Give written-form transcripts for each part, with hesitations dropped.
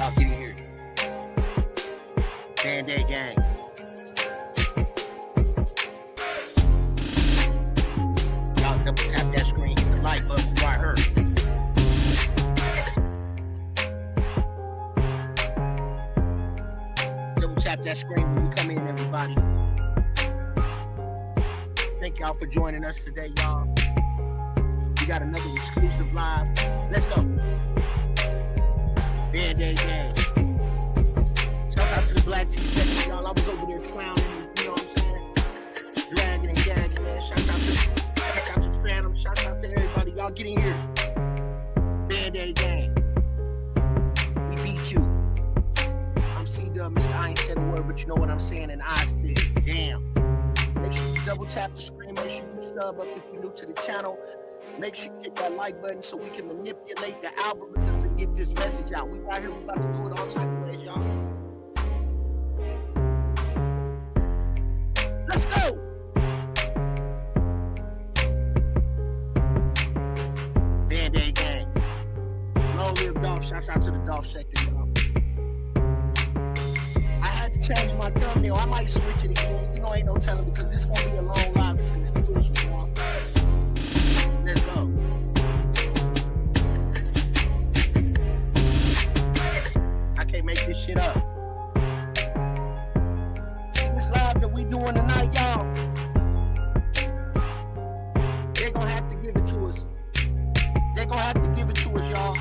Y'all get in here. Band-Aid gang. Y'all double tap that screen, hit the like button right here. Double tap that screen when you come in, everybody. Thank y'all for joining us today, y'all. We got another exclusive live. Let's go. Band-Aid gang. Shout out to the Black Tea section, y'all. I was over there clowning, you know what I'm saying? Dragging and gagging, man. Shout out to Phantom. Shout out to everybody. Y'all get in here. Band-Aid gang. We beat you. I'm C-Dub, Mr. I ain't said a word, but you know what I'm saying, and I said, damn. Make sure you double tap the screen. Make sure you sub up if you're new to the channel. Make sure you hit that like button so we can manipulate the algorithms and get this message out. We right here, we about to do it all type of ways, y'all. Let's go! Band-Aid gang. Long live Dolph. Shouts out to the Dolph sector, y'all. I had to change my thumbnail. I might switch it again. You know, ain't no telling because this is going to be a long live. It's in the studio, y'all. Let's go. I can't make this shit up. See this live that we doing tonight, y'all? They're gonna have to give it to us. They're gonna have to give it to us, y'all.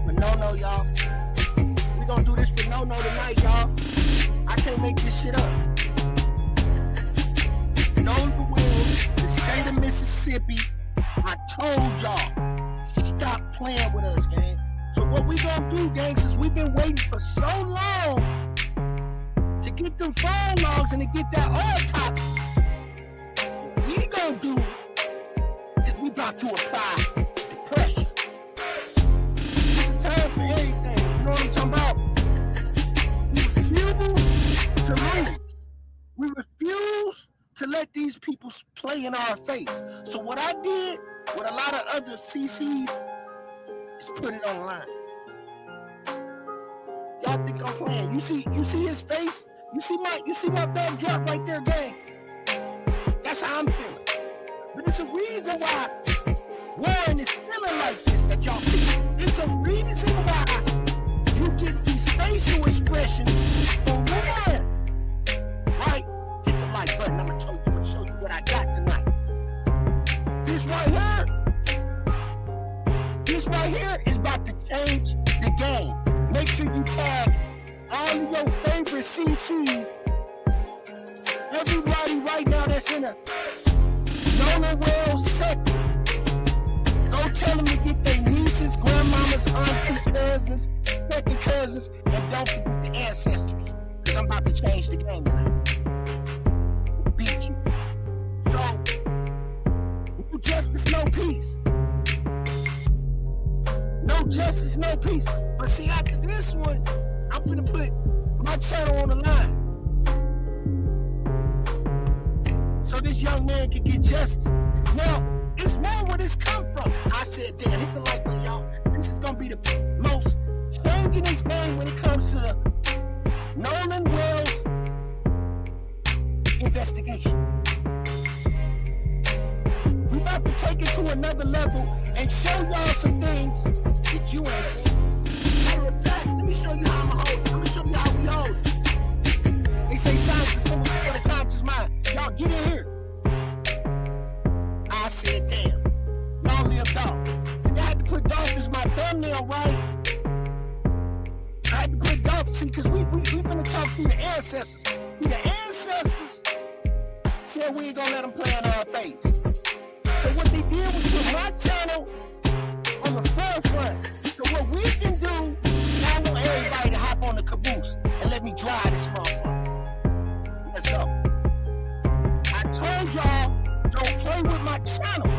For no, y'all. We gonna do this for no tonight, y'all. I can't make this shit up. Nolan, the state of Mississippi, I told y'all, stop playing with us, gang. So what we gonna do, gang, since we've been waiting for so long to get them phone logs and to get that autopsy, what we gonna do is we about to apply the pressure. It's a time for everything, you know what I'm talking about? We refuse to lose. We refuse to let these people play in our face. So what I did with a lot of other CCs is put it online. Y'all think I'm playing? You see his face? You see my backdrop right there, gang? That's how I'm feeling. But it's a reason why Warren is feeling like this that y'all see. It's a reason why you get these facial expressions from Warren. Right? Hit the like button. I'm gonna show you what I got tonight. This right here is about to change the game. Make sure you tag all of your favorite CCs. Everybody right now that's in a Nolan Wells sector. Go tell them to get their nieces, grandmamas, aunties, cousins, second cousins, and don't forget the ancestors. Because I'm about to change the game tonight. Beat you. So, no justice, no peace. No justice, no peace. But see, after this one, I'm gonna put my channel on the line. So this young man can get justice. Now, it's more where this come from. I said, damn, hit the like button, y'all. This is gonna be the most changing this game when it comes to the Nolan Wells investigation. We about to take it to another level and show y'all some things that you ain't seen. Matter of fact, let me show you how I'm a hold. Let me show you how we hold. They say science is simple for the conscious mind. Y'all get in here. I said, damn. Long live Dolph. See, I had to put Dolph as my thumbnail, right? I had to put Dolph, see, because we finna talk through the ancestors. See, the ancestors said we ain't gonna let them play in our face. So what they did was put my channel on the forefront. So what we can do, I want everybody to hop on the caboose and let me drive this motherfucker. Let's go. I told y'all, don't play with my channel.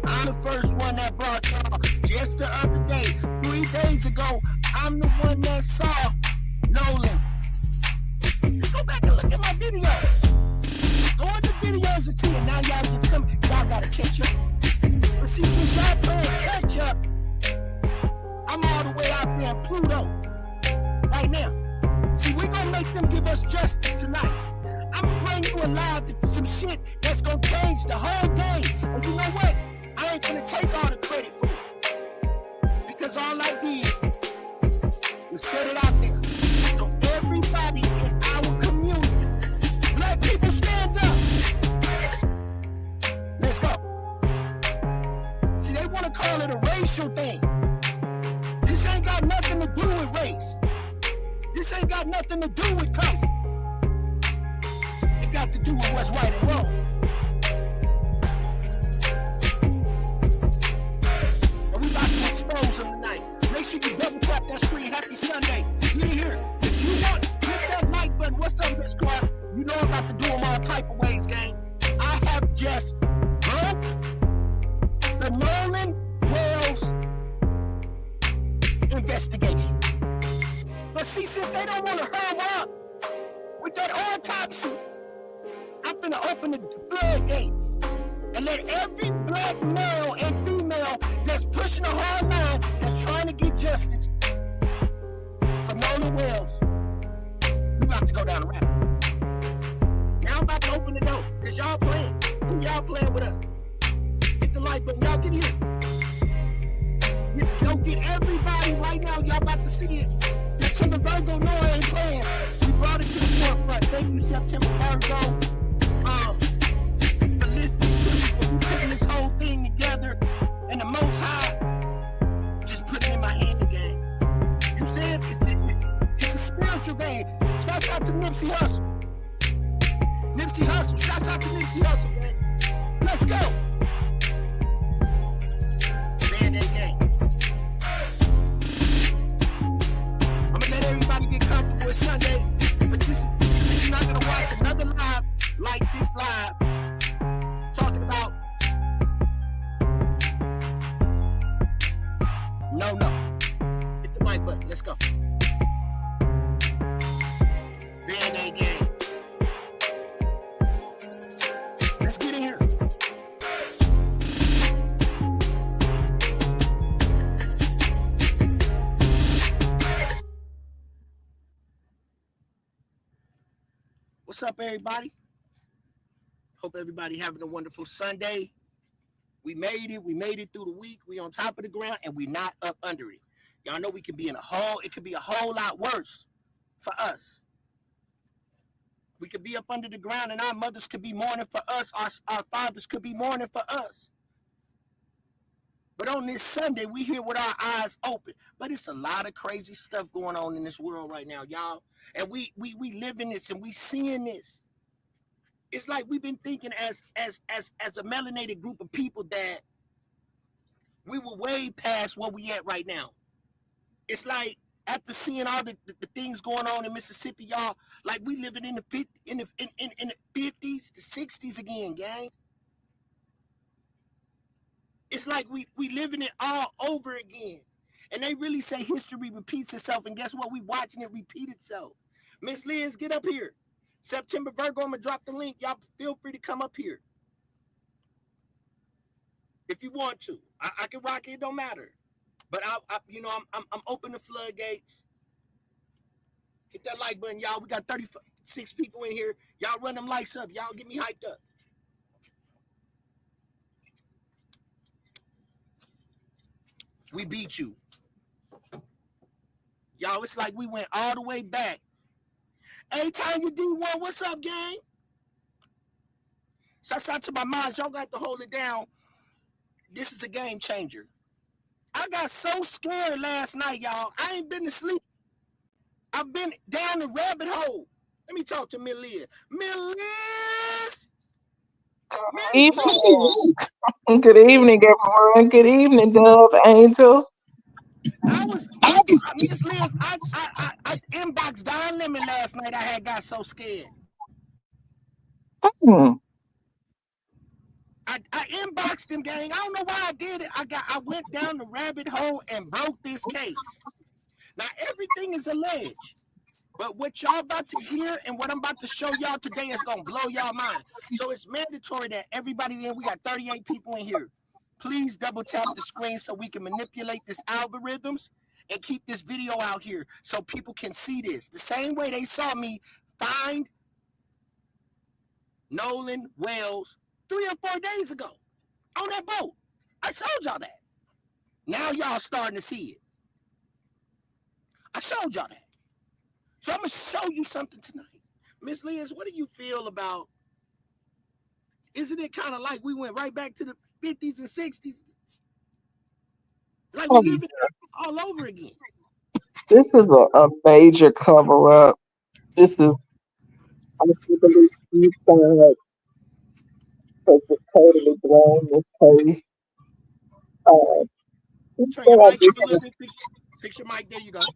I'm the first one that brought y'all just the other day, 3 days ago. I'm the one that saw Nolan. Go back and look at my video. Go in the videos and see it. Now y'all just come. Y'all gotta catch up. But see, since y'all playing catch up, I'm the whole game. And you know what? I ain't gonna take all the credit for it. Because all I did was set it out there. So everybody in our community, black people, stand up. Let's go. See, they want to call it a racial thing. This ain't got nothing to do with race. This ain't got nothing to do with color. It got to do with what's right and wrong. And we about to expose them tonight. Make sure you double tap that screen. Happy Sunday. Be here. If you want, hit that like button. What's up, Miss Clark? You know I'm about to do them all type of ways, gang. I have just broke the Nolan Wells investigation. But see, since they don't want to hurry up with that autopsy, I'm finna open the floodgates and let every black male and female that's pushing a hard line, that's trying to get justice for Nolan Wells, we about to go down the rabbit hole. Now I'm about to open the door, because y'all playing. Who y'all playing with us? Hit the like button. Y'all get here. Yo, get everybody right now. Y'all about to see it. September Virgo, Nolan ain't playing. We brought it to the forefront. Thank you, September Virgo. For listening to me, for putting this whole thing together. And the Most High just putting it in my hand again. You said it's a spiritual game. Shout out to Nipsey Hussle. Nipsey Hussle. Shout out to Nipsey Hussle, man. Let's go. Man, that game. I'm gonna let everybody get comfortable. It's Sunday, but you're not gonna watch another live like this live talking about no. Hit the like button. Let's go. Band-Aid game. Let's get in here. What's up, everybody? Hope everybody having a wonderful Sunday. We made it through the week. We on top of the ground and we not up under it. Y'all know we can be in a hole. It could be a whole lot worse for us. We could be up under the ground and our mothers could be mourning for us. Our fathers could be mourning for us. But on this Sunday, we here with our eyes open. But it's a lot of crazy stuff going on in this world right now, y'all. And we live in this and we seeing this. It's like we've been thinking as a melanated group of people that we were way past where we at right now. It's like after seeing all the things going on in Mississippi, y'all, like we living in the 50s, the 60s again, gang. It's like we living it all over again. And they really say history repeats itself, and guess what? We watching it repeat itself. Miss Liz, get up here. September Virgo, I'm gonna drop the link. Y'all feel free to come up here if you want to. I can rock it. It don't matter. But I'm open the floodgates. Hit that like button, y'all. We got 36 people in here. Y'all run them likes up. Y'all get me hyped up. We beat you. Y'all, it's like we went all the way back. Hey, Tanya D1, what's up, gang? Shouts out to my moms. Y'all got to hold it down. This is a game changer. I got so scared last night, y'all. I ain't been to sleep. I've been down the rabbit hole. Let me talk to Miss Liz. Good evening, everyone. Good evening, Dove Angel. Miss Liz, I inboxed Don Lemon last night. I got so scared. I inboxed him, gang. I don't know why I did it. I went down the rabbit hole and broke this case. Now everything is alleged, but what y'all about to hear and what I'm about to show y'all today is gonna blow y'all mind. So it's mandatory that everybody in. We got 38 people in here. Please double tap the screen so we can manipulate this algorithms and keep this video out here so people can see this. The same way they saw me find Nolan Wells 3 or 4 days ago on that boat. I showed y'all that. Now y'all starting to see it. I showed y'all that. So I'm going to show you something tonight. Miss Liz, what do you feel about, isn't it kind of like we went right back to the 50s and 60s? Like we Oh, lived it all over again. this is a major cover up. This is, I believe, you side has just totally blown this case. Uh, Turn your I mic up a little bit. Fix your mic. There you go.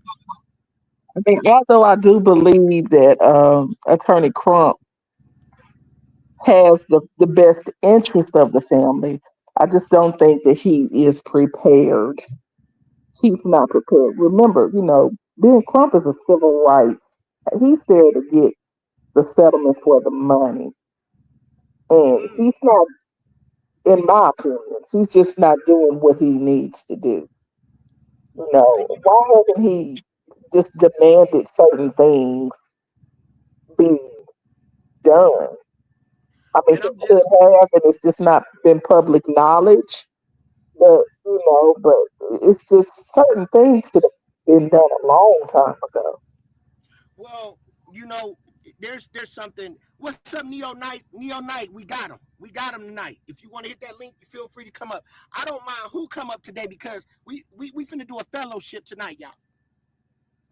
mean, although I do believe that Attorney Crump has the best interest of the family, I just don't think that he is prepared. He's not prepared. Remember, Ben Crump is a civil rights. He's there to get the settlement for the money. And Mm. he's not, in my opinion, he's just not doing what he needs to do. And you know, Why hasn't he just demanded certain things be done? I mean, and he I'm could just, have, and it's just not been public knowledge. But it's just certain things should have been done a long time ago. well, you know, there's something. What's up, Neo Knight? Neo Knight, we got him. We got him tonight. If you want to hit that link, you feel free to come up. I don't mind who come up today because we finna do a fellowship tonight, y'all.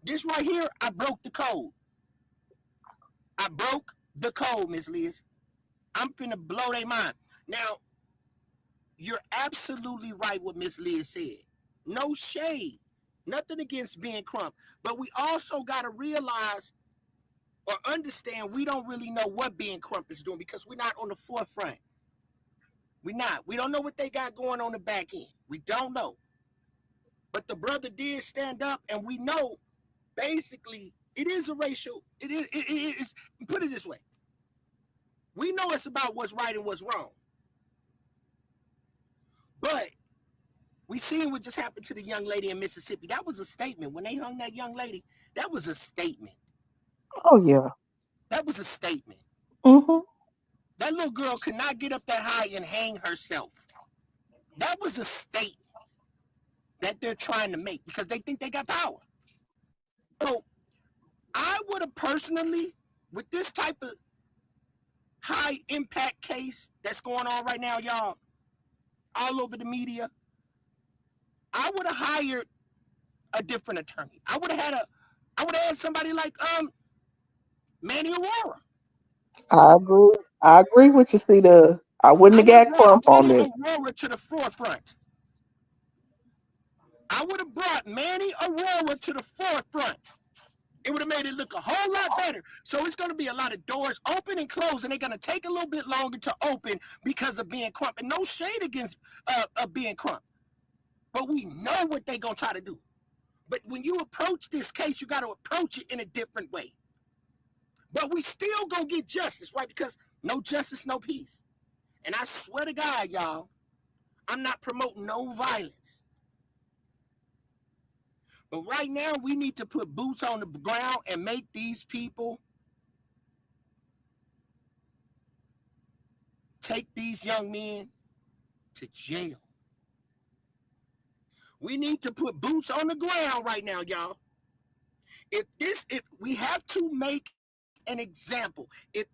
This right here, I broke the code. I broke the code, Miss Liz. I'm finna blow their mind. Now, you're absolutely right what Miss Liz said. No shade. Nothing against Ben Crump. But we also got to realize or understand we don't really know what Ben Crump is doing because we're not on the forefront. We're not. We don't know what they got going on the back end. We don't know. But the brother did stand up, and we know basically it is a racial. It is. Put it this way. We know it's about what's right and what's wrong. But we seen what just happened to the young lady in Mississippi. That was a statement. When they hung that young lady, that was a statement. Oh yeah. That was a statement. Hmm. That little girl could not get up that high and hang herself. That was a statement that they're trying to make because they think they got power. So I would have personally, with this type of high impact case that's going on right now, y'all, all over the media, I would have hired a different attorney. I would have had somebody like Manny Aurora. I agree. I agree with you, see I wouldn't I have would have got brought Crump on Manny this. Aurora to the forefront. I would have brought Manny Aurora to the forefront. It would have made it look a whole lot better. So it's going to be a lot of doors open and closed, and they're going to take a little bit longer to open because of Ben Crump. And no shade against Ben Crump, but we know what they're going to try to do. But when you approach this case, you got to approach it in a different way. But we still going to get justice, right? Because no justice, no peace. And I swear to God, y'all, I'm not promoting no violence. But right now, we need to put boots on the ground and make these people take these young men to jail. We need to put boots on the ground right now, y'all. If we have to make an example, if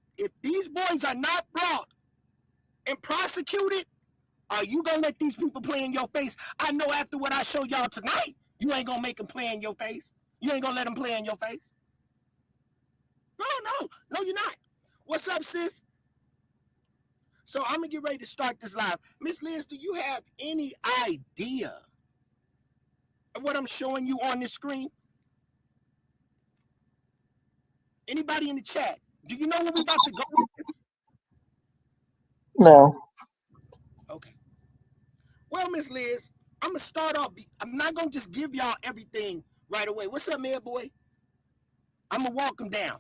these boys are not brought and prosecuted, are you gonna let these people play in your face? I know after what I show y'all tonight, you ain't gonna make them play in your face. You ain't gonna let them play in your face. No, you're not. What's up, sis? So I'm gonna get ready to start this live. Miss Liz, do you have any idea of what I'm showing you on this screen? Anybody in the chat? Do you know where we about to go with this? No. Okay. Well, Miss Liz, I'm gonna start off. I'm not gonna just give y'all everything right away. What's up, man, boy? I'm gonna walk them down,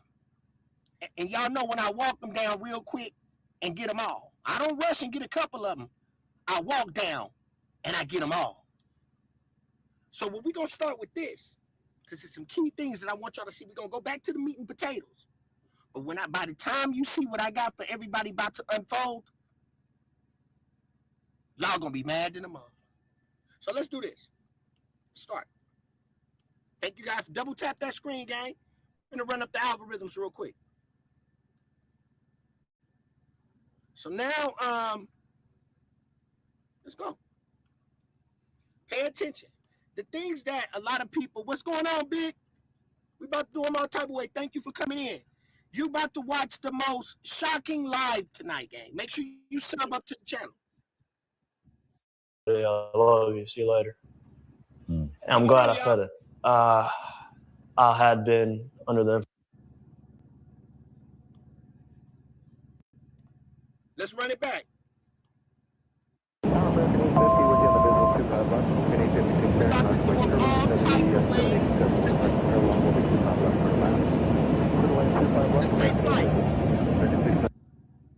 and y'all know when I walk them down real quick and get them all. I don't rush and get a couple of them. I walk down and I get them all. So we're gonna start with this because there's some key things that I want y'all to see. We're gonna go back to the meat and potatoes. But by the time you see what I got for everybody about to unfold, Y'all gonna be mad in the month. So let's do this. Start. Thank you guys. Double tap that screen, gang. I'm gonna run up the algorithms real quick. So now, let's go. Pay attention. The things that a lot of people, what's going on, Big? We about to do them all type of way. Thank you for coming in. You about to watch the most shocking live tonight, gang. Make sure you sub up to the channel. Yeah, I love you. See you later. I'm glad I said it. I had been under the. Let's run it back.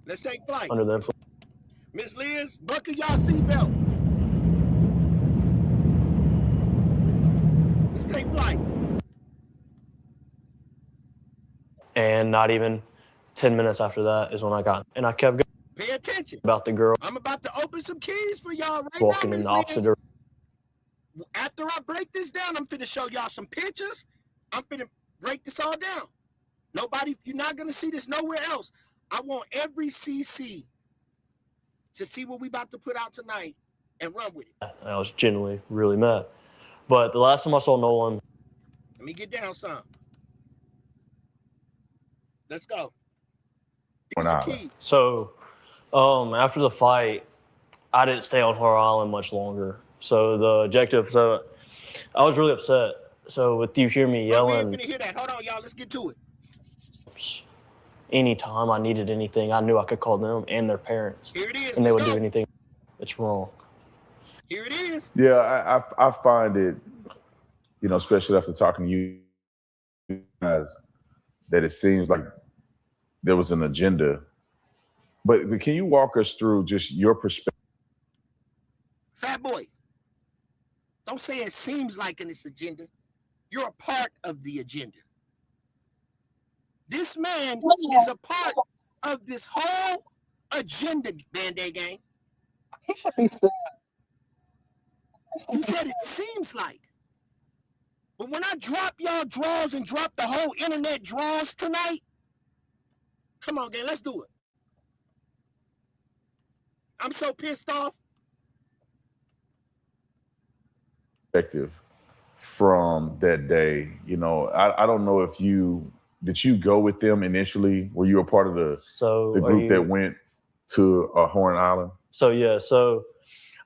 Let's take flight. Under the influence. Miss Liz, buckle y'all seatbelt. Let's take flight. And not even 10 minutes after that is when I got, and I kept going. Pay attention. About the girl. I'm about to open some keys for y'all right walking now, in Miss the opposite Liz. direction. After I break this down, I'm finna show y'all some pictures. I'm finna break this all down. Nobody, you're not gonna see this nowhere else. I want every CC to see what we about to put out tonight and run with it. I was genuinely really mad. But the last time I saw Nolan. Let me get down some. Let's go. So, after the fight, I didn't stay on Horror Island much longer. So the objective, so I was really upset. So with you hear me yelling. We ain't finna hear that. Hold on, y'all. Let's get to it. Anytime I needed anything, I knew I could call them and their parents. Here it is. And they would do anything. It's wrong. Here it is. Yeah, I find it, you know, especially after talking to you guys, that it seems like there was an agenda. But can you walk us through just your perspective? Fat boy, don't say it seems like in this agenda. You're a part of the agenda. This man is a part of this whole agenda, Band-Aid gang. He should be sued. He said it seems like. But when I drop y'all draws and drop the whole internet draws tonight, come on, gang, let's do it. I'm so pissed off. Perspective from that day, you know, I don't know if did you go with them initially? Were you a part of the group that went to Horn Island? So yeah, so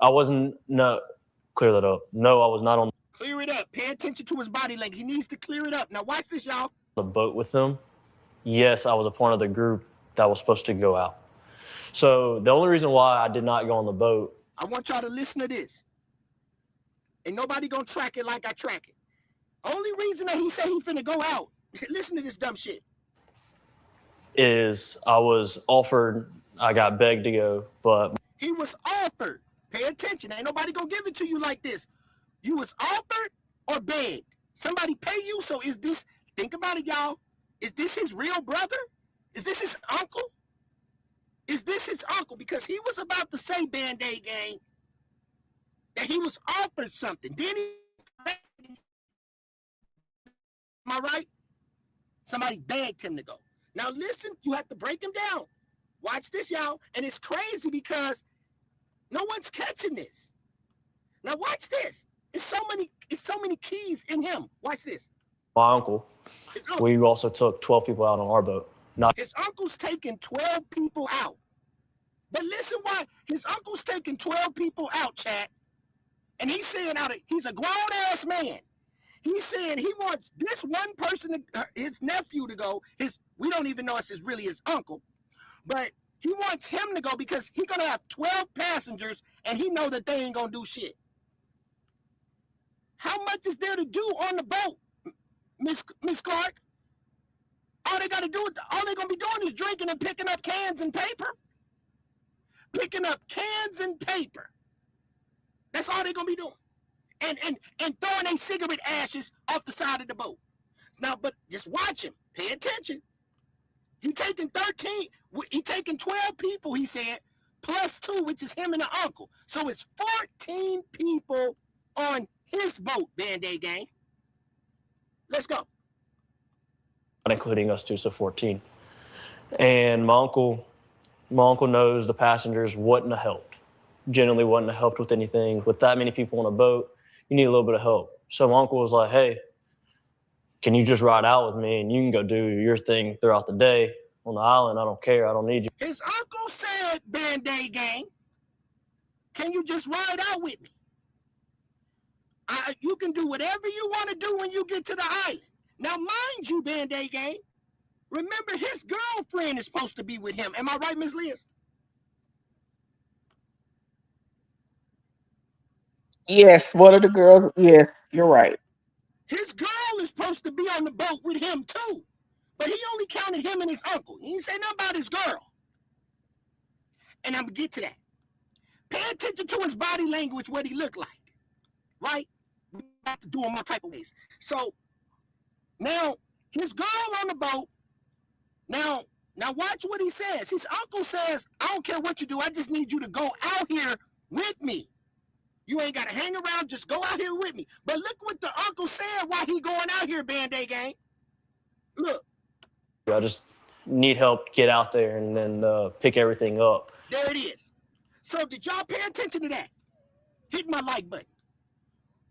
I wasn't. No, clear that up. No, I was not on. Clear it up. Pay attention to his body language. He needs to clear it up. Now watch this, y'all. The boat with them. Yes, I was a part of the group that was supposed to go out. So the only reason why I did not go on the boat. I want y'all to listen to this. Ain't nobody gonna track it like I track it. Only reason that he said he finna go out, listen to this dumb shit. Is I was offered, I got begged to go, but. He was offered. Pay attention. Ain't nobody gonna give it to you like this. You was offered or begged. Somebody pay you, so is this, think about it, y'all. Is this his real brother? Is this his uncle? Is this his uncle? Because he was about to say, Band-Aid gang, that he was offered something. Then he, am I right? Somebody begged him to go. Now listen, you have to break him down. Watch this, y'all. And it's crazy because no one's catching this. Now watch this. It's so many keys in him. Watch this. My uncle. We also took 12 people out on our boat. His uncle's taking 12 people out. But listen why his uncle's taking 12 people out, chat. And he's saying he's a grown-ass man. He's saying he wants this one person, his nephew, to go. We don't even know if it's really his uncle. But he wants him to go because he's going to have 12 passengers, and he know that they ain't going to do shit. How much is there to do on the boat, Miss Clark? All they going to be doing is drinking and picking up cans and paper. Picking up cans and paper. That's all they're going to be doing. And throwing their cigarette ashes off the side of the boat. Now, but just watch him. Pay attention. He taking 12 people, he said. plus 2, which is him and the uncle. So it's 14 people on his boat, Band-Aid gang. Let's go. Not including us two, so 14. And my uncle knows the passengers wouldn't have helped. Generally wouldn't have helped with anything. With that many people on a boat, you need a little bit of help. So my uncle was like, hey, can you just ride out with me and you can go do your thing throughout the day on the island? I don't care. I don't need you. His uncle said, Band-Aid gang, can you just ride out with me? You can do whatever you want to do when you get to the island. Now, mind you, Band-Aid gang, remember his girlfriend is supposed to be with him. Am I right, Ms. Liz? Yes, one of the girls. Yes, you're right. His girl is supposed to be on the boat with him too. But he only counted him and his uncle. He didn't say nothing about his girl. And I'm going to get to that. Pay attention to his body language, what he looked like. Right? We have to do him all type of ways. So, now, his girl on the boat. Now watch what he says. His uncle says, I don't care what you do. I just need you to go out here with me. You ain't got to hang around. Just go out here with me. But look what the uncle said while he going out here, Band-Aid gang. Look. I just need help to get out there and then pick everything up. There it is. So did y'all pay attention to that? Hit my like button.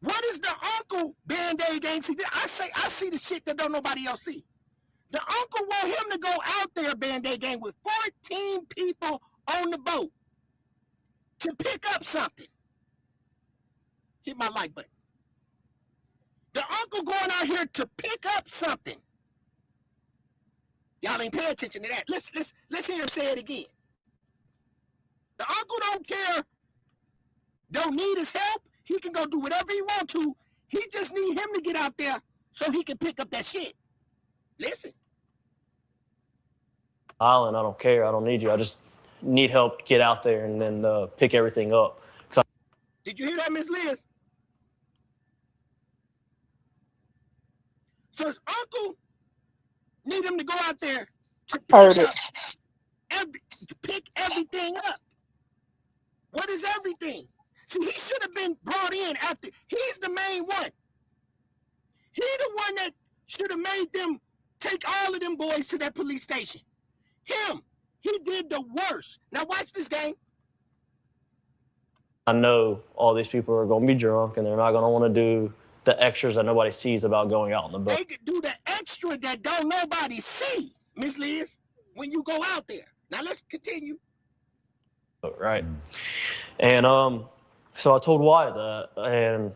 What is the uncle, Band-Aid gang? See, I see the shit that don't nobody else see. The uncle want him to go out there, Band-Aid gang, with 14 people on the boat to pick up something. Hit my like button. The uncle going out here to pick up something. Y'all ain't pay attention to that. Let's hear him say it again. The uncle don't care, don't need his help. He can go do whatever he want to. He just need him to get out there so he can pick up that shit. Listen. Island, I don't care. I don't need you. I just need help to get out there and then pick everything up. Did you hear that, Miss Liz? So his uncle need him to go out there to pick everything up. What is everything? See, he should have been brought in after. He's the main one. He's the one that should have made them take all of them boys to that police station. Him. He did the worst. Now watch this game. I know all these people are going to be drunk and they're not going to want to do the extras that nobody sees about going out on the boat. They could do the extra that don't nobody see, Miss Liz, when you go out there. Now let's continue. Right. And so I told Wyatt that, and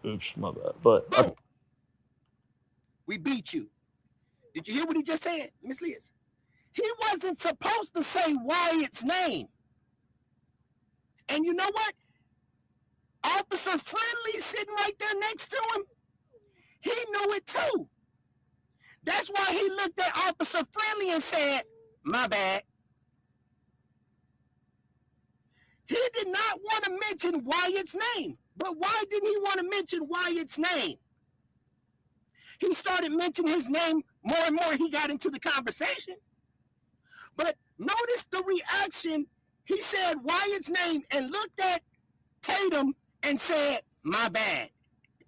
oops, my bad. But we beat you. Did you hear what he just said, Miss Liz? He wasn't supposed to say Wyatt's name. And you know what? Officer Friendly sitting right there next to him, he knew it too. That's why he looked at Officer Friendly and said, my bad. He did not want to mention Wyatt's name. But why didn't he want to mention Wyatt's name? He started mentioning his name more and more. He got into the conversation. But notice the reaction. He said Wyatt's name and looked at Tatum and said, my bad.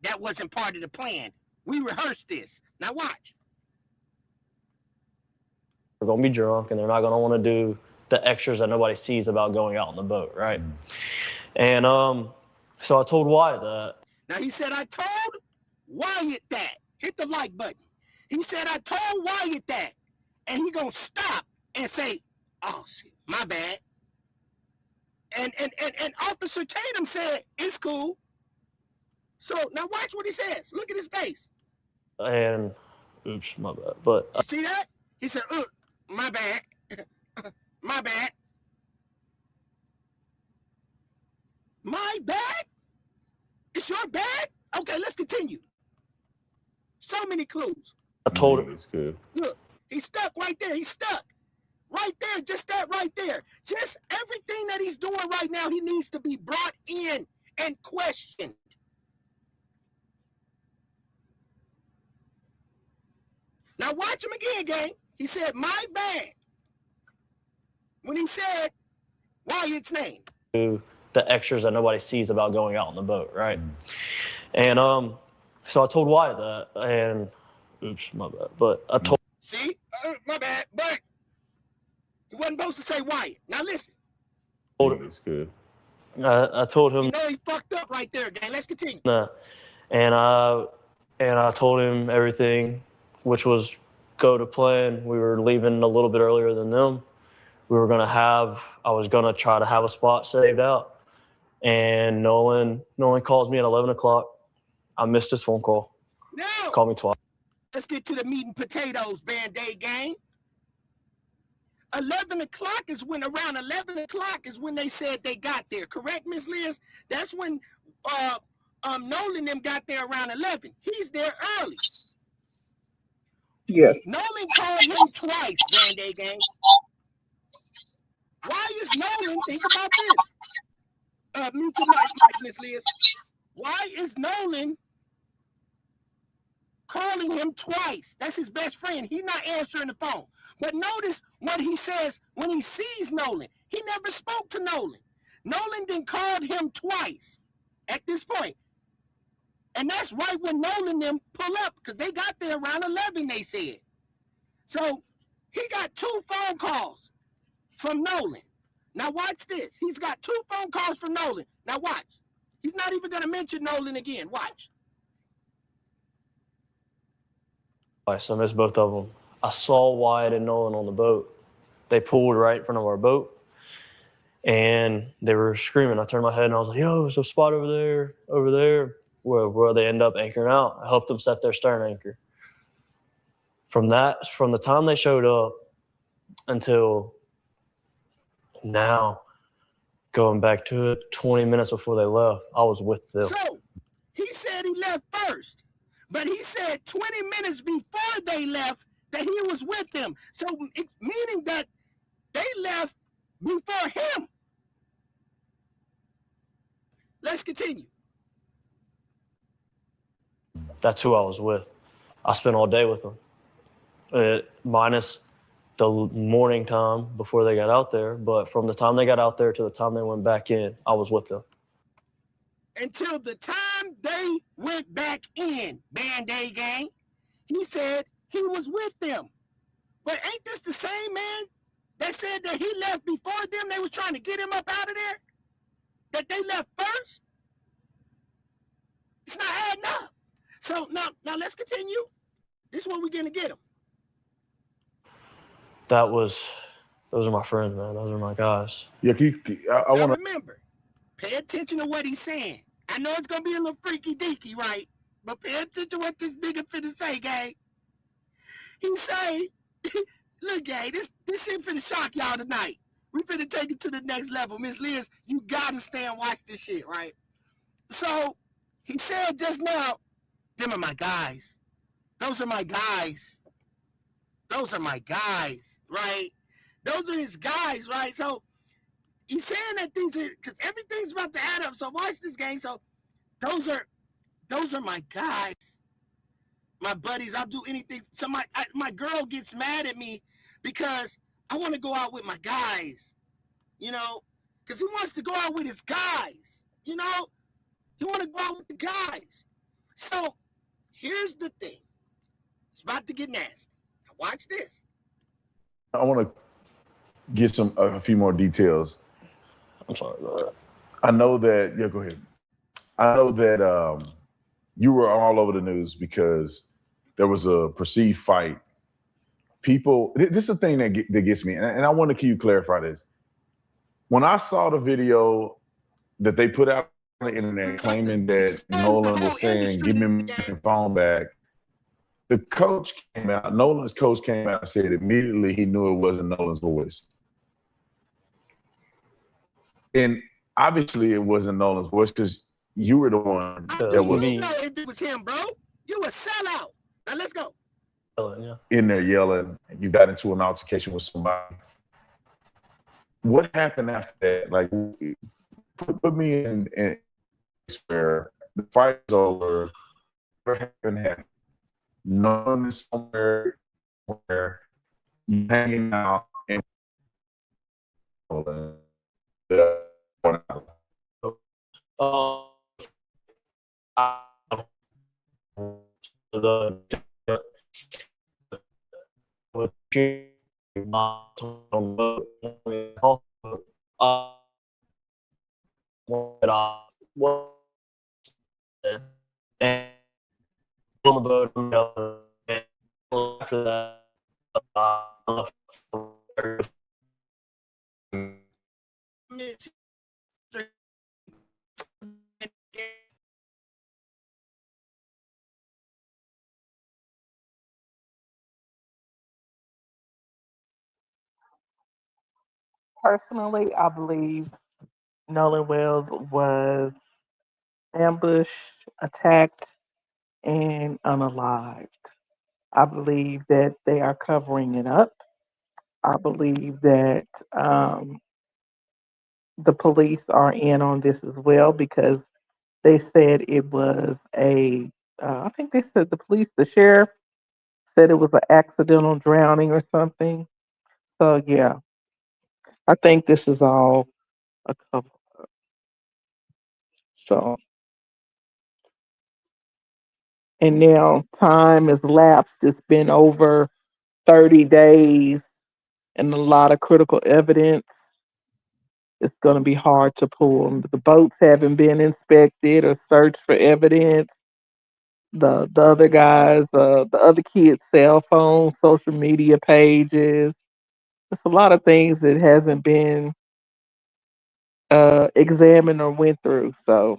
That wasn't part of the plan. We rehearsed this. Now watch. They're going to be drunk and they're not going to want to do the extras that nobody sees about going out on the boat, right? And so I told Wyatt that. Now he said, I told Wyatt that. Hit the like button. He said, I told Wyatt that. And he going to stop and say, oh, shit, my bad. And Officer Tatum said, it's cool. So now watch what he says. Look at his face. And oops, my bad. But you see that? He said, my bad. My bad. My bad? It's your bad? Okay, let's continue. So many clues. I told him. It's good. Look, he's stuck right there. He's stuck. Right there, just that right there. Just everything that he's doing right now, he needs to be brought in and questioned. Now watch him again, gang. He said, my bad. When he said, Wyatt's name. The extras that nobody sees about going out on the boat, right? And so I told Wyatt that, and oops, my bad. But I told. See, my bad, but he wasn't supposed to say Wyatt. Now listen. It's good. I told him. You know he fucked up right there, gang. Let's continue. And I told him everything, which was go to plan. We were leaving a little bit earlier than them. I was gonna try to have a spot saved out. And Nolan calls me at 11 o'clock. I missed his phone call. Now, Called me twice. let's get to the meat and potatoes, Band-Aid gang. 11 o'clock is when, around 11 o'clock is when they said they got there. Correct, Miss Liz? That's when Nolan them got there around 11. He's there early. Yes. Nolan called him twice, Band-Aid gang. Why is Nolan, think about this. Mute your mic, Miss Liz. Why is Nolan calling him twice? That's his best friend. He's not answering the phone. But notice what he says when he sees Nolan. He never spoke to Nolan. Nolan then called him twice at this point. And that's right when Nolan them pull up, because they got there around 11, they said. So he got 2 phone calls from Nolan. Now watch this. He's got 2 phone calls from Nolan. Now watch. He's not even going to mention Nolan again. Watch. So I missed both of them. I saw Wyatt and Nolan on the boat. They pulled right in front of our boat, and they were screaming. I turned my head and I was like, "Yo, there's a spot over there," where they end up anchoring out. I helped them set their stern anchor. From the time they showed up until now, going back to it, 20 minutes before they left, I was with them. So he said he left first, but he said 20 minutes before they left that he was with them. So it's meaning that they left before him. Let's continue. That's who I was with. I spent all day with them, minus the morning time before they got out there. But from the time they got out there to the time they went back in, I was with them. Until the time they went back in, Band-Aid gang, he said he was with them. But ain't this the same man that said that he left before them? They was trying to get him up out of there? That they left first? It's not adding up. So now let's continue. This is where we're going to get him. Those are my friends, man. Those are my guys. Yeah, I want to remember, pay attention to what he's saying. I know it's going to be a little freaky deaky, right? But pay attention to what this nigga finna say, gang. He say, look, gang, this shit finna shock y'all tonight. We finna take it to the next level. Miss Liz, you gotta stay and watch this shit, right? So, he said just now, them are my guys. Those are my guys. Those are my guys, right? Those are his guys, right? So, he's saying that things are, because everything's about to add up. So, watch this, gang. So, those are my guys. My buddies, I'll do anything. So my girl gets mad at me because I want to go out with my guys, you know, because he wants to go out with his guys, you know. He want to go out with the guys. So here's the thing. It's about to get nasty. Now watch this. I want to get a few more details. I'm sorry about that. I know that. Yeah, go ahead. I know that you were all over the news because there was a perceived fight. People, this is the thing that gets me, and I want to clarify this. When I saw the video that they put out on the internet claiming that Nolan was saying, "Give me my phone back," the coach came out, Nolan's coach came out and said immediately he knew it wasn't Nolan's voice. And obviously it wasn't Nolan's voice because you were the one that was You know if it was him, bro. You a sellout. Now let's go. in there yelling, and you got into an altercation with somebody. What happened after that? Like, put me in where the fight is over. What happened? None is somewhere where you're hanging out and The and on the boat and after that Personally, I believe Nolan Wells was ambushed, attacked, and unalived. I believe that they are covering it up. I believe that the police are in on this as well because they said it was I think they said the sheriff said it was an accidental drowning or something. So, yeah, I think this is all a cover. So, and now time has lapsed. It's been over 30 days and a lot of critical evidence. It's going to be hard to pull. The boats haven't been inspected or searched for evidence. The other guys, the other kids' cell phones, social media pages. There's a lot of things that hasn't been examined or went through. So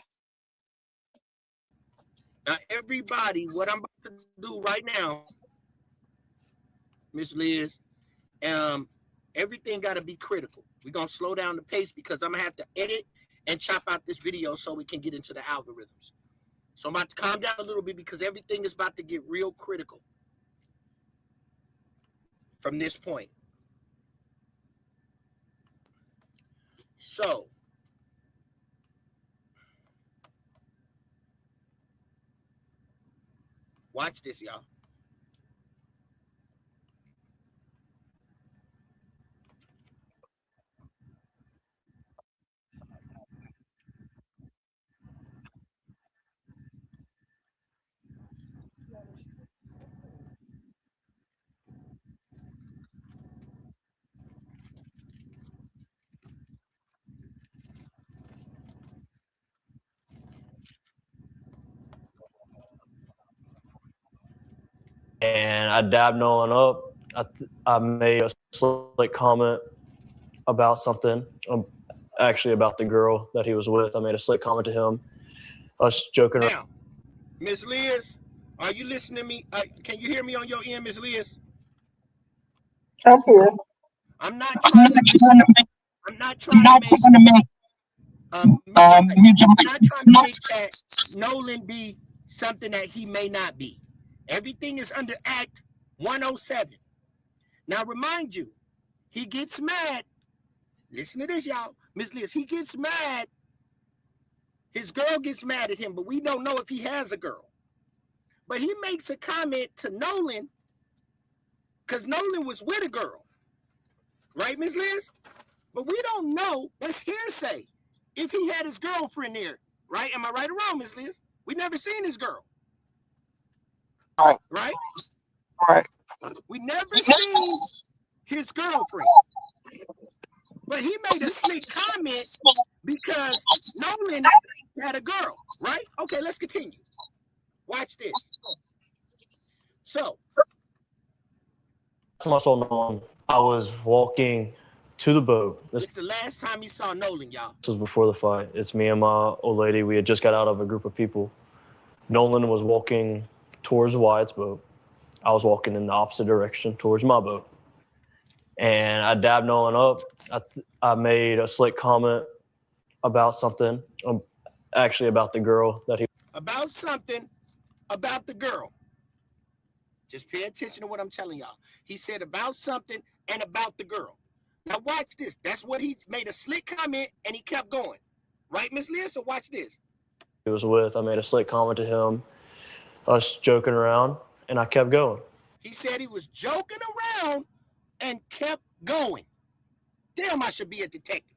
Now, everybody, what I'm about to do right now, Miss Liz, everything got to be critical. We're going to slow down the pace because I'm going to have to edit and chop out this video so we can get into the algorithms. So I'm about to calm down a little bit because everything is about to get real critical from this point. So, watch this, y'all. and I dabbed Nolan up. I made a slick comment about something, actually about the girl that he was with. I made a slick comment to him, us joking around. Now, Miss Liz, are you listening to me? Can you hear me on your end, Miss Liz? I'm here. I'm not trying to make. I'm not trying to make. I'm not trying to make that Nolan be something that he may not be. Everything is under Act 107. Now, remind you, he gets mad. Listen to this, y'all. Miss Liz, he gets mad. His girl gets mad at him, but we don't know if he has a girl. But he makes a comment to Nolan because Nolan was with a girl. Right, Miss Liz? But we don't know. That's hearsay. If he had his girlfriend there, right? Am I right or wrong, Miss Liz? We never seen his girl. Right. Right? Right. We never seen his girlfriend. But he made a slick comment because Nolan had a girl, right? Okay, let's continue. Watch this. So, I saw Nolan. I was walking to the boat. This is the last time he saw Nolan, y'all. This was before the fight. It's me and my old lady. We had just got out of a group of people. Nolan was walking towards Wyatt's boat. I was walking in the opposite direction towards my boat. And I dabbed Nolan up. I made a slick comment about something, actually about the girl that he... About something about the girl. Just pay attention to what I'm telling y'all. He said about something and about the girl. Now watch this. That's what he made a slick comment and he kept going. Right, Miss Liz? So watch this. He was with. I made a slick comment to him, us joking around, and I kept going. He said he was joking around and kept going. Damn, I should be a detective.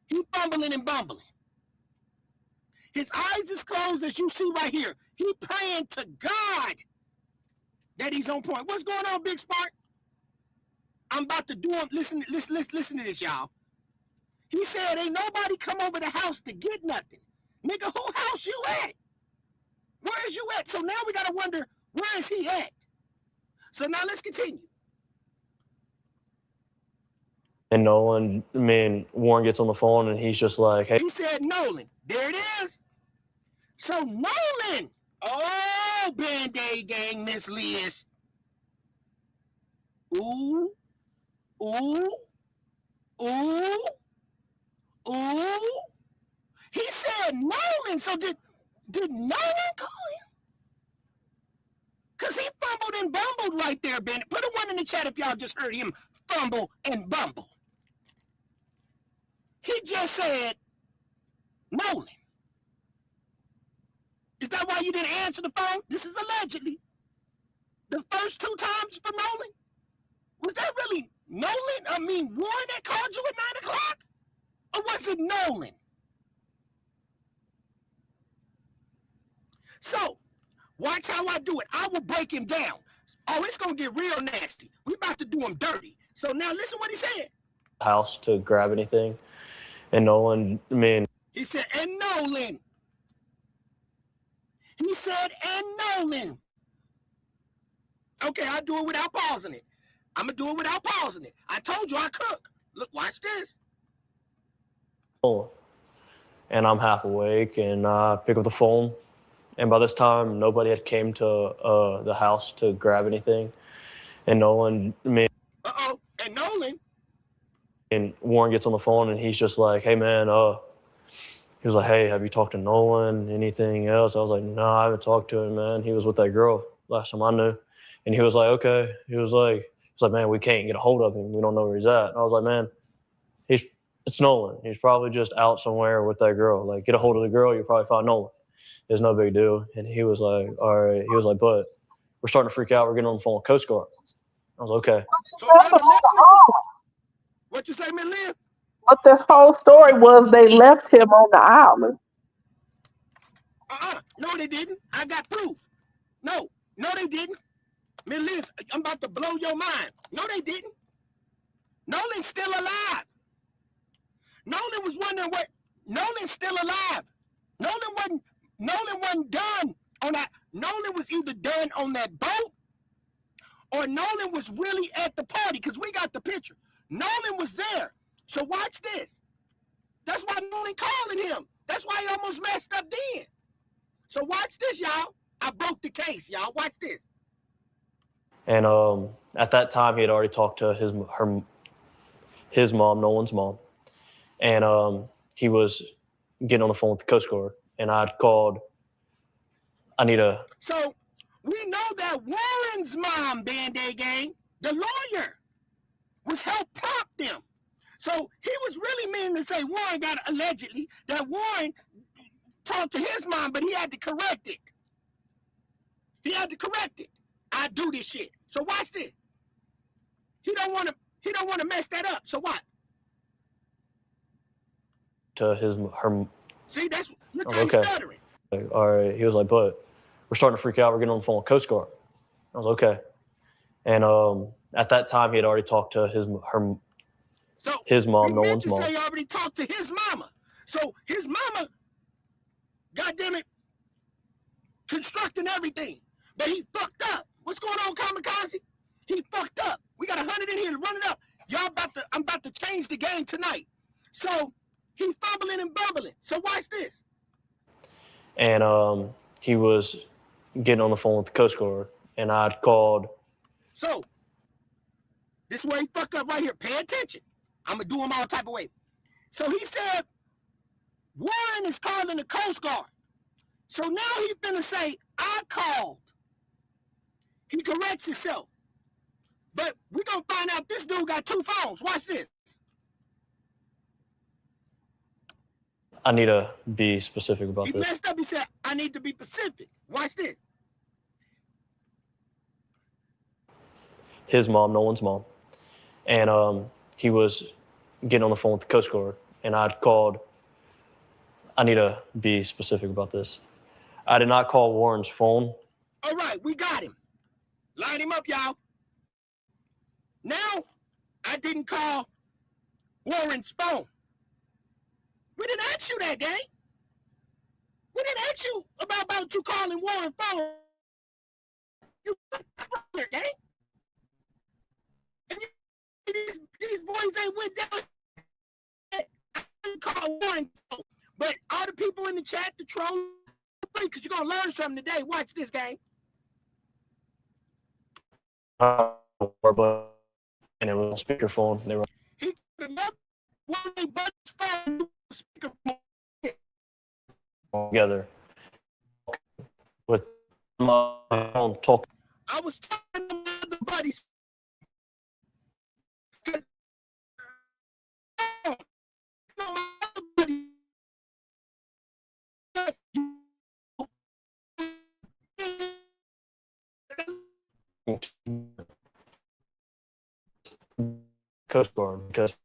He fumbling and bumbling. His eyes is closed, as you see right here. He praying to God that he's on point. What's going on, Big Spark? I'm about to do him. Listen to this, y'all. He said, ain't nobody come over the house to get nothing. Nigga, who house you at? Where is you at? So now we got to wonder, where is he at? So now let's continue. And Nolan, Warren gets on the phone and he's just like, hey. He said, Nolan. There it is. So Nolan. Oh, Band-Aid gang, Miss Liz. Ooh. Ooh. Ooh. Ooh. He said Nolan. So did Nolan call him? Because he fumbled and bumbled right there, Bandit. Put a 1 in the chat if y'all just heard him fumble and bumble. He just said Nolan. Is that why you didn't answer the phone? This is allegedly. The first 2 times for Nolan? Was that really Nolan? Warren that called you at 9 o'clock? Or was it Nolan? So, watch how I do it. I will break him down. Oh, it's going to get real nasty. We about to do him dirty. So now listen what he said. House to grab anything. And Nolan, He said, and Nolan. He said, and Nolan. Okay, I'll do it without pausing it. I'm going to do it without pausing it. I told you I cook. Look, watch this. And I'm half awake and I pick up the phone. And by this time, nobody had came to the house to grab anything. And Nolan, Uh-oh, and Nolan. And Warren gets on the phone and he's just like, hey, man, he was like, hey, have you talked to Nolan? Anything else? I was like, no, I haven't talked to him, man. He was with that girl last time I knew. And he was like, okay. He was like, man, we can't get a hold of him. We don't know where he's at. And I was like, man, it's Nolan. He's probably just out somewhere with that girl. Like, get a hold of the girl, you'll probably find Nolan. It's no big deal. And he was like, all right. He was like, but we're starting to freak out. We're getting on the phone with Coast Guard. I was like, okay. So, what you say, Miss Liv? But the whole story was they left him on the island. No, they didn't. I got proof. No, they didn't. Miss Liz, I'm about to blow your mind. No, they didn't. Nolan's still alive. Nolan was wondering what. Nolan's still alive. Nolan wasn't done on that. Nolan was either done on that boat or Nolan was really at the party because we got the picture. Nolan was there. So watch this. That's why Nolan calling him. That's why he almost messed up then. So watch this, y'all. I broke the case, y'all. Watch this. And at that time, he had already talked to his mom, Nolan's mom. And he was getting on the phone with the Coast Guard. And I'd called, So we know that Warren's mom, Band-Aid gang, the lawyer, was help prompt them. So he was really meaning to say Warren got allegedly that Warren talked to his mom, but he had to correct it. I do this shit. So watch this. He don't want to mess that up. So what? To her. See, that's look okay. Stuttering. All right. He was like, but we're starting to freak out. We're getting on the phone with Coast Guard. I was like, okay. And at that time, he had already talked to his mom, Nolan's mom. He already talked to his mama. So his mama, goddammit, constructing everything. But he fucked up. What's going on, Kamikaze? He fucked up. We got 100 in here to run it up. I'm about to change the game tonight. So he fumbling and bumbling. So watch this. And he was getting on the phone with the Coast Guard. And I'd called. So this is where he fucked up right here. Pay attention. I'm going to do him all type of way. So he said, Warren is calling the Coast Guard. So now he's finna say, I called. He corrects himself. But we're going to find out this dude got 2 phones. Watch this. I need to be specific about He this. messed up. He said, I need to be specific. Watch this. His mom, Nolan's mom. And he was getting on the phone with the Coast Guard. and I need to be specific about this. I did not call Warren's phone. All right, we got him. Line him up, y'all. Now, I didn't call Warren's phone. We didn't ask you that, gang. We didn't ask you about you calling Warren's phone. You brother, gang. And these boys ain't went down. I didn't call Warren's phone. But all the people in the chat, the trolls, because you're going to learn something today. Watch this, gang. And it was on speakerphone. They were together with my phone talking. I was talking to my other buddies. Coast Guard because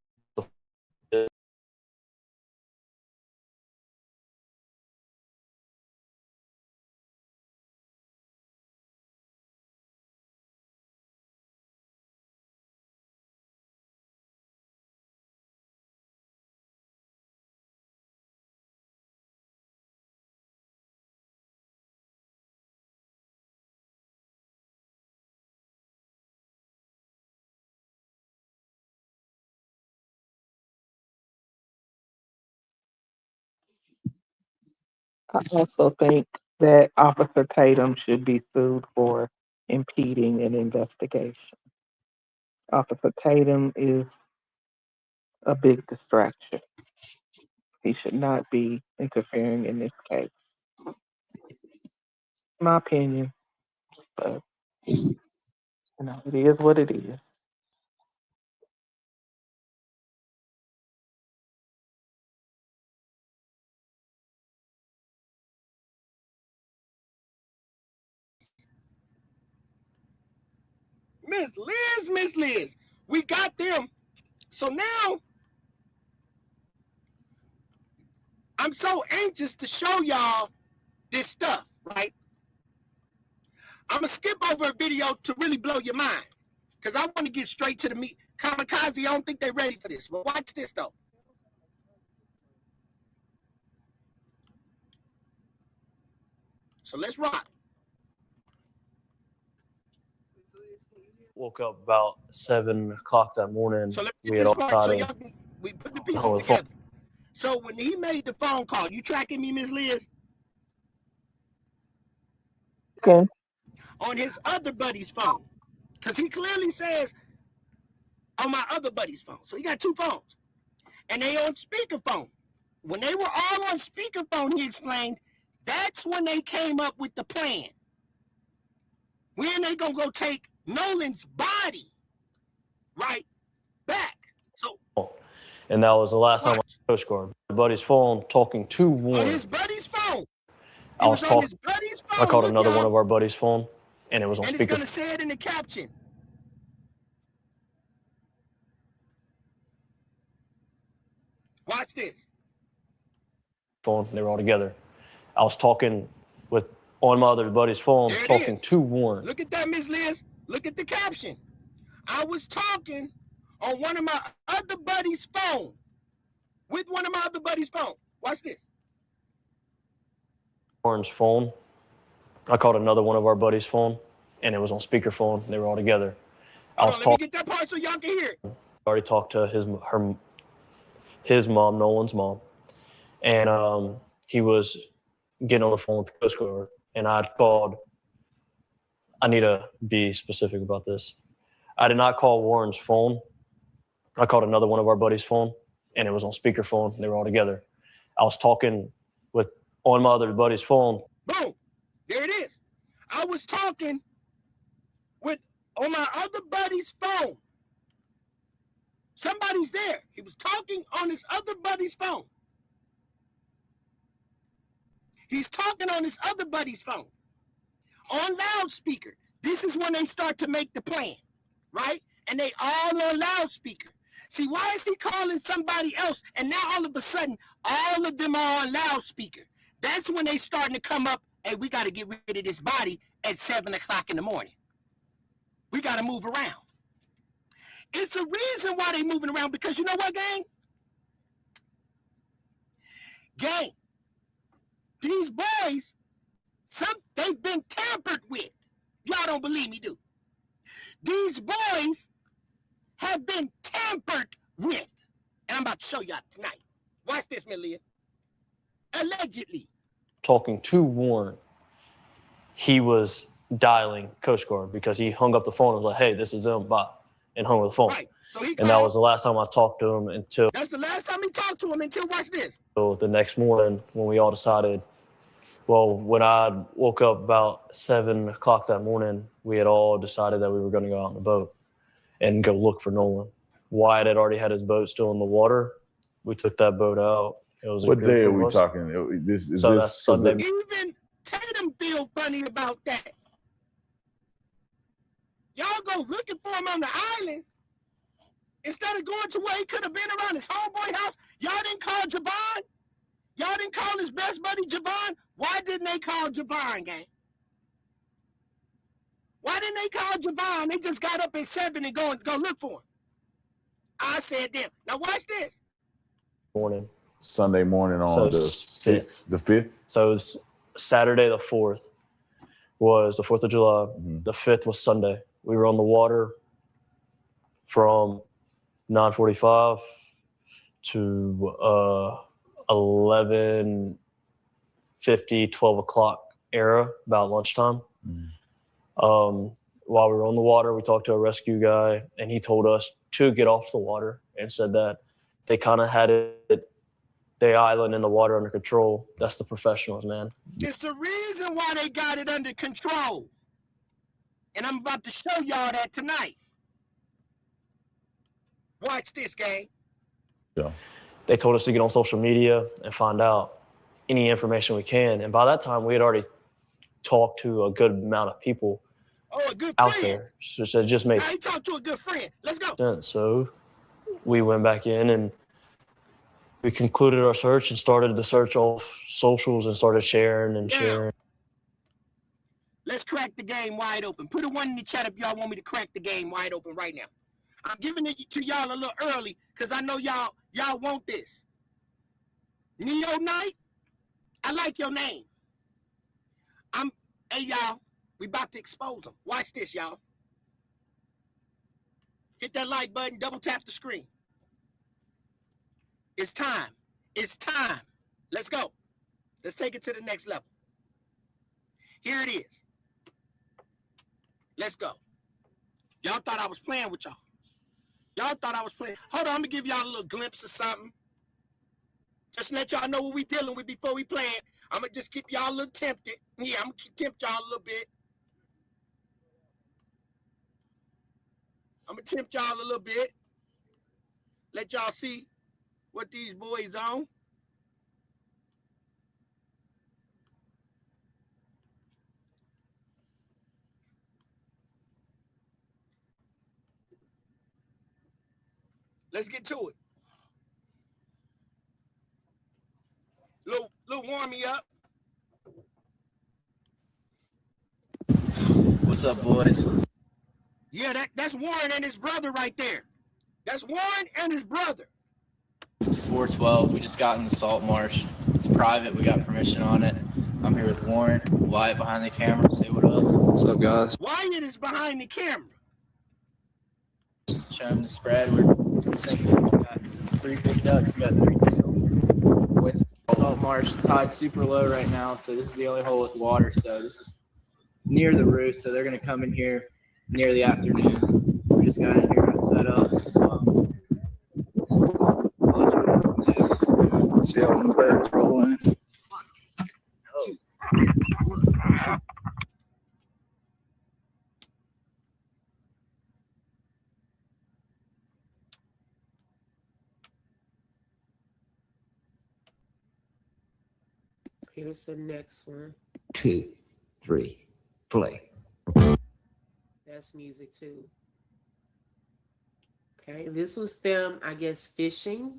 I also think that Officer Tatum should be sued for impeding an investigation. Officer Tatum is a big distraction. He should not be interfering in this case. My opinion, but you know, it is what it is. Miss Liz, we got them. So now, I'm so anxious to show y'all this stuff, right? I'm going to skip over a video to really blow your mind because I want to get straight to the meat. Kamikaze, I don't think they're ready for this, but watch this, though. So let's rock. woke up about 7 o'clock that morning. So let me We get had this all part so started. y'all we put the pieces together. So when he made the phone call, you tracking me, Miss Liz? Okay. On his other buddy's phone. Because he clearly says on my other buddy's phone. So he got two phones. And they on speakerphone. When they were all on speakerphone, he explained, that's when they came up with the plan. When they gonna go take Nolan's body, right, back. So, and that was the last time I was Coast Guard. My buddy's phone talking to Warren. On his buddy's phone. I was on his buddy's phone. I called another one of our buddies' phone, and it was on and speaker. And it's going to say it in the caption. Watch this. Phone. They were all together. I was talking on my other buddy's phone, talking to Warren. Look at that, Miss Liz. Look at the caption. I was talking on one of my other buddy's phone. With one of my other buddy's phone. Watch this. Warren's phone. I called another one of our buddies' phone, and it was on speakerphone. They were all together. Let me get that part so y'all can hear it. I already talked to his mom, Nolan's mom, and he was getting on the phone with the Coast Guard, and I need to be specific about this. I did not call Warren's phone. I called another one of our buddies' phone, and it was on speakerphone. They were all together. I was talking on my other buddy's phone. Boom. There it is. I was talking on my other buddy's phone. Somebody's there. He was talking on his other buddy's phone. He's talking on his other buddy's phone. On loudspeaker. This is when they start to make the plan, right? And they all on loudspeaker. See, why is he calling somebody else? And now all of a sudden, all of them are on loudspeaker. That's when they starting to come up, hey, we got to get rid of this body at 7 o'clock in the morning. We got to move around. It's a reason why they moving around, because you know what, gang? Gang, these boys, they've been tampered with. Y'all don't believe me, do? These boys have been tampered with. And I'm about to show y'all tonight. Watch this, Melia. Allegedly. Talking to Warren, he was dialing Coast Guard because he hung up the phone and was like, hey, this is them, bye, and hung up the phone. Right. So he and that was the last time I talked to him until... That's the last time he talked to him until, watch this. So the next morning when we all decided, well, when I woke up about 7 o'clock that morning, we had all decided that we were going to go out on the boat and go look for Nolan. Wyatt had already had his boat still in the water. We took that boat out. It was what day are we talking? That's Sunday. Even Tatum feel funny about that. Y'all go looking for him on the island instead of going to where he could have been around his homeboy house. Y'all didn't call Javon. Y'all didn't call his best buddy Javon. Why didn't they call Javon, gang? Why didn't they call Javon? They just got up at 7 and go look for him. I said them. Now watch this. Morning. Sunday morning on the 5th. The 5th? So it was Saturday the 4th was the 4th of July. Mm-hmm. The 5th was Sunday. We were on the water from 9:45 to 11:50, 12 o'clock era, about lunchtime. Mm-hmm. While we were on the water, we talked to a rescue guy, and he told us to get off the water and said that they kind of had the island in the water under control. That's the professionals, man. It's the reason why they got it under control. And I'm about to show y'all that tonight. Watch this, gang. Yeah. They told us to get on social media and find out any information we can. And by that time, we had already talked to a good amount of people a good out friend. there. So it just made now you talked to a good friend. Let's go. sense. So we went back in and we concluded our search and started the search off socials and started sharing and sharing. Let's crack the game wide open. Put a 1 in the chat if y'all want me to crack the game wide open right now. I'm giving it to y'all a little early because I know y'all want this. Neo Knight, I like your name. Hey y'all, we about to expose them. Watch this, y'all. Hit that like button, double tap the screen. It's time. It's time. Let's go. Let's take it to the next level. Here it is. Let's go. Y'all thought I was playing with y'all. Y'all thought I was playing. Hold on, I'm going to give y'all a little glimpse of something. Just let y'all know what we dealing with before we play it. I'm going to just keep y'all a little tempted. Yeah, I'm going to tempt y'all a little bit. I'm going to tempt y'all a little bit. Let y'all see what these boys on. Let's get to it. Little warm me up. What's up, boys? Yeah, that's Warren and his brother right there. That's Warren and his brother. It's 412. We just got in the salt marsh. It's private. We got permission on it. I'm here with Warren. Wyatt behind the camera. Say what up. What's up, guys? Wyatt is behind the camera. Show him the spread. We're sinking. We got 3 big ducks. We got 3 tails. With salt marsh. Tide's super low right now, so this is the only hole with water. So this is near the roof. So they're going to come in here near the afternoon. We just got in here and set up. See how the birds roll in. Here's the next one. 2, 3, play. That's music too. Okay, this was them, I guess, fishing.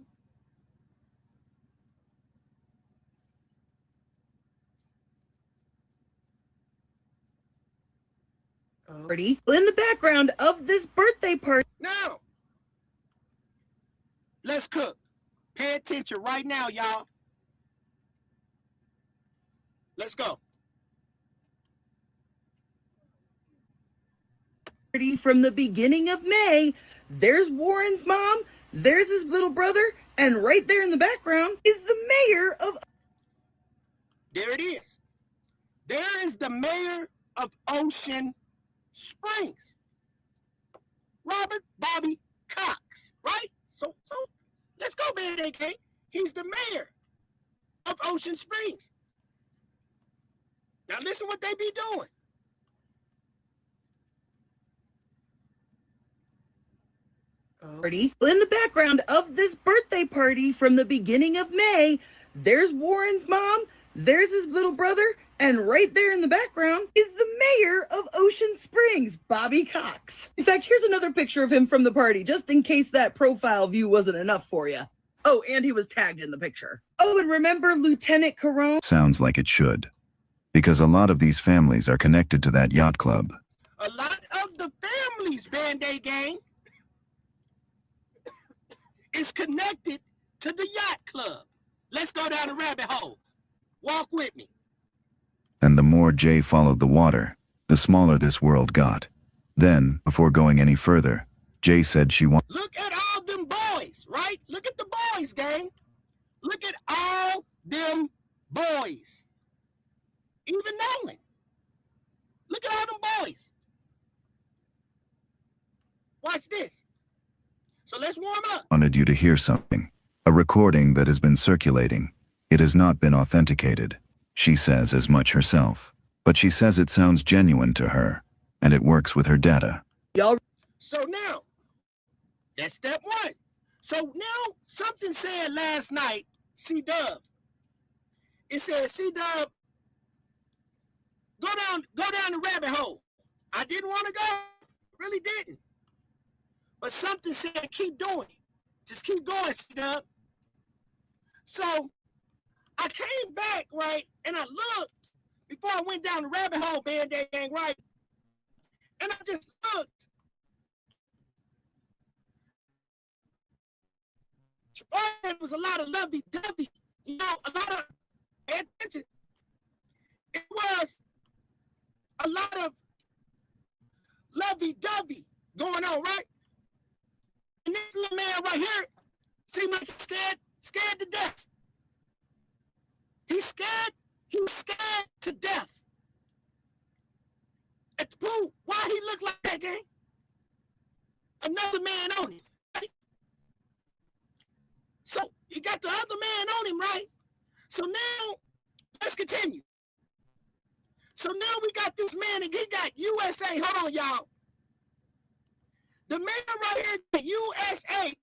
Party in the background of this birthday party. Now, let's cook. Pay attention right now, y'all. Let's go. From the beginning of May. There's Warren's mom, there's his little brother, and right there in the background is the mayor of. There it is. There is the mayor of Ocean Springs, Robert Bobby Cox, right? So let's go, man, AK. He's the mayor of Ocean Springs. Now listen what they be doing. Party in the background of this birthday party from the beginning of May. There's Warren's mom, there's his little brother, and right there in the background is the mayor of Ocean Springs, Bobby Cox. In fact, here's another picture of him from the party, just in case that profile view wasn't enough for you. Oh, and he was tagged in the picture. Oh, and remember Lieutenant Carone? Sounds like it should, because a lot of these families are connected to that yacht club. A lot of the families, Band-Aid Gang, is connected to the yacht club. Let's go down the rabbit hole. Walk with me. And the more Jay followed the water, the smaller this world got. Then, before going any further, Jay said she wanted. Look at all them boys, right? Look at the boys, gang. Look at all them boys. Even Nolan. Look at all them boys. Watch this. So let's warm up. Wanted you to hear something. A recording that has been circulating. It has not been authenticated. She says as much herself. But she says it sounds genuine to her, and it works with her data. Y'all. So now, that's step one. So now, something said last night, C-Dub. It said, C-Dub, go down the rabbit hole. I didn't want to go. Really didn't. But something said, keep doing it. Just keep going, C-Dub. So I came back, right, and I looked before I went down the rabbit hole, Band-Aid Gang, right? And I just looked. There was a lot of lovey-dovey, you know, a lot of, pay attention. It was a lot of lovey-dovey going on, right? And this little man right here seemed like he's scared to death. He's scared to death. At the pool, why he look like that, gang? Another man on him, right? So you got the other man on him, right? So now, let's continue. So now we got this man, and he got USA. Hold on, y'all. The man right here, the USA,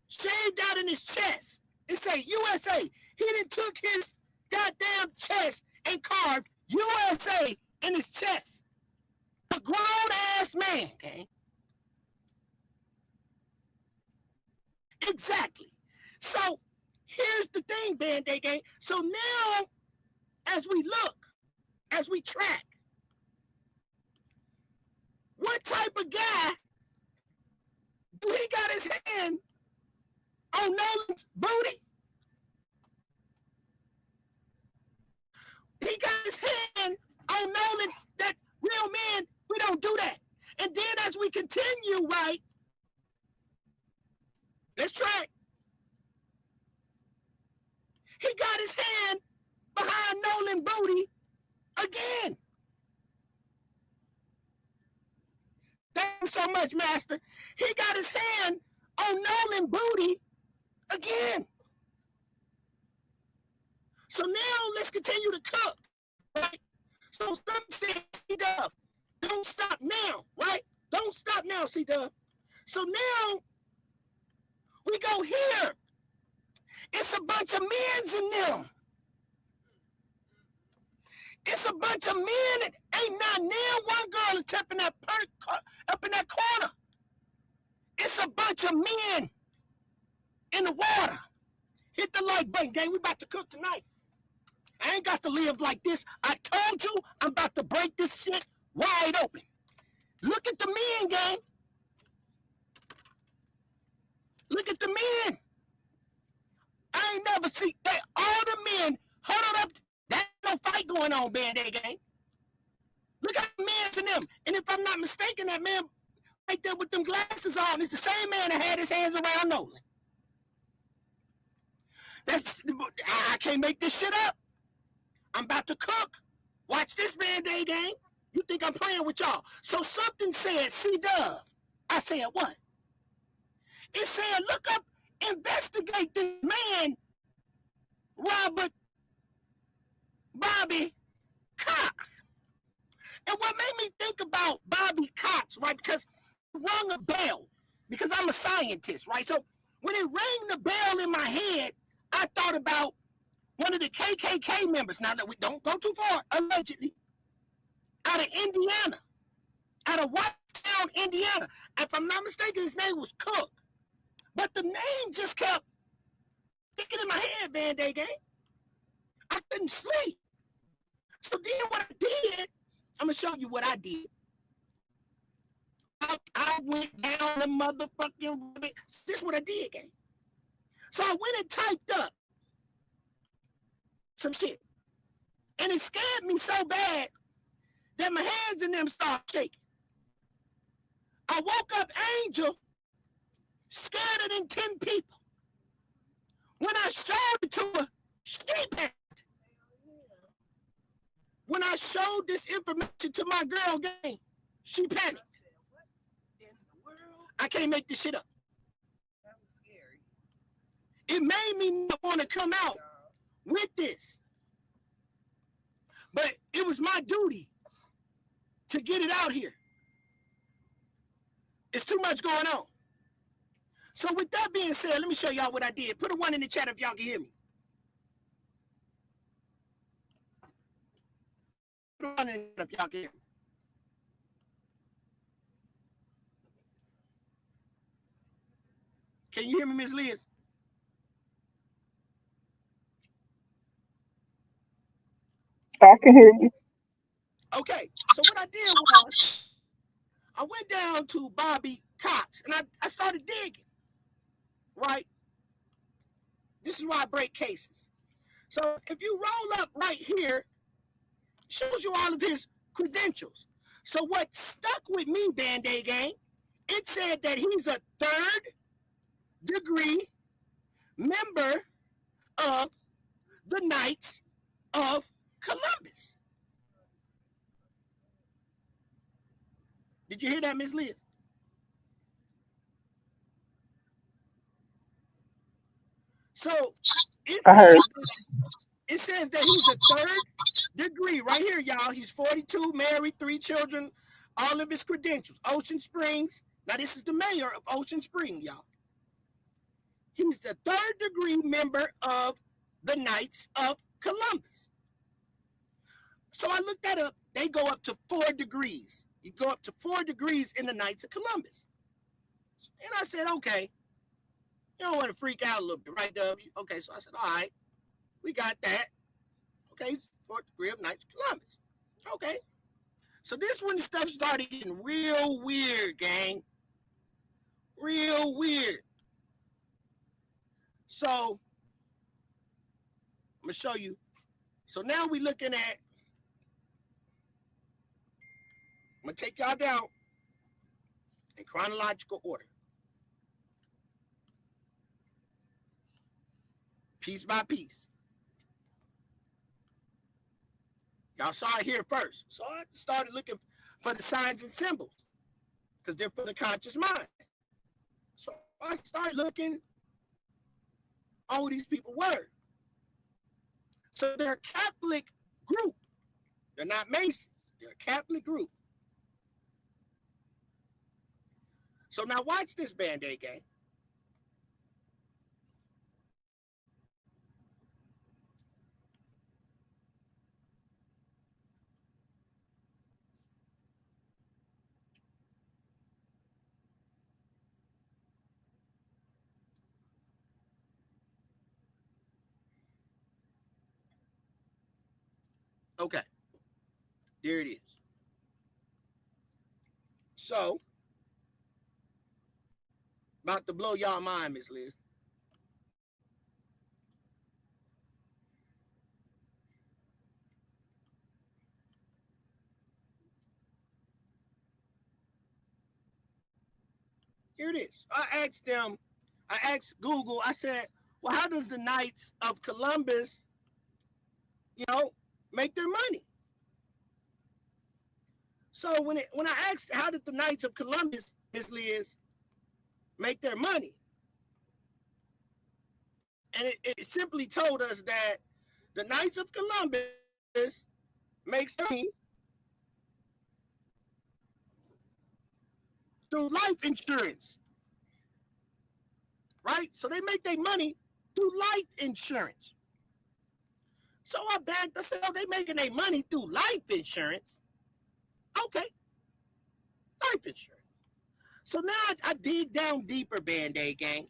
shaved out in his chest. It say USA. He done took his goddamn chest and carved USA in his chest. A grown-ass man, okay? Exactly. So here's the thing, Band-Aid Gang. So now, as we look, as we track, what type of guy do he got his hand on Nolan's booty? He got his hand on Nolan. That real men, we don't do that. And then as we continue, right, let's track. He got his hand behind Nolan booty again. Thank you so much, Master. He got his hand on Nolan booty again. So now let's continue to cook, right? So some say, C-Dub, don't stop now, right? Don't stop now, C-Dub. So now we go here. It's a bunch of men's in them. It's a bunch of men and ain't not near one girl that's up in that corner. It's It's a bunch of men in the water. Hit the like button, gang. We about to cook tonight. I ain't got to live like this. I told you I'm about to break this shit wide open. Look at the men, gang. Look at the men. I ain't never seen that. All the men huddled up. There's no fight going on, Band-Aid gang. Look at the men in them. And if I'm not mistaken, that man right there with them glasses on is the same man that had his hands around Nolan. I can't make this shit up. I'm about to cook. Watch this, Band-Aid gang. You think I'm playing with y'all. So something said, C-Dub. I said, what? It said, look up, investigate this man, Bobby Cox. And what made me think about Bobby Cox, right? Because it rung a bell. Because I'm a scientist, right? So when it rang the bell in my head, I thought about one of the KKK members. Now that we don't go too far, allegedly, out of Indiana, out of Whitetown, Indiana. If I'm not mistaken, his name was Cook. But the name just kept sticking in my head, Band-Aid gang. I couldn't sleep. So then what I did, I'm going to show you what I did. I went down the motherfucking rabbit. This is what I did, gang. So I went and typed up some shit. And it scared me so bad that my hands in them started shaking. I woke up Angel scared than 10 people. When I showed it to her, she panicked. When I showed this information to my girl gang, she panicked. I can't make this shit up. That was scary. It made me not want to come out with this. But it was my duty to get it out here. It's too much going on. So with that being said, let me show y'all what I did. Put a 1 in the chat if y'all can hear me. Put a 1 in the chat if y'all can hear me. Can you hear me, Miss Liz? I can hear you. Okay, so what I did was I went down to Bobby Cox and I started digging, right? This is why I break cases. So if you roll up right here, shows you all of his credentials. So what stuck with me, Band-Aid gang, it said that he's a 3rd degree member of the Knights of Columbus. Did you hear that, Ms. Liz? So it says that he's a 3rd degree right here, y'all. He's 42, married, 3 children, all of his credentials. Ocean Springs. Now, this is the mayor of Ocean Springs, y'all. He's the 3rd degree member of the Knights of Columbus. So I looked that up. They go up to 4 degrees. You go up to 4 degrees in the Knights of Columbus. And I said, okay. You don't want to freak out a little bit, right, W? Okay, so I said, all right. We got that. Okay, 4th degree of Knights of Columbus. Okay. So this when the stuff started getting real weird, gang. Real weird. So, I'm going to show you. So now we're looking at, I'm going to take y'all down in chronological order. Piece by piece. Y'all saw it here first. So I started looking for the signs and symbols because they're for the conscious mind. So I started looking on who these people were. So they're a Catholic group. They're not Masons. They're a Catholic group. So now watch this, Band-Aid gang. Okay. There it is. So, about to blow y'all mind, Miss Liz. Here it is. I asked Google, I said, well, how does the Knights of Columbus, make their money? So when I asked how did the Knights of Columbus, Miss Liz, make their money, and it simply told us that the Knights of Columbus makes money through life insurance, right? So they make their money through life insurance. So I said, oh, they making their money through life insurance. Okay, life insurance. So now I dig down deeper, Band-Aid gang.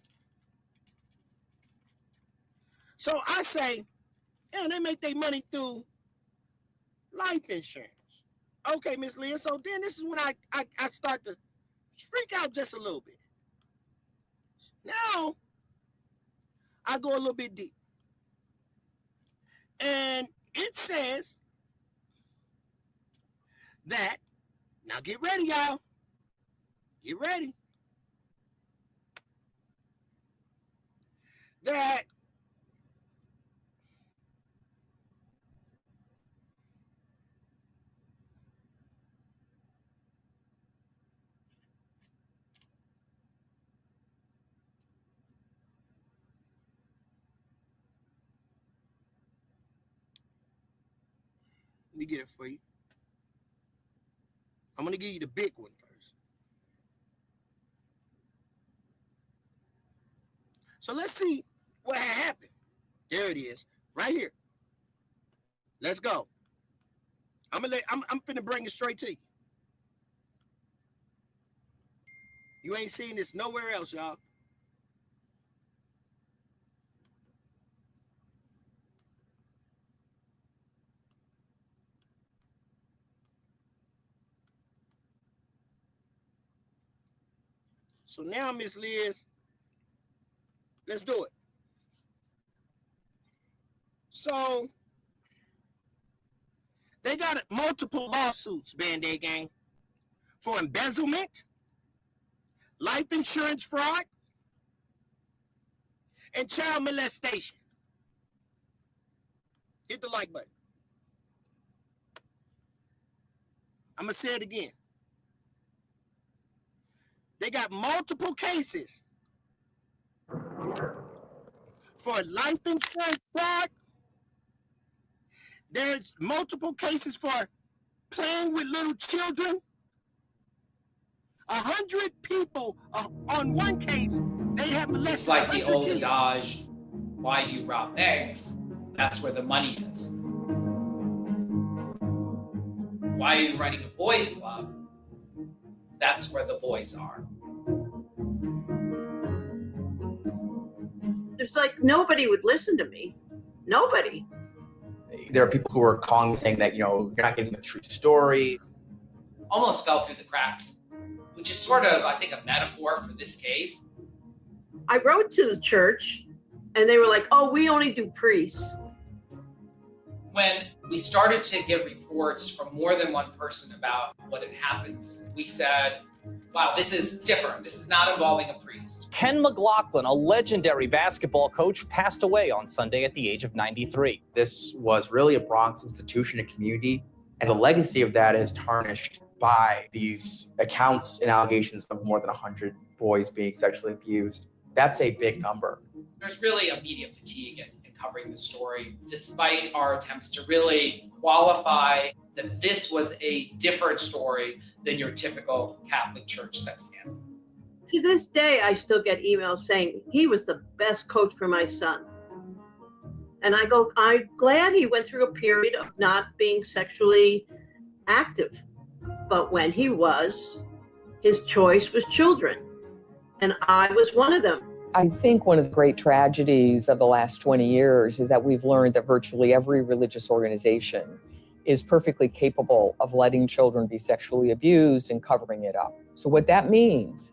So I say, yeah, they make their money through life insurance. Okay, Miss Leah. So then this is when I start to freak out just a little bit. Now I go a little bit deep. And it says that, now get ready, y'all. Get ready. That let me get it for you. I'm going to give you the big one first. So let's see what happened. There it is, right here. Let's go. I'm finna bring it straight to you. You ain't seen this nowhere else, y'all. So now, Miss Liz, let's do it. So they got multiple lawsuits, Band-Aid gang, for embezzlement, life insurance fraud, and child molestation. Hit the like button. I'm going to say it again. They got multiple cases for life insurance fraud. There's multiple cases for playing with little children. 100 people on one case, they have molested. It's like the old adage, why do you rob banks? That's where the money is. Why are you running a boys club? That's where the boys are. It's like nobody would listen to me. Nobody. There are people who are calling saying that, you're not getting the true story. Almost fell through the cracks, which is sort of, I think, a metaphor for this case. I wrote to the church and they were like, oh, we only do priests. When we started to get reports from more than one person about what had happened, we said, wow, this is different. This is not involving a priest. Ken McLaughlin, a legendary basketball coach, passed away on Sunday at the age of 93. This was really a Bronx institution, a community, and the legacy of that is tarnished by these accounts and allegations of more than 100 boys being sexually abused. That's a big number. There's really a media fatigue in covering the story, despite our attempts to really qualify that this was a different story than your typical Catholic Church sex scandal. To this day, I still get emails saying he was the best coach for my son. And I go, I'm glad he went through a period of not being sexually active. But when he was, his choice was children. And I was one of them. I think one of the great tragedies of the last 20 years is that we've learned that virtually every religious organization is perfectly capable of letting children be sexually abused and covering it up. So what that means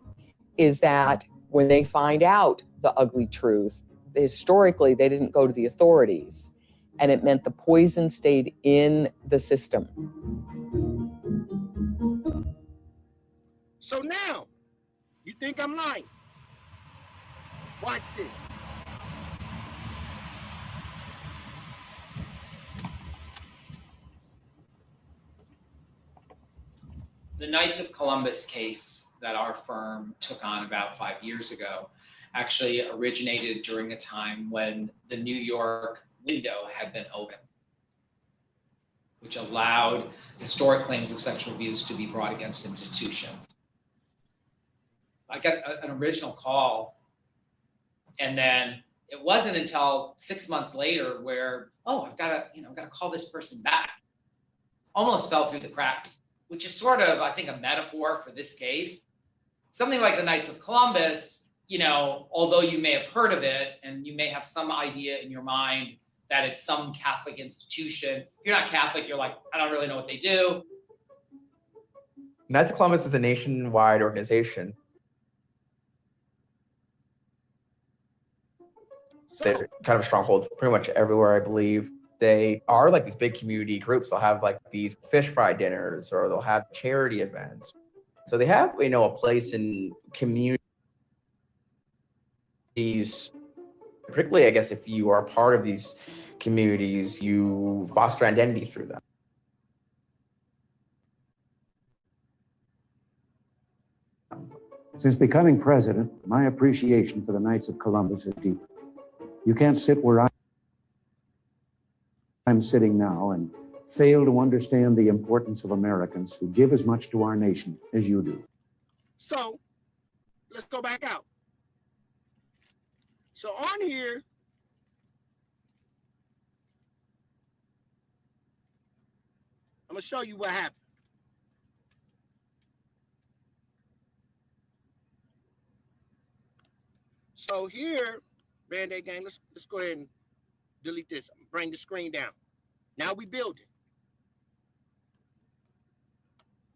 is that when they find out the ugly truth, historically, they didn't go to the authorities, and it meant the poison stayed in the system. So now, you think I'm lying? Watch this. The Knights of Columbus case that our firm took on about 5 years ago actually originated during a time when the New York window had been open, which allowed historic claims of sexual abuse to be brought against institutions. I got an original call, and then it wasn't until 6 months later where, oh, I've got to call this person back. Almost fell through the cracks, which is sort of, I think, a metaphor for this case. Something like the Knights of Columbus, although you may have heard of it and you may have some idea in your mind that it's some Catholic institution. If you're not Catholic, you're like, I don't really know what they do. Knights of Columbus is a nationwide organization. They're kind of a stronghold pretty much everywhere, I believe. They are like these big community groups. They'll have like these fish fry dinners, or they'll have charity events. So they have, a place in communities, particularly, I guess, if you are part of these communities, you foster identity through them. Since becoming president, my appreciation for the Knights of Columbus is deep. You can't sit where I'm sitting now and fail to understand the importance of Americans who give as much to our nation as you do. So, let's go back out. So on here, I'm gonna show you what happened. So here, Band-Aid gang, let's go ahead and delete this. Bring the screen down. Now we building.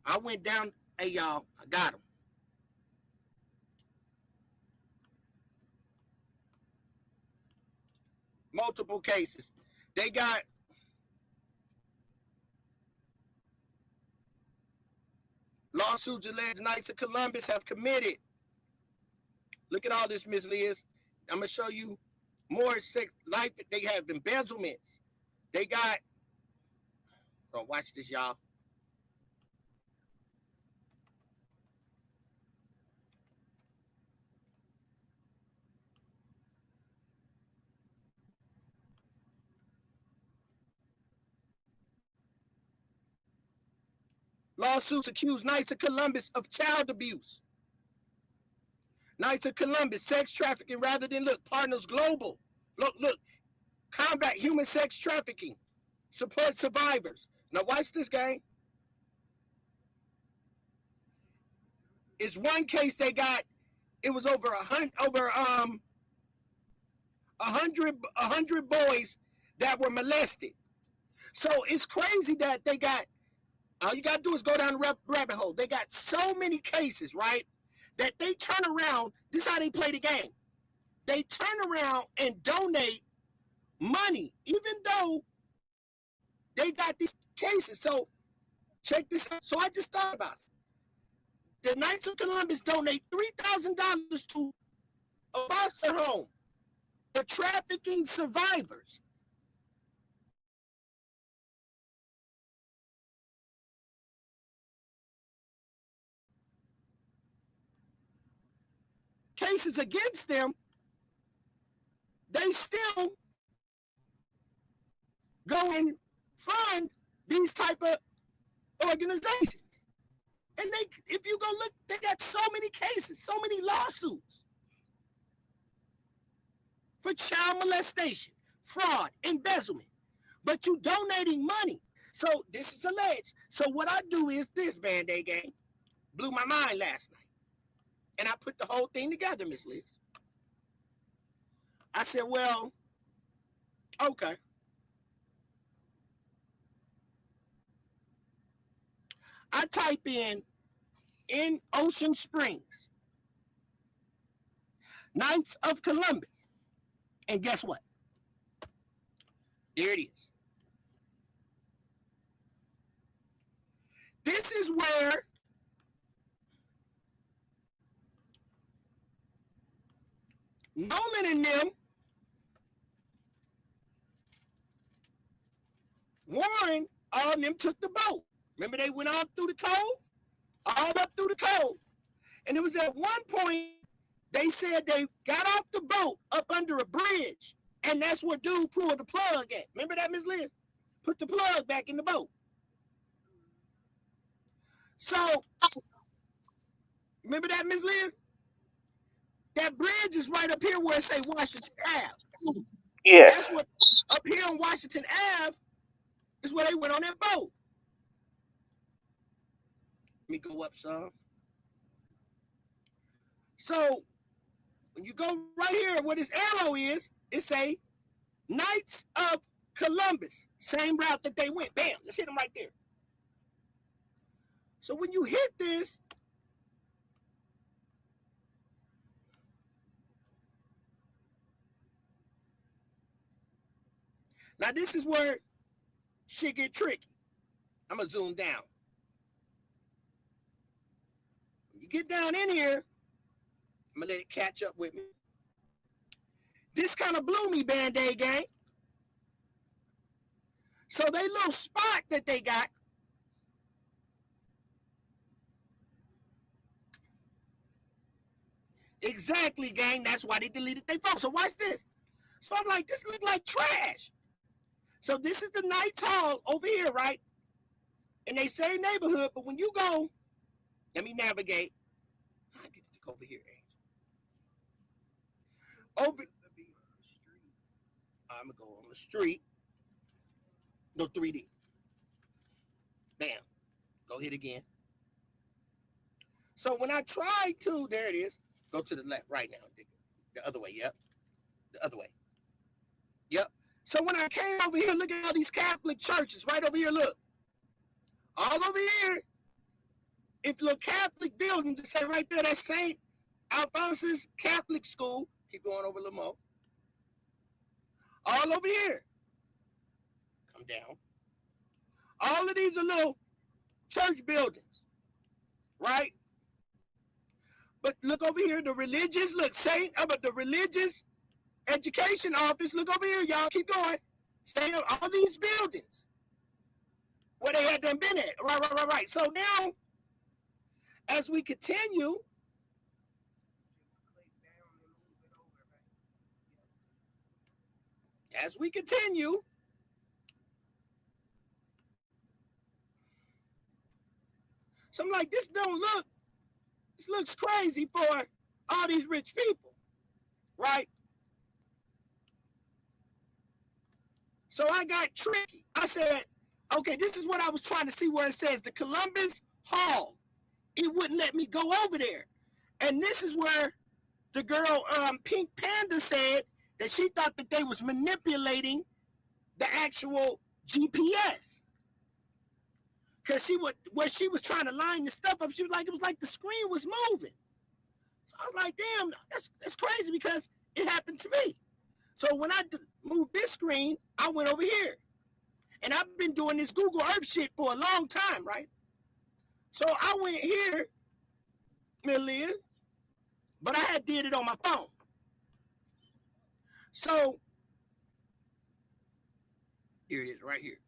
I went down. Hey y'all, I got him. Multiple cases. They got lawsuits alleged Knights of Columbus have committed. Look at all this, Miss Liz. I'm gonna show you more sex life. They have embezzlements. They got. Don't watch this, y'all. Lawsuits accuse Knights of Columbus of child abuse. Knights of Columbus, sex trafficking rather than, look, Partners Global. Look, combat human sex trafficking, support survivors. Now watch this, gang. It's one case they got, it was over 100 boys that were molested. So it's crazy that they got, all you got to do is go down the rabbit hole. They got so many cases, right, that they turn around. This is how they play the game. They turn around and donate money, even though they got these cases. So check this out. So I just thought about it. The Knights of Columbus donate $3,000 to a foster home for trafficking survivors. Cases against them, they still go and fund these type of organizations. And if you go look, they got so many cases, so many lawsuits for child molestation, fraud, embezzlement. But you donating money. So this is alleged. So what I do is this, Band-Aid gang, blew my mind last night. And I put the whole thing together, Miss Liz. I said, well, okay. I type in Ocean Springs, Knights of Columbus, and guess what? There it is. This is where Nolan and them, Warren, all of them took the boat. Remember they went all through the cove? All up through the cove. And it was at one point they said they got off the boat up under a bridge. And that's where dude pulled the plug at. Remember that, Ms. Liz? Put the plug back in the boat. So, remember that, Ms. Liz? That bridge is right up here where it say Washington Ave. Yes. That's what, up here on Washington Ave is where they went on that boat. Let me go up some. So, when you go right here where this arrow is, it say Knights of Columbus. Same route that they went. Bam, let's hit them right there. So when you hit this, now this is where shit get tricky. I'm gonna zoom down. When you get down in here, I'm gonna let it catch up with me. This kind of blew me, Band-Aid gang. So they little spot that they got, exactly, gang. That's why they deleted their phone. So watch this. So I'm like, this look like trash. So this is the Knights Hall over here, right? In they same neighborhood, but when you go, let me navigate. I get to go over here, Angel. Over. I'm gonna go on the street. Go 3D. Bam. Go hit again. So when I try to, there it is. Go to the left, right now. The other way, yep. The other way. Yep. So when I came over here, look at all these Catholic churches right over here, look. All over here, if look Catholic buildings, it say right there, that St. Alphonsus Catholic School. Keep going over a little more. All over here. Come down. All of these are little church buildings, right? But look over here, the religious, look, but the religious education office, look over here, y'all, keep going. Stay on all these buildings where they had them been at. Right. So now, as we continue, so I'm like, this looks crazy for all these rich people, right? So I got tricky. I said, okay, this is what I was trying to see where it says the Columbus Hall. It wouldn't let me go over there. And this is where the girl, Pink Panda, said that she thought that they was manipulating the actual GPS. Because where she was trying to line the stuff up, she was like, it was like the screen was moving. So I was like, damn, that's crazy because it happened to me. So when I moved this screen, I went over here. And I've been doing this Google Earth shit for a long time, right? So I went here, Liz, but I had did it on my phone. So here it is right here.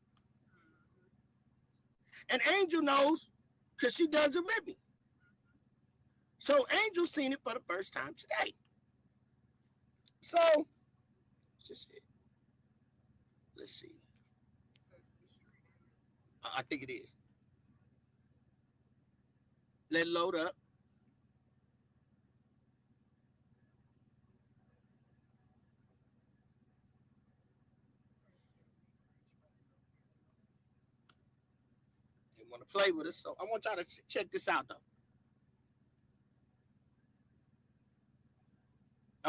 And Angel knows because she does it with me. So Angel seen it for the first time today. So let's see. I think it is. Let it load up. They want to play with us, so I want y'all to check this out, though.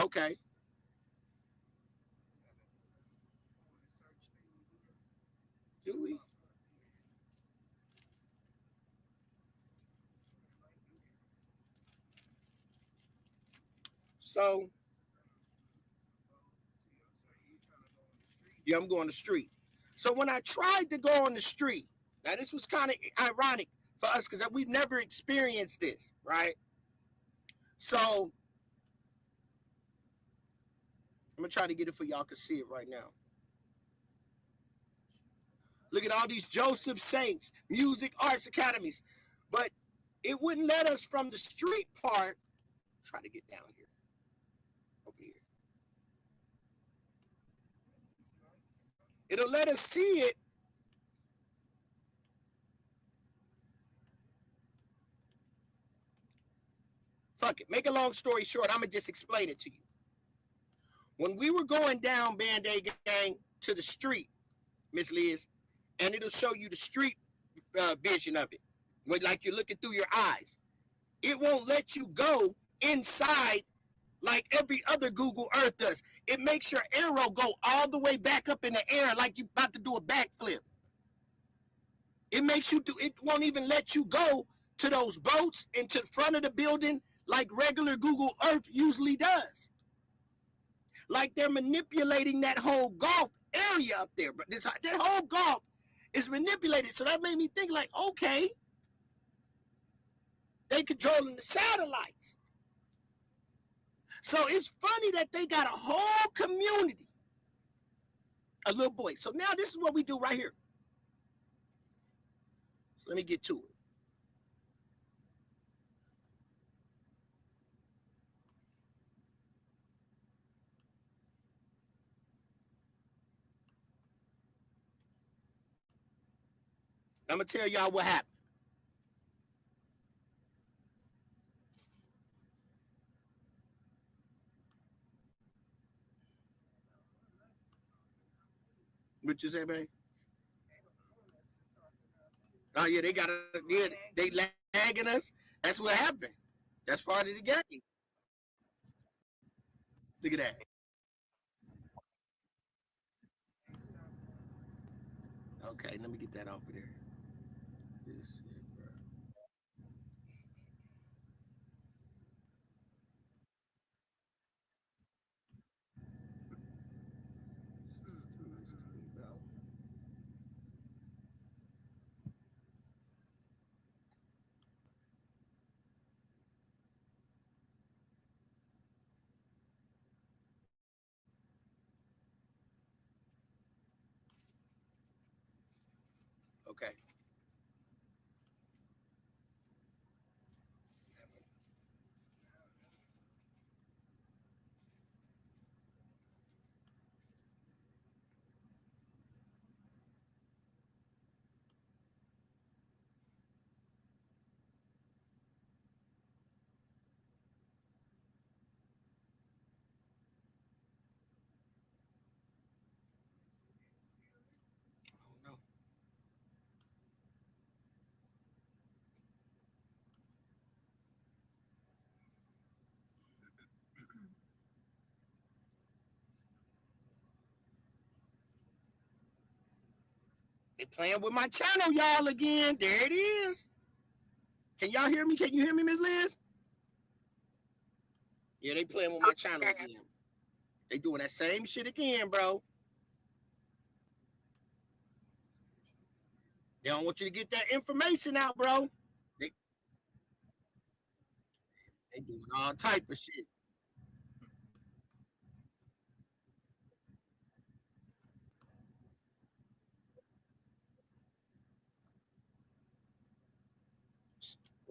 Okay. Do we? So, yeah, I'm going to the street. So when I tried to go on the street, now this was kind of ironic for us because we've never experienced this, right? So I'm gonna try to get it for y'all can see it right now. Look at all these Joseph Saints, music arts academies, but it wouldn't let us from the street part. Try to get down here, over here. It'll let us see it. Fuck it. Make a long story short, I'm gonna just explain it to you. When we were going down Band-Aid Gang to the street, Miss Liz, and it'll show you the street vision of it, like you're looking through your eyes. It won't let you go inside like every other Google Earth does. It makes your arrow go all the way back up in the air like you're about to do a backflip. It makes you do. It won't even let you go to those boats and to the front of the building like regular Google Earth usually does. Like they're manipulating that whole Gulf area up there, but that whole Gulf is manipulated. So that made me think like, okay, they controlling the satellites. So it's funny that they got a whole community, a little boy. So now this is what we do right here. So let me get to it. I'm going to tell y'all what happened. What you say, babe? Oh, yeah, they got they lagging us. That's what happened. That's part of the game. Look at that. Okay, let me get that off of there. Okay. Oh, no. They playing with my channel, y'all, again. There it is. Can y'all hear me? Can you hear me, Miss Liz? Yeah, they playing with my channel again. They doing that same shit again, bro. They don't want you to get that information out, bro. They doing all type of shit.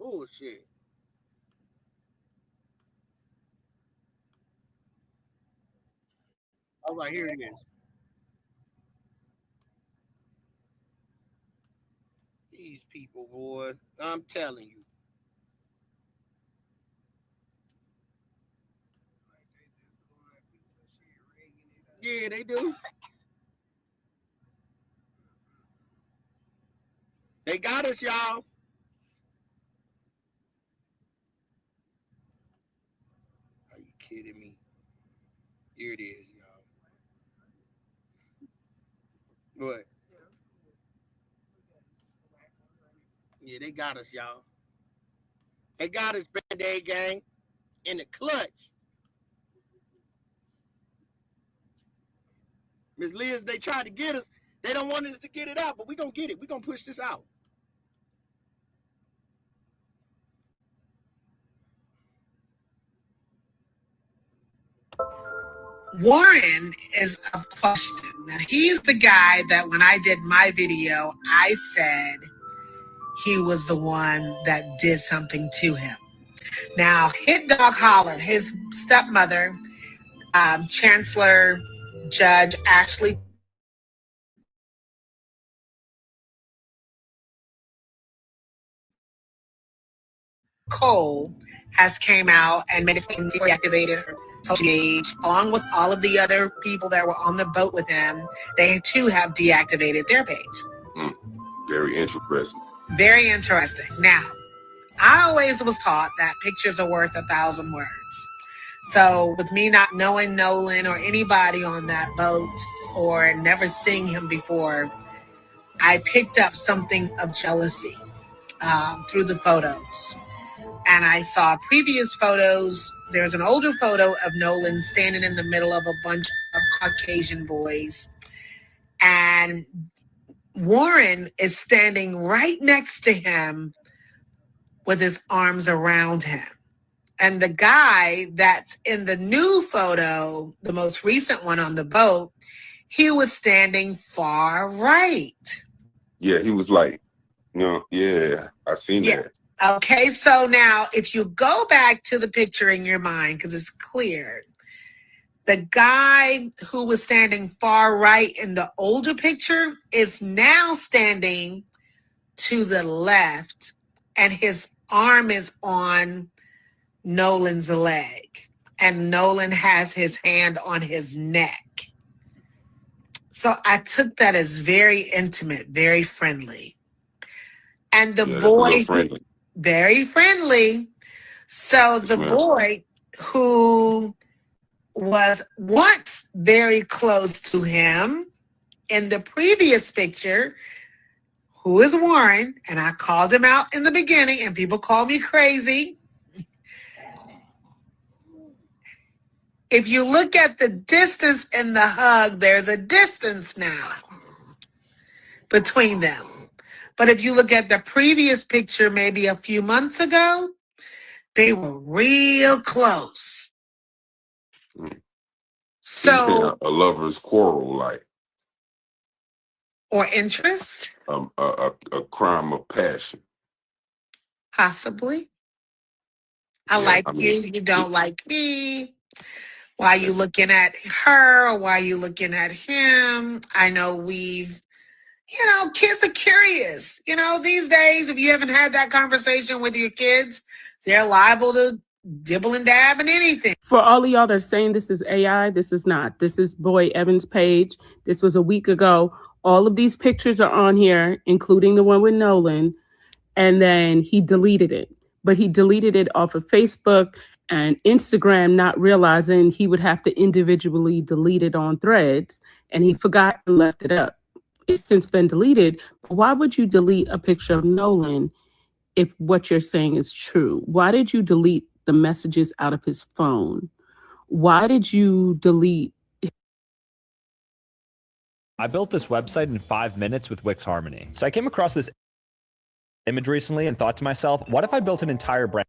Oh, shit. All right, here it is. These people, boy, I'm telling you. Yeah, they do. They got us, y'all. Are you kidding me? Here it is, y'all. What? Yeah, they got us, y'all. They got us, Band-Aid Gang, in the clutch. Ms. Liz, they tried to get us. They don't want us to get it out, but we're going to get it. We're going to push this out. Warren is a question. Now, he's the guy that when I did my video, I said he was the one that did something to him. Now, Hit Dog Holler, his stepmother, Chancellor Judge Ashley Cole, has came out and made a statement, reactivated her social page, along with all of the other people that were on the boat with him. They too have deactivated their page. Very interesting. Very interesting. Now, I always was taught that pictures are worth 1,000 words. So with me not knowing Nolan or anybody on that boat or never seeing him before, I picked up something of jealousy through the photos. And I saw previous photos. There's an older photo of Nolan standing in the middle of a bunch of Caucasian boys. And Warren is standing right next to him with his arms around him. And the guy that's in the new photo, the most recent one on the boat, he was standing far right. Yeah, he was like, yeah, I seen that. Okay, so now if you go back to the picture in your mind, because it's clear, the guy who was standing far right in the older picture is now standing to the left, and his arm is on Nolan's leg, and Nolan has his hand on his neck. So I took that as very intimate, very friendly. And the boy, very friendly. So the boy who was once very close to him in the previous picture, who is Warren, and I called him out in the beginning, and people call me crazy. If you look at the distance in the hug, there's a distance now between them. But if you look at the previous picture, maybe a few months ago, they were real close. So, a lover's quarrel, like, or interest, a crime of passion. possibly. I like you, you don't like me. Why are you looking at her, or why are you looking at him? I know kids are curious. These days, if you haven't had that conversation with your kids, they're liable to dibble and dab in anything. For all of y'all that are saying this is AI, this is not. This is Boy Evan's page. This was a week ago. All of these pictures are on here, including the one with Nolan. And then he deleted it. But he deleted it off of Facebook and Instagram, not realizing he would have to individually delete it on Threads. And he forgot and left it up. It's since been deleted. But why would you delete a picture of Nolan if what you're saying is true? Why did you delete the messages out of his phone? Why did you delete? I built this website in 5 minutes with Wix Harmony. So I came across this image recently and thought to myself, what if I built an entire brand?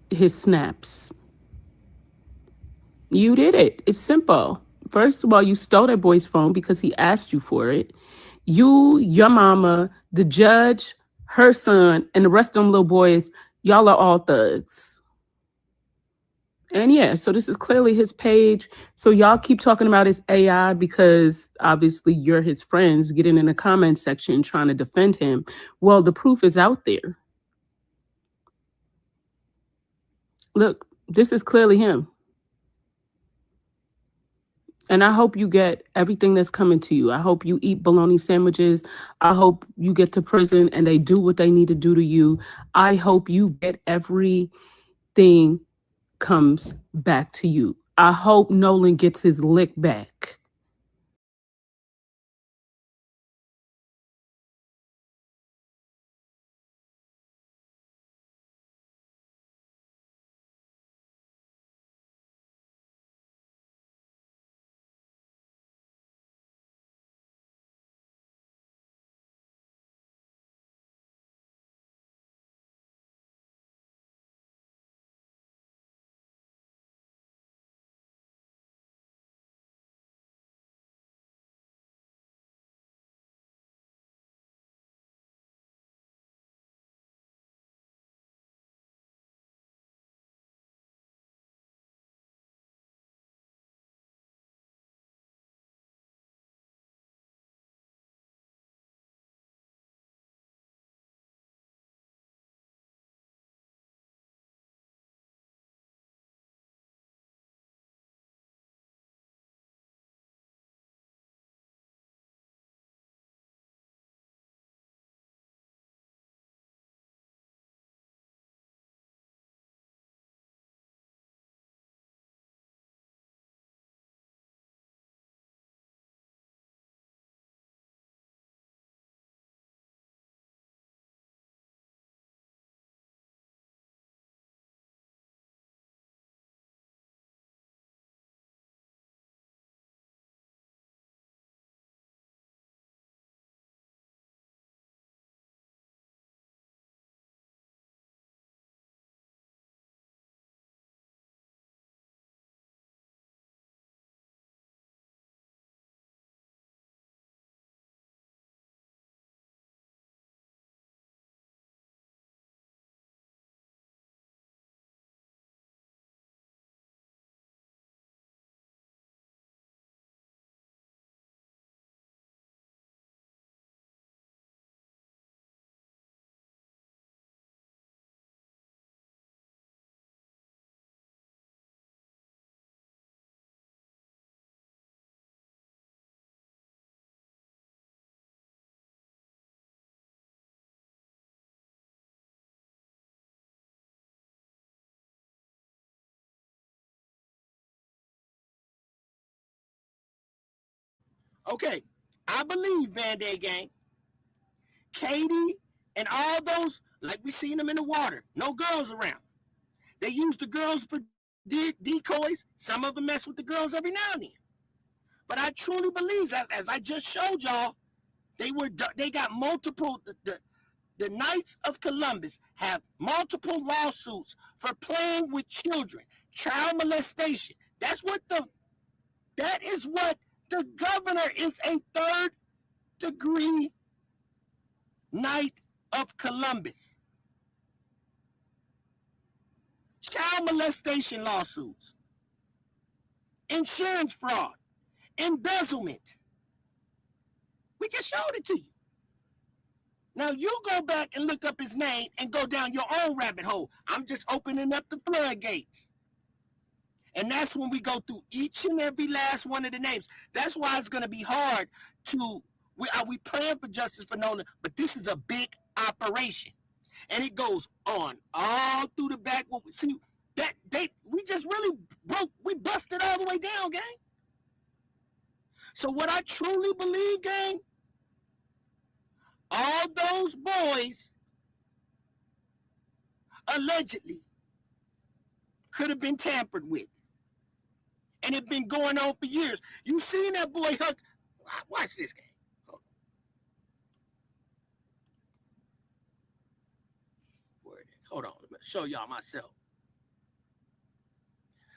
His snaps. You did it. It's simple. First of all, you stole that boy's phone because he asked you for it. You, your mama, the judge, her son, and the rest of them little boys, y'all are all thugs. And yeah, so this is clearly his page. So y'all keep talking about his AI because obviously you're his friends getting in the comment section trying to defend him. Well, the proof is out there. Look, this is clearly him. And I hope you get everything that's coming to you. I hope you eat bologna sandwiches. I hope you get to prison and they do what they need to do to you. I hope you get everything comes back to you. I hope Nolan gets his lick back. Okay, I believe Band-Aid Gang, Katie, and all those, like we seen them in the water, no girls around. They use the girls for decoys. Some of them mess with the girls every now and then. But I truly believe, as I just showed y'all, they got multiple. The Knights of Columbus have multiple lawsuits for playing with children, child molestation. That is what the governor is, a third-degree Knight of Columbus. Child molestation lawsuits, insurance fraud, embezzlement. We just showed it to you. Now you go back and look up his name and go down your own rabbit hole. I'm just opening up the floodgates. And that's when we go through each and every last one of the names. That's why it's going to be hard to, we praying for justice for Nolan, but this is a big operation. And it goes on all through the back. See, we just really we busted all the way down, gang. So what I truly believe, gang, all those boys allegedly could have been tampered with. And it been going on for years. You seen that boy Huck. Watch this, gang. Hold on. Let me show y'all myself.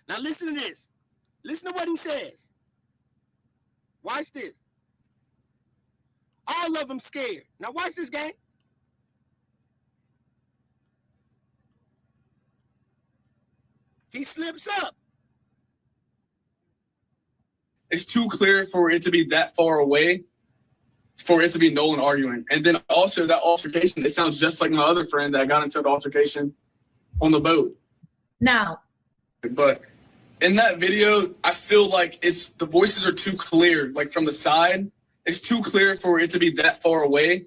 Now listen to this. Listen to what he says. Watch this. All of them scared. Now watch this, gang. He slips up. It's too clear for it to be that far away for it to be Nolan arguing. And then also that altercation, it sounds just like my other friend that got into the altercation on the boat. Now. But in that video, I feel like the voices are too clear, like from the side. It's too clear for it to be that far away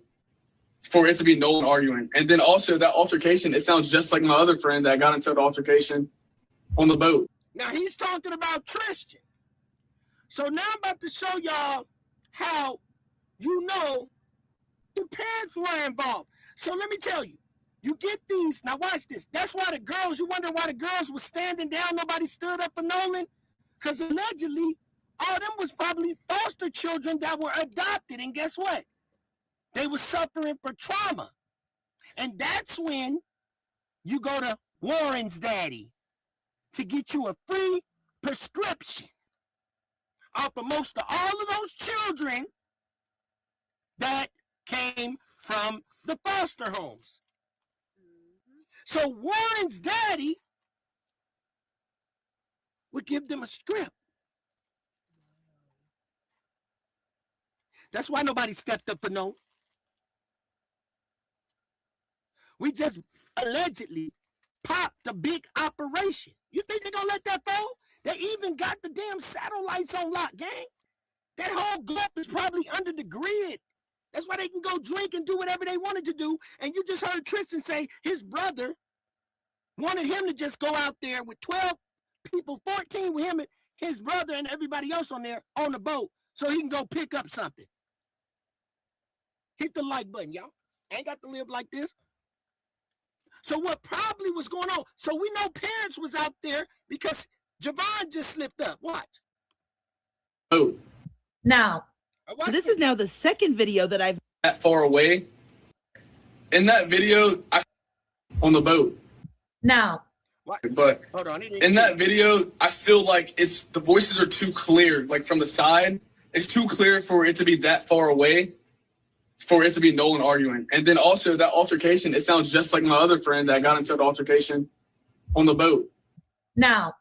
for it to be Nolan arguing. And then also that altercation, it sounds just like my other friend that got into the altercation on the boat. Now he's talking about Tristan. So now I'm about to show y'all how the parents were involved. So let me tell you, you get these, now watch this. That's why you wonder why the girls were standing down, nobody stood up for Nolan? Because allegedly, all them was probably foster children that were adopted, and guess what? They were suffering for trauma. And that's when you go to Warren's daddy to get you a free prescription off of most of all of those children that came from the foster homes. So Warren's daddy would give them a script. That's why nobody stepped up for no. We just allegedly popped a big operation. You think they're gonna let that fall? They even got the damn satellites on lock, gang. That whole Gulf is probably under the grid. That's why they can go drink and do whatever they wanted to do. And you just heard Tristan say his brother wanted him to just go out there with 12 people, 14 with him and his brother and everybody else on there on the boat so he can go pick up something. Hit the like button, y'all. Ain't got to live like this. So what probably was going on? So we know parents was out there because Javon just slipped up. Watch. Oh. Now. This is now the second video that I've that far away. In that video, on the boat. Now. But hold on, in that video, I feel like the voices are too clear, like from the side. It's too clear for it to be that far away for it to be Nolan arguing. And then also that altercation, it sounds just like my other friend that got into the altercation on the boat. Now.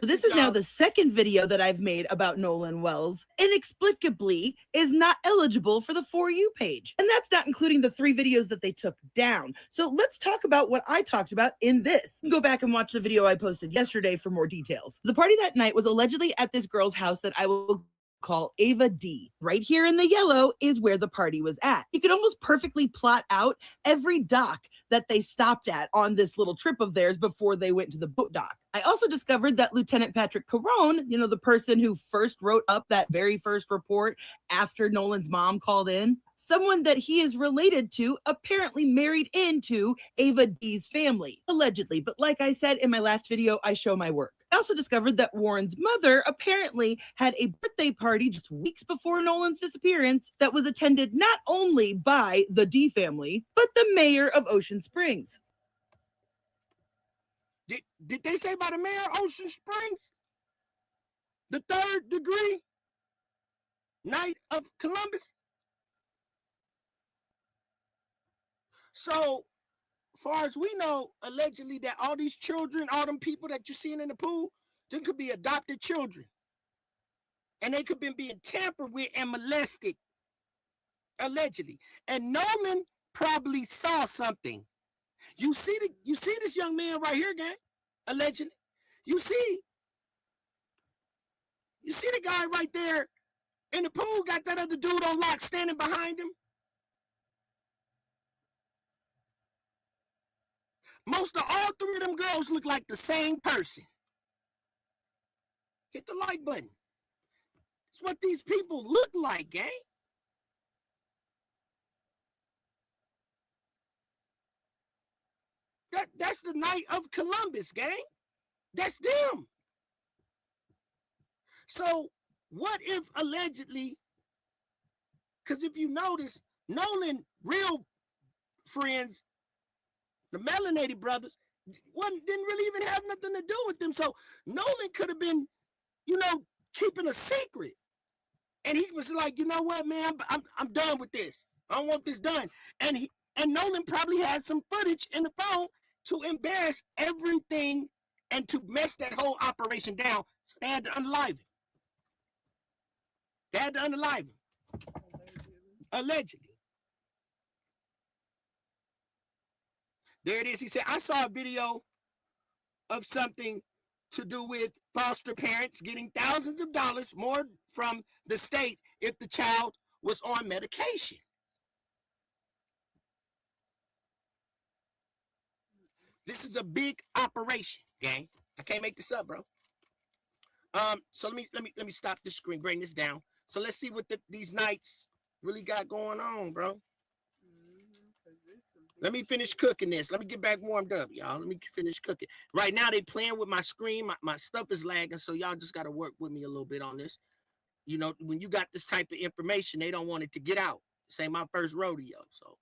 This is now the second video that I've made about Nolan Wells. Inexplicably is not eligible for the For You page. And that's not including the 3 videos that they took down. So let's talk about what I talked about in this. Go back and watch the video I posted yesterday for more details. The party that night was allegedly at this girl's house that I will call Ava D. Right here in the yellow is where the party was at. You could almost perfectly plot out every dock that they stopped at on this little trip of theirs before they went to the boat dock. I also discovered that Lieutenant Patrick Caron, you know, the person who first wrote up that very first report after Nolan's mom called in, someone that he is related to apparently married into Ava D's family, allegedly. But like I said in my last video, I show my work. I also discovered that Warren's mother apparently had a birthday party just weeks before Nolan's disappearance that was attended not only by the D family, but the mayor of Ocean Springs. Did they say by the mayor of Ocean Springs? The third degree Knight of Columbus? So, far as we know, allegedly that all these children, all them people that you're seeing in the pool, they could be adopted children. And they could be being tampered with and molested, allegedly. And Nolan probably saw something. You see this young man right here, gang, allegedly. You see the guy right there in the pool, got that other dude on lock standing behind him. Most of all three of them girls look like the same person. Hit the like button. It's what these people look like, gang. That's the Knight of Columbus, gang. That's them. So what if allegedly, because if you notice, Nolan real friends, the melanated brothers, didn't really even have nothing to do with them. So Nolan could have been, keeping a secret. And he was like, you know what, man, I'm done with this. I don't want this done. And Nolan probably had some footage in the phone to embarrass everything and to mess that whole operation down. So they had to unalive him. Allegedly. There it is. He said, I saw a video of something to do with foster parents getting thousands of dollars more from the state if the child was on medication. This is a big operation, gang. I can't make this up, bro. So let me stop this screen, bring this down. So let's see what these Knights really got going on, bro. Let me finish cooking this. Let me get back warmed up, y'all. Let me finish cooking. Right now, they playing with my screen. My stuff is lagging, so y'all just got to work with me a little bit on this. You know, when you got this type of information, they don't want it to get out. This ain't my first rodeo, so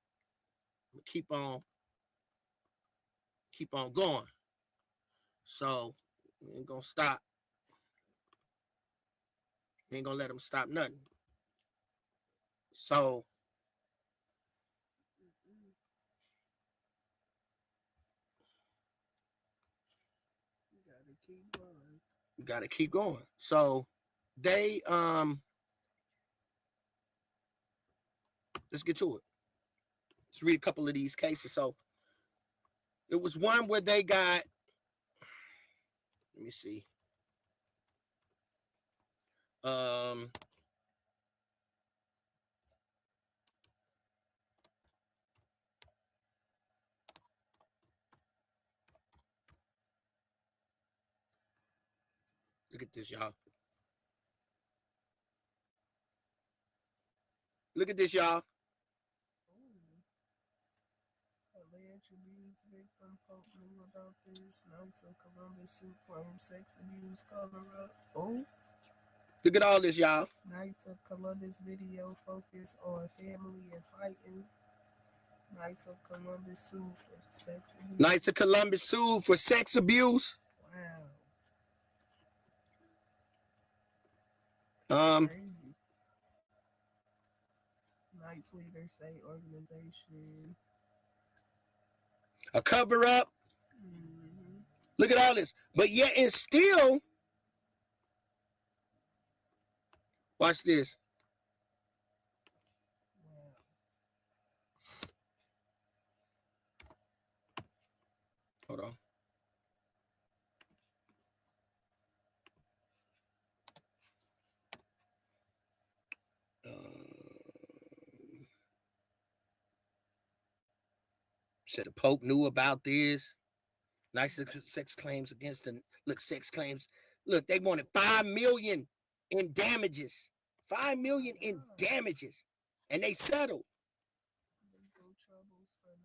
I'm gonna keep on going. So we ain't gonna stop. We ain't gonna let them stop nothing. So we gotta keep going. So they let's get to it. Let's read a couple of these cases. So it was one where they got, let me see. Look at this, y'all. Look at this, y'all. Allegedly, victim opening about this. Knights of Columbus suit claim sex abuse cover up. Oh. Look at all this, y'all. Knights of Columbus video focus on family and fighting. Knights of Columbus sued for sex abuse. Knights of Columbus sued for sex abuse. Wow. Crazy. Knights leaders say organization. A cover up. Mm-hmm. Look at all this. But yet and still, watch this. Wow. Hold on. Said the Pope knew about this. Nice sex claims against the sex claims. Look, they wanted $5 million in damages. $5 million in damages. And they settled. Legal troubles for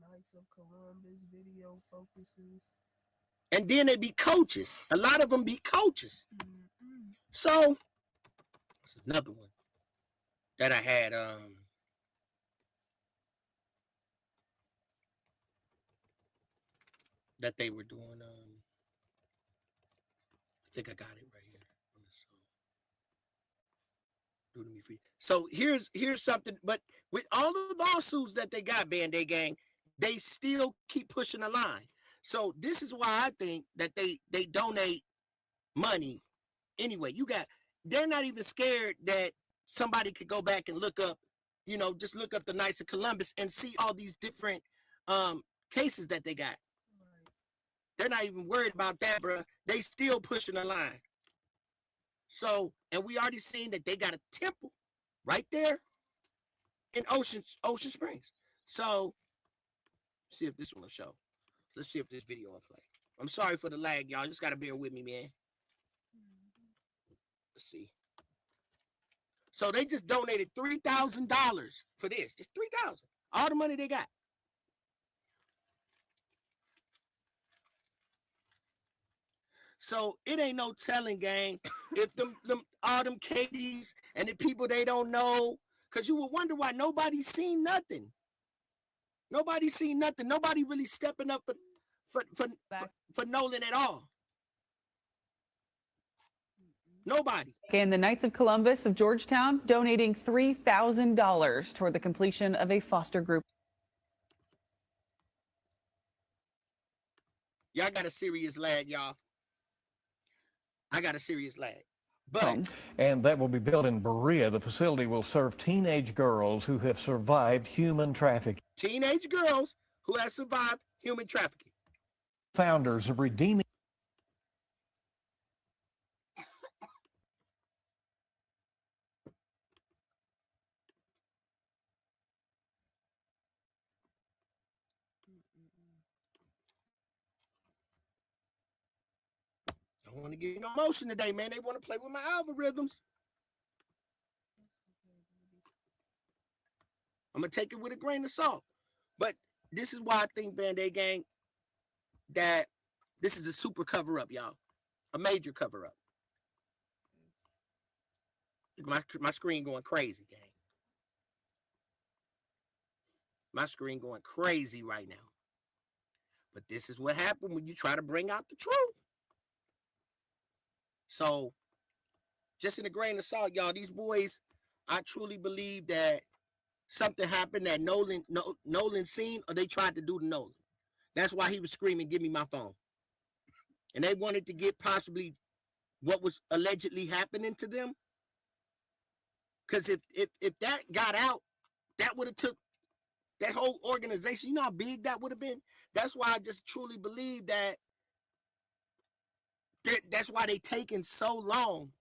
Knights of Columbus video focuses. And then they be coaches. A lot of them be coaches. So there's another one that I had that they were doing. I think I got it right here. Do to me free. So here's something, but with all the lawsuits that they got, Band-Aid Gang, they still keep pushing the line. So this is why I think that they donate money anyway. They're not even scared that somebody could go back and look up, just look up the Knights of Columbus and see all these different cases that they got. They're not even worried about that, bro. They still pushing the line. So, and we already seen that they got a temple right there in Ocean Springs. So, see if this one will show. Let's see if this video will play. I'm sorry for the lag, y'all. Just gotta bear with me, man. Let's see. So they just donated $3,000 for this. Just $3,000. All the money they got. So it ain't no telling, gang, if all them Katie's and the people they don't know, because you will wonder why nobody's seen nothing. Nobody's seen nothing. Nobody really stepping up for Nolan at all. Nobody. And the Knights of Columbus of Georgetown donating $3,000 toward the completion of a foster group. Y'all got a serious lag, y'all. I got a serious lag. But and that will be built in Berea. The facility will serve teenage girls who have survived human trafficking. Teenage girls who have survived human trafficking. Founders of Redeeming. Don't want to get no motion today, man. They want to play with my algorithms. I'm going to take it with a grain of salt. But this is why I think, Band-Aid Gang, that this is a super cover-up, y'all. A major cover-up. My screen going crazy, gang. My screen going crazy right now. But this is what happened when you try to bring out the truth. So, just in a grain of salt, y'all, these boys, I truly believe that something happened that Nolan seen, or they tried to do to Nolan. That's why he was screaming, "Give me my phone." And they wanted to get possibly what was allegedly happening to them. Because if that got out, that would have took that whole organization. You know how big that would have been? That's why I just truly believe that that's why they taking so long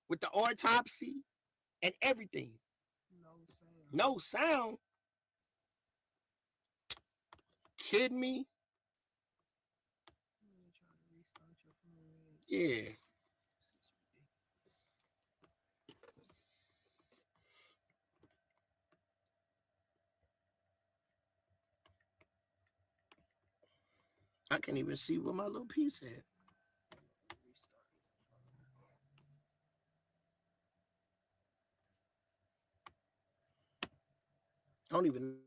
with the autopsy and everything. No sound. Kidding me? Yeah. I can't even see where my little piece at. I don't even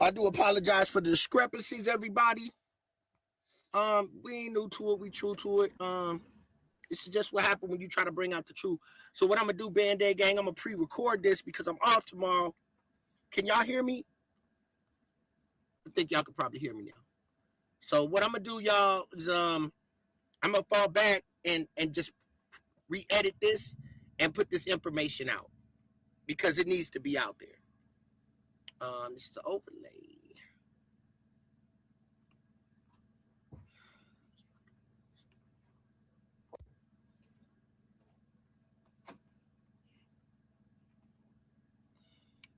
I do apologize for the discrepancies, everybody. We ain't new to it. We true to it. This is just what happened when you try to bring out the truth. So what I'm gonna do, Band-Aid Gang, I'm gonna pre-record this because I'm off tomorrow. Can y'all hear me? I think y'all can probably hear me now. So what I'm gonna do, y'all, is I'm gonna fall back and just re-edit this and put this information out because it needs to be out there. This is an overlay.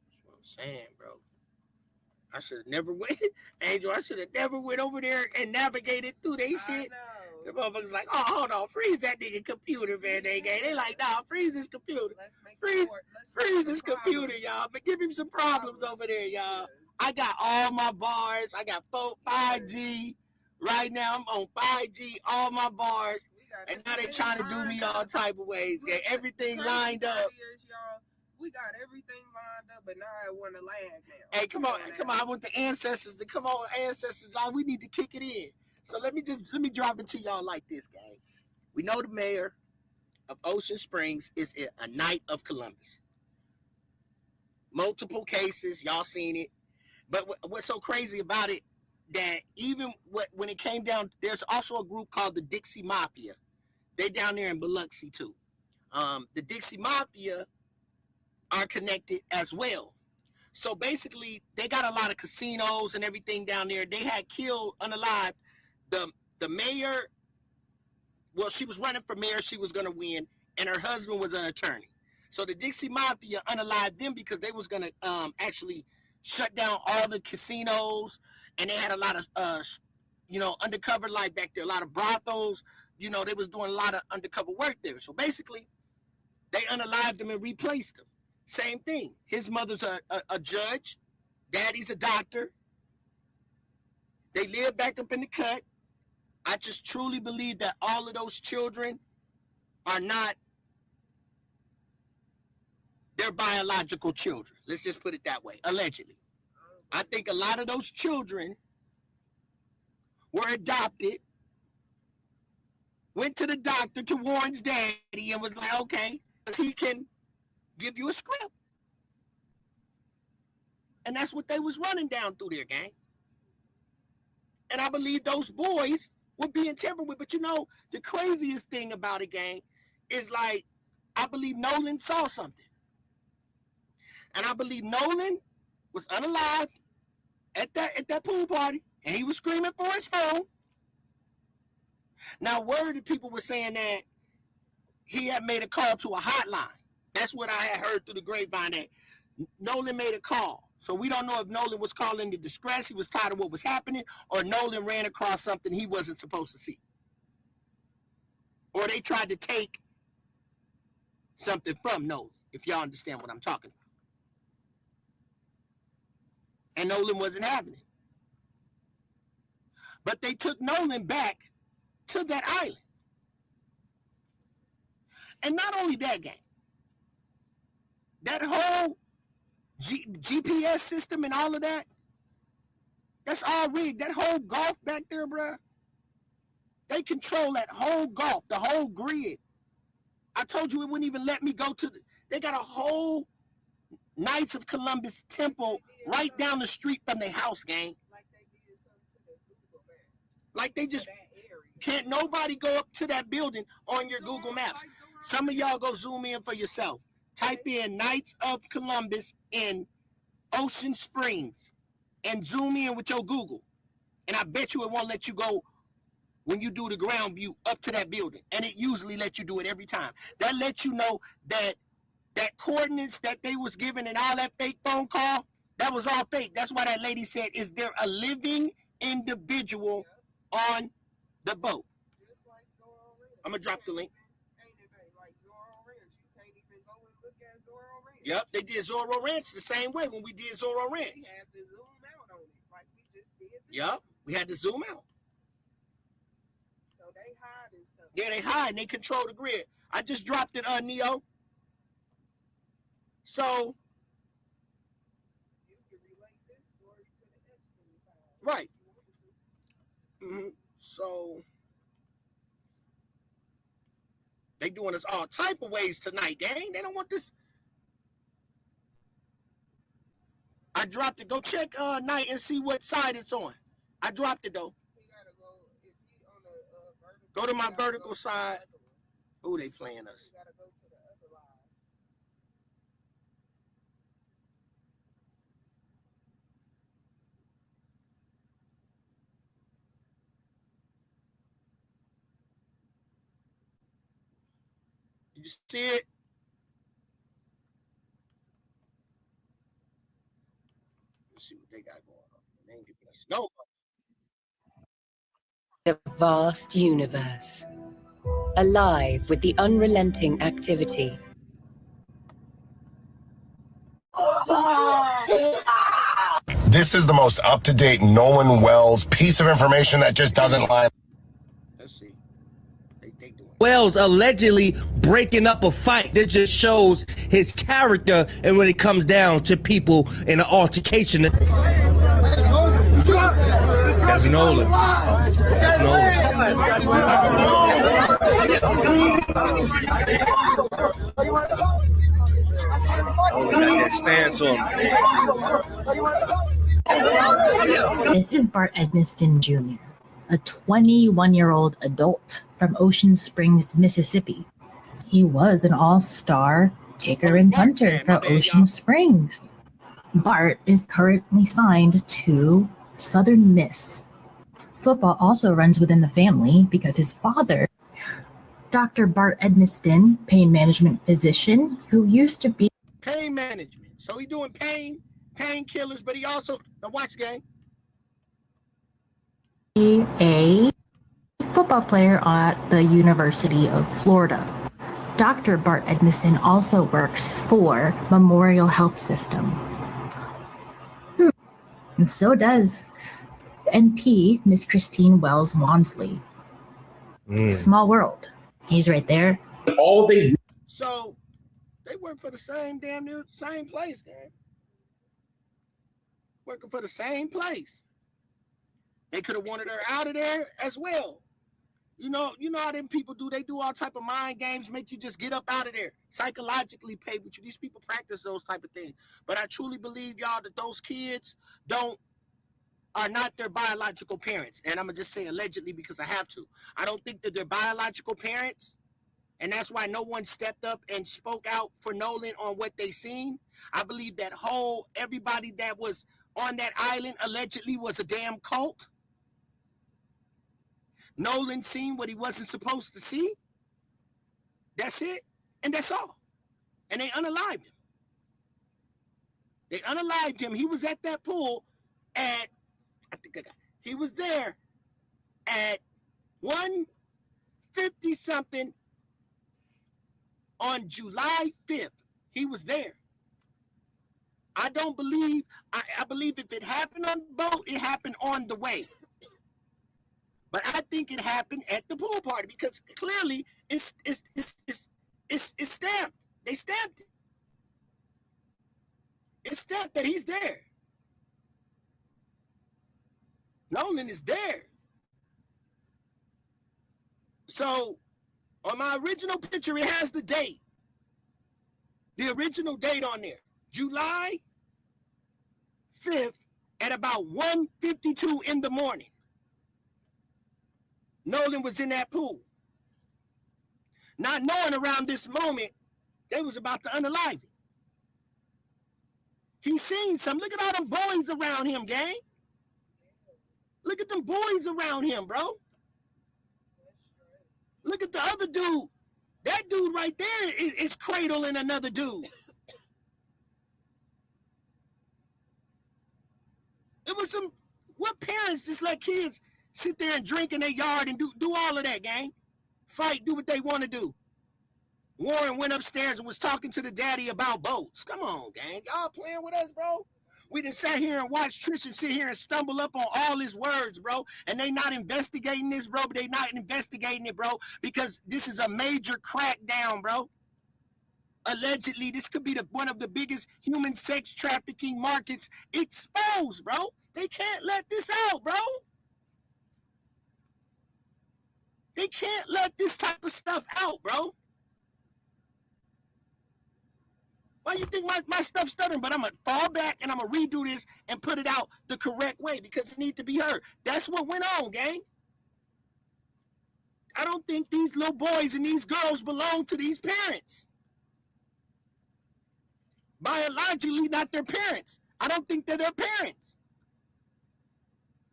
That's what I'm saying, bro. I should have never went, Angel. I should have never went over there and navigated through they shit. The motherfuckers like, oh, hold on, freeze that nigga computer, man. They like, nah, freeze his computer. Freeze his computer, y'all. But give him some problems over there, y'all. I got all my bars. I got 5G. Right now, I'm on 5G, all my bars. And now they trying to do me all type of ways. Get everything lined up. We got everything lined up, but now I want to lag now. Hey, come on. I want the ancestors to come on, ancestors. We need to kick it in. So let me drop it to y'all like this, gang. We know the mayor of Ocean Springs is a Knight of Columbus. Multiple cases, y'all seen it. But what's so crazy about it, that even when it came down, there's also a group called the Dixie Mafia. They down there in Biloxi too. The Dixie Mafia are connected as well. So basically, they got a lot of casinos and everything down there. They had killed unalive the mayor. Well, she was running for mayor. She was going to win, and her husband was an attorney. So the Dixie Mafia unalived them because they was going to actually shut down all the casinos, and they had a lot of undercover life back there, a lot of brothels. They was doing a lot of undercover work there. So basically, they unalived them and replaced them. Same thing. His mother's a judge. Daddy's a doctor. They live back up in the cut. I just truly believe that all of those children are not their biological children. Let's just put it that way, allegedly. I think a lot of those children were adopted, went to the doctor, to Warren's daddy, and was like, okay, he can give you a script. And that's what they was running down through their gang. And I believe those boys were being tampered with. But the craziest thing about it, gang, is like, I believe Nolan saw something. And I believe Nolan was unalived at that pool party, and he was screaming for his phone. Now, word of people were saying that he had made a call to a hotline. That's what I had heard through the grapevine, that Nolan made a call. So we don't know if Nolan was calling to distress, he was tired of what was happening, or Nolan ran across something he wasn't supposed to see. Or they tried to take something from Nolan, if y'all understand what I'm talking about. And Nolan wasn't having it. But they took Nolan back to that island. And not only that, gang, that whole GPS system and all of that, that's all rigged. That whole Gulf back there, bruh, they control that whole Gulf, the whole grid. I told you it wouldn't even let me go to they got a whole Knights of Columbus temple right down the street from their house, gang. Like they just can't nobody go up to that building on your Google Maps. Some of y'all go zoom in for yourself. Type in Knights of Columbus in Ocean Springs and zoom in with your Google. And I bet you it won't let you go when you do the ground view up to that building. And it usually lets you do it every time. That lets you know that coordinates that they was given and all that fake phone call, that was all fake. That's why that lady said, is there a living individual on the boat? I'm going to drop the link. Yep, they did Zorro Ranch the same way when we did Zorro Ranch. We had to zoom out on it like we just did. Yep, we had to zoom out. So they hide and stuff. Yeah, they hide and they control the grid. I just dropped it on Neo. So Right. So they doing us all type of ways tonight, gang. They don't want this. I dropped it. Go check Night and see what side it's on. I dropped it though. Go to my vertical side. Oh, they playing us. Did you see it? Let's see what they got going on. They ain't giving us no. The vast universe, alive with the unrelenting activity. This is the most up-to-date Nolan Wells piece of information that just doesn't lie. Let's see. Wells allegedly breaking up a fight that just shows his character and when it comes down to people in an altercation. That's Nolan. That's Nolan. Stance on This is Bart Edmiston Jr., a 21-year-old adult from Ocean Springs, Mississippi. He was an all-star kicker and punter for Ocean Springs. Bart is currently signed to Southern Miss. Football also runs within the family because his father, Dr. Bart Edmiston, pain management physician, who used to be Pain management. So he doing painkillers, but he also watch game. a football player at the University of Florida. Dr. Bart Edmiston also works for Memorial Health System. And so does NP, Miss Christine Wells Wansley. Small world. He's right there. So they work for the same same place, gang. Working for the same place. They could have wanted her out of there as well. You know how them people do. They do all type of mind games, make you just get up out of there. Psychologically play with you. These people practice those type of things. But I truly believe, y'all, that those kids are not their biological parents. And I'm going to just say allegedly because I have to. I don't think that they're biological parents. And that's why no one stepped up and spoke out for Nolan on what they seen. I believe that everybody that was on that island allegedly was a damn cult. Nolan seen what he wasn't supposed to see. That's it. And that's all. And they unalived him. He was at that pool he was there at 1:50 something on July 5th. He was there. I believe if it happened on the boat, it happened on the way. But I think it happened at the pool party because clearly it's stamped. They stamped it. It's stamped that he's there. Nolan is there. So on my original picture, it has the date. The original date on there. July 5th at about 1:52 in the morning. Nolan was in that pool. Not knowing around this moment, they was about to unalive him. He seen some. Look at all them boys around him, gang. Look at them boys around him, bro. Look at the other dude. That dude right there is cradling another dude. It was what parents just let kids sit there and drink in their yard and do all of that, gang? Fight, do what they want to do. Warren went upstairs and was talking to the daddy about boats. Come on, gang. Y'all playing with us, bro? We just sat here and watched Tristan sit here and stumble up on all his words, bro. And they not investigating this, bro. But they not investigating it, bro, because this is a major crackdown, bro. Allegedly, this could be one of the biggest human sex trafficking markets exposed, bro. They can't let this out, bro. They can't let this type of stuff out, bro. Why you think my stuff's stuttering? But I'm going to fall back and I'm going to redo this and put it out the correct way because it needs to be heard. That's what went on, gang. I don't think these little boys and these girls belong to these parents. Biologically, not their parents. I don't think they're their parents.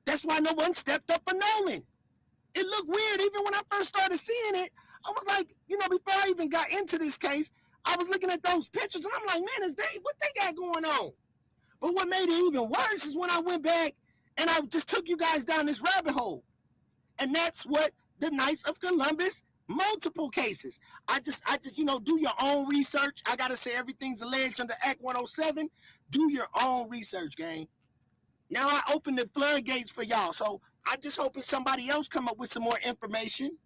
That's why no one stepped up for Nolan. It looked weird. Even when I first started seeing it, I was like, you know, before I even got into this case, I was looking at those pictures and I'm like, man, what they got going on? But what made it even worse is when I went back and I just took you guys down this rabbit hole. And that's what the Knights of Columbus, multiple cases. I just, you know, do your own research. I got to say everything's alleged under Act 107. Do your own research, gang. Now I open the floodgates for y'all. So I just hoping somebody else come up with some more information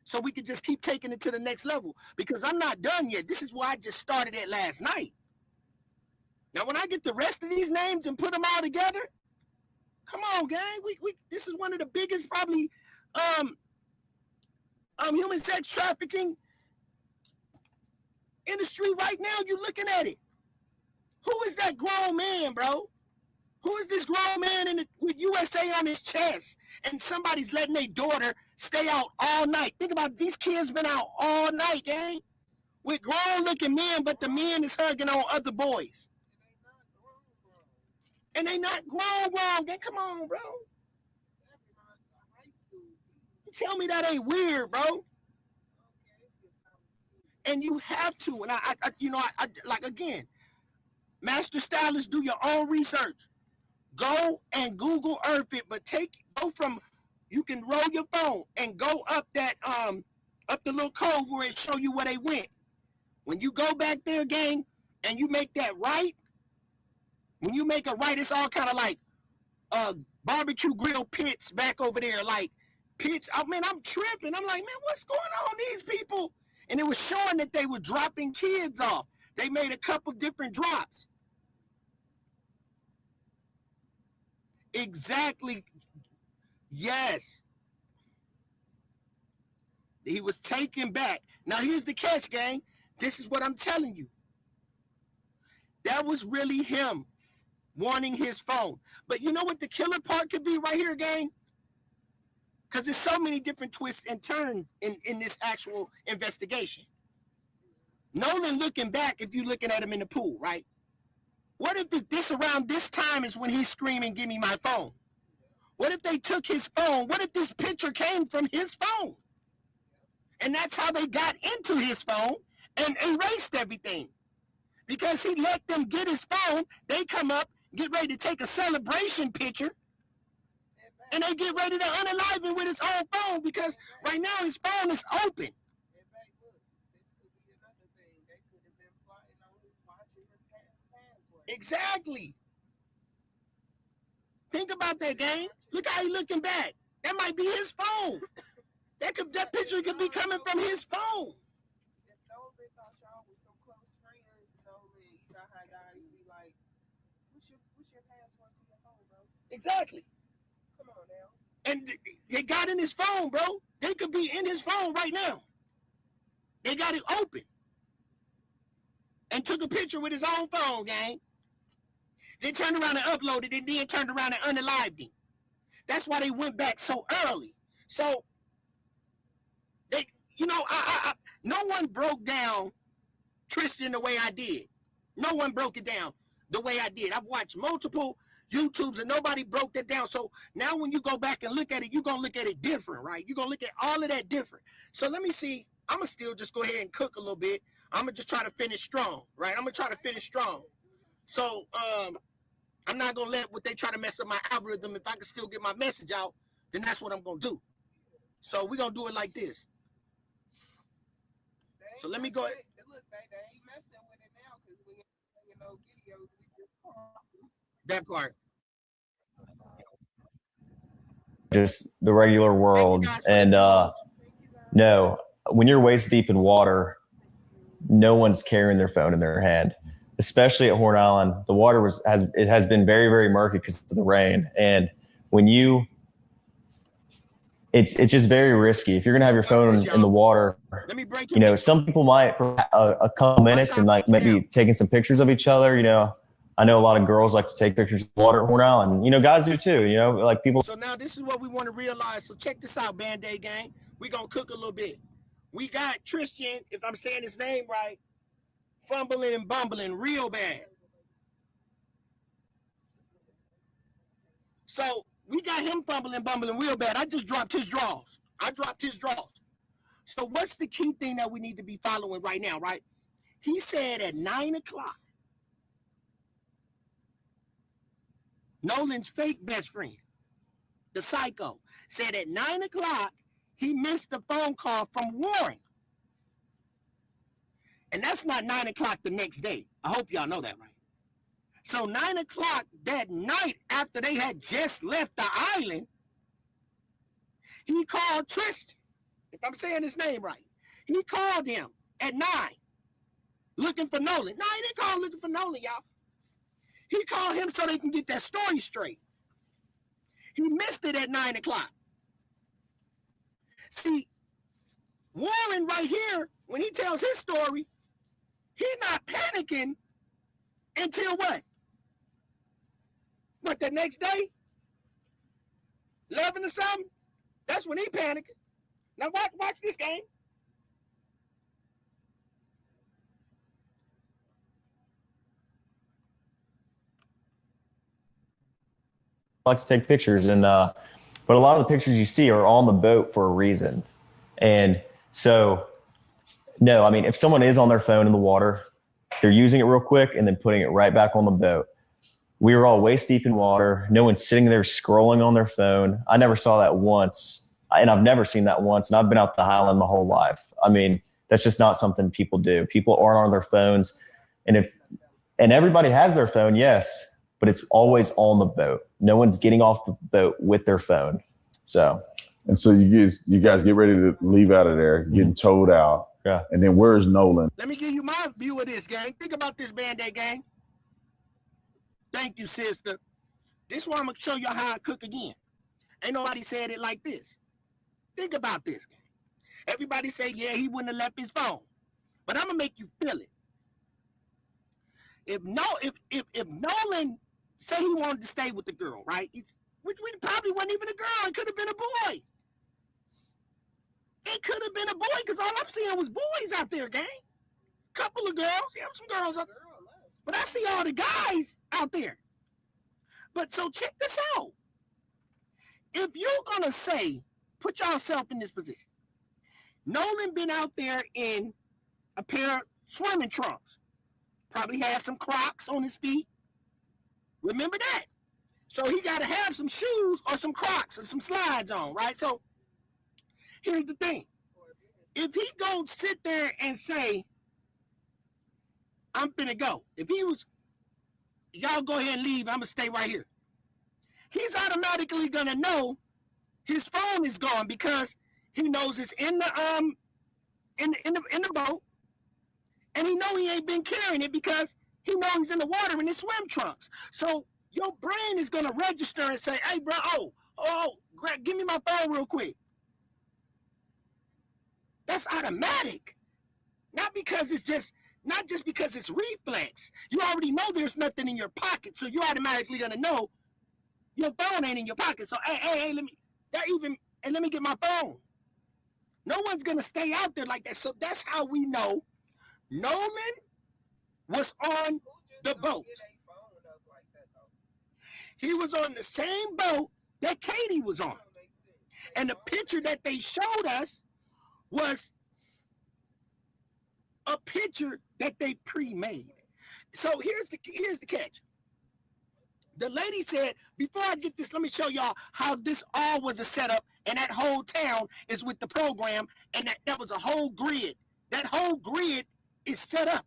so we can just keep taking it to the next level. Because I'm not done yet. This is where I just started it last night. Now when I get the rest of these names and put them all together, come on, gang. This is one of the biggest probably human sex trafficking industry right now. You looking at it. Who is that grown man, bro? Who is this grown man with USA on his chest and somebody's letting their daughter stay out all night? Think about it, these kids been out all night, gang, with grown-looking men, but the men is hugging on other boys. And they not grown, gang. Come on, bro. You tell me that ain't weird, bro. And you have to. And I like, again, master stylists, do your own research. Go and Google Earth it, but you can roll your phone and go up that, up the little cove where it show you where they went. When you go back there, gang, and you make that right, when you make a right, it's all kind of like barbecue grill pits back over there, like pits. I mean, I'm tripping. I'm like, man, what's going on with these people? And it was showing that they were dropping kids off. They made a couple different drops. Exactly. Yes. He was taken back. Now, here's the catch, gang. This is what I'm telling you. That was really him wanting his phone. But you know what the killer part could be right here, gang? Because there's so many different twists and turns in this actual investigation. Nolan looking back, if you're looking at him in the pool, right? What if this around this time is when he's screaming, give me my phone? What if they took his phone? What if this picture came from his phone? And that's how they got into his phone and erased everything. Because he let them get his phone, they come up, get ready to take a celebration picture, and they get ready to unalive him with his own phone because right now his phone is open. Exactly. Think about that, gang. Look how he looking back. That might be his phone. That picture could be coming from his phone. If Nolan thought y'all was some close friends, Nolan, you know how guys be like, what's your password to your phone, bro? Exactly. Come on now. And they got in his phone, bro. They could be in his phone right now. They got it open. And took a picture with his own phone, gang. They turned around and uploaded it, then turned around and unalived him. That's why they went back so early. So, they, you know, no one broke down Tristan the way I did. No one broke it down the way I did. I've watched multiple YouTubes and nobody broke that down. So now when you go back and look at it, you're going to look at it different, right? You're going to look at all of that different. So let me see. I'm going to still just go ahead and cook a little bit. I'm going to just try to finish strong, right? I'm going to try to finish strong. So I'm not going to let what they try to mess up my algorithm. If I can still get my message out, then that's what I'm going to do. So we're going to do it like this. So let me go ahead. Look, they ain't messing with it now because we ain't making no videos. That part. Just the regular world. And no, when you're waist deep in water, no one's carrying their phone in their hand. especially at Horn Island, the water has been very, very murky because of the rain. And when it's just very risky. If you're gonna have your phone in the water, you know, some people might for a couple minutes and like maybe taking some pictures of each other. You know, I know a lot of girls like to take pictures of water at Horn Island. You know, guys do too. You know, like people. So now this is what we want to realize. So check this out, Band-Aid gang. We gonna cook a little bit. We got Tristan, if I'm saying his name right, fumbling and bumbling real bad. So we got him fumbling, bumbling real bad. I just dropped his draws. So what's the key thing that we need to be following right now, right? He said at 9 o'clock, Nolan's fake best friend, the psycho, said at 9 o'clock, he missed a phone call from Warren. And that's not 9 o'clock the next day. I hope y'all know that, right? So 9 o'clock that night after they had just left the island, he called Tristan, if I'm saying his name right. He called him at 9, looking for Nolan. No, he didn't call him looking for Nolan, y'all. He called him so they can get that story straight. He missed it at 9 o'clock. See, Warren right here, when he tells his story, he's not panicking until what? What, the next day? 11 or something? That's when he panicking. Now watch this game. I like to take pictures, and but a lot of the pictures you see are on the boat for a reason. And so, no, I mean, if someone is on their phone in the water, they're using it real quick and then putting it right back on the boat. We were all waist deep in water. No one's sitting there scrolling on their phone. I never saw that once, and I've never seen that once, and I've been out to the Highland my whole life. I mean, that's just not something people do. People aren't on their phones, and everybody has their phone, yes, but it's always on the boat. No one's getting off the boat with their phone. So, and so you guys get ready to leave out of there, getting towed out. Yeah. And then where's Nolan? Let me give you my view of this, gang. Think about this, Band-Aid gang. Thank you, sister. This is why I'm going to show you how I cook again. Ain't nobody said it like this. Think about this, gang. Everybody say, yeah, he wouldn't have left his phone. But I'm going to make you feel it. If Nolan say he wanted to stay with the girl, right? Which probably wasn't even a girl. It could have been a boy. It could have been a boy because all I'm seeing was boys out there, gang. Couple of girls. Yeah, some girls out there. But I see all the guys out there. But so check this out. If you're going to say, put yourself in this position. Nolan been out there in a pair of swimming trunks. Probably had some Crocs on his feet. Remember that. So he got to have some shoes or some Crocs or some slides on, right? So here's the thing. If he go sit there and say, I'm finna go. If he was, y'all go ahead and leave, I'm gonna stay right here. He's automatically gonna know his phone is gone because he knows it's in the boat, and he know he ain't been carrying it because he knows he's in the water in his swim trunks. So your brain is gonna register and say, "Hey, bro, give me my phone real quick." That's automatic, not just because it's reflex. You already know there's nothing in your pocket, so you're automatically gonna know your phone ain't in your pocket. So hey, let me get my phone. No one's gonna stay out there like that. So that's how we know Nolan was on the boat. He was on the same boat that Katie was on. And the picture that they showed us was a picture that they pre-made. So here's the catch. The lady said, before I get this, let me show y'all how this all was a setup, and that whole town is with the program, and that was a whole grid. That whole grid is set up.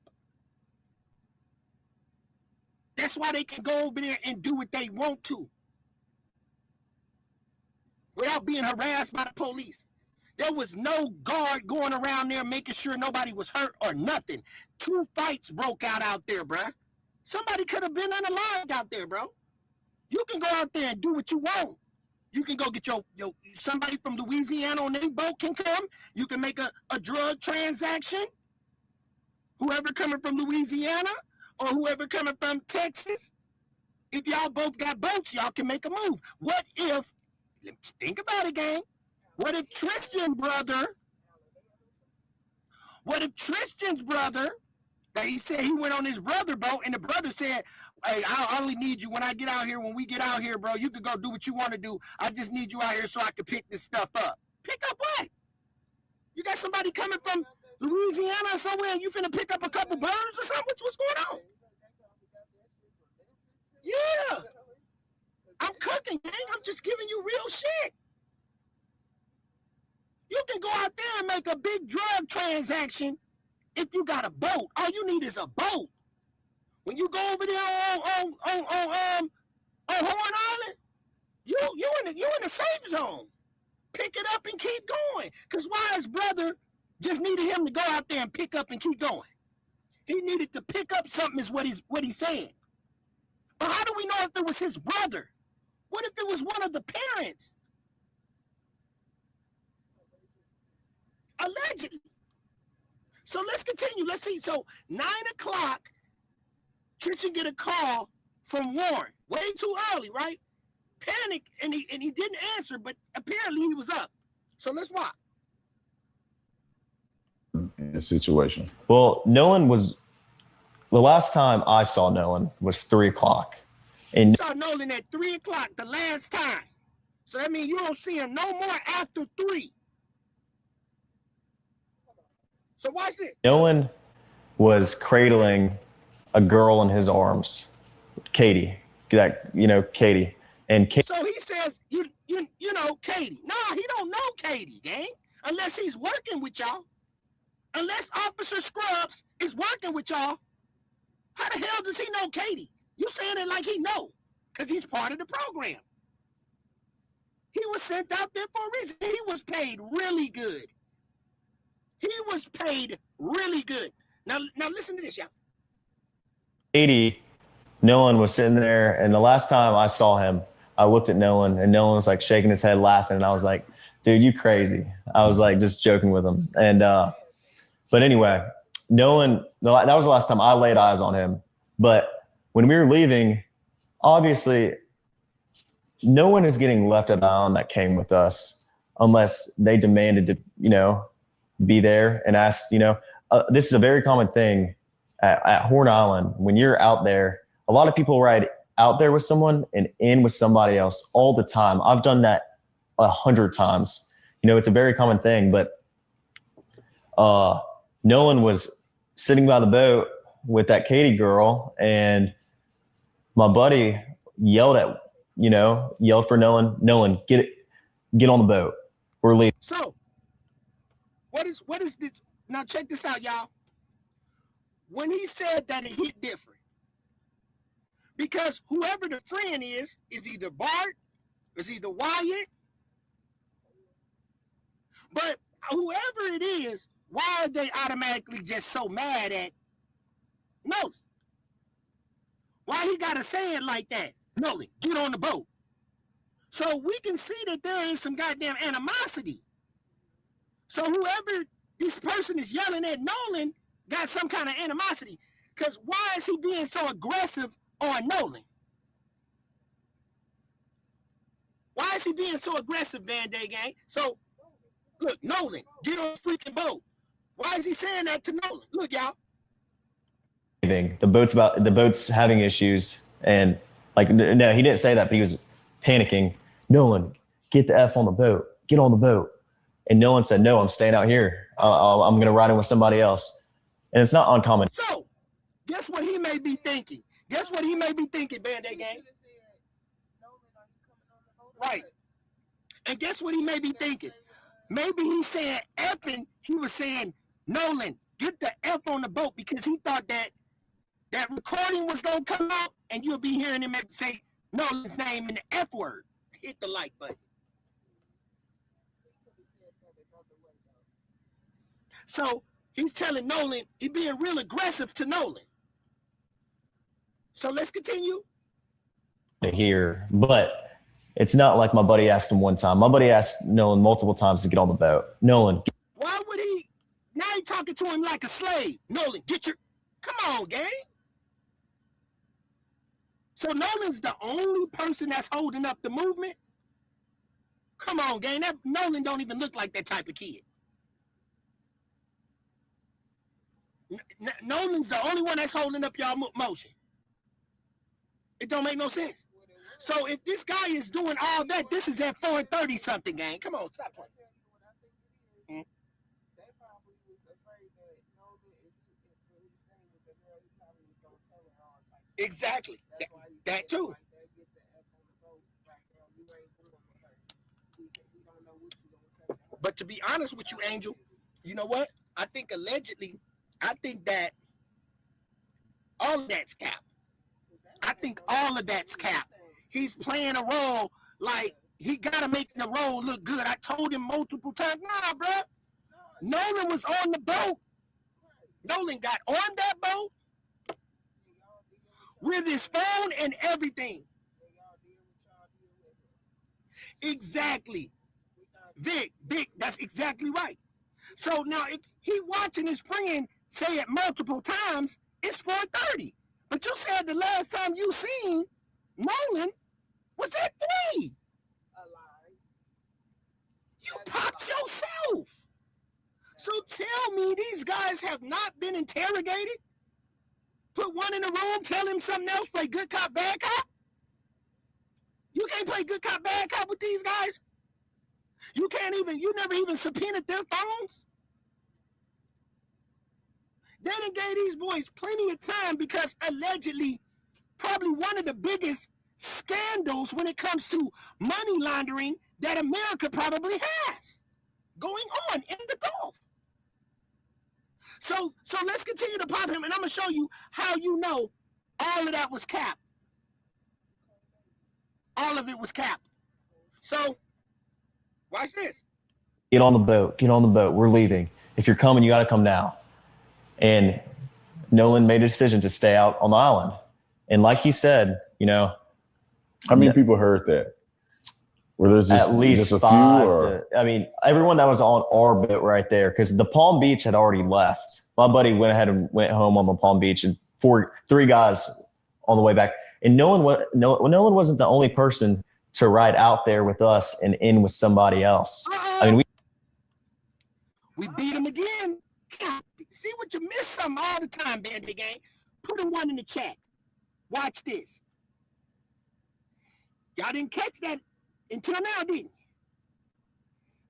That's why they can go over there and do what they want to without being harassed by the police. There was no guard going around there making sure nobody was hurt or nothing. 2 fights broke out there, bruh. Somebody could have been unalive out there, bro. You can go out there and do what you want. You can go get your somebody from Louisiana on their boat can come. You can make a drug transaction. Whoever coming from Louisiana or whoever coming from Texas, if y'all both got boats, y'all can make a move. What if, think about it, gang. What if Tristan's brother, he said he went on his brother boat and the brother said, hey, I only need you when I get out here. When we get out here, bro, you can go do what you want to do. I just need you out here so I can pick this stuff up. Pick up what? You got somebody coming from Louisiana or somewhere and you finna pick up a couple birds or something? What's going on? Yeah. I'm cooking, gang. I'm just giving you real shit. You can go out there and make a big drug transaction if you got a boat. All you need is a boat. When you go over there on Horn Island, you in the safe zone. Pick it up and keep going. Because why his brother just needed him to go out there and pick up and keep going? He needed to pick up something is what he's saying. But how do we know if it was his brother? What if it was one of the parents? Allegedly. So let's continue. Let's see. So 9 o'clock, Tristan get a call from Warren. Way too early, right? Panic, and he didn't answer, but apparently he was up. So let's watch. In the situation. Well, Nolan was, the last time I saw Nolan was 3 o'clock. And saw Nolan at 3 o'clock the last time. So that means you don't see him no more after 3. So watch this. Nolan was cradling a girl in his arms, Katie. Katie. And Katie. So he says, you know, Katie. Nah, he don't know Katie, gang. Unless he's working with y'all. Unless Officer Scrubs is working with y'all. How the hell does he know Katie? You saying it like he know. Because he's part of the program. He was sent out there for a reason. He was paid really good. He was paid really good. Now listen to this, y'all. Katie, Nolan was sitting there, and the last time I saw him, I looked at Nolan, and Nolan was like shaking his head, laughing, and I was like, "Dude, you crazy?" I was like just joking with him, and but anyway, Nolan. That was the last time I laid eyes on him. But when we were leaving, obviously, no one is getting left at the island that came with us unless they demanded to, be there and asked. This is a very common thing at Horn Island. When you're out there, a lot of people ride out there with someone and in with somebody else all the time. I've done that 100 times. It's a very common thing. But Nolan was sitting by the boat with that Katie girl, and my buddy yelled for Nolan. Nolan, get on the boat. We're leaving. So, what is this? Now check this out, y'all. When he said that, it hit different. Because whoever the friend is either Bart, is either Wyatt. But whoever it is, why are they automatically just so mad at Nolan? Why he gotta say it like that? Nolan, get on the boat. So we can see that there is some goddamn animosity. So whoever this person is yelling at Nolan got some kind of animosity. Because why is he being so aggressive on Nolan? Why is he being so aggressive, Van Day Gang? So, look, Nolan, get on the freaking boat. Why is he saying that to Nolan? Look, y'all. The boat's having issues, and no, he didn't say that, but he was panicking. Nolan, get the F on the boat. Get on the boat. And Nolan said, "No, I'm staying out here. I'm going to ride in with somebody else." And it's not uncommon. So, guess what he may be thinking? Guess what he may be thinking, Band-Aid Gang? Right. And guess what he may be thinking? Maybe he's saying effing, he was saying, Nolan, get the F on the boat, because he thought that recording was going to come out and you'll be hearing him say Nolan's name in the F word. Hit the like button. So he's telling Nolan, he's being real aggressive to Nolan. So let's continue. To hear, but it's not like my buddy asked him one time. My buddy asked Nolan multiple times to get on the boat. Nolan, Why would he? Now he talking to him like a slave. Nolan, get your, come on, gang. So Nolan's the only person that's holding up the movement? Come on, gang. That Nolan don't even look like that type of kid. Nolan's the only one that's holding up y'all motion. It don't make no sense. So if this guy is doing all that, this is at 4:30 something, gang. Come on, stop playing. They probably was afraid that Nolan, if he stayed with the girl, he probably was gonna tell her all type. Exactly. That too. Like that, get the F on the boat, right, girl, you ain't going with her. We don't know what you gonna say to her. But to be honest with you, Angel, you know what? I think allegedly, I think that all of that's cap. I think all of that's cap. He's playing a role like he gotta make the role look good. I told him multiple times, nah, bro. Nolan was on the boat. Nolan got on that boat with his phone and everything. Exactly. Vic, that's exactly right. So now if he watching his friend say it multiple times, it's 4:30. But you said the last time you seen Nolan was at 3. You popped yourself. So tell me these guys have not been interrogated? Put one in the room, tell him something else, play good cop, bad cop? You can't play good cop, bad cop with these guys? You never even subpoenaed their phones? They done gave these boys plenty of time because allegedly, probably one of the biggest scandals when it comes to money laundering that America probably has going on in the Gulf. So let's continue to pop him, and I'm going to show you how you know all of that was cap. All of it was cap. So, watch this. get on the boat. Get on the boat. We're leaving. If you're coming, you got to come now. And Nolan made a decision to stay out on the island. And like he said, you know, how many people heard that? Were there just at least just 5 I mean, everyone that was on our boat right there, because the Palm Beach had already left. My buddy went ahead and went home on the Palm Beach, and 3 guys on the way back. And Nolan wasn't the only person to ride out there with us and in with somebody else. I mean, we beat him again. God, see what you miss something all the time, Bandit Gang. Put a 1 in the chat. Watch this. Y'all didn't catch that until now, didn't you?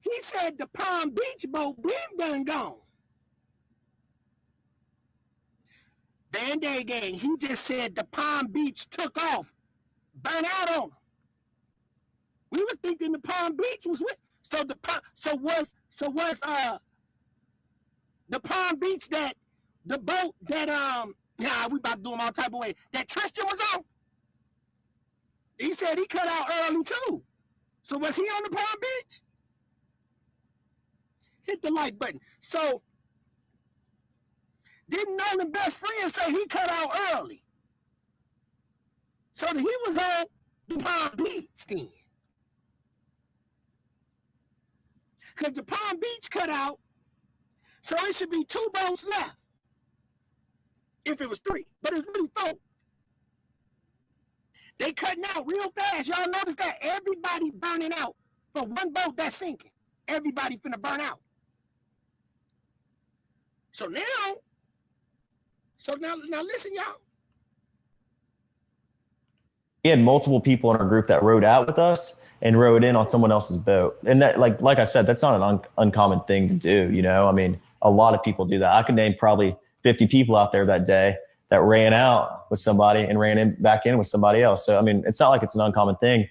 He said the Palm Beach boat been done gone. Band-Aid Gang, he just said the Palm Beach took off, burn out on him. We were thinking the Palm Beach was with, was the Palm Beach that the boat that we about to do them all type of way that Tristan was on. He said he cut out early too. So was he on the Palm Beach? Hit the like button. So didn't Nolan's best friend say he cut out early? So he was on the Palm Beach then. Because the Palm Beach cut out, so it should be 2 boats left. If it was 3, but it's really 4. They cutting out real fast. Y'all notice that everybody burning out for one boat that's sinking. Everybody finna burn out. So now listen, y'all. we had multiple people in our group that rowed out with us and rowed in on someone else's boat. And that, like I said, that's not an uncommon thing to do. You know, I mean, a lot of people do that. I could name probably 50 people out there that day that ran out with somebody and ran back in with somebody else. So, I mean, it's not like it's an uncommon thing,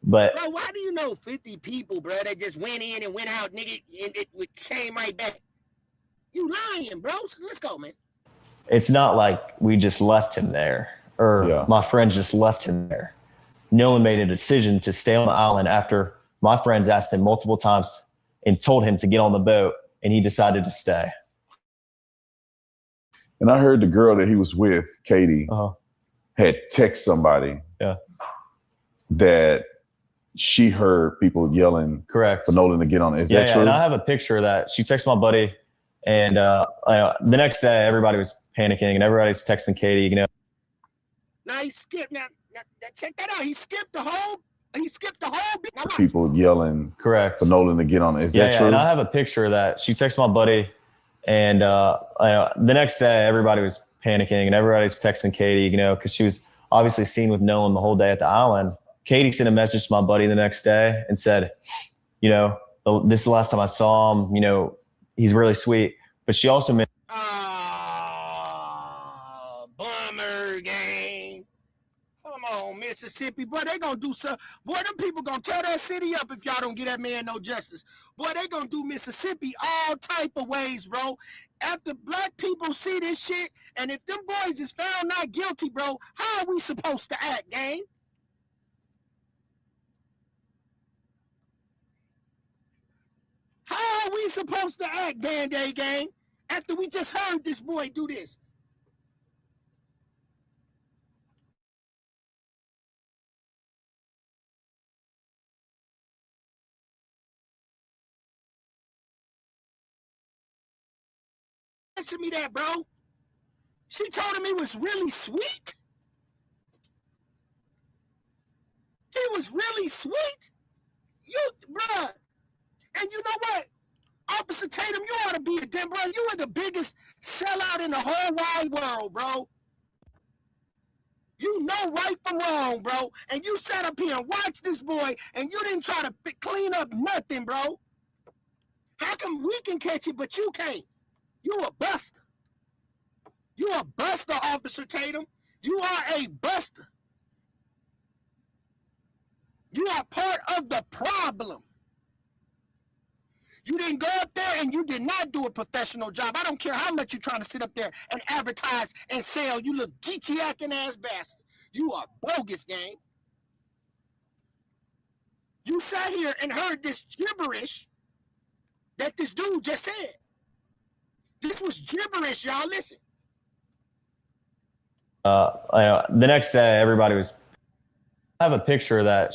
but. Bro, why do you know 50 people, bro, that just went in and went out, nigga, and it came right back? You lying, bro. So let's go, man. It's not like we just left him there or my friends just left him there. Nolan made a decision to stay on the island after my friends asked him multiple times and told him to get on the boat, and he decided to stay. And I heard the girl that he was with, Katie, had text somebody that she heard people yelling for Nolan to get on. Is that true? And I have a picture of that. She texted my buddy, and the next day everybody was panicking and everybody's texting Katie. You know, Now he skipped. Now check that out. He skipped the whole. He skipped the whole. Now watch. People yelling for Nolan to get on. Is that true? And I have a picture of that. She texted my buddy, and the next day everybody was panicking and everybody's texting Katie. You know, because she was obviously seen with Nolan the whole day at the island. Katie sent a message to my buddy the next day and said, you know, this is the last time I saw him. You know, he's really sweet. But she also mentioned. Bummer game. Come on, Mississippi. Boy, they gonna do something. Boy, them people gonna tear that city up if y'all don't get that man no justice. Boy, they gonna do Mississippi all type of ways, bro. After black people see this shit, and if them boys is found not guilty, bro, how are we supposed to act, gang? How are we supposed to act, Band-Aid gang, after we just heard this boy do this? Answer me that, bro. She told him he was really sweet. He was really sweet. You, bruh. And you know what? Officer Tatum, you ought to be a damn, bro. You are the biggest sellout in the whole wide world, bro. You know right from wrong, bro. And you sat up here and watched this boy, and you didn't try to clean up nothing, bro. How come we can catch it, but you can't? You a buster. You a buster, Officer Tatum. You are a buster. You are part of the problem. You didn't go up there and you did not do a professional job. I don't care how much you're trying to sit up there and advertise and sell. You look geeky-acting ass bastard. You are bogus, gang. You sat here and heard this gibberish that this dude just said. This was gibberish, y'all. Listen. The next day everybody was. I have a picture of that.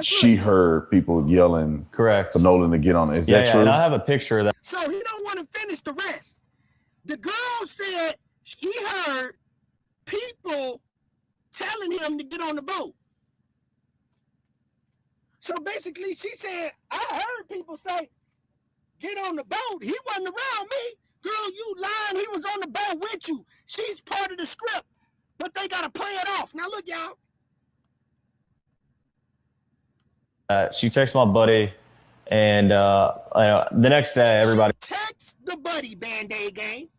She heard people yelling for Nolan to get on. Is that true? And I have a picture of that. So he don't want to finish the rest. The girl said she heard people telling him to get on the boat. So basically she said, I heard people say, get on the boat. He wasn't around me. Girl, you lying. He was on the boat with you. She's part of the script, but they got to play it off. Now look, y'all. She texted my buddy, and the next day everybody. She text the buddy, Band-Aid gang.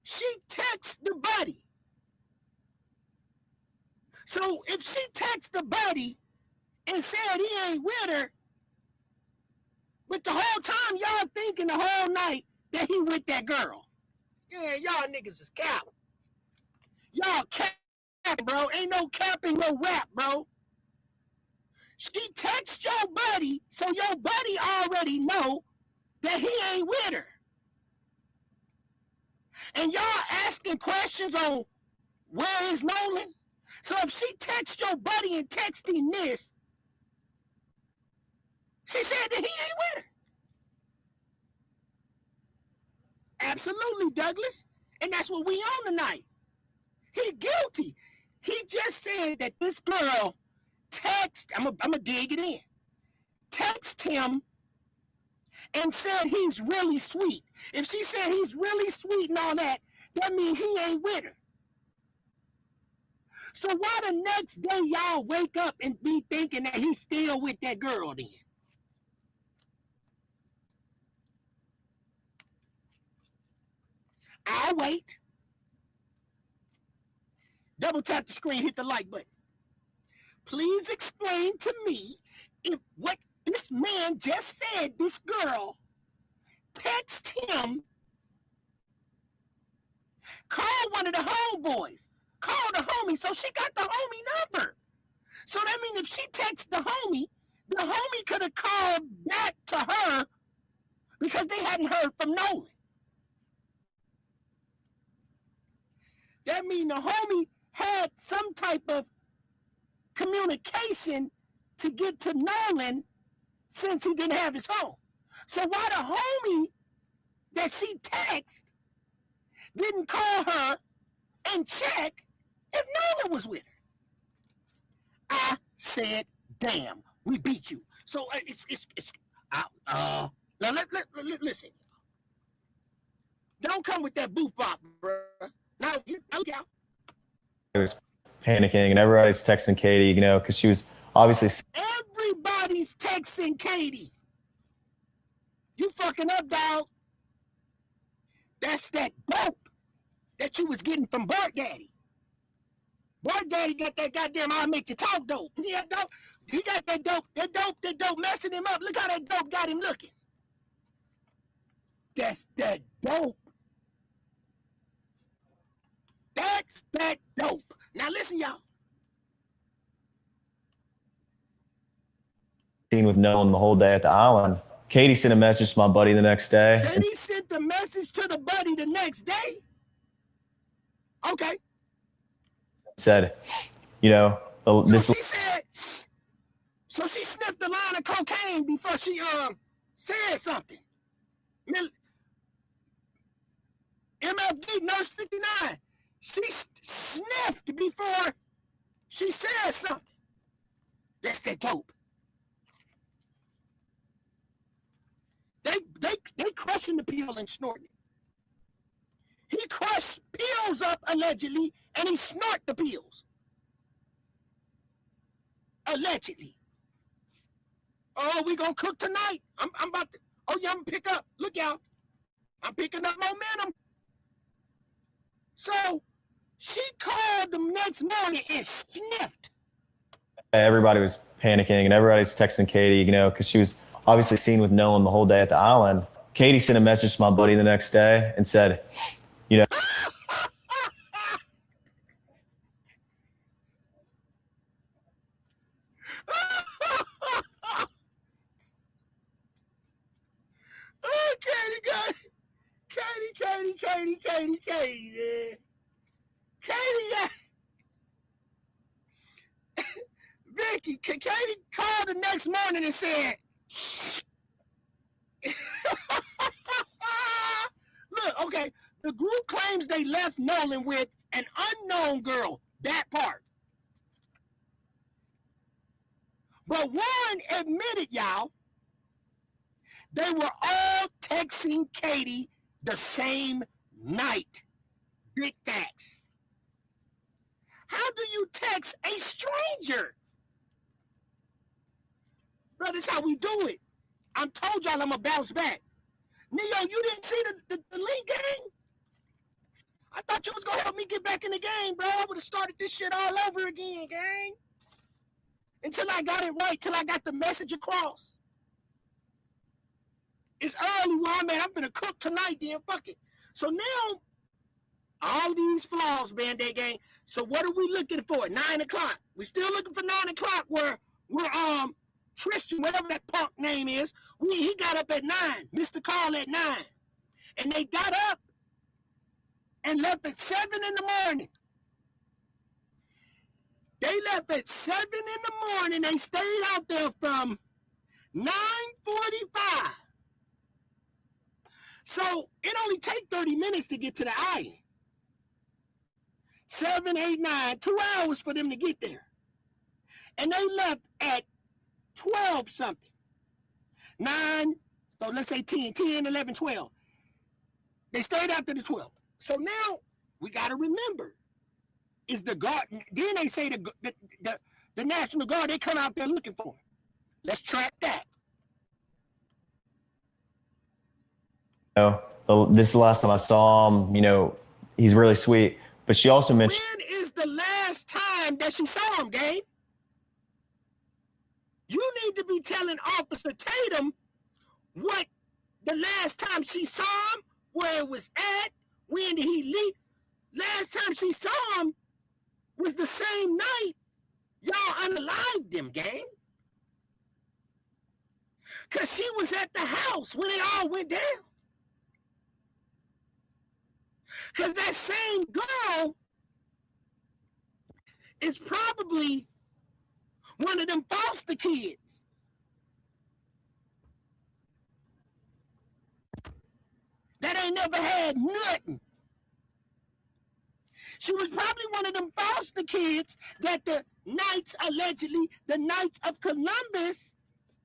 She texts the buddy. So if she texts the buddy and said he ain't with her, but the whole time y'all thinking the whole night that he with that girl. Yeah, y'all niggas is cap. Y'all capping, bro. Ain't no capping, no rap, bro. She texts your buddy, so your buddy already know that he ain't with her. And y'all asking questions on where is Nolan? So if she texts your buddy and texting this, she said that he ain't with her. Absolutely, Douglas. And that's what we on tonight. He guilty. He just said that this girl text, I'm gonna dig it in. Text him and said he's really sweet. If she said he's really sweet and all that, that means he ain't with her. So why the next day y'all wake up and be thinking that he's still with that girl then? I'll wait. Double tap the screen, hit the like button. Please explain to me if what this man just said, this girl, text him, call one of the homeboys, call the homie, so she got the homie number. So that means if she texts the homie, The homie could have called back to her because they hadn't heard from Nolan. That means the homie had some type of communication to get to Nolan since he didn't have his phone. So why the homie that she texted didn't call her and check if Nolan was with her? I said, damn, we beat you. So now listen. Don't come with that boof bop, bro. Now, y'all. I was panicking, and everybody's texting Katie, you know, because she was obviously. Everybody's texting Katie. You fucking up, dog. That's that dope that you was getting from Bart Daddy. Bart Daddy got that goddamn I'll make you talk dope. Yeah, dope. He got that dope. That dope messing him up. Look how that dope got him looking. That's that dope. That's that dope. Now listen, y'all. Seen with Nolan the whole day at the island. Katie sent a message to my buddy the next day. Katie sent the message to the buddy the next day? Okay. Said, you know, this. So she said, so she sniffed the line of cocaine before she said something. MFD Nurse 59. She sniffed before she said something. That's that dope. They crushing the pill and snorting it. He crushed pills up allegedly, and he snort the pills. Allegedly. Oh, we gonna cook tonight? I'm about to. Oh yeah, I'm gonna pick up. Look, y'all. I'm picking up momentum. So she called the next morning and sniffed. Everybody was panicking, and everybody's texting Katie, you know, because she was obviously seen with Nolan the whole day at the island. Katie sent a message to my buddy the next day and said, you know. Oh, Katie, man. Katie, Vicky, Katie called the next morning and said, look, okay, the group claims they left Nolan with an unknown girl, that part. But Warren admitted, y'all, they were all texting Katie the same night. Big facts. How do you text a stranger? Bro, this is how we do it. I told y'all I'm going to bounce back. Neo, you didn't see the link game? I thought you was going to help me get back in the game, bro. I would have started this shit all over again, gang. Until I got it right, till I got the message across. It's early, well, man. I'm going to cook tonight, then. Fuck it. So now, all these flaws, Band-Aid gang. So what are we looking for? 9 o'clock. We still looking for 9 o'clock where we're, Tristan, whatever that punk name is, he got up at 9, missed the call at 9. And they got up and left at 7 in the morning. They left at 7 in the morning. They stayed out there from 9:45. So it only takes 30 minutes to get to the island. 7, 8, 9, 2 hours for them to get there. And they left at 12 something. 9, so let's say 10, 11, 12. They stayed after the 12. So now we got to remember, is the guard, then they say the National Guard, they come out there looking for him. Let's track that. You know, this is the last time I saw him, you know, he's really sweet. But she also mentioned. When is the last time that she saw him, Gabe? You need to be telling Officer Tatum what the last time she saw him, where it was at, when did he leave. Last time she saw him was the same night y'all unalived him, gang. Because she was at the house when it all went down. Because that same girl is probably one of them foster kids. That ain't never had nothing. She was probably one of them foster kids that the Knights, allegedly, the Knights of Columbus,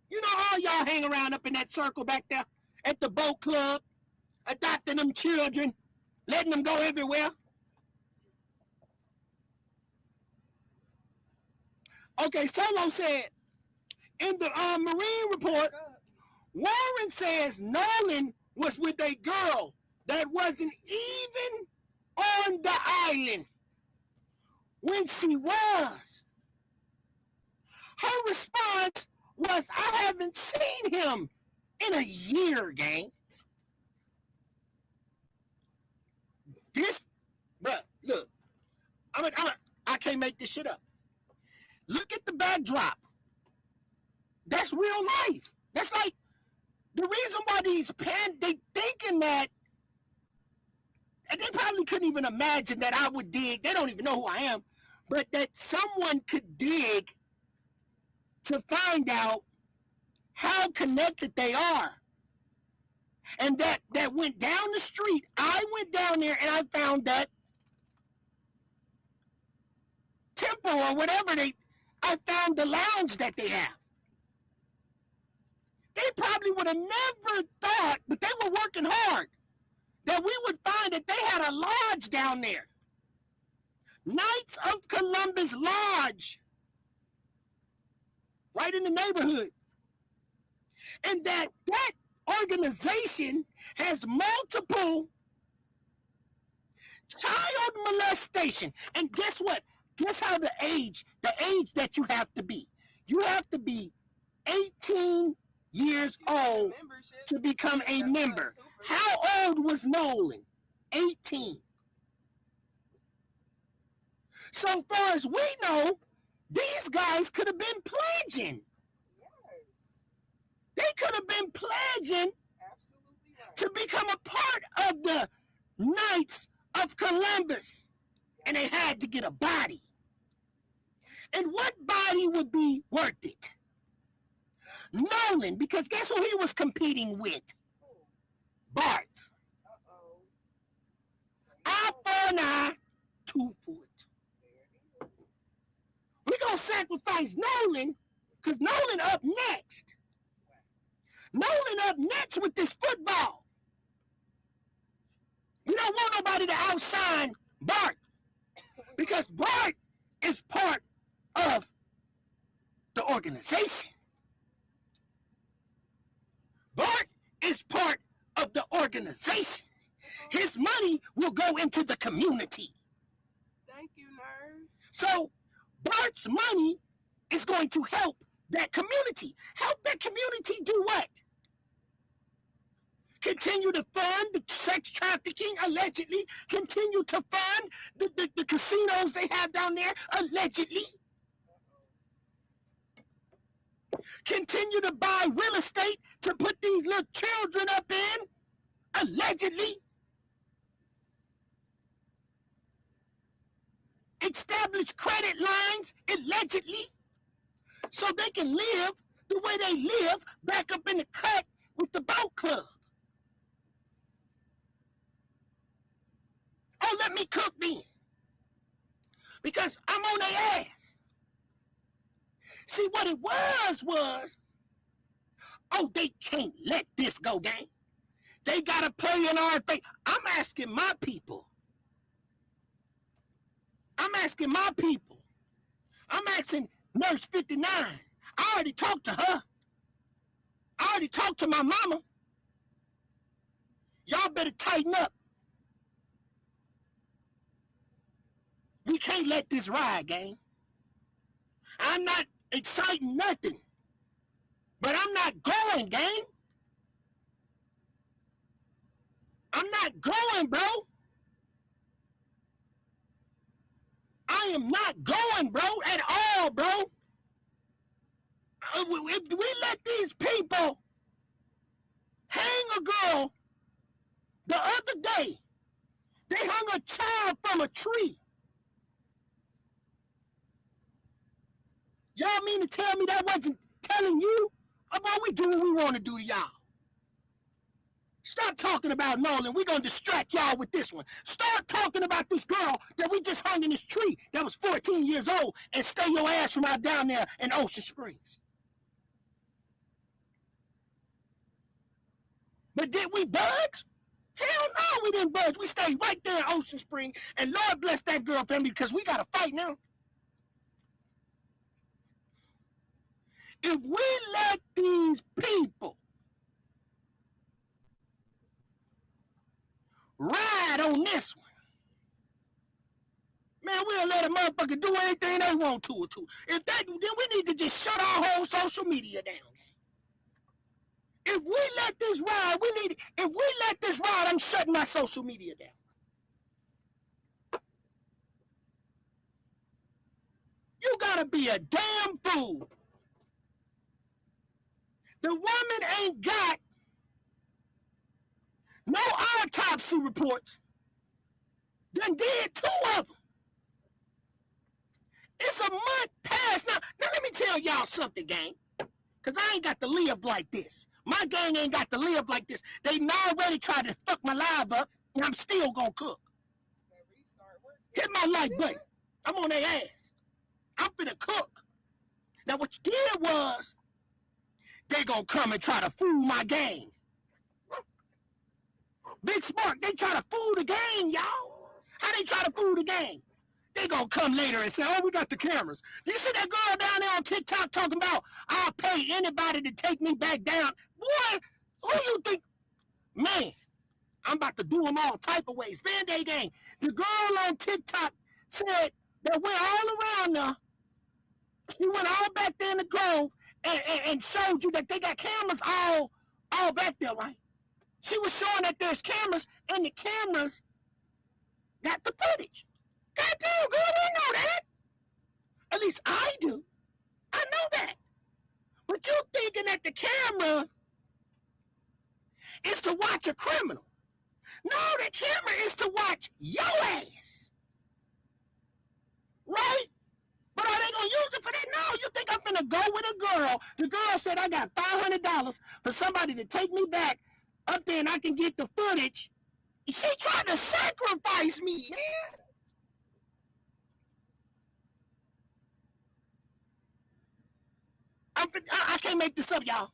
you know, all y'all hang around up in that circle back there at the boat club, adopting them children, letting them go everywhere. Okay, Solo said, in the Marine report, Warren says Nolan was with a girl that wasn't even on the island when she was. Her response was, I haven't seen him in a year, gang. This, bruh, look, I can't make this shit up. Look at the backdrop. That's real life. That's like the reason why they thinking that, and they probably couldn't even imagine that I would dig. They don't even know who I am, but that someone could dig to find out how connected they are. And that went down the street. I went down there and I found that temple or whatever I found the lounge that they have. They probably would have never thought, but they were working hard, that we would find that they had a lodge down there. Knights of Columbus Lodge. Right in the neighborhood. And that organization has multiple child molestation. And guess what? Guess how the age that you have to be. You have to be 18 years old to become a member. How old was Nolan? 18. So far as we know, these guys could have been pledging. They could have been pledging to become a part of the Knights of Columbus. And they had to get a body. And what body would be worth it? Nolan, because guess who he was competing with? Bart. Eye for an eye, 2 foot. We're going to sacrifice Nolan because Nolan up next. Nolan up next with this football. We don't want nobody to outshine Bart because Bart is part of the organization. Bart is part of the organization. His money will go into the community. Thank you, nurse. So Bart's money is going to help that community. Help that community do what? Continue to fund the sex trafficking, allegedly. Continue to fund the casinos they have down there, allegedly. Continue to buy real estate to put these little children up in, allegedly. Establish credit lines, allegedly, so they can live the way they live back up in the cut with the boat club. Oh, let me cook then. Because I'm on their ass. See, what it was, oh, they can't let this go, gang. They got to play in our face. I'm asking my people. I'm asking Nurse 59. I already talked to her. I already talked to my mama. Y'all better tighten up. We can't let this ride, gang. I'm not exciting nothing. But I'm not going, gang. I'm not going, bro. I am not going, bro, at all, bro. If we let these people other day, they hung a child from a tree. Y'all mean to tell me that wasn't telling you about we do what we want to do to y'all? Stop talking about Nolan. We're going to distract y'all with this one. Start talking about this girl that we just hung in this tree that was 14 years old and stay your ass from out down there in Ocean Springs. But did we budge? Hell no, we didn't budge. We stayed right there in Ocean Spring, and Lord bless that girl family because we got to fight now. If we let these people ride on this one, man, we'll let a motherfucker do anything they want to. If that, then we need to just shut our whole social media down. If we let this ride, if we let this ride, I'm shutting my social media down. You gotta be a damn fool. The woman ain't got no autopsy reports. Done did 2 of them. It's a month past now. Now let me tell y'all something, gang. Because I ain't got to live like this. My gang ain't got to live like this. They already tried to fuck my live up, and I'm still gonna cook. Hit my like button. I'm on their ass. I'm finna cook. Now what you did was, they gonna come and try to fool my gang. Big Spark, they try to fool the gang, y'all. How they try to fool the gang? They gonna come later and say, oh, we got the cameras. You see that girl down there on TikTok talking about, I'll pay anybody to take me back down. Boy, who you think? Man, I'm about to do them all type of ways. Band-Aid gang. The girl on TikTok said that went all around there. She went all back there in the Grove and showed you that they got cameras all back there, right? She was showing that there's cameras, and the cameras got the footage. Goddamn, girl, we know that. At least I do. I know that. But you thinking that the camera is to watch a criminal. No, the camera is to watch your ass. Right? But are they going to use it for that? No, you think I'm going to go with a girl. The girl said I got $500 for somebody to take me back up there and I can get the footage. She tried to sacrifice me, man. I can't make this up, y'all.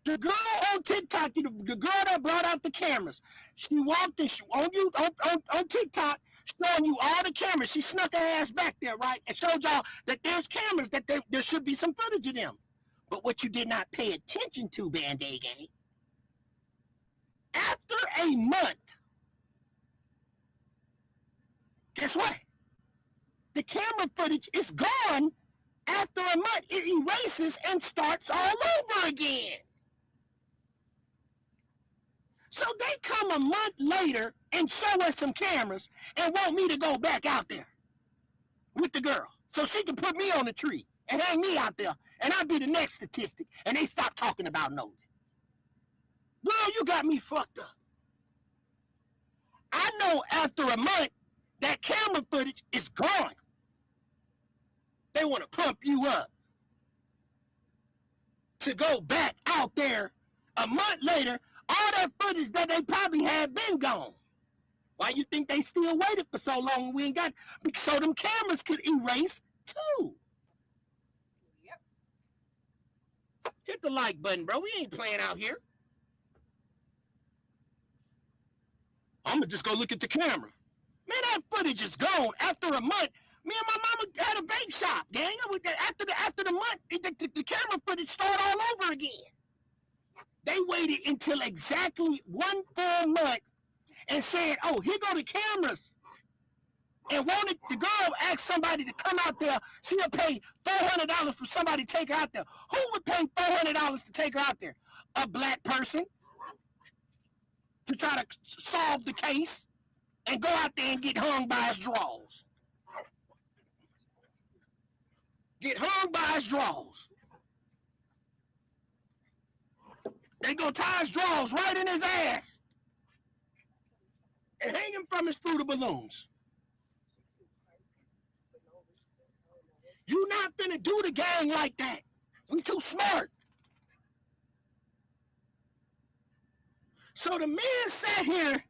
The girl on TikTok, the girl that brought out the cameras, she walked in, on TikTok, showing you all the cameras. She snuck her ass back there, right? And showed y'all that there's cameras, that there should be some footage of them. But what you did not pay attention to, Band-Aid gang, after a month, guess what? The camera footage is gone. After a month, it erases and starts all over again. So they come a month later and show us some cameras and want me to go back out there with the girl so she can put me on the tree and hang me out there, and I'll be the next statistic, and they stop talking about Nolan. Girl, you got me fucked up. I know after a month, that camera footage is gone. They want to pump you up to go back out there a month later. All that footage that they probably had been gone. Why you think they still waited for so long and we ain't got? So them cameras could erase too. Yep. Hit the like button, bro. We ain't playing out here. I'm gonna just go look at the camera. Man, that footage is gone after a month. Me and my mama had a vape shop, gang. After the month, the camera footage started all over again. They waited until exactly 1 full month and said, oh, here go the cameras. And wanted the girl asked somebody to come out there. She'll pay $400 for somebody to take her out there. Who would pay $400 to take her out there? A black person to try to solve the case and go out there and get hung by his drawers. Get hung by his drawers. They gonna tie his drawers right in his ass. and hanging from his fruit of balloons. You not finna do the gang like that. We too smart. So the man sat here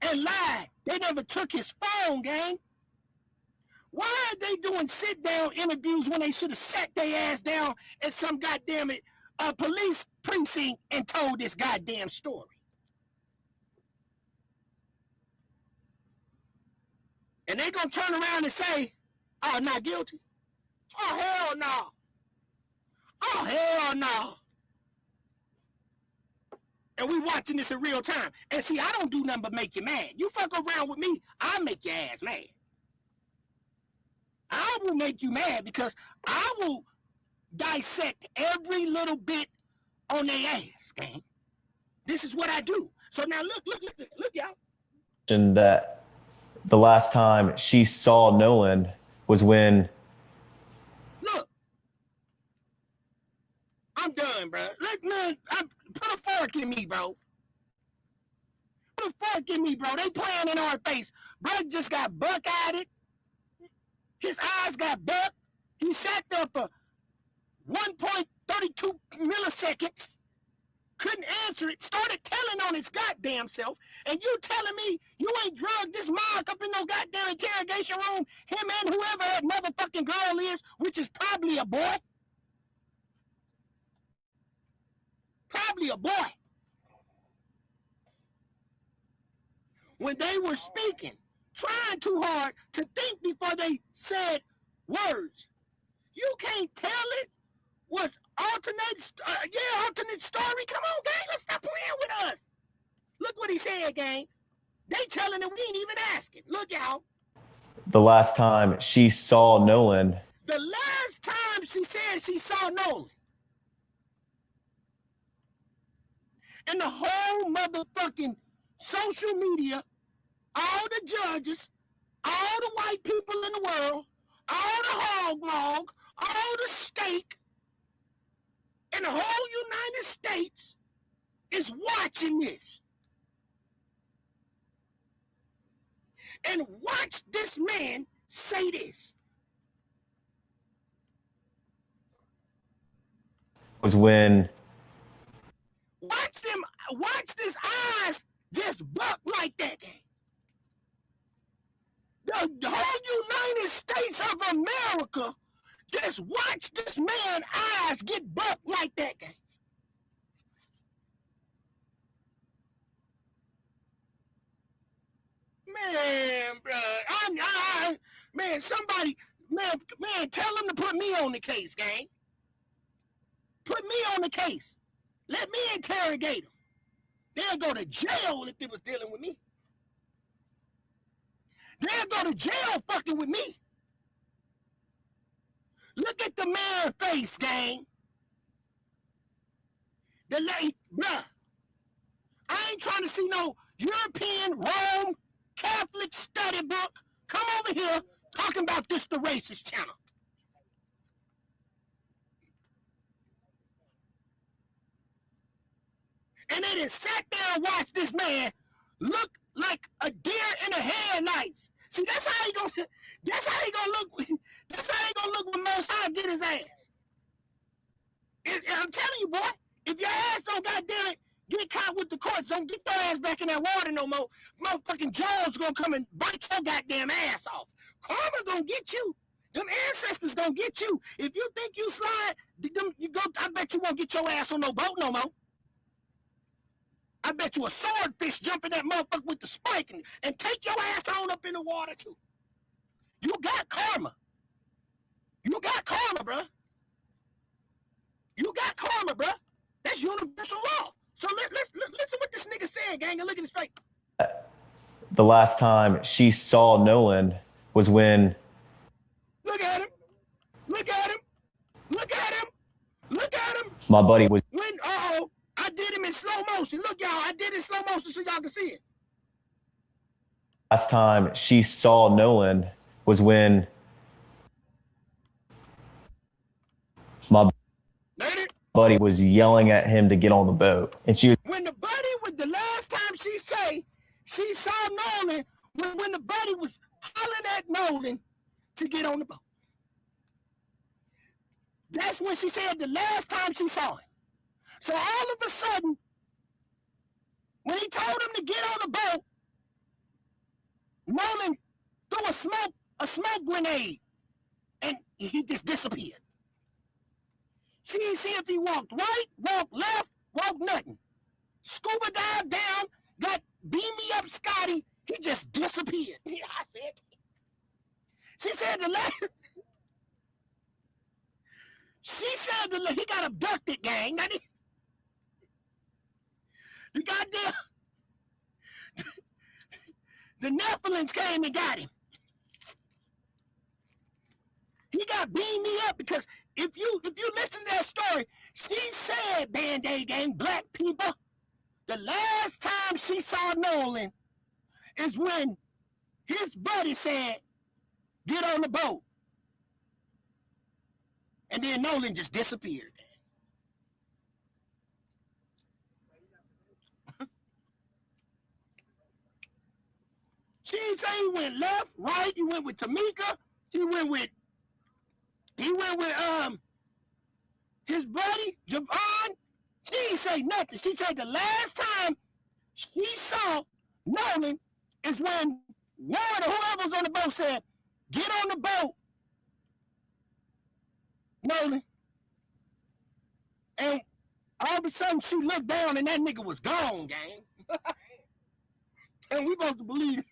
and lied. They never took his phone, gang. Why are they doing sit-down interviews when they should have sat their ass down at some goddamn police precinct and told this goddamn story? And they gonna turn around and say, oh, not guilty? Oh, hell no. Oh, hell no. And we watching this in real time. And see, I don't do nothing but make you mad. You fuck around with me, I'll make your ass mad. I will make you mad because I will dissect every little bit on their ass, gang. This is what I do. So now look, y'all. And that the last time she saw Nolan was when. Look, I'm done, bro. Look, man, put a fork in me, bro. Put a fork in me, bro. They playing in our face. Bro just got buck-eyed. His eyes got buck. He sat there for 1.32 milliseconds. Couldn't answer it. Started telling on his goddamn self. And you telling me you ain't drugged this mark up in no goddamn interrogation room? Him and whoever that motherfucking girl is, which is probably a boy. Probably a boy. When they were speaking, trying too hard to think before they said words. You can't tell it was alternate story. Come on, gang, let's stop playing with us. Look what he said, gang. They telling him we ain't even asking. Look, y'all. The last time she saw Nolan. The last time she said she saw Nolan. And the whole motherfucking social media, all the judges, all the white people in the world, all the hog log, all the steak, and the whole United States is watching this. And watch this man say this. Was when. Watch this eyes just buck like that. The whole United States of America, just watch this man's eyes get bucked like that. Man, bro, man, somebody, man, tell them to put me on the case, gang. Put me on the case. Let me interrogate them. They'll go to jail if they was dealing with me. They'll go to jail fucking with me. Look at the man's face, gang. The lady, bruh. I ain't trying to see no European, Rome, Catholic study book. Come over here talking about this the racist channel. And they just sat there and watched this man look like a deer in the headlights. See, that's how he gonna look. That's how he gonna look when Most High get his ass. I'm telling you, boy, if your ass don't goddamn it get caught with the courts, don't get your ass back in that water no more. Motherfucking Jones gonna come and bite your goddamn ass off. Karma gonna get you. Them ancestors gonna get you. If you think you slide, I bet you won't get your ass on no boat no more. I bet you a swordfish jump in that motherfucker with the spike and take your ass on up in the water too. You got karma. You got karma, bruh. You got karma, bruh. That's universal law. So listen what this nigga said, gang, and look at his face. The last time she saw Nolan was when. Look at him. Look at him. Look at him. Look at him. My buddy was. When, I did him in slow motion. Look, y'all, I did it in slow motion so y'all can see it. Last time she saw Nolan was when. My buddy was yelling at him to get on the boat. And she was. When the buddy was the last time she saw she saw Nolan when the buddy was hollering at Nolan to get on the boat. That's when she said the last time she saw him. So all of a sudden, when he told him to get on the boat, Nolan threw a smoke grenade, and he just disappeared. She didn't see if he walked right, walked left, walked nothing. Scuba dived down, got beam me up Scotty, he just disappeared. I said, she said the last, he got abducted, gang. The goddamn, the Nephilims came and got him. He got beamed me up because if you listen to that story, she said, Band-Aid gang, black people, the last time she saw Nolan is when his buddy said, get on the boat. And then Nolan just disappeared. She didn't say he went left, right, he went with Tamika, he went with his buddy, Javon. She didn't say nothing. She said the last time she saw Nolan is when Warren or whoever was on the boat said, get on the boat, Nolan. And all of a sudden she looked down and that nigga was gone, gang. And we supposed to believe.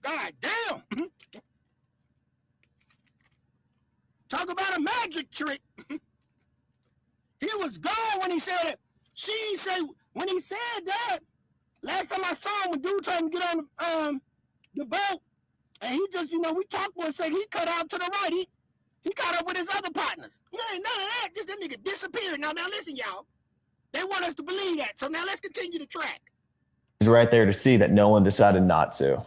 God damn. Talk about a magic trick. He was gone when he said it. She said, when he said that, last time I saw him, when dude told him to get on the boat, and he just, we talked for a second, he cut out to the right. He caught up with his other partners. No, none of that. Just that nigga disappeared. Now listen, y'all. They want us to believe that. So now let's continue to track. He's right there to see that Nolan decided not to.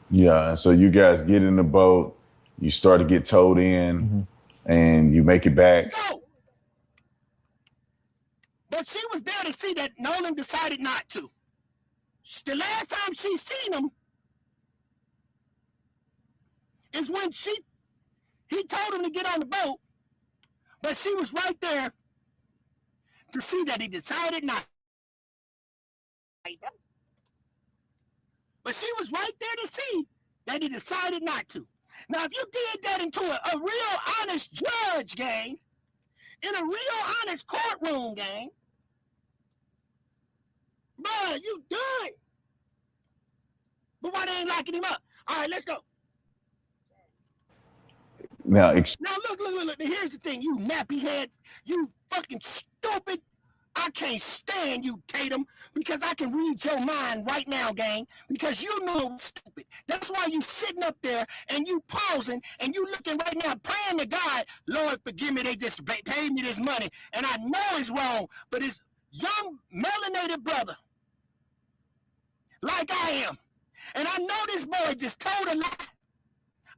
Yeah, and so you guys get in the boat, you start to get towed in, and you make it back. So, but she was there to see that Nolan decided not to. The last time she seen him is when he told him to get on the boat, but she was right there to see that he decided not. But she was right there to see that he decided not to. Now, if you did that into a real honest judge, gang, in a real honest courtroom, gang, bruh, you done. But why they ain't locking him up? All right, let's go. Now, look. Here's the thing, you nappy head, you fucking stupid. I can't stand you, Tatum, because I can read your mind right now, gang, because you know I'm stupid. That's why you sitting up there and you pausing and you looking right now, praying to God, Lord, forgive me, they just paid me this money, and I know it's wrong, but this young melanated brother, like I am, and I know this boy just told a lie.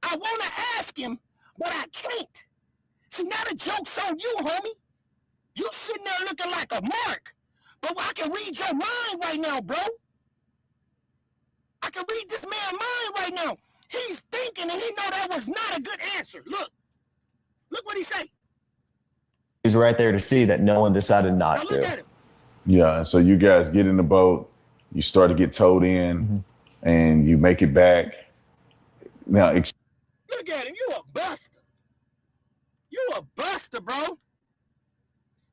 I want to ask him, but I can't. See, now the joke's on you, homie. You sitting there looking like a mark, but I can read your mind right now, bro. I can read this man's mind right now. He's thinking and he know that was not a good answer. Look what he say. He's right there to see that Nolan decided not Look to. at him. Yeah, so you guys get in the boat, you start to get towed in, and you make it back. Now, Look at him. You a buster. You a buster, bro.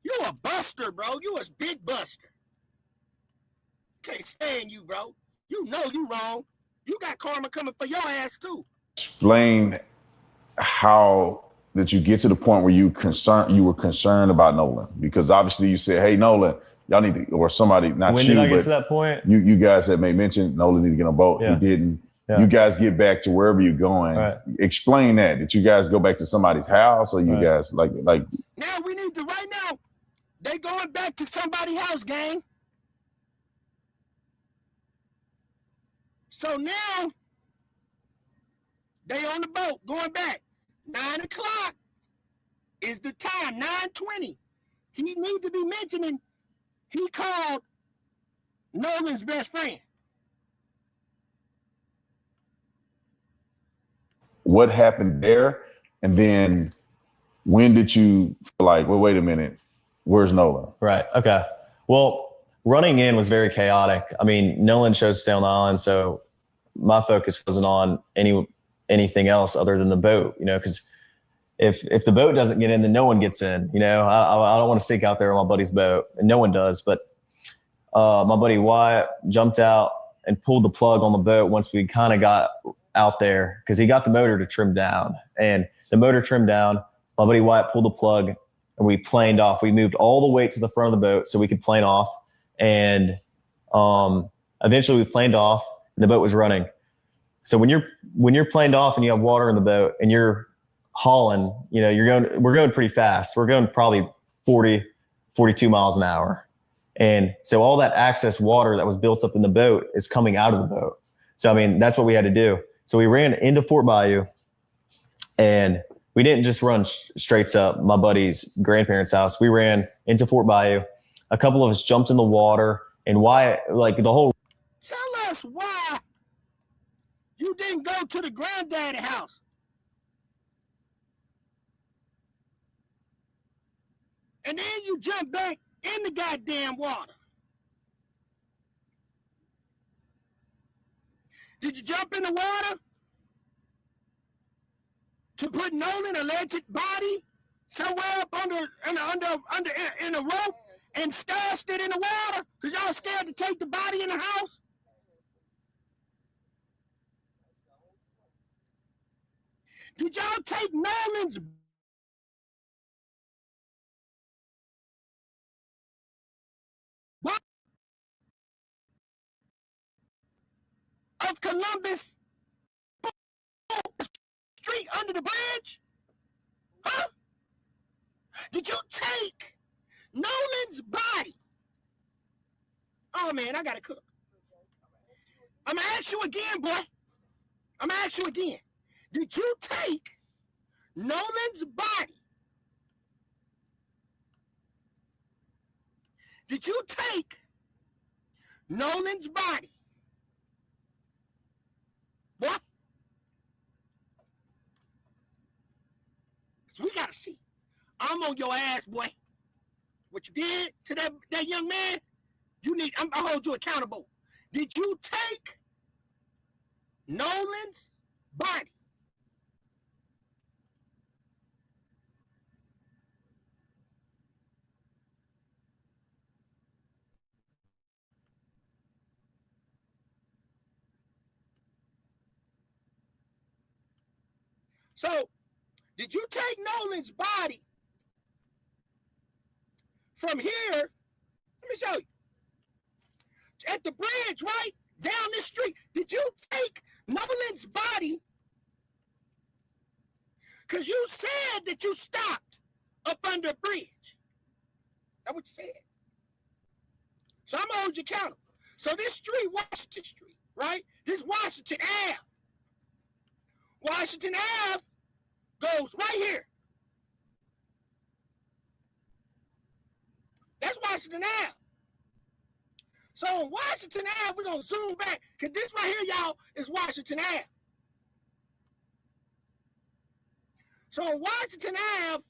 You a buster, bro. You a big buster. Can't stand you, bro. You know you wrong. You got karma coming for your ass, too. explain how that you get to the point where you were concerned about Nolan, because obviously you said, "Hey, Nolan, y'all need to," or somebody, not When you, did I get but to that point? You guys had made mention Nolan need to get on a boat. Yeah. He didn't. Yeah. You guys get back to wherever you're going. Right. Explain that. Did you guys go back to somebody's house, or you guys like? Now we need to, right now, they going back to somebody's house, gang. So now, they on the boat, going back. 9 o'clock is the time, 9:20. He need to be mentioning, he called Nolan's best friend. What happened there? And then when did you feel like, well, wait a minute, where's Nolan? Right. Okay. Well, running in was very chaotic. I mean, Nolan chose to stay on the island, so my focus wasn't on anything else other than the boat, because if the boat doesn't get in, then no one gets in. I don't want to sink out there on my buddy's boat, and no one does. But my buddy Wyatt jumped out and pulled the plug on the boat once we kind of got out there, because he got the motor to trim down, and the motor trimmed down. My buddy Wyatt pulled the plug, and we planed off. We moved all the weight to the front of the boat so we could plane off, and eventually we planed off, and the boat was running. So when you're planed off and you have water in the boat and you're hauling, we're going pretty fast. We're going probably 40, 42 miles an hour. And so all that excess water that was built up in the boat is coming out of the boat. So, I mean, that's what we had to do. So we ran into Fort Bayou, and we didn't just run straight up my buddy's grandparents' house. We ran into Fort Bayou. A couple of us jumped in the water, and why, like the whole. Tell us why you didn't go to the granddaddy house. And then you jump back in the goddamn water. Did you jump in the water to put Nolan alleged body somewhere up under in a rope and stashed it in the water because y'all scared to take the body in the house? Did y'all take Nolan's of Columbus Street under the bridge? Huh? Did you take Nolan's body? Oh man, I gotta cook. I'm gonna ask you again, boy. I'm gonna ask you again. Did you take Nolan's body? Did you take Nolan's body? What? So we gotta see. I'm on your ass, boy. What you did to that young man, I'll hold you accountable. Did you take Nolan's body? So, did you take Nolan's body from here? Let me show you. At the bridge, right? Down this street. Did you take Nolan's body? Because you said that you stopped up under a bridge. That's what you said. So I'm going to hold you accountable. So this street, Washington Street, right? This Washington Ave. Washington Ave goes right here. That's Washington Ave. So on Washington Ave, we're going to zoom back, because this right here, y'all, is Washington Ave. So on Washington Ave,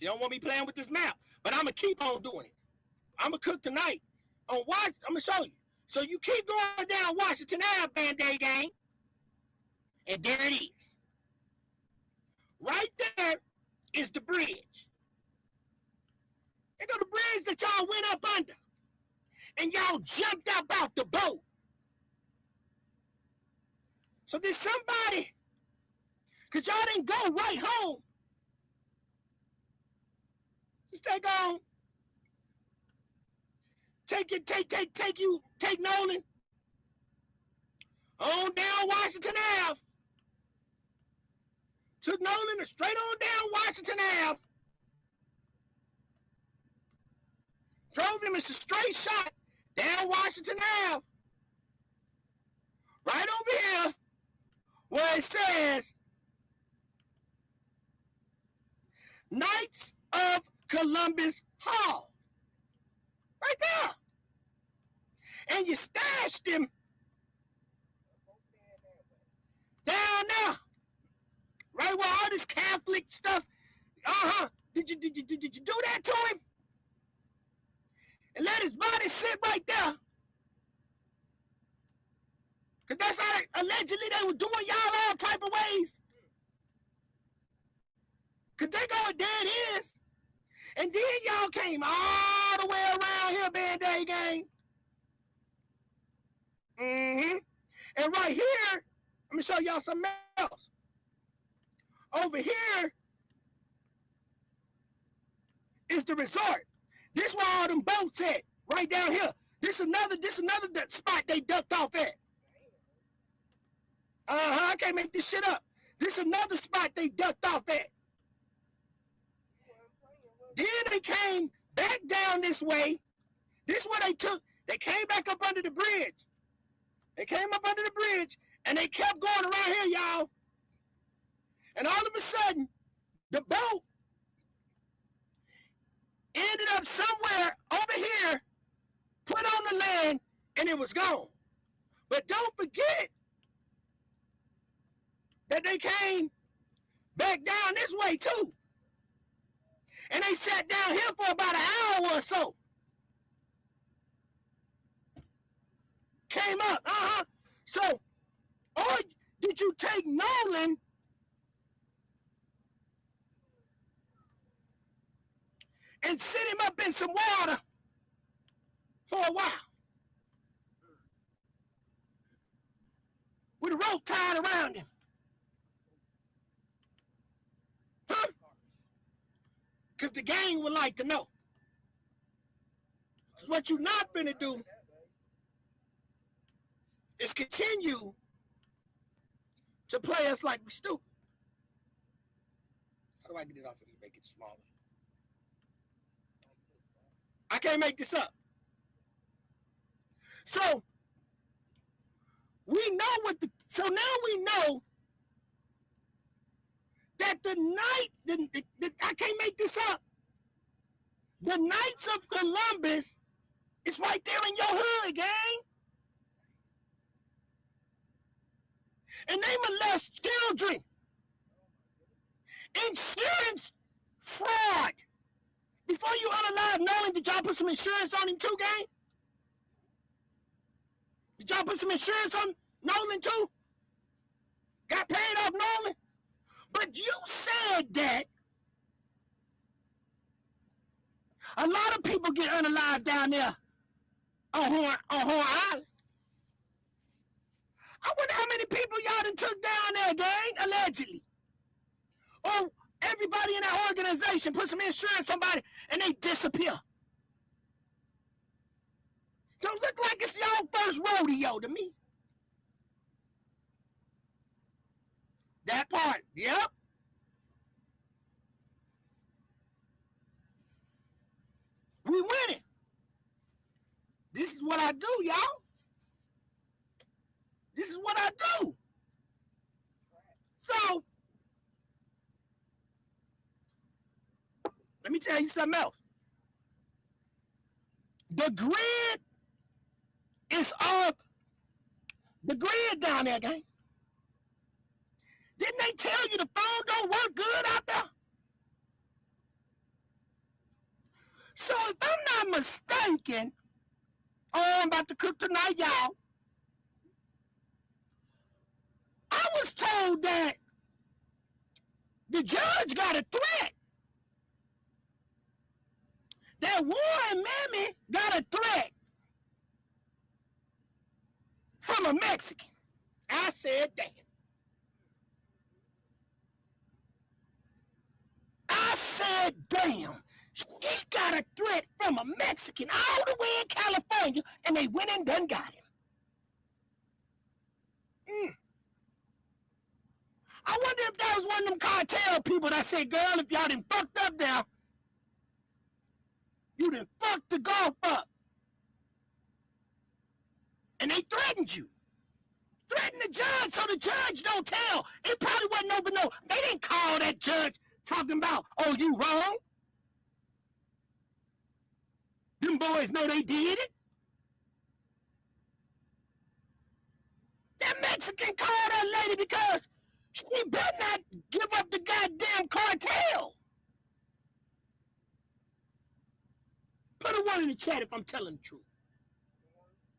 you don't want me playing with this map, but I'm going to keep on doing it. I'm going to cook tonight. I'm going to show you. So you keep going down Washington Ave, Band-Aid gang, and there it is. Right there is the bridge. They go the bridge that y'all went up under, and y'all jumped up out the boat. So did somebody, because y'all didn't go right home, just take Nolan on down Washington Ave. Took Nolan straight on down Washington Ave. Drove him in a straight shot down Washington Ave. Right over here where it says Knights of Columbus Hall. Right there. And you stashed him down there. Right where all this Catholic stuff. Did you do that to him? And let his body sit right there. Because that's how allegedly they were doing y'all all type of ways. Because they go where dead is. And then y'all came all the way around here, Band-Aid gang. And right here, let me show y'all something else. Over here is the resort. This where all them boats at, right down here. This another spot they ducked off at. I can't make this shit up. This another spot they ducked off at. Then they came back down this way. This is where they came back up under the bridge. They came up under the bridge, and they kept going around here, y'all. And all of a sudden, the boat ended up somewhere over here, put on the land, and it was gone. But don't forget that they came back down this way, too. And they sat down here for about an hour or so. Came up, So, or did you take Nolan and sit him up in some water for a while with a rope tied around him? Huh? Because the gang would like to know. Because what you're not going to do is continue to play us like we stupid. How do I get it off of you? Make it smaller. I can't make this up. So we know so now we know that the night, I can't make this up. The Knights of Columbus is right there in your hood, gang. And they molest children. Insurance fraud. Before you unalive Nolan, did y'all put some insurance on him too, gang? Did y'all put some insurance on Nolan too? Got paid off Nolan? But you said that a lot of people get unalived down there on Horn Island. I wonder how many people y'all done took down there, gang, allegedly. Or everybody in that organization put some insurance on somebody and they disappear. Don't look like it's y'all first rodeo to me. That part, yep. We winning. This is what I do, y'all. This is what I do. So, let me tell you something else. The grid is up. The grid down there, gang. Didn't they tell you the phone don't work good out there? So if I'm not mistaken, I'm about to cook tonight, y'all. I was told that the judge got a threat. That Warren Mammy got a threat from a Mexican. I said, damn. I said, damn. She got a threat from a Mexican all the way in California, and they went and done got him. I wonder if that was one of them cartel people that said, girl, if y'all done fucked up now, you done fucked the golf up. And they threatened you. Threatened the judge so the judge don't tell. It probably wasn't over no. They didn't call that judge talking about, oh, you wrong. Them boys know they did it. That Mexican called that lady because she better not give up the goddamn cartel. Put a one in the chat if I'm telling the truth.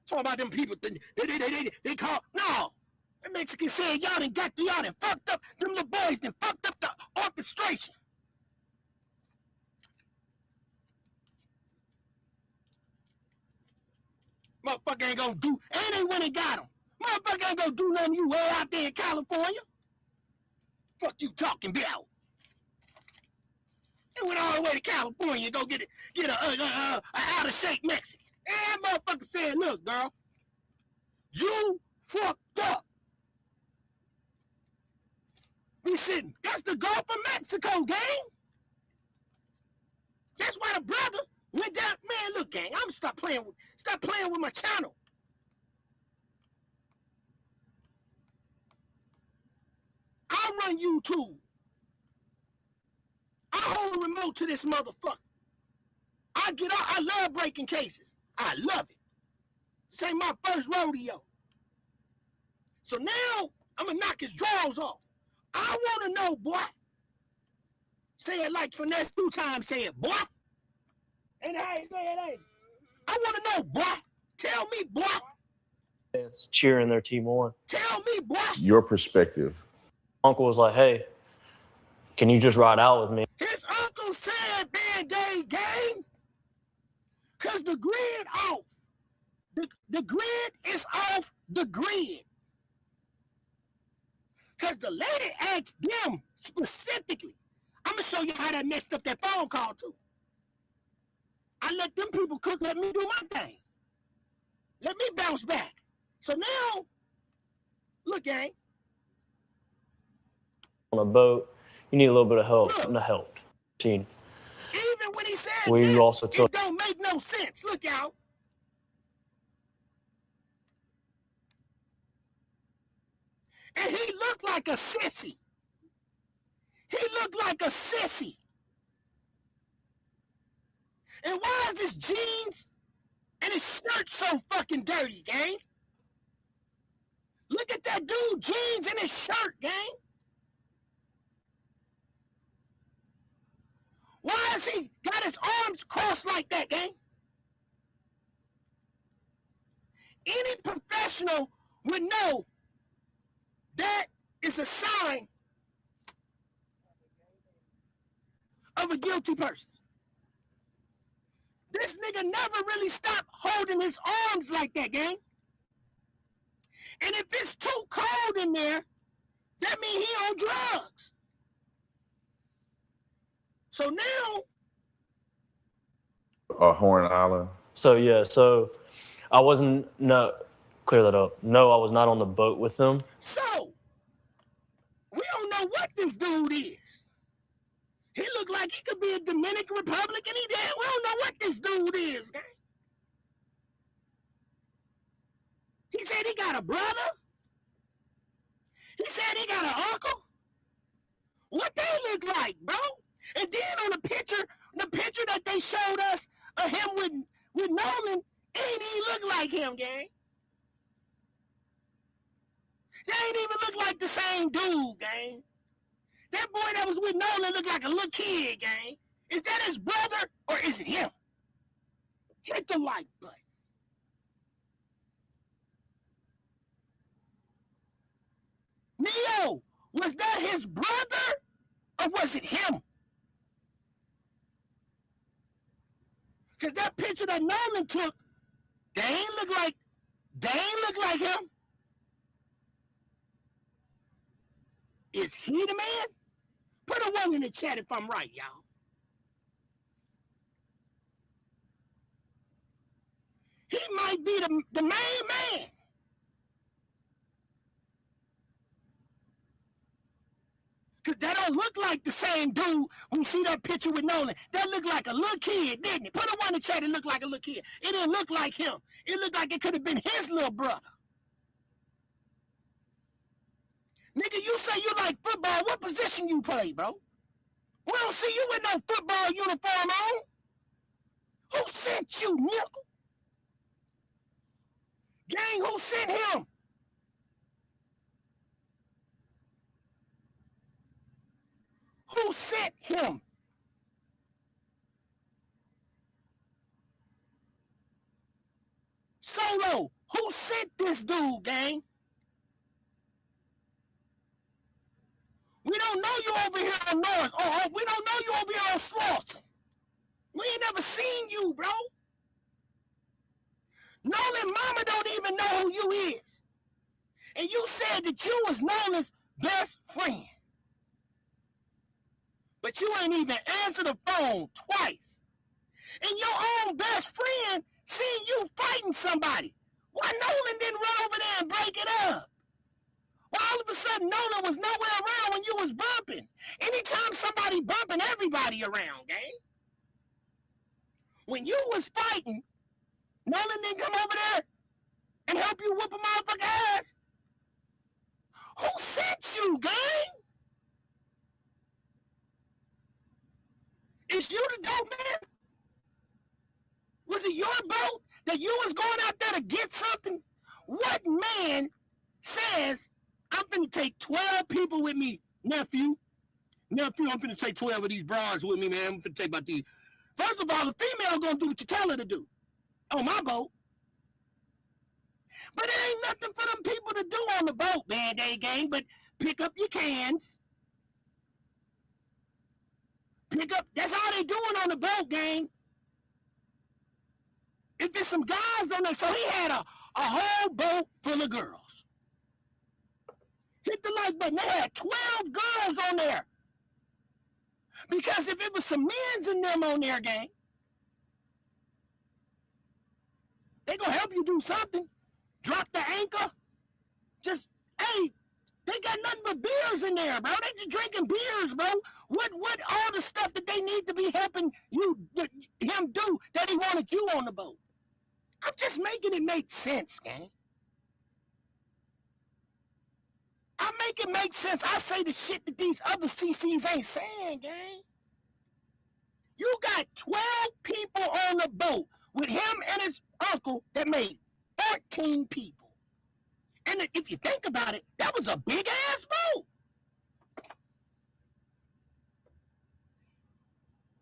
Talk about them people, they call, no. That Mexican said y'all done fucked up, them little boys done fucked up the orchestration. Motherfucker ain't gonna do, and they went and got him. Motherfucker ain't gonna do nothing you way out there in California. Fuck you talking about? They went all the way to California to go get a out of shape Mexican. And that motherfucker said, look, girl, you fucked up. We sitting, that's the Gulf of Mexico, gang. That's why the brother went down. Man, look, gang, I'm gonna stop playing with my channel. I run YouTube. I hold a remote to this motherfucker. I love breaking cases. I love it. This ain't my first rodeo. So now I'm gonna knock his drawers off. I wanna know, boy. Say it like Finesse 2 times, say it, boy. Ain't how you say it, ain't it? I wanna know, boy. Tell me, boy. It's cheering their team on. Tell me, boy. Your perspective. Uncle was like, hey, can you just ride out with me? His uncle said Band-Aid gang. Cause the grid off. The grid is off the grid. Cause the lady asked them specifically. I'm gonna show you how that messed up that phone call too. I let them people cook, let me do my thing. Let me bounce back. So now, look, gang. On a boat, you need a little bit of help, and the help. Even when he said where this, you also it took. don't make no sense. Look out. And he looked like a sissy. He looked like a sissy. And why is his jeans and his shirt so fucking dirty, gang? Look at that dude, jeans and his shirt, gang. Why has he got his arms crossed like that, gang? Any professional would know that is a sign of a guilty person. This nigga never really stopped holding his arms like that, gang. And if it's too cold in there, that means he on drugs. So now, Horn Island. So yeah, so I wasn't clear that up. No, I was not on the boat with them. So we don't know what this dude is. He looked like he could be a Dominican Republican. We don't know what this dude is, gang. He said he got a brother. He said he got an uncle. What they look like, bro? And then on the picture that they showed us of him with Nolan, ain't even look like him, gang. They ain't even look like the same dude, gang. That boy that was with Nolan looked like a little kid, gang. Is that his brother or is it him? Hit the like button. Neo, was that his brother or was it him? Because that picture that Nolan took, they ain't look like him. Is he the man? Put a one in the chat if I'm right, y'all. He might be the main man. Because that don't look like the same dude when you see that picture with Nolan. That looked like a little kid, didn't it? Put a one in the chat, it looked like a little kid. It didn't look like him. It looked like it could have been his little brother. Nigga, you say you like football. What position you play, bro? We don't see you with no football uniform on. Who sent you, nickel? Gang, who sent him? Who sent him? Solo, who sent this dude, gang? We don't know you over here on North. Oh, we don't know you over here on Slauson. We ain't never seen you, bro. Nolan mama don't even know who you is. And you said that you was Nolan's best friend. But you ain't even answered the phone twice. And your own best friend seen you fighting somebody. Why Nolan didn't run over there and break it up? Why all of a sudden Nolan was nowhere around when you was bumping? Anytime somebody bumping, everybody around, gang. When you was fighting, Nolan didn't come over there and help you whoop a motherfucker ass. Who sent you, gang? Is you the dope man? Was it your boat that you was going out there to get something? What man says, I'm finna take 12 people with me, nephew? Nephew, I'm finna take 12 of these bras with me, man. I'm finna take about these. First of all, the female gonna do what you tell her to do on my boat. But there ain't nothing for them people to do on the boat, man, day gang, but pick up your cans. Pick up, that's all they doing on the boat, gang. If there's some guys on there, so he had a whole boat full of girls. Hit the like button, they had 12 girls on there. Because if it was some men's in them on there, gang, they gonna help you do something. Drop the anchor. Just, hey, they got nothing but beers in there, bro. They just drinking beers, bro. What all the stuff that they need to be helping him do that he wanted you on the boat? I'm just making it make sense, gang. I make it make sense. I say the shit that these other CCs ain't saying, gang. You got 12 people on the boat with him and his uncle that made 14 people. And if you think about it, that was a big-ass boat.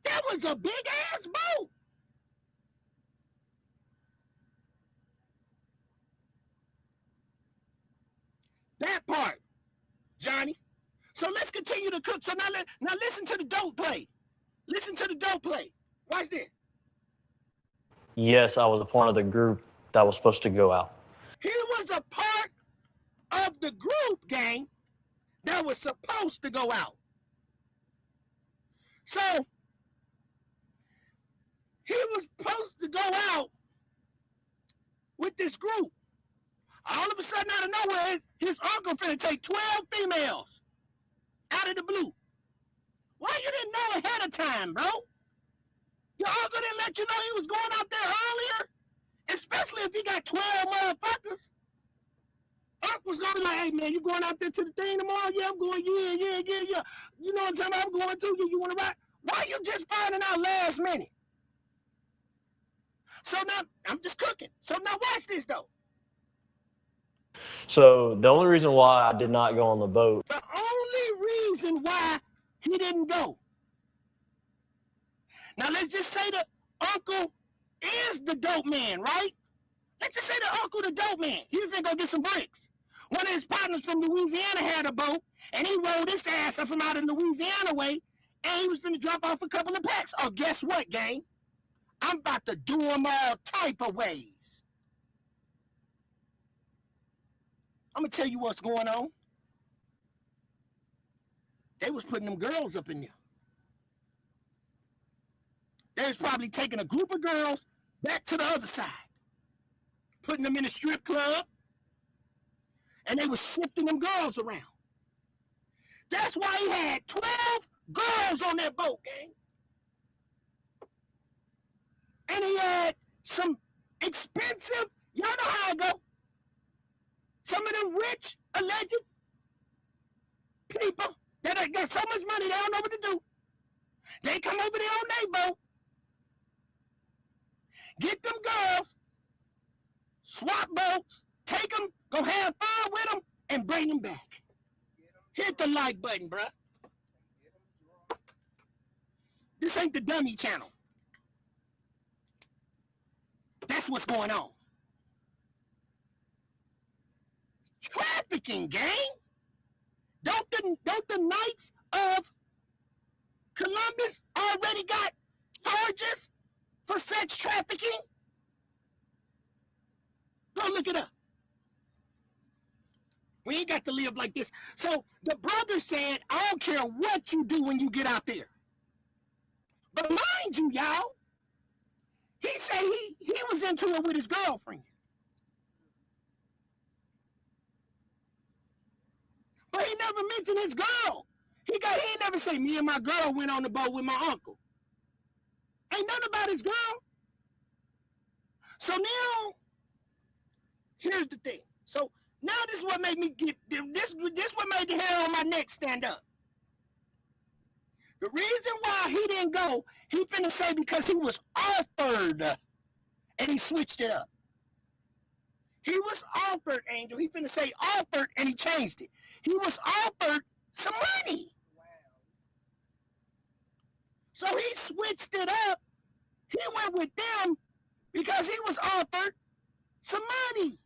That was a big-ass boat. That part, Johnny. So let's continue to cook. So now listen to the dope play. Listen to the dope play. Watch this. Yes, I was a part of the group that was supposed to go out. He was a part of the group, gang, that was supposed to go out. So he was supposed to go out with this group. All of a sudden, out of nowhere, his uncle finna take 12 females out of the blue. Why you didn't know ahead of time, bro? Your uncle didn't let you know he was going out there earlier? Especially if he got 12 motherfuckers. Uncle's gonna be like, hey, man, you going out there to the thing tomorrow? Yeah, I'm going, yeah. You know what I'm talking about? I'm going too. You want to ride? Why you just finding out last minute? So now, I'm just cooking. So now watch this, though. So the only reason why I did not go on the boat. The only reason why he didn't go. Now, let's just say the uncle is the dope man, right? Let's just say the uncle the dope man. He was gonna go get some bricks. One of his partners from Louisiana had a boat, and he rolled his ass up from out of Louisiana way, and he was gonna drop off a couple of packs. Oh, guess what, gang? I'm about to do them all type of ways. I'm gonna tell you what's going on. They was putting them girls up in there. They was probably taking a group of girls back to the other side, putting them in a strip club, and they was shifting them girls around. That's why he had 12 girls on that boat, gang. And he had some expensive, y'all know how it go. Some of them rich, alleged people that got so much money they don't know what to do. They come over there on their boat, Get them girls, swap boats, take them, go have fun with them, and bring them back. Hit the like button, bruh. This ain't the dummy channel. That's what's going on. Trafficking, gang. Don't the Knights of Columbus already got charges for sex trafficking? Go look it up. We ain't got to live like this. So the brother said, I don't care what you do when you get out there. But mind you, y'all, he said he was into it with his girlfriend. But he never mentioned his girl. He ain't never say, me and my girl went on the boat with my uncle. Ain't nothing about his girl. So now, here's the thing. So now this is what made me get, this what made the hair on my neck stand up. The reason why he didn't go, he finna say because he was offered, and he switched it up. He was offered, Angel. He finna say offered, and he changed it. He was offered some money. Wow. So he switched it up. He went with them because he was offered some money.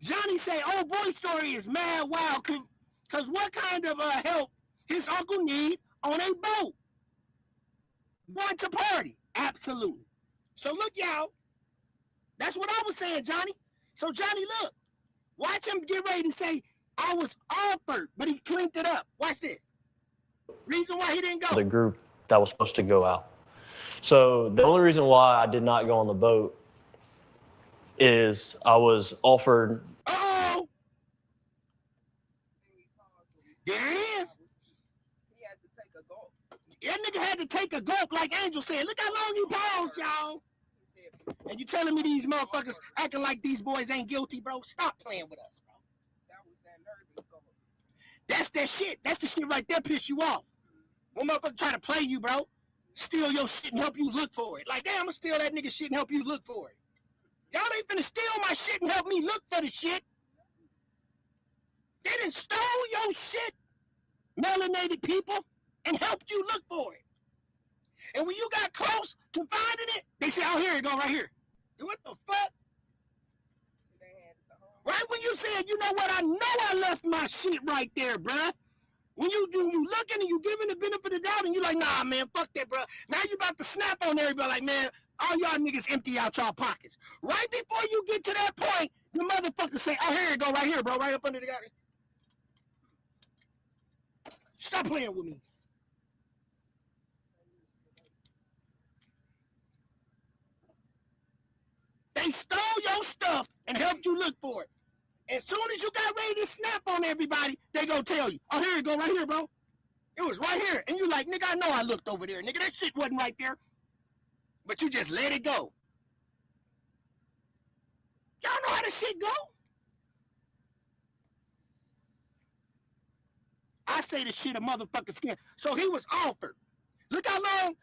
Johnny say, oh, boy story is mad wild because what kind of help his uncle need on a boat? Going to party. Absolutely. So look, y'all. That's what I was saying, Johnny. So, Johnny, look. Watch him get ready to say, I was offered, but he cleaned it up. Watch this. Reason why he didn't go. The group that was supposed to go out. So the only reason why I did not go on the boat is I was offered. Uh-oh. There he is. He had to take a gulp. That nigga had to take a gulp like Angel said. Look how long he paused, y'all. And you telling me these motherfuckers acting like these boys ain't guilty, bro? Stop playing with us, bro. That was that nervous gulp. That's that shit. That's the shit right there piss you off. One motherfucker try to play you, bro. Steal your shit and help you look for it. Like, damn, I'm gonna steal that nigga shit and help you look for it. Y'all ain't finna steal my shit and help me look for the shit. They done stole your shit, melanated people, and helped you look for it. And when you got close to finding it, they say, oh, here it go, right here. What the fuck? Right when you said, you know what, I know I left my shit right there, bruh. When you looking and you giving the benefit of the doubt and you like, nah, man, fuck that, bruh. Now you about to snap on everybody like, man, all y'all niggas empty out y'all pockets. Right before you get to that point, the motherfucker say, oh, here it go, right here, bro, right up under the guy. Stop playing with me. They stole your stuff and helped you look for it. As soon as you got ready to snap on everybody, they gonna tell you, oh, here it go, right here, bro. It was right here. And you like, nigga, I know I looked over there. Nigga, that shit wasn't right there. But you just let it go. Y'all know how this shit go? I say the shit a motherfucker skin. So he was offered. Look how long.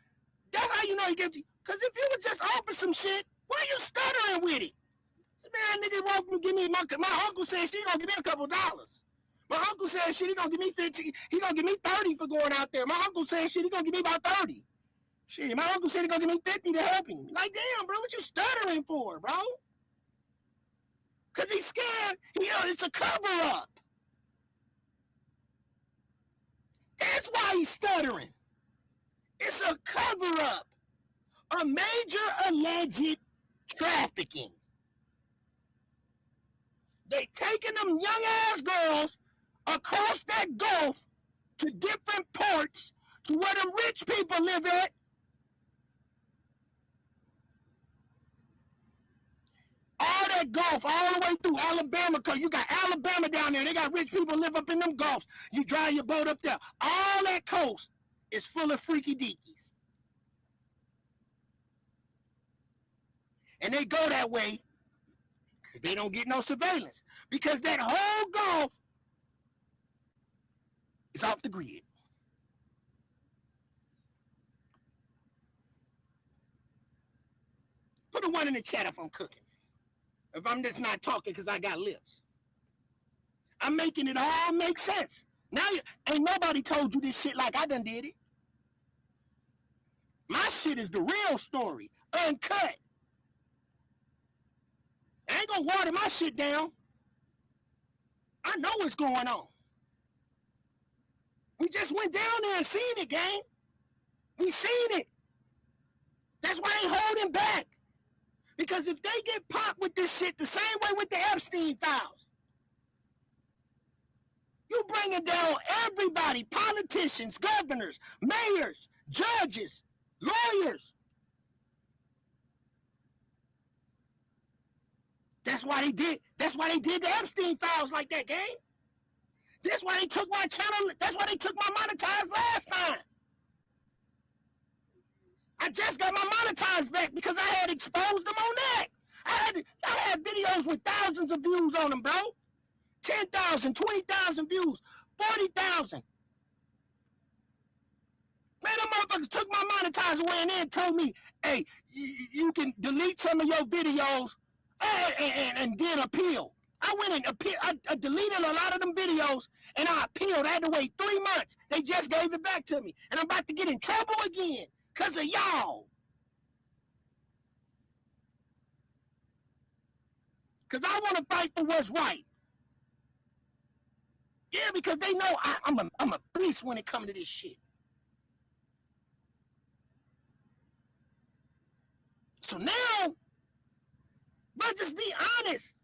That's how you know he gets you. Because if you would just offer some shit, why you stuttering with it? Man, nigga won't give me my uncle said she gonna give me a couple dollars. My uncle said shit, he gonna give me 15, he gonna give me 30 for going out there. My uncle said shit, he gonna give me about 30. Shit, my uncle said he gonna give me 50 to help him. Like, damn, bro, what you stuttering for, bro? Cause he's scared, it's a cover-up. That's why he's stuttering. It's a cover-up. A major alleged trafficking. They taking them young-ass girls across that Gulf to different ports to where them rich people live at. All that Gulf, all the way through Alabama, because you got Alabama down there. They got rich people live up in them Gulfs. You drive your boat up there. All that coast is full of freaky deakies. And they go that way because they don't get no surveillance. Because that whole Gulf is off the grid. down in the chat if I'm cooking. If I'm just not talking because I got lips. I'm making it all make sense. Now, ain't nobody told you this shit like I done did it. My shit is the real story, uncut. I ain't gonna water my shit down. I know what's going on. We just went down there and seen it, gang. We seen it. That's why they holding back. Because if they get popped with this shit the same way with the Epstein files, you bringing down everybody, politicians, governors, mayors, judges, lawyers. That's why they did the Epstein files like that, gang. That's why they took my channel. That's why they took my monetized last time. I just got my monetized back because I had exposed them on that. I had videos with thousands of views on them, bro. 10,000, 20,000 views, 40,000. Man, them motherfuckers took my monetizer away and then told me, hey, you can delete some of your videos and then appeal. I went and appealed. I deleted a lot of them videos and I appealed. I had to wait 3 months. They just gave it back to me. And I'm about to get in trouble again because of y'all. Because I want to fight for what's right. Yeah, because they know I'm a beast when it comes to this shit. So now, but just be honest.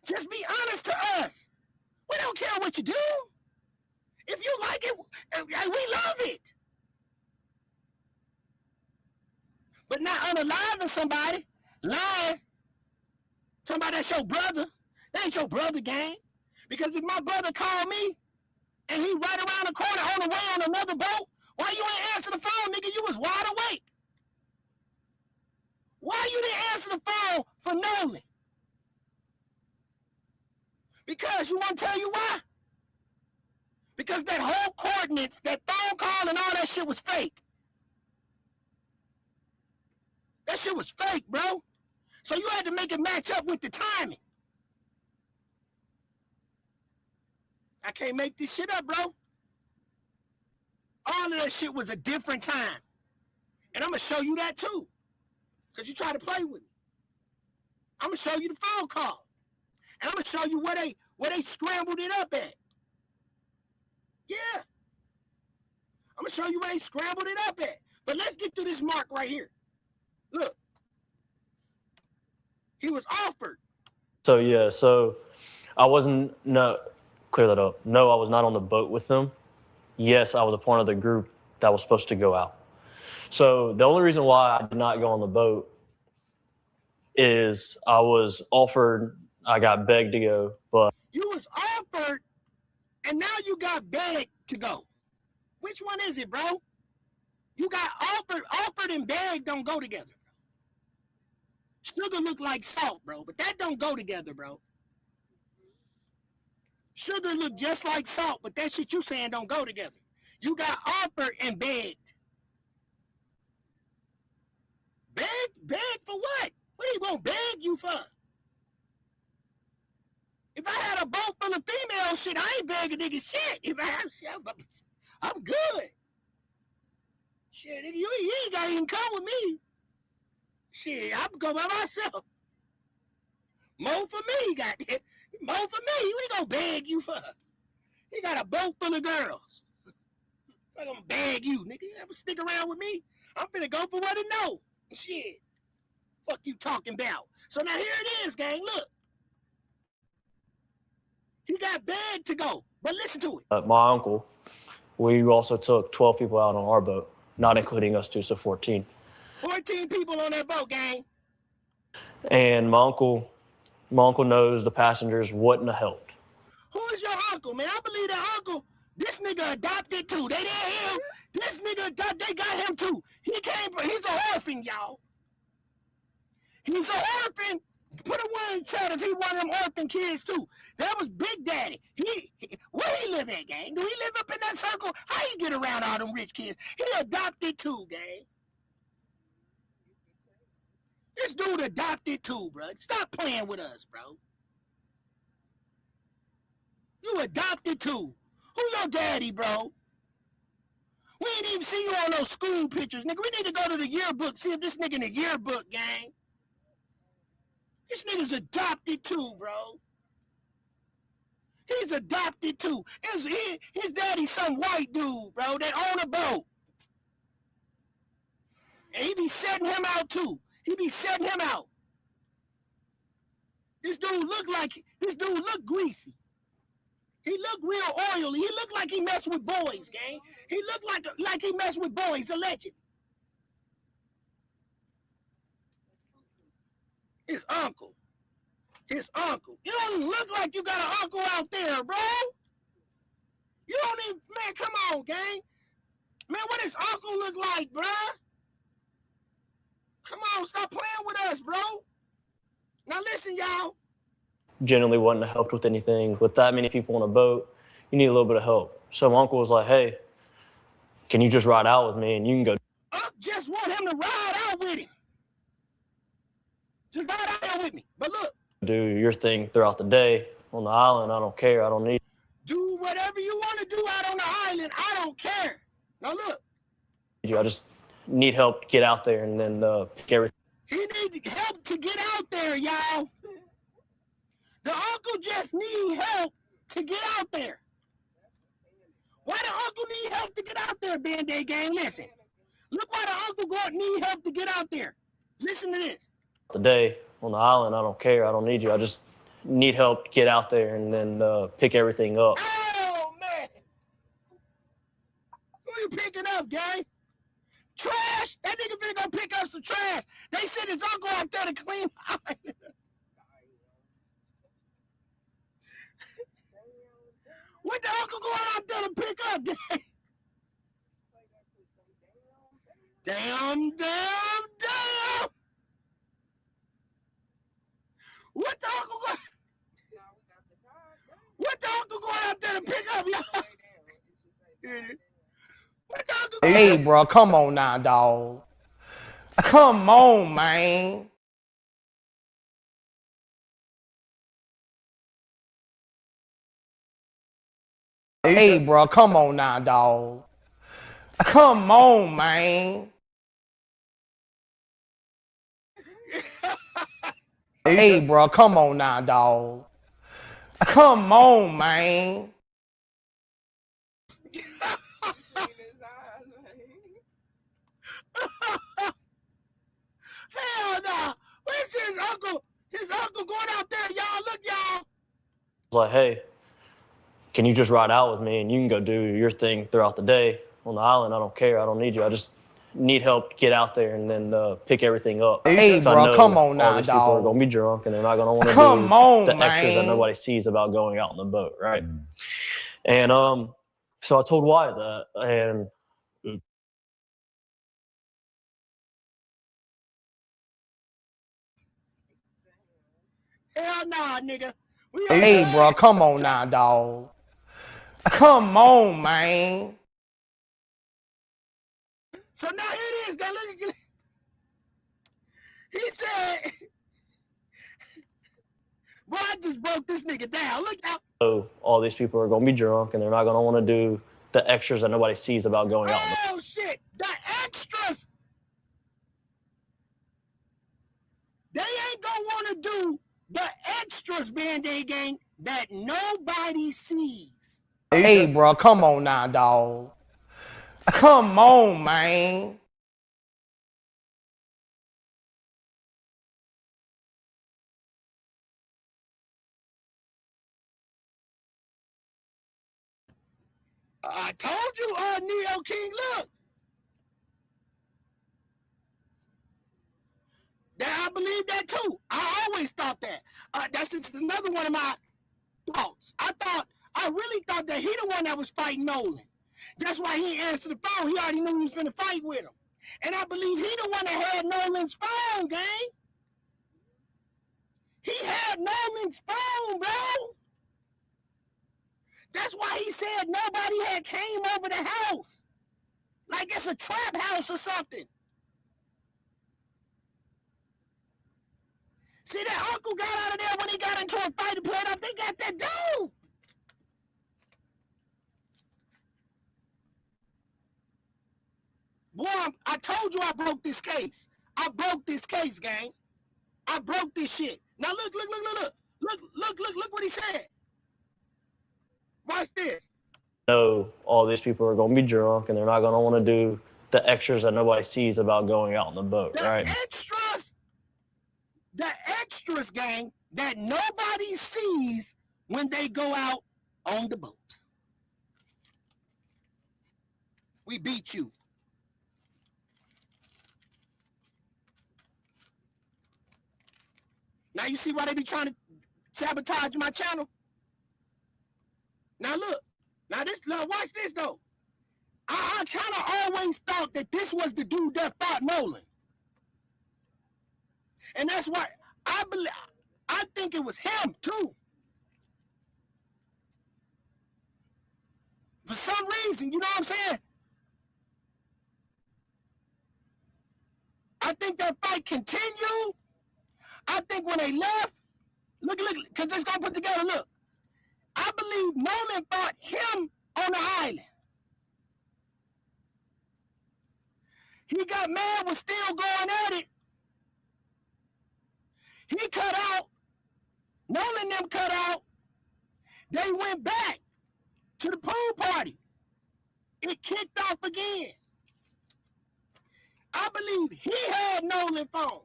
Just be honest to us. We don't care what you do. If you like it, we love it. But not unaliving somebody, lying. Somebody that's your brother. That ain't your brother, gang. Because if my brother called me and he right around the corner on the way on another boat, why you ain't answer the phone, nigga? You was wide awake. Why you didn't answer the phone for Nolan? Because you want to tell you why? Because that whole coordinates, that phone call and all that shit was fake. That shit was fake, bro. So you had to make it match up with the timing. I can't make this shit up, bro. All of that shit was a different time. And I'm going to show you that too. Because you try to play with me. I'm going to show you the phone call. And I'm going to show you where they scrambled it up at. Yeah. I'm going to show you where they scrambled it up at. But let's get to this mark right here. Look. He was offered. So, yeah, so I wasn't, clear that up. No, I was not on the boat with them. Yes, I was a part of the group that was supposed to go out. So the only reason why I did not go on the boat is I was offered, I got begged to go, but. You was offered, and now you got begged to go. Which one is it, bro? You got offered and begged don't go together. Sugar look like salt, bro, but that don't go together, bro. Sugar look just like salt, but that shit you saying don't go together. You got offered and begged. Begged? Begged for what? What are you gonna beg you for? If I had a boat full of female shit, I ain't begging nigga shit. If I have shit, I'm good. Shit, nigga, you ain't gotta even come with me. Shit, I'm going by myself. More for me, goddamn. More for me. What he gonna beg you for? He got a boat full of girls. I'm gonna beg you, nigga. You ever stick around with me? I'm finna go for what I know. Shit. Fuck you talking about. So now here it is, gang. Look. He got begged to go. But listen to it. My uncle, we also took 12 people out on our boat, not including us two, so 14. 14 people on that boat, gang. And my uncle knows the passengers wouldn't have helped. Who is your uncle, man? I believe that uncle, this nigga adopted too. They didn't him. This nigga, they got him too. He's an orphan, y'all. He's an orphan. Put a one in the chat if he one of them orphan kids too. That was Big Daddy. Where he live at, gang? Do he live up in that circle? How he get around all them rich kids? He adopted too, gang. This dude adopted too, bro. Stop playing with us, bro. You adopted too. Who's your daddy, bro? We ain't even see you on those school pictures, nigga. We need to go to the yearbook, see if this nigga in the yearbook, gang. This nigga's adopted too, bro. He's adopted too. His daddy's some white dude, bro, that own a boat. And he be setting him out too. He be setting him out. This dude look greasy. He look real oily. He look like he mess with boys, gang. He look like he mess with boys, allegedly. His uncle. His uncle. You don't even look like you got an uncle out there, bro. You don't even, man, come on, gang. Man, what his uncle look like, bro? Come on, stop playing with us, bro. Now listen, y'all. Generally wouldn't have helped with anything. With that many people on a boat, you need a little bit of help. So my uncle was like, hey, can you just ride out with me and you can go Just want him to ride out with him. Just ride out there with me. But look. do your thing throughout the day on the island. I don't care. I don't need. Do whatever you want to do out on the island. I don't care. Now look. I just need help to get out there and then pick everything. He needs help to get out there, y'all. The uncle just need help to get out there. Why the uncle need help to get out there, Band-Aid gang? Listen. Look why the uncle need help to get out there. Listen to this. The day on the island, I don't care. I don't need you. I just need help to get out there and then pick everything up. Oh, man. Who you picking up, gang? Trash? That nigga finna go pick up some trash. They sent his uncle out there to clean the island. What the uncle going out there to pick up, gang? Damn. What the uncle going out there to pick up, y'all? What the uncle Hey, bro, come on now, dog. Come on, man. Hey, bro, come on now, dog. Come on, man. Hey, bro, come on now, dog. Come on, man. Hell no. Where's his uncle? His uncle going out there, y'all. Look, y'all. I was like, hey, can you just ride out with me and you can go do your thing throughout the day on the island? I don't care. I don't need you. I just need help to get out there and then pick everything up. Hey, so bro, come on now, all these people are dog. going to be drunk and they're not going to want to Come do on, the extras that man. nobody sees about going out on the boat, right? And so I told Wyatt that, and Hell nah, nigga. Hey, bro, come on now, dog. Come on, man. So now here it is, guys. Look. He said, boy, I just broke this nigga down. Look out. so all these people are going to be drunk and they're not going to want to do the extras that nobody sees about going out on the Oh, shit. The extras. They ain't gonna want to do the extras, Band-Aid gang, that nobody sees. Hey, bro, come on now, dog. Come on, man. I told you, Neo King, look. That I believe that too. I always thought that. That's just another one of my thoughts. I really thought that he the one that was fighting Nolan. That's why he answered the phone. He already knew he was finna fight with him. And I believe he the one that had Nolan's phone, gang. He had Nolan's phone, bro. That's why he said nobody had came over the house. Like it's a trap house or something. See, that uncle got out of there when he got into a fight and played up. They got that dude. Boy, I told you I broke this case. I broke this case, gang. I broke this shit. Now look what he said. Watch this. know all these people are going to be drunk and they're not going to want to do the extras that nobody sees about going out on the boat, right? The extras, gang, that nobody sees when they go out on the boat. We beat you. Now you see why they be trying to sabotage my channel? Now look. Now watch this though. I kind of always thought that this was the dude that fought Nolan. And that's why I think it was him too. For some reason, you know what I'm saying? I think that fight continued. I think when they left, look, because it's gonna put together, look. I believe Nolan fought him on the island. He got mad, was still going at it. He cut out. Nolan them cut out. They went back to the pool party. It kicked off again. I believe he had Nolan's phone.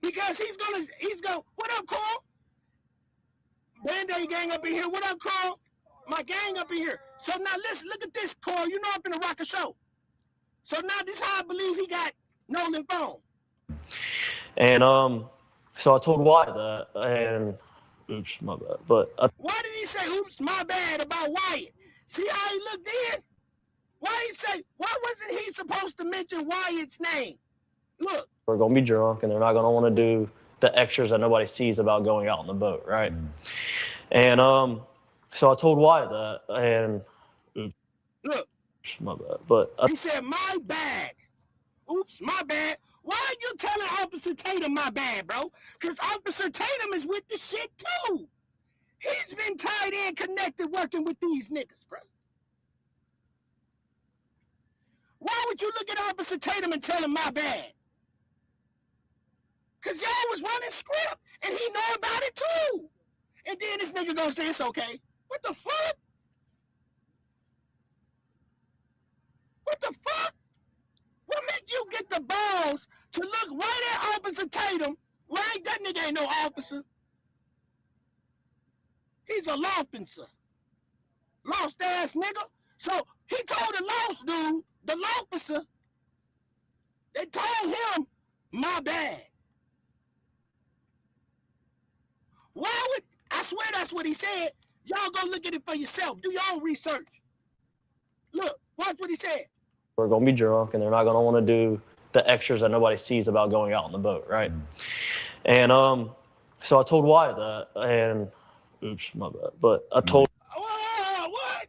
Because he's gonna, what up, Carl? Band-Aid gang up in here. What up, Carl? My gang up in here. So now listen, look at this, Carl. You know I'm finna rock a show. So now this is how I believe he got Nolan's phone. And so I told Wyatt that, and oops, my bad. But Why did he say oops, my bad about Wyatt? See how he looked in? Why wasn't he supposed to mention Wyatt's name? Look. we're going to be drunk and they're not going to want to do the extras that nobody sees about going out on the boat, right? And so I told Wyatt that, and oops, look, my bad. But he said my bad. Oops, my bad. Why are you telling Officer Tatum my bad, bro? Because Officer Tatum is with the shit too. He's been tied in, connected, working with these niggas, bro. Why would you look at Officer Tatum and tell him my bad? Because y'all was running script, and he know about it too. And then this nigga gonna say it's okay. What the fuck? What the fuck? What made you get the balls to look right at Officer Tatum? Right? That nigga ain't no officer. He's a lawfencer. Lost ass nigga. So he told the lost dude, the lawfencer, they told him, my bad. Why would, I swear that's what he said. Y'all go look at it for yourself. Do your own research. Look, watch what he said. we're going to be drunk and they're not going to want to do the extras that nobody sees about going out on the boat, right? And so I told Wyatt that, and oops, my bad. But I told What?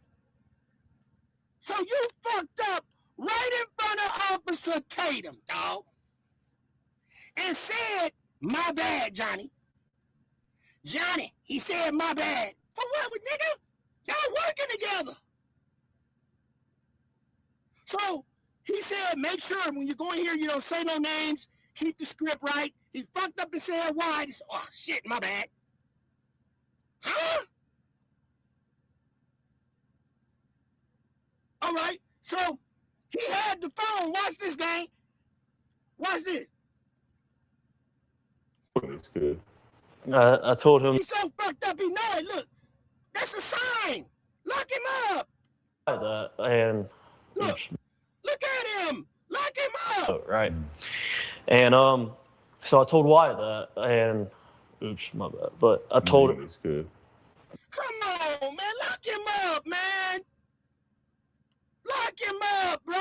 So you fucked up right in front of Officer Tatum, dog. And said, my bad, Johnny. Johnny, he said my bad. For what, nigga? Y'all working together. So he said, make sure when you go in here, you don't say no names, keep the script right. He fucked up and said why. He said, oh shit, my bad. Huh? All right. So he had the phone. Watch this, gang. Watch this. It's good. I told him He's so fucked up, he know it. Look, that's a sign. Lock him up. that, and Look at him. Lock him up. right. And so I told Wyatt that, and oops, my bad. But I told him it's good. Come on, man. Lock him up, man. Lock him up, bro.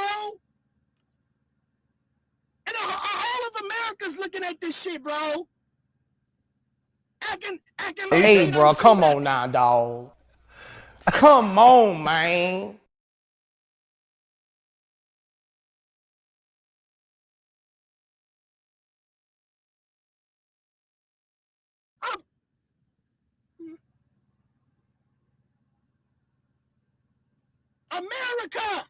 And all of America's looking at this shit, bro. Acting like Hey, they bro, don't see come nothing. on now, dog. Come on, man. America.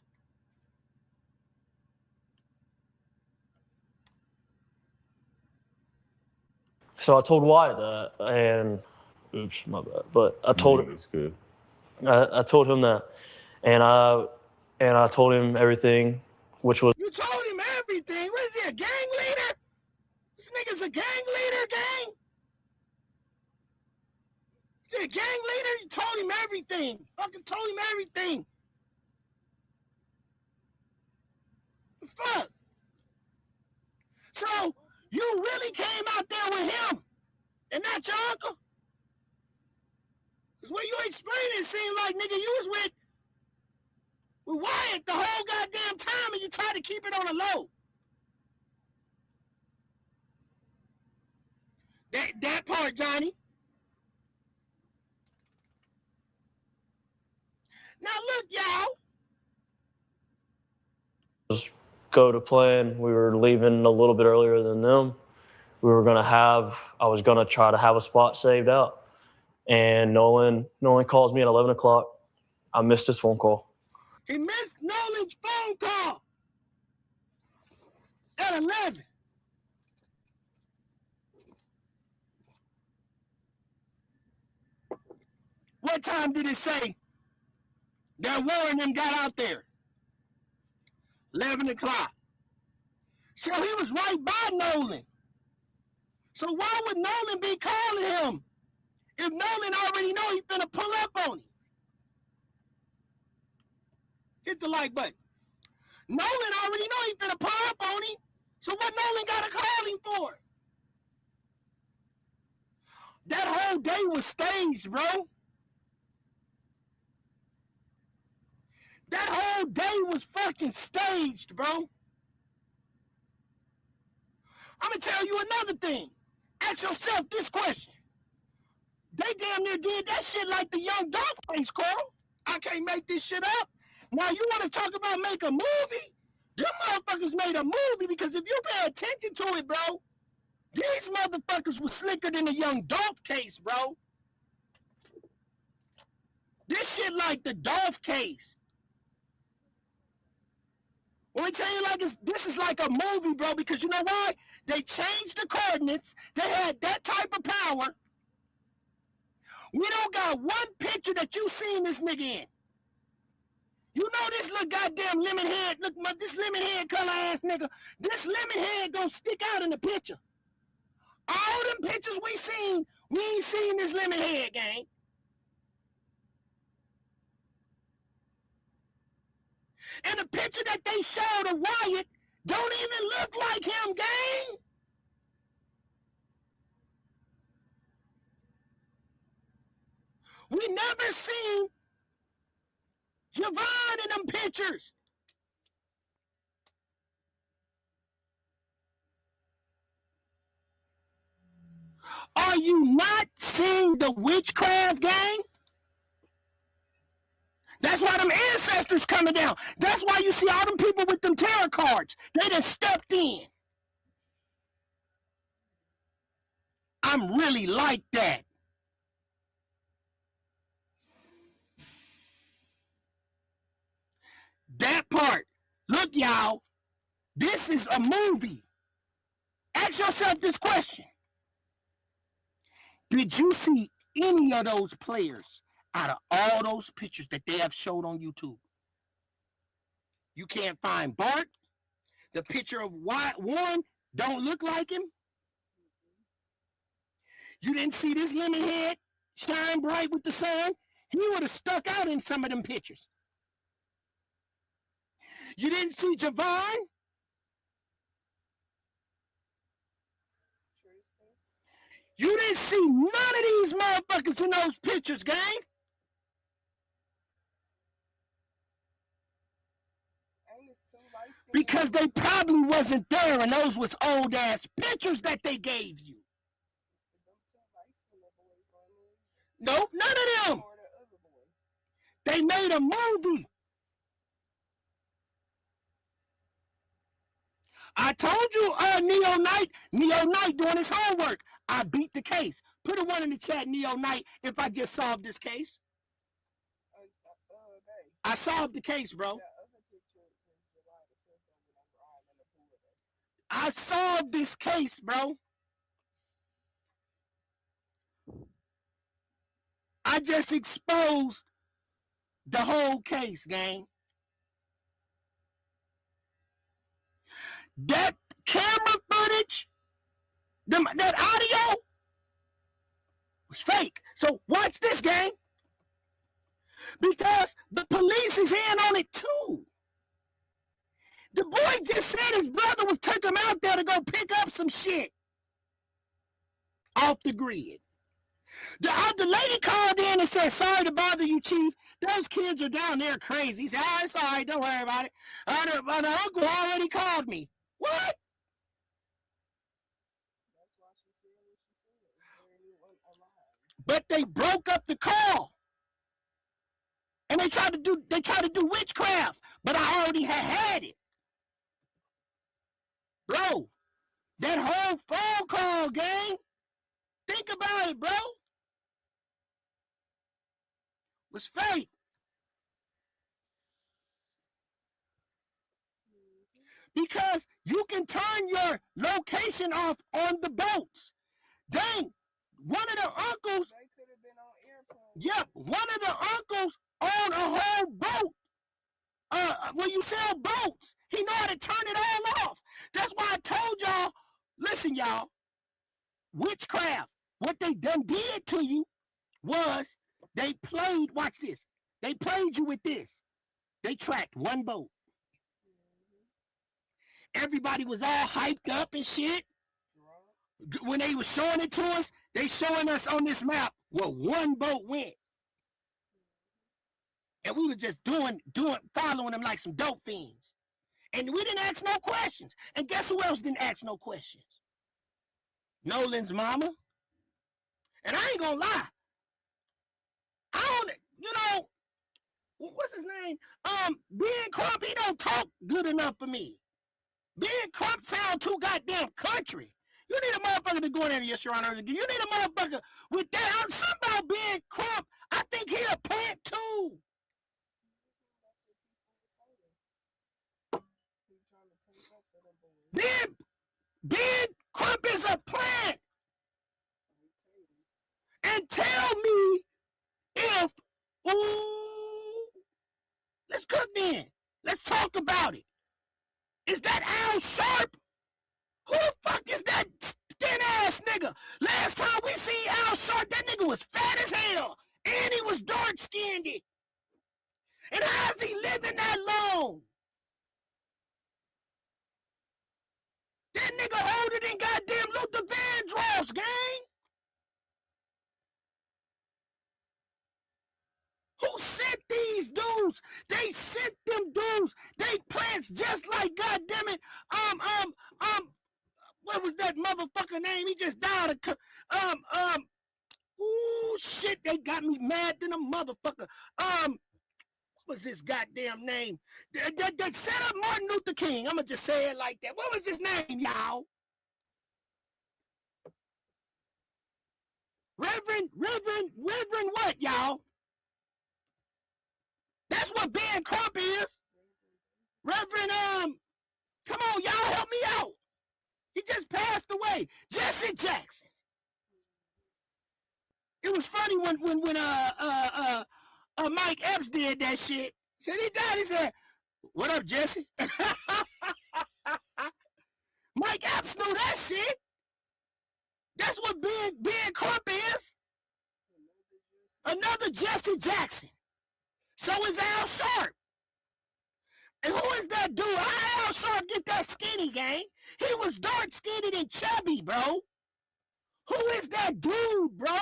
So I told Wyatt that, and oops, my bad. But I told him. It's good. I told him that, and I told him everything, which was. You told him everything. What is he, a gang leader? This nigga's a gang leader, gang. Is he a gang leader? You told him everything. Fucking told him everything. The fuck? So you really came out there with him and not your uncle? Because what you explaining seemed like, nigga, you was with Wyatt the whole goddamn time and you tried to keep it on the low. That part, Johnny. Now look, y'all. Go to plan. We were leaving a little bit earlier than them. I was gonna try to have a spot saved out. And Nolan calls me at 11 o'clock. I missed his phone call. He missed Nolan's phone call at 11. What time did it say that Warren them got out there? 11 o'clock. So he was right by Nolan. So why would Nolan be calling him if Nolan already know he finna pull up on him? Hit the like button. Nolan already know he finna pull up on him. So what Nolan gotta call him for? That whole day was staged, bro. That whole day was fucking staged, bro. I'm gonna tell you another thing. Ask yourself this question. They damn near did that shit like the young Dolph Carl. I can't make this shit up. Now you want to talk about make a movie? Them motherfuckers made a movie because if you pay attention to it, bro, these motherfuckers were slicker than the young Dolph case, bro. This shit like the Dolph case. Let me tell you, like this is like a movie, bro, because you know why? They changed the coordinates. They had that type of power. We don't got one picture that you seen this nigga in. You know this little goddamn lemon head, look, this lemon head color ass nigga, this lemon head gonna stick out in the picture. All them pictures we ain't seen this lemon head, gang. And the picture that they showed of Wyatt don't even look like him, gang. We never seen Javon in them pictures. Are you not seeing the witchcraft, gang? That's why them ancestors coming down. That's why you see all them people with them tarot cards. They done stepped in. I'm really like that. That part. Look, y'all. This is a movie. Ask yourself this question. Did you see any of those players out of all those pictures that they have showed on YouTube? You can't find Bart. The picture of Warren don't look like him. You didn't see this lemon head shine bright with the sun. He would have stuck out in some of them pictures. You didn't see Javon. You didn't see none of these motherfuckers in those pictures, gang. Because they probably wasn't there and those was old ass pictures that they gave you. Nope, none of them. They made a movie. I told you, Neo Knight doing his homework. I beat the case. Put a one in the chat, Neo Knight, if I just solved this case. I solved the case, bro. I solved this case, bro. I just exposed the whole case, gang. That camera footage, that audio was fake. So watch this, gang. Because the police is in on it too. The boy just said his brother was took him out there to go pick up some shit off the grid. The lady called in and said, sorry to bother you, Chief. Those kids are down there crazy. He said, oh, it's all right. Don't worry about it. The uncle already called me. What? But they broke up the call. And they tried to do witchcraft. But I already had it. Bro, that whole phone call, gang. Think about it, bro. Was fake. Because you can turn your location off on the boats. Dang, one of the uncles, yep, one of the uncles own a whole boat. When you sell boats, he know how to turn it all off. That's why I told y'all, listen, y'all, witchcraft, what they done did to you was they played, watch this, they played you with this. They tracked one boat. Everybody was all hyped up and shit. When they were showing it to us, they showing us on this map where one boat went. And we were just following them like some dope fiends. And we didn't ask no questions. And guess who else didn't ask no questions? Nolan's mama. And I ain't gonna lie. I don't, you know, what's his name? Ben Crump, he don't talk good enough for me. Ben Crump sound too goddamn country. You need a motherfucker to go in there, yes, Your Honor. You need a motherfucker with that. Something about Ben Crump, I think he a plant too. Ben Crump is a plant. And tell me if, ooh, let's cook then. Let's talk about it. Is that Al Sharp? Who the fuck is that thin ass nigga? Last time we seen Al Sharp, that nigga was fat as hell. And he was dark skinned. And how's he living that long? That nigga older than goddamn Luther Vandross, gang. Who sent these dudes? They sent them dudes. They plants just like, goddammit, what was that motherfucker name? He just died. Ooh, shit, they got me mad than a motherfucker. What was his goddamn name? That set up Martin Luther King. I'ma just say it like that. What was his name, y'all? Reverend what, y'all? That's what Ben Crump is. Reverend, come on, y'all, help me out. He just passed away. Jesse Jackson. It was funny when Mike Epps did that shit. Said he died. He said, "What up, Jesse?" Mike Epps knew that shit. That's what Ben Crump is. Another Jesse Jackson. So is Al Sharp. And who is that dude? How Al Sharp get that skinny, gang? He was dark skinned and chubby, bro. Who is that dude, bro?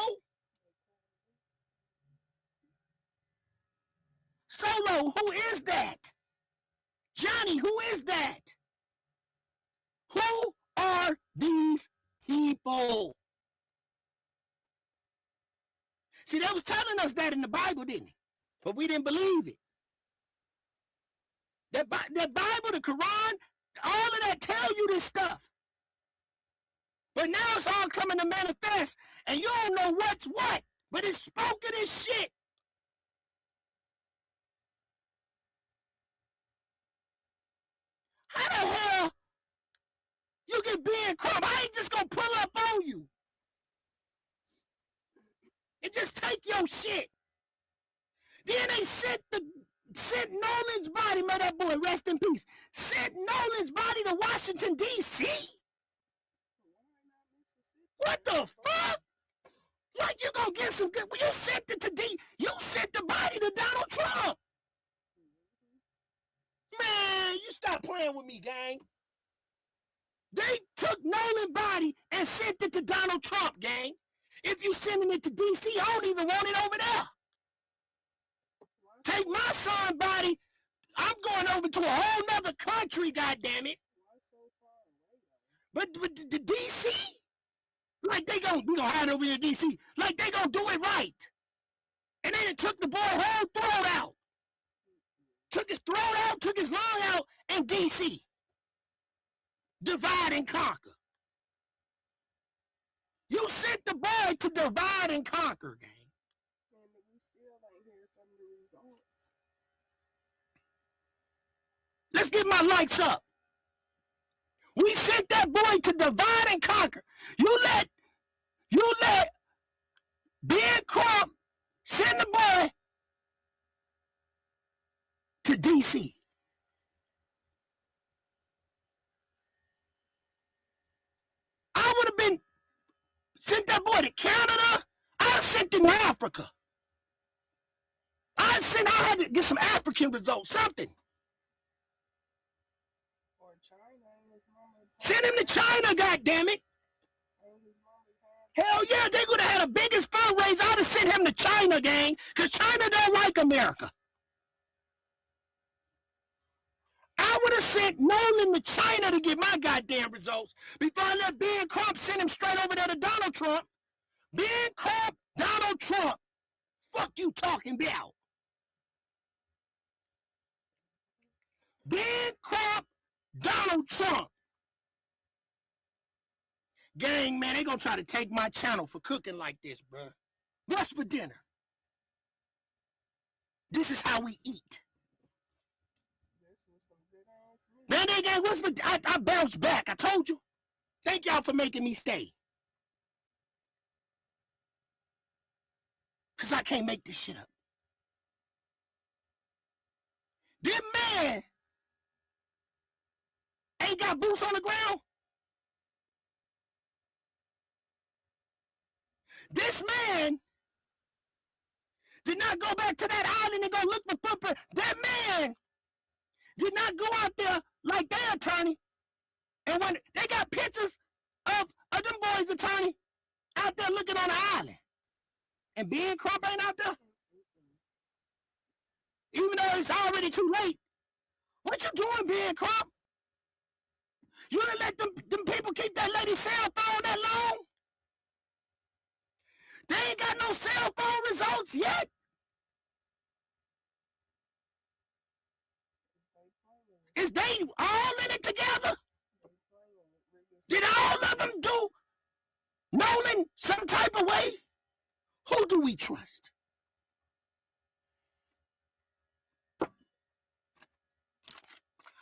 Solo, who is that? Johnny, who is that? Who are these people? See, they was telling us that in the Bible, didn't they? But we didn't believe it. That Bible, the Quran, all of that tell you this stuff. But now it's all coming to manifest, and you don't know what's what, but it's spoken as shit. your shit. Then they sent Nolan's body, may that boy rest in peace, sent Nolan's body to Washington, D.C.? What the fuck? Like you gonna get some good, you sent the body to Donald Trump. Man, you stop playing with me, gang. They took Nolan's body and sent it to Donald Trump, gang. If you sending it to D.C., I don't even want it over there. Take my son's body, I'm going over to a whole nother country, goddammit. But the D.C., like we gonna hide over here in D.C., like they gonna do it right. And then it took the boy whole throat out. Took his throat out, took his lung out, and D.C. Divide and conquer. You sent the boy to divide and conquer, gang. And we still ain't hear from the results. Let's get my likes up. We sent that boy to divide and conquer. You let Ben Crump send the boy to D.C. I would have been sent that boy to Canada. I sent him to Africa. I had to get some African results, something. Or China, his mama. Send him to China, goddammit. Hell yeah, they would have had the biggest fundraiser. I'd have sent him to China, gang, because China don't like America. I would have sent Nolan to China to get my goddamn results before I let Ben Crump send him straight over there to Donald Trump. Ben Crump, Donald Trump. Fuck you talking about? Ben Crump, Donald Trump. Gang, man, they gonna try to take my channel for cooking like this, bruh. What's for dinner? This is how we eat. Man, they gang, what's for I bounced back. I told you. Thank y'all for making me stay. Cause I can't make this shit up. This man ain't got boots on the ground. This man did not go back to that island and go look for footprint. That man did not go out there like their attorney. And when they got pictures of them boys' attorney out there looking on the island. And Ben Crump ain't out there. Even though it's already too late. What you doing, Ben Crump? You done let them people keep that lady's cell phone that long? They ain't got no cell phone results yet. Is they all in it together? Did all of them do Nolan some type of way? Who do we trust?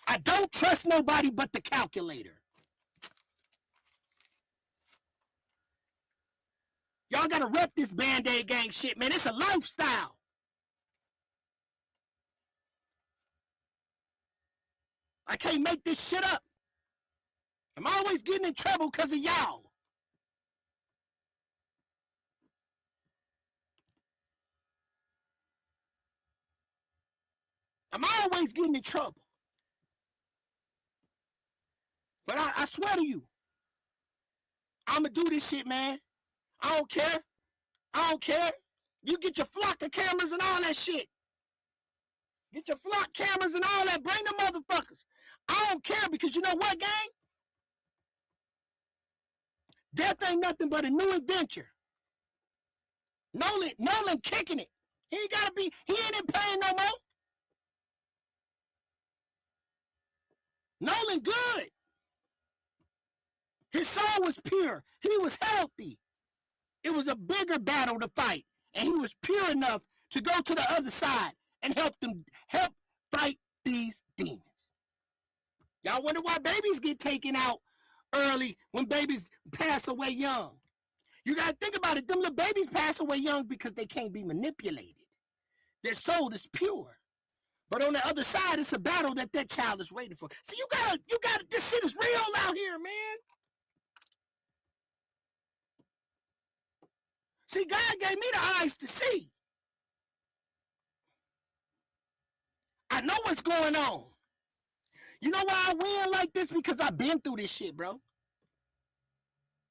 I don't trust nobody but the calculator. Y'all gotta rep this Band-Aid gang shit, man. It's a lifestyle. I can't make this shit up. I'm always getting in trouble because of y'all. I'm always getting in trouble. But I swear to you, I'ma do this shit, man. I don't care. I don't care. You get your flock of cameras and all that shit. Get your flock cameras and all that. Bring them motherfuckers. I don't care because you know what, gang? Death ain't nothing but a new adventure. Nolan kicking it. He ain't in pain no more. Nolan good. His soul was pure. He was healthy. It was a bigger battle to fight. And he was pure enough to go to the other side and help fight these demons. Y'all wonder why babies get taken out early when babies pass away young. You got to think about it. Them little babies pass away young because they can't be manipulated. Their soul is pure. But on the other side, it's a battle that child is waiting for. See, you gotta, this shit is real out here, man. See, God gave me the eyes to see. I know what's going on. You know why I win like this? Because I've been through this shit, bro.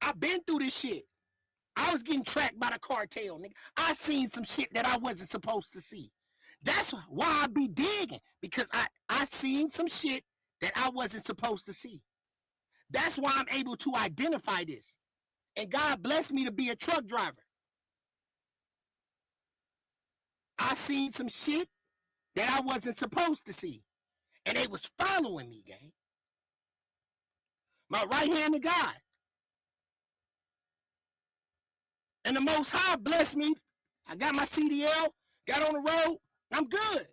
I've been through this shit. I was getting tracked by the cartel, nigga. I seen some shit that I wasn't supposed to see. That's why I be digging, because I seen some shit that I wasn't supposed to see. That's why I'm able to identify this. And God blessed me to be a truck driver. I seen some shit that I wasn't supposed to see. And they was following me, gang. My right hand to God. And the Most High blessed me. I got my CDL, got on the road, I'm good.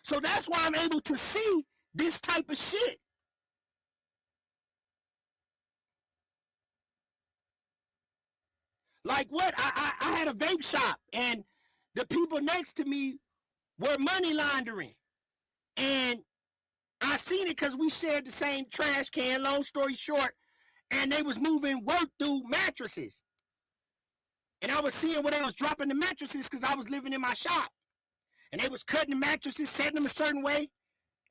So that's why I'm able to see this type of shit. Like what? I had a vape shop, and the people next to me were money laundering. And I seen it because we shared the same trash can, long story short, and they was moving work through mattresses. And I was seeing where they was dropping the mattresses because I was living in my shop. And they was cutting the mattresses, setting them a certain way.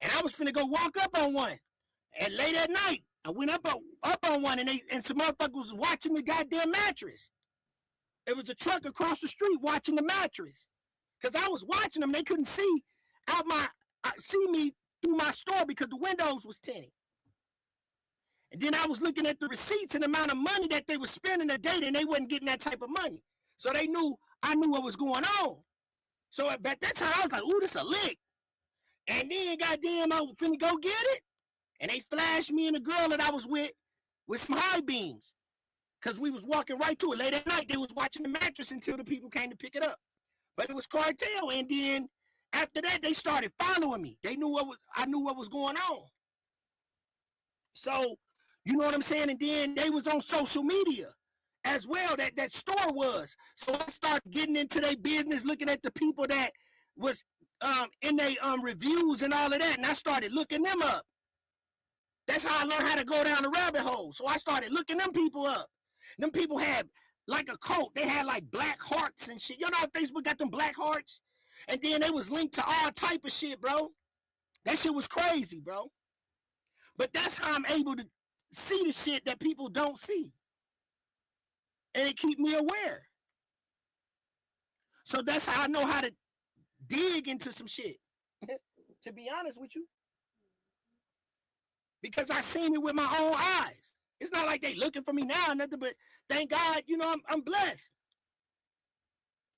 And I was finna go walk up on one. And late at night, I went up on one, and some motherfuckers was watching the goddamn mattress. It was a truck across the street watching the mattress. Because I was watching them, they couldn't see me through my store because the windows was tinted. And then I was looking at the receipts and the amount of money that they were spending a day, and they wasn't getting that type of money. So I knew what was going on. So at that time, I was like, ooh, this a lick. And then, goddamn, I was finna go get it. And they flashed me and the girl that I was with some high beams. Because we was walking right to it. Late at night, they was watching the mattress until the people came to pick it up. But it was cartel. And then, after that, they started following me. I knew what was going on. So, you know what I'm saying? And then they was on social media as well, that store was. So I started getting into their business, looking at the people that was in their reviews and all of that, and I started looking them up. That's how I learned how to go down the rabbit hole. So I started looking them people up. Them people had like a cult. They had like black hearts and shit. You know how Facebook got them black hearts? And then they was linked to all type of shit, bro. That shit was crazy, bro. But that's how I'm able to see the shit that people don't see. And it keep me aware. So that's how I know how to dig into some shit. To be honest with you. Because I seen it with my own eyes. It's not like they looking for me now or nothing, but thank God, you know, I'm blessed.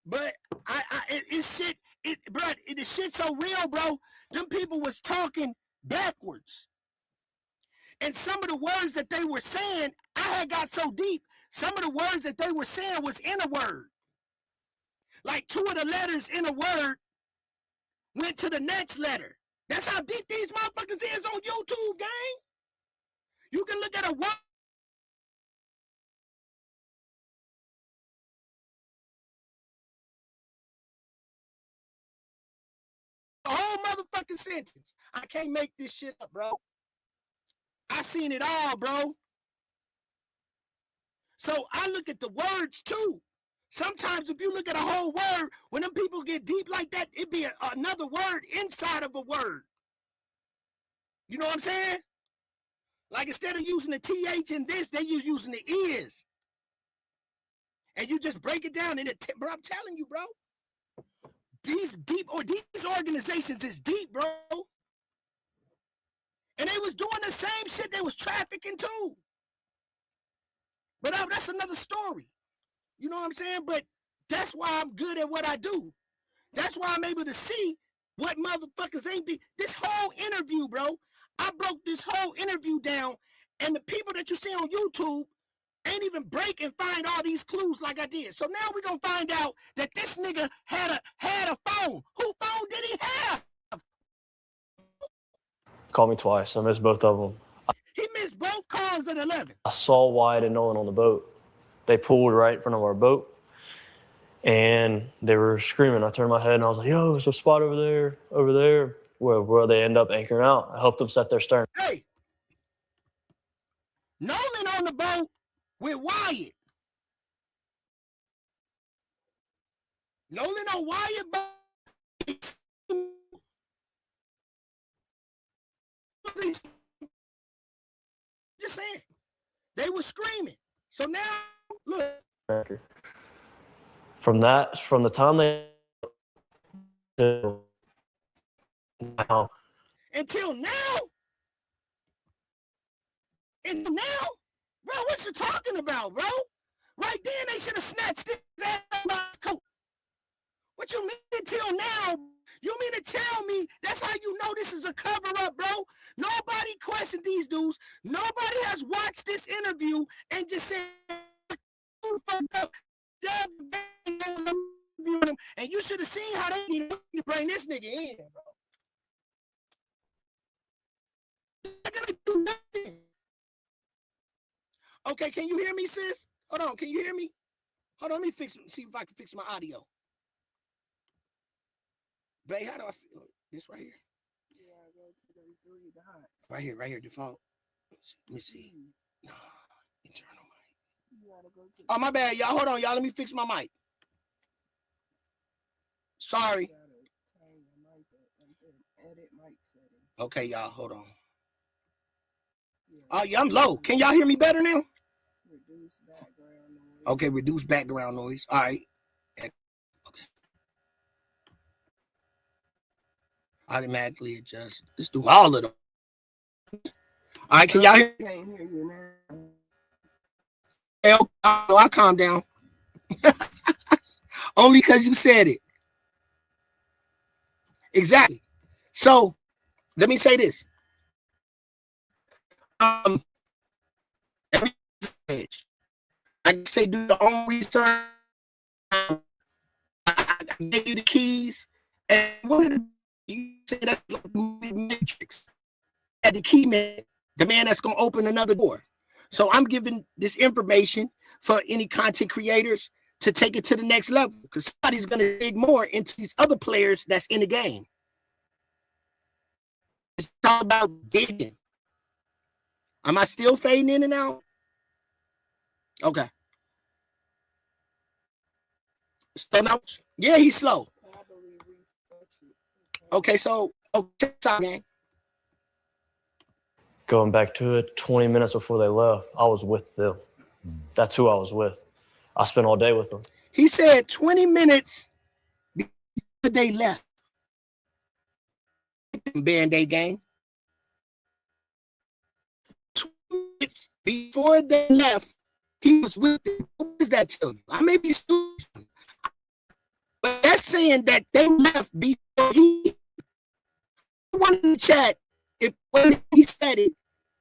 But it's shit, bro, the shit's so real, bro. Them people was talking backwards. And some of the words that they were saying, I had got so deep, some of the words that they were saying was in a word. Like 2 of the letters in a word went to the next letter. That's how deep these motherfuckers is on YouTube, gang. You can look at a word. A whole motherfucking sentence. I can't make this shit up, bro. I seen it all, bro. So I look at the words too. Sometimes if you look at a whole word, when them people get deep like that, it'd be another word inside of a word. You know what I'm saying? Like instead of using the TH in this, they using the is. And you just break it down in it. Bro, I'm telling you, bro. These organizations is deep, bro. And they was doing the same shit. They was trafficking too. But that's another story. You know what I'm saying? But that's why I'm good at what I do. That's why I'm able to see what motherfuckers ain't be. This whole interview, bro, I broke this whole interview down, and the people that you see on YouTube ain't even break and find all these clues like I did. So now we're gonna find out that this nigga had a phone. Who phone did he have? Called me twice. I missed both of them. He He missed both cars at 11. I saw Wyatt and Nolan on the boat. They pulled right in front of our boat, and they were screaming. I turned my head, and I was like, yo, there's a spot over there, where they end up anchoring out. I helped them set their stern. Hey, Nolan on the boat with Wyatt. Nolan on Wyatt boat. Just saying. They were screaming. So now, look. From the time they now. Until now? And now? Bro, what you talking about, bro? Right then, they should have snatched his ass out of his coat. What you mean until now? You mean to tell me that's how you know this is a cover-up, bro? Nobody questioned these dudes. Nobody has watched this interview and just said, and you should have seen how they need to bring this nigga in, bro. They're gonna do nothing. Okay, can you hear me, sis? Hold on, can you hear me? Hold on, let me see if I can fix my audio. Babe, how do I feel? This right here? Yeah, go to the 3 dots. Right here, default. Let me see. No, internal mic. You gotta go to oh, my bad, y'all. Hold on, y'all. Let me fix my mic. Sorry. Edit mic settings. Okay, y'all. Hold on. Oh, yeah, I'm low. Can y'all hear me better now? Reduce background noise. Okay, reduce background noise. All right. Okay. Automatically adjust. Let's do all of them. All right, can y'all hear? I can't hear you now. Hell, I calm down. Only because you said it. Exactly. So, let me say this. Every page, I can say do your own research. I gave you the keys, and what you say that's like Matrix. At the key man, the man that's gonna open another door. So I'm giving this information for any content creators to take it to the next level, because somebody's gonna dig more into these other players that's in the game. It's all about digging. Am I still fading in and out? Okay. So now, yeah, he's slow. Okay, so okay, man. Going back to it, 20 minutes before they left, I was with them. That's who I was with. I spent all day with them. He said 20 minutes before they left. Band-Aid gang. 20 minutes before they left, he was with them. What does that tell you? I may be stupid, but that's saying that they left before he. One in the chat, if when he said it,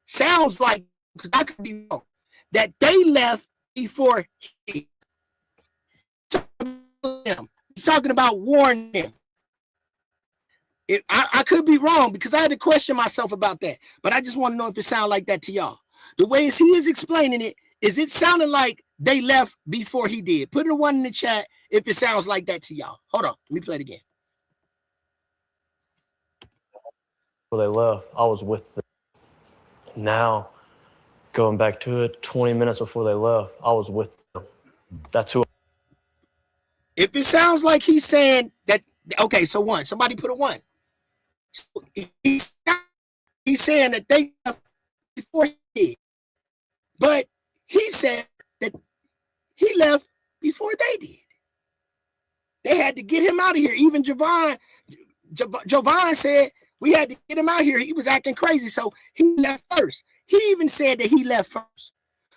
sounds like, because I could be wrong, that they left before he. He's talking about warning them. I could be wrong, because I had to question myself about that, but I just want to know if it sounds like that to y'all. The way he is explaining it, is it sounding like they left before he did? Put a one in the chat if it sounds like that to y'all. Hold on, let me play it again. Before they left, I was with them. Now, going back to it, 20 minutes before they left, I was with them. That's who. If it sounds like he's saying that, okay, so one, somebody put a one. So he's saying that they left before he did. But he said that he left before they did. They had to get him out of here. Even Jovan said we had to get him out here. He was acting crazy, so he left first. He even said that he left first.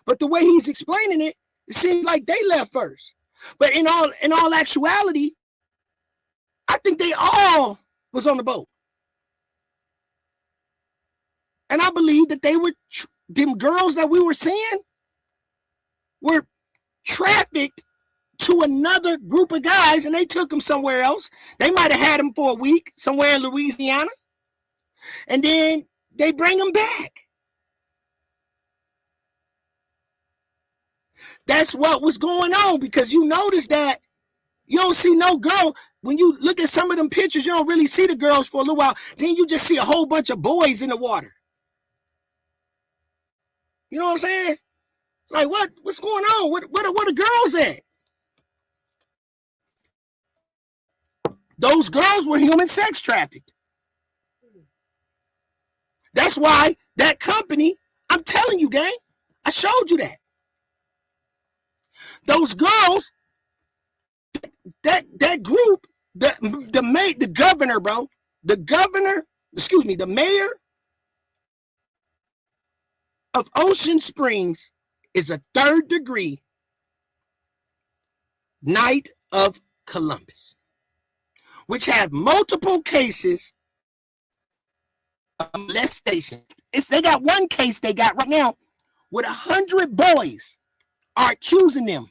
But the way he's explaining it, it seems like they left first. But in all actuality, I think they all was on the boat. And I believe that they were, them girls that we were seeing were trafficked to another group of guys, and they took them somewhere else. They might have had them for a week somewhere in Louisiana. And then they bring them back. That's what was going on, because you notice that you don't see no girl. When you look at some of them pictures, you don't really see the girls for a little while. Then you just see a whole bunch of boys in the water. You know what I'm saying? Like, what's going on? What are girls at? Those girls were human sex trafficked. That's why that company, I'm telling you, gang, I showed you that. Those girls, that group, the governor, bro, the mayor of Ocean Springs is a 3rd degree Knight of Columbus, which have multiple cases of molestation. They got one case they got right now with 100 boys are accusing them.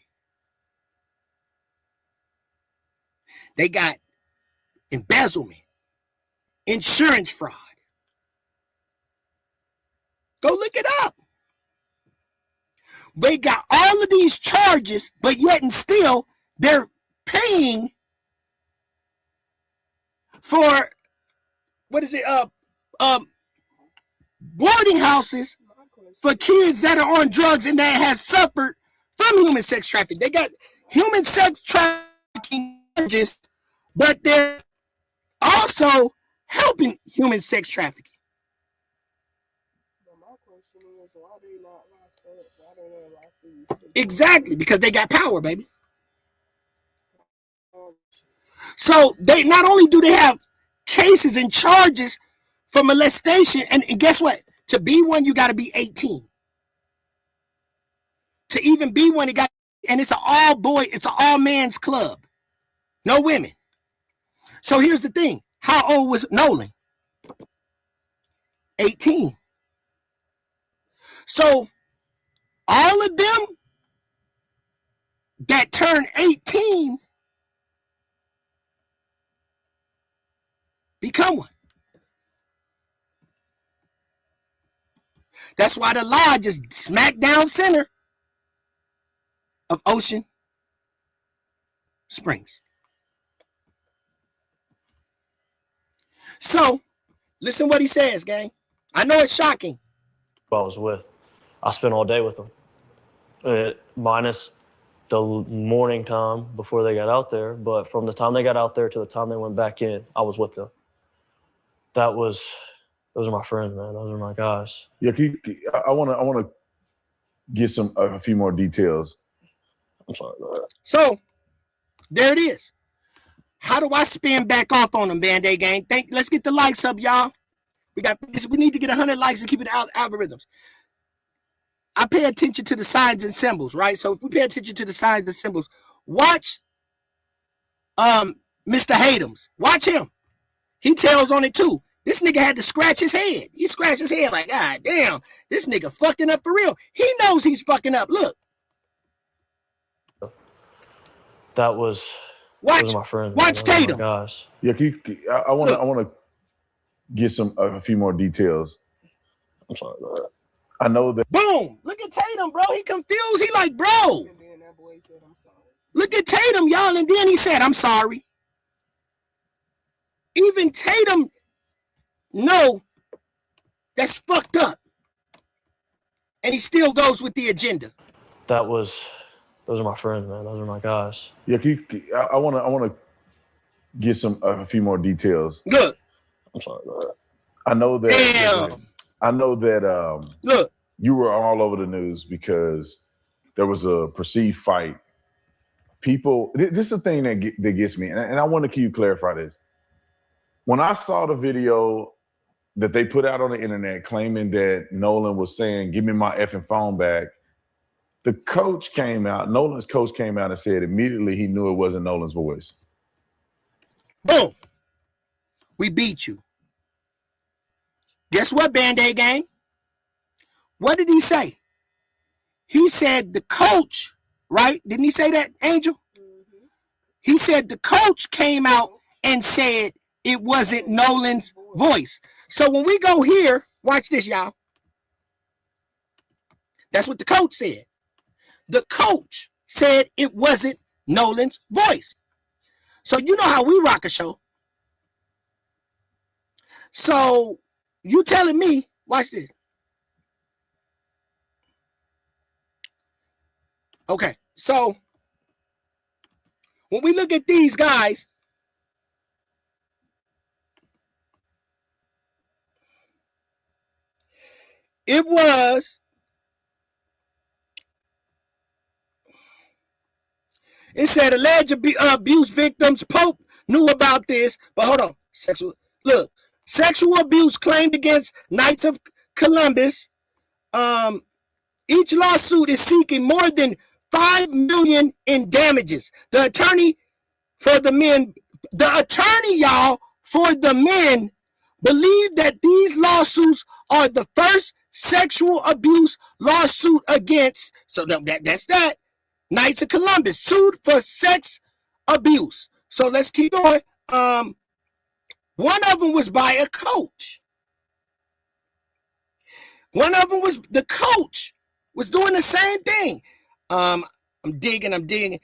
They got embezzlement, insurance fraud. Go look it up. They got all of these charges, but yet and still they're paying for boarding houses for kids that are on drugs and that have suffered from human sex trafficking. They got human sex trafficking charges, but they're also helping human sex trafficking. Exactly, because they got power, baby. So they not only do they have cases and charges for molestation, and guess what? To be one, you got to be 18. To even be one, and it's an all man's club, no women. So here's the thing: how old was Nolan? 18. So all of them that turn 18 become one. That's why the lodge is smack down center of Ocean Springs. So listen what he says, gang. I know it's shocking. I was with. I spent all day with them, minus the morning time before they got out there. But from the time they got out there to the time they went back in, I was with them. Those are my friends, man. Those are my guys. Yeah, I want to get a few more details. I'm sorry. So there it is. How do I spin back off on them, Band-Aid gang? Let's get the likes up, y'all. We need to get 100 likes and keep it out algorithms. I pay attention to the signs and symbols, right? So if we pay attention to the signs and symbols, watch Mr. Hatems. Watch him. He tells on it too. This nigga had to scratch his head. He scratched his head like, God damn, this nigga fucking up for real. He knows he's fucking up. Look. Those are my friends. Watch Tatum. Guys. Yeah, I want to get a few more details. I'm sorry. I know that. Boom! Look at Tatum, bro. He confused. He like, bro. Look at Tatum, y'all. And then he said, I'm sorry. Even Tatum know that's fucked up. And he still goes with the agenda. Those are my friends, man. Those are my guys. Yeah, I want to get a few more details. Look. I'm sorry. I know that. Damn. I know that. Look. You were all over the news because there was a perceived fight. People, this is the thing that gets me, and I want to clarify this. When I saw the video that they put out on the internet claiming that Nolan was saying, "Give me my effing phone back," the coach came out, Nolan's coach came out and said immediately he knew it wasn't Nolan's voice. Boom. We beat you. Guess what, Band-Aid gang? What did he say? He said the coach, right? Didn't he say that, Angel? Mm-hmm. He said the coach came out and said it wasn't Nolan's voice. So when we go here, watch this, y'all. That's what the coach said. the coach said it wasn't Nolan's voice. So you know how we rock a show. So you telling me, watch this. Okay, so when we look at these guys, it said alleged abuse victims. Pope knew about this, but hold on. Sexual abuse claimed against Knights of Columbus. Each lawsuit is seeking more than $5 million in damages. The attorney, y'all, for the men believe that these lawsuits are the first sexual abuse lawsuit against. So that's that. Knights of Columbus sued for sex abuse. So let's keep going. One of them was by a coach. One of them was the coach was doing the same thing. I'm digging.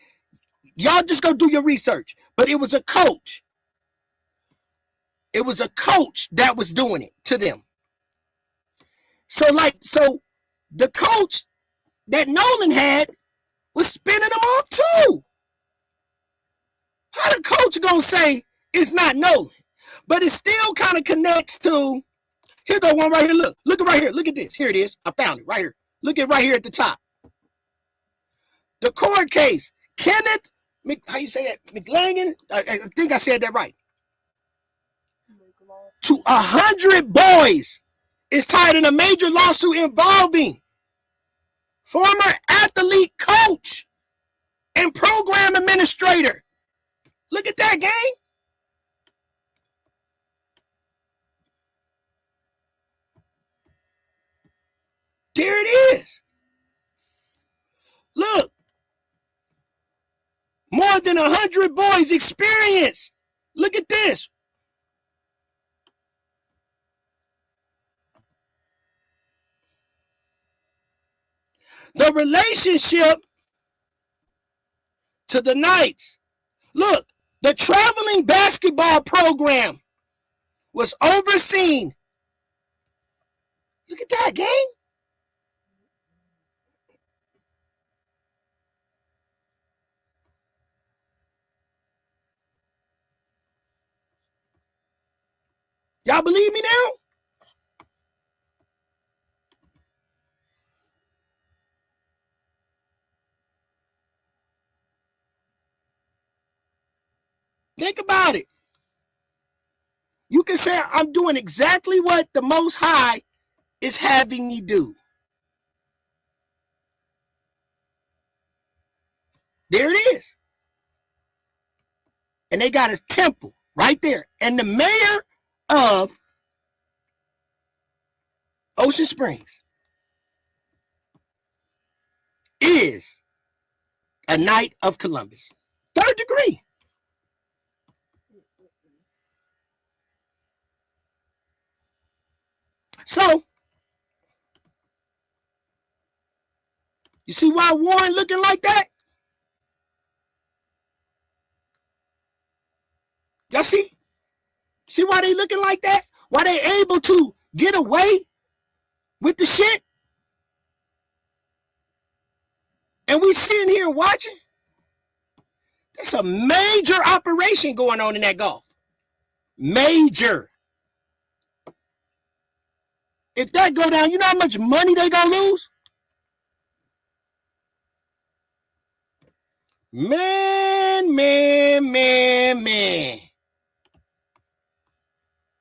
Y'all just go do your research. But it was a coach. It was a coach that was doing it to them. So the coach that Nolan had was spinning them off too. How the coach gonna say it's not Nolan? But it still kind of connects to, here go one right here. Look right here. Look at this. Here it is. I found it right here. Look at right here at the top. The court case. Kenneth, how you say that? McLangan? I think I said that right. To 100 boys is tied in a major lawsuit involving former athlete coach and program administrator. Look at that, gang. There it is. Look. More than 100 boys experience. Look at this. The relationship to the Knights. Look, the traveling basketball program was overseen. Look at that, gang. Y'all believe me now? Think about it. You can say I'm doing exactly what the Most High is having me do. There it is. And they got his temple right there. And the mayor of Ocean Springs is a Knight of Columbus. 3rd degree. So, you see why Warren looking like that? Y'all see? See why they looking like that? Why they able to get away with the shit? And we sitting here watching? There's a major operation going on in that Gulf. Major. If that go down, you know how much money they gonna lose? Man.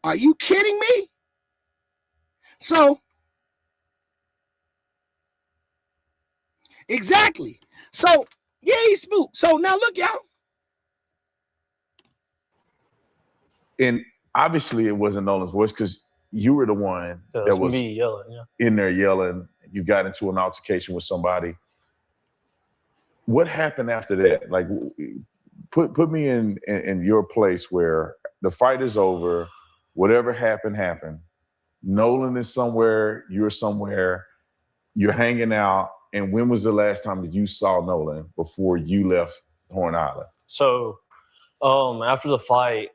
Are you kidding me? So, exactly. So, yeah, he's spooked. So now look, y'all. And obviously it wasn't Nolan's voice because you were the one that was me yelling, in there yelling. You got into an altercation with somebody. What happened after that? Like, put me in your place where the fight is over, whatever happened. Nolan is somewhere, you're somewhere, you're hanging out. And when was the last time that you saw Nolan before you left Horn Island? So, after the fight,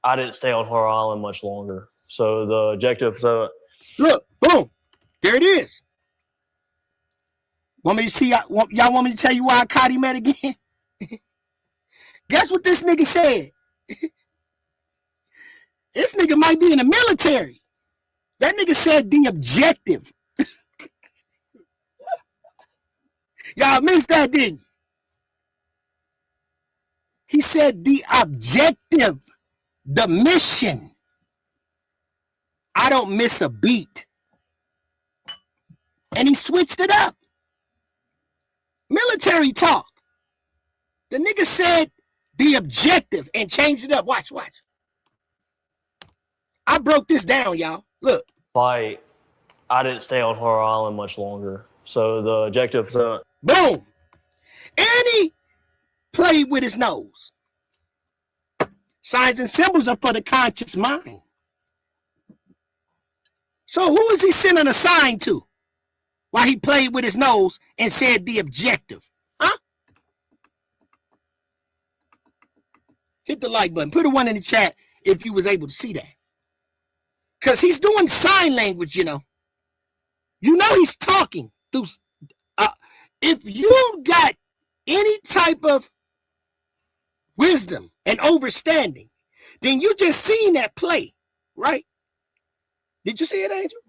I didn't stay on Horror Island much longer. So the objective, Look, boom, there it is. Want me to see? Y'all want me to tell you why I caught him at again? Guess what this nigga said? This nigga might be in the military. That nigga said the objective. Y'all missed that, didn't you? He said the objective, the mission. I don't miss a beat. And he switched it up. Military talk. The nigga said the objective and changed it up. Watch. I broke this down, y'all. Look. fight, I didn't stay on Horror Island much longer. So the objective, boom. And he played with his nose. Signs and symbols are for the conscious mind. So who is he sending a sign to while he played with his nose and said the objective? Huh? Hit the like button. Put a 1 in the chat if you was able to see that. Because he's doing sign language, you know. You know he's talking through. If you got any type of wisdom and understanding, then you just seen that play, right? Did you see it, Angel?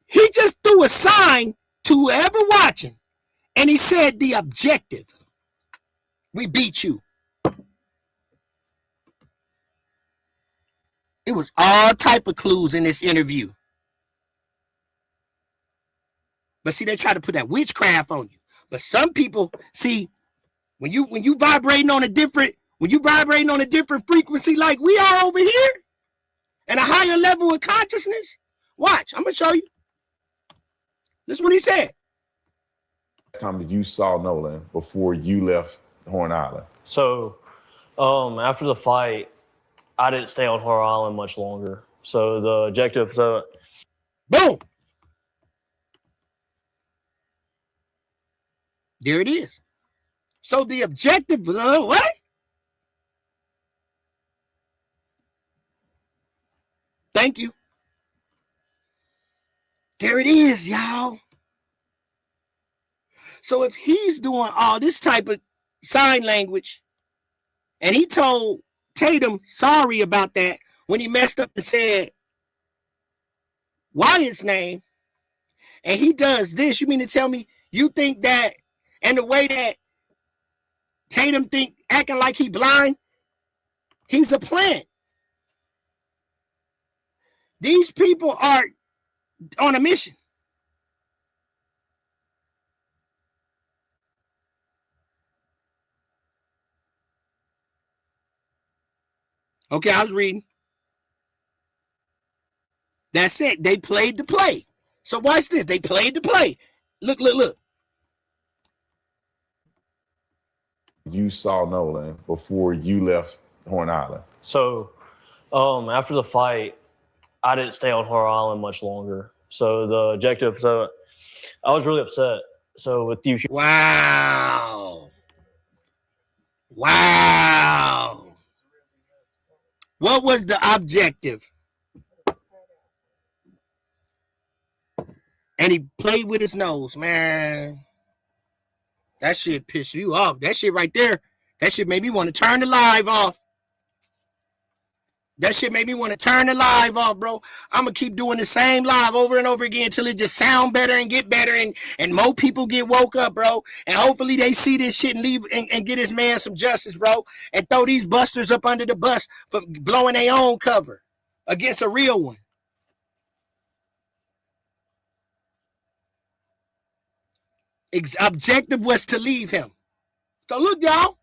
He just threw a sign to whoever watching, and he said the objective. We beat you. It was all type of clues in this interview. But see, they try to put that witchcraft on you. But some people, see, when you vibrating on a different frequency like we are over here, and a higher level of consciousness, watch, I'm gonna show you. This is what he said. Time that you saw Nolan before you left Horn Island? So, after the fight, I didn't stay on Horror Island much longer. So the objective, boom. There it is. So the objective, what? Thank you. There it is, y'all. So if he's doing all this type of sign language, and he told Tatum sorry about that when he messed up and said Wyatt's name, and he does this, you mean to tell me you think that, and the way that Tatum acting like he blind, he's a plant. These people are on a mission. Okay, I was reading. That's it. They played the play. So watch this. They played the play. Look. You saw Nolan before you left Horn Island? So, after the fight, I didn't stay on Horror Island much longer. So the objective, I was really upset. So with you, wow. What was the objective? And he played with his nose, man. That shit pissed you off. That shit right there, that shit made me want to turn the live off. That shit made me want to turn the live off, bro. I'm going to keep doing the same live over and over again until it just sound better and get better and more people get woke up, bro. And hopefully they see this shit and leave and get this man some justice, bro. And throw these busters up under the bus for blowing their own cover against a real one. Objective was to leave him. So look, y'all.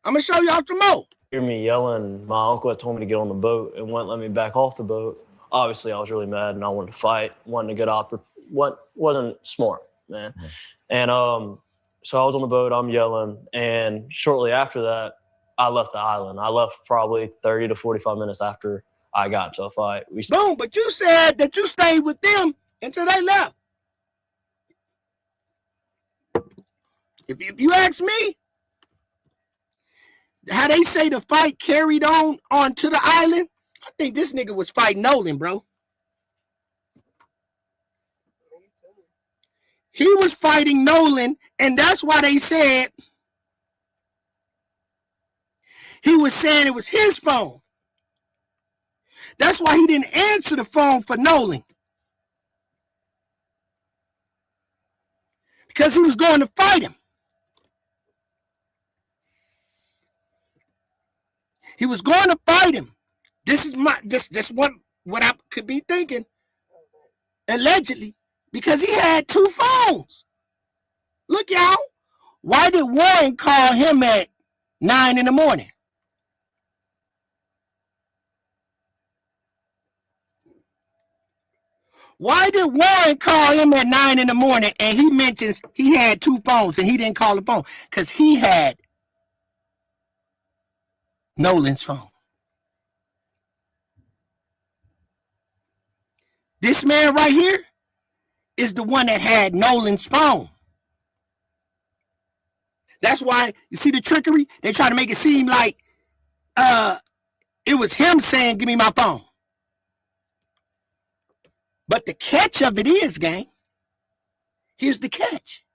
I'm going to show y'all some more. hear me yelling. My uncle had told me to get on the boat and wouldn't let me back off the boat. Obviously, I was really mad and I wanted to fight, wanted to get off. What wasn't smart, man. Mm-hmm. And so I was on the boat, I'm yelling, and shortly after that, I left the island. I left probably 30 to 45 minutes after I got to a fight. Boom, but you said that you stayed with them until they left. If you ask me, how they say the fight carried on onto the island, I think this nigga was fighting Nolan, bro. He was fighting Nolan, and that's why they said he was saying it was his phone. That's why he didn't answer the phone for Nolan. Because he was going to fight him. He was going to fight him. This is what I could be thinking. Allegedly. Because he had two phones. Look, y'all. Why did Warren call him at 9 in the morning? Why did Warren call him at 9 in the morning and he mentions he had two phones and he didn't call the phone? Because he had Nolan's phone. This man right here is the one that had Nolan's phone. That's why, you see the trickery? They try to make it seem like it was him saying, give me my phone. But the catch of it is, gang, here's the catch.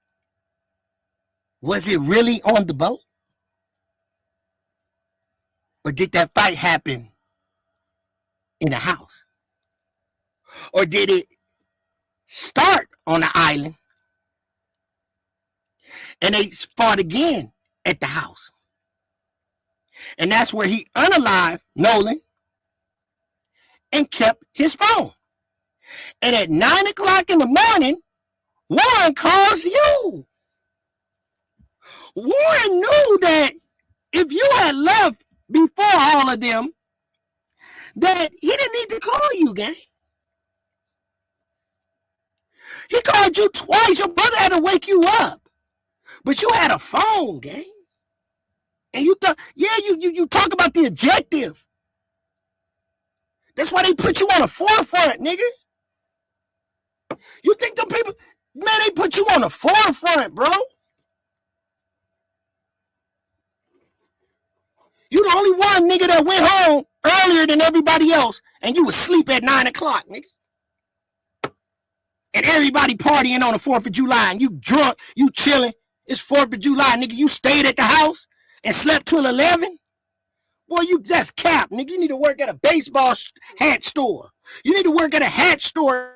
Was it really on the boat? Or did that fight happen in the house? Or did it start on the island and they fought again at the house? And that's where he unalived Nolan and kept his phone. And at 9 o'clock in the morning, Warren calls you. Warren knew that if you had left before all of them, that he didn't need to call you, gang. He called you twice. Your brother had to wake you up. But you had a phone, gang. And you thought, yeah, you talk about the objective. That's why they put you on the forefront, nigga. You think them people, man, they put you on the forefront, bro. You the only one nigga that went home earlier than everybody else, and you was asleep at 9 o'clock, nigga. And everybody partying on the 4th of July, and you drunk, you chilling. It's 4th of July, nigga. You stayed at the house and slept till 11? Boy, that's cap, nigga. You need to work at a baseball hat store. You need to work at a hat store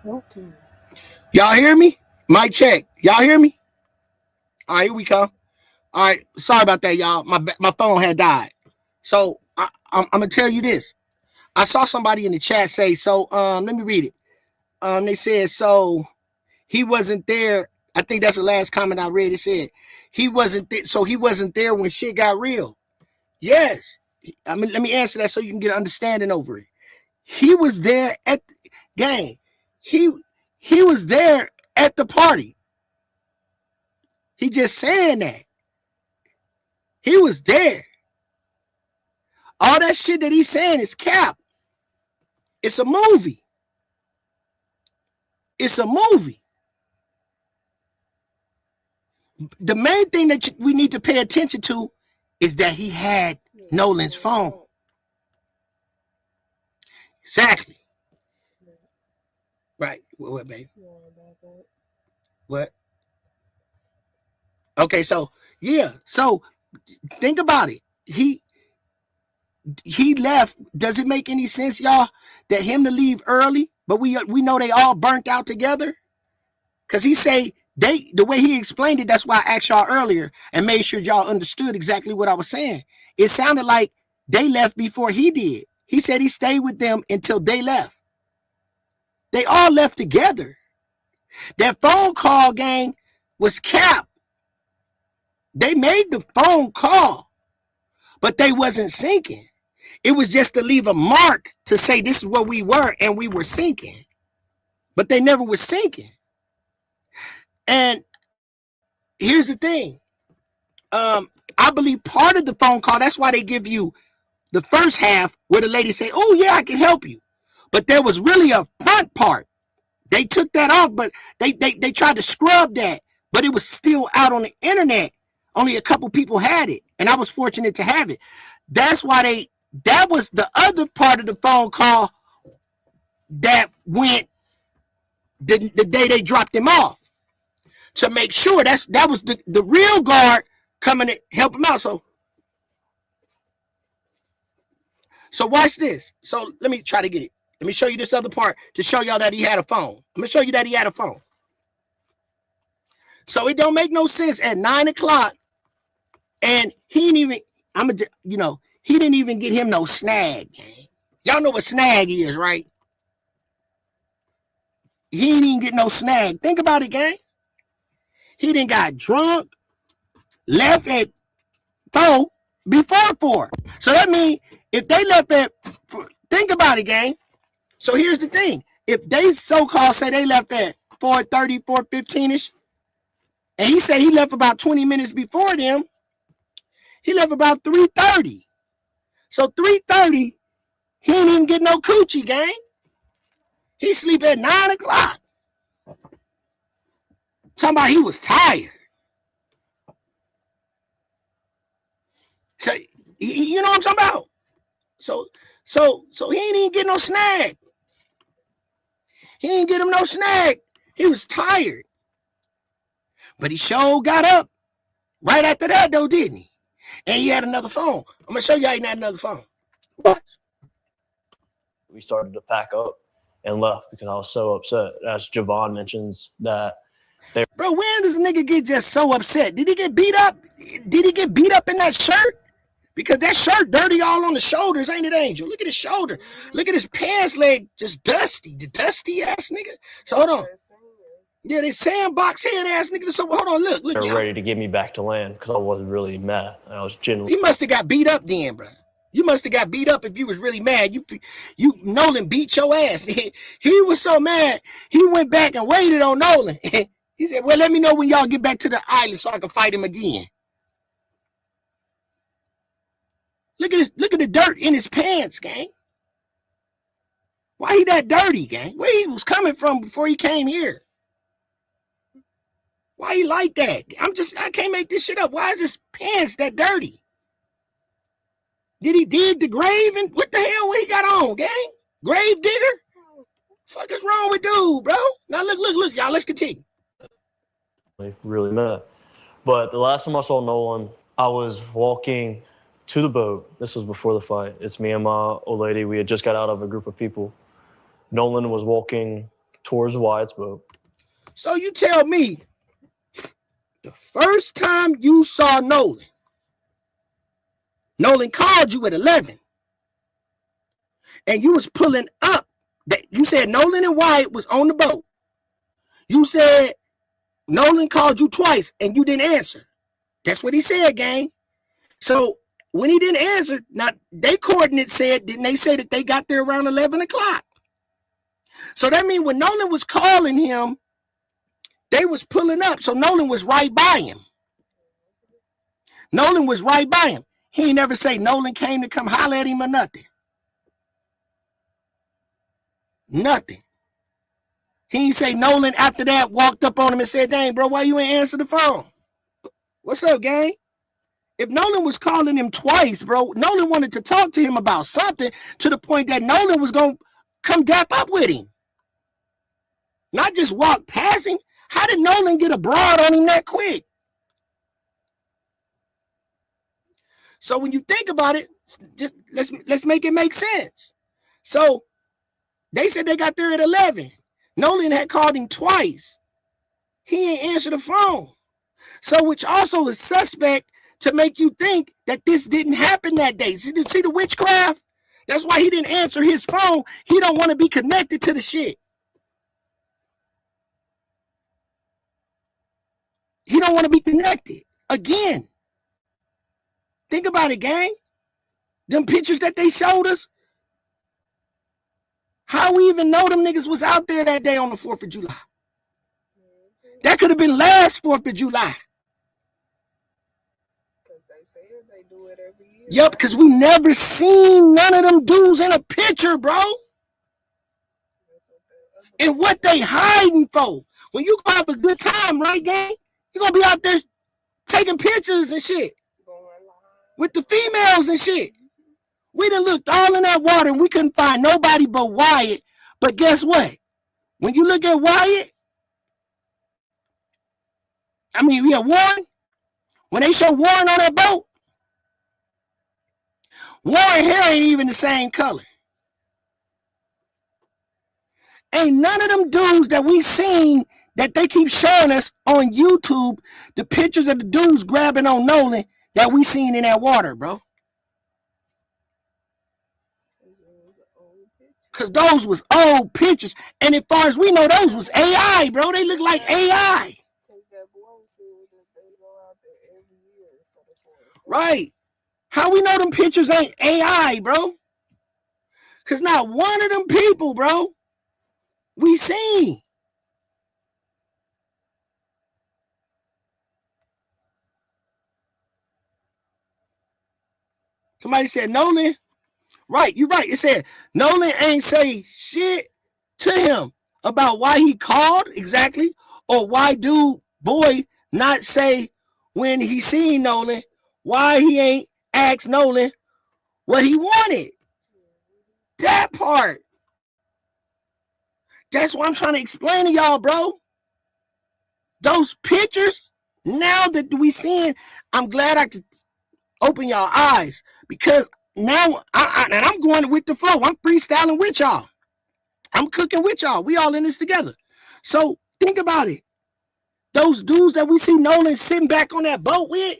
Okay. Y'all hear me? Mic check. Y'all hear me? All right, here we come. All right, sorry about that, y'all. My phone had died. So I'm gonna tell you this. I saw somebody in the chat say, so let me read it. They said, so he wasn't there. I think that's the last comment I read. It said he wasn't there, so he wasn't there when shit got real. Yes. I mean, let me answer that so you can get an understanding over it. He was there at the gang. He was there at the party. He just saying that. He was there. All that shit that he's saying is cap. It's a movie. It's a movie. The main thing that we need to pay attention to is that he had Nolan's phone. Exactly. Right. What, babe? What? Okay, so yeah. So think about it. He left. Does it make any sense, y'all, that him to leave early? But we know they all burnt out together. Cause he say the way he explained it, that's why I asked y'all earlier and made sure y'all understood exactly what I was saying. It sounded like they left before he did. He said he stayed with them until they left. They all left together. That phone call, gang, was cap. They made the phone call, but they wasn't syncing. It was just to leave a mark to say this is where we were and we were syncing. But they never were syncing. And here's the thing. I believe part of the phone call, that's why they give you the first half where the lady say, oh yeah, I can help you. But there was really a front part. They took that off, but they tried to scrub that, but it was still out on the internet. Only a couple people had it, and I was fortunate to have it. That's why that was the other part of the phone call that went the day they dropped him off to make sure that was the real guard coming to help him out. So watch this. So let me try to get it. Let me show you this other part to show y'all that he had a phone. I'm gonna show you that he had a phone. So it don't make no sense at 9 o'clock, and he didn't even, he didn't even get him no snag. Y'all know what snag is, right? He didn't even get no snag. Think about it, gang. He didn't got drunk, left at 4 before 4. So that means if they left at, think about it, gang. So here's the thing. If they so-called say they left at 4:30, 4:15-ish, and he said he left about 20 minutes before them, he left about 3:30. So 3:30, he didn't even get no coochie, gang. He sleep at 9 o'clock. Talking about he was tired. So you know what I'm talking about? So he ain't even get no snag. He didn't get him no snag. He was tired. But he sure got up right after that, though, didn't he? And he had another phone. I'm going to show you how he had another phone. What? We started to pack up and left because I was so upset. As Javon mentions that they... Bro, when does a nigga get just so upset? Did he get beat up? Did he get beat up in that shirt? Because that shirt dirty all on the shoulders, ain't it, Angel? Look at his shoulder. Look at his pants leg, just dusty. The dusty ass nigga. So hold on. Yeah, this sandbox head ass nigga. So hold on, look. They're ready to get me back to land because I wasn't really mad. I was genuinely... He must have got beat up then, bro. You must have got beat up if you was really mad. You Nolan beat your ass. He was so mad, he went back and waited on Nolan. He said, well, let me know when y'all get back to the island so I can fight him again. Look at the dirt in his pants, gang. Why he that dirty, gang? Where he was coming from before he came here? Why he like that? I can't make this shit up. Why is his pants that dirty? Did he dig the grave? And what the hell what he got on, gang? Grave digger? Fuck is wrong with dude, bro? Now look, y'all, let's continue. Really mad. But the last time I saw Nolan, I was walking to the boat. This was before the fight. It's me and my old lady. We had just got out of a group of people. Nolan was walking towards Wyatt's boat. So you tell me, the first time you saw Nolan called you at 11, and you was pulling up. You said Nolan and Wyatt was on the boat. You said Nolan called you twice, and you didn't answer. That's what he said, gang. So when he didn't answer, now they coordinates said, didn't they say that they got there around 11 o'clock? So that means when Nolan was calling him, they was pulling up. So Nolan was right by him. Nolan was right by him. He ain't never say Nolan came to come holler at him or nothing. Nothing. He ain't say Nolan after that walked up on him and said, dang, bro, why you ain't answer the phone? What's up, gang? If Nolan was calling him twice, bro, Nolan wanted to talk to him about something to the point that Nolan was going to come dap up with him. Not just walk past him. How did Nolan get a broad on him that quick? So when you think about it, just let's make it make sense. So they said they got there at 11. Nolan had called him twice. He ain't answered the phone. So which also is suspect to make you think that this didn't happen that day. See the witchcraft? That's why he didn't answer his phone. He don't want to be connected to the shit. He don't want to be connected. Again, think about it, gang. Them pictures that they showed us, how we even know them niggas was out there that day on the 4th of July? That could have been last 4th of July. Because they said they do it every year. Yup, because we never seen none of them dudes in a picture, bro. And what they hiding for? When you go have a good time, right, gang? You're going to be out there taking pictures and shit. With the females and shit. We done looked all in that water and we couldn't find nobody but Wyatt. But guess what? When you look at Wyatt, Warren. When they show Warren on that boat, Warren hair ain't even the same color. Ain't none of them dudes that we seen that they keep showing us on YouTube, the pictures of the dudes grabbing on Nolan that we seen in that water, bro. Because those was old pictures. And as far as we know, those was AI, bro. They look like AI. Right. How we know them pictures ain't AI, bro? Because not one of them people, bro, we seen. Somebody said Nolan. Right, you're right. It said Nolan ain't say shit to him about why he called exactly, or why boy not say when he seen Nolan, why he ain't asked Nolan what he wanted. That part. That's what I'm trying to explain to y'all, bro. Those pictures, now that we seeing, I'm glad I could open y'all eyes, because now and I'm going with the flow. I'm freestyling with y'all. I'm cooking with y'all. We all in this together. So think about it. Those dudes that we see Nolan sitting back on that boat with,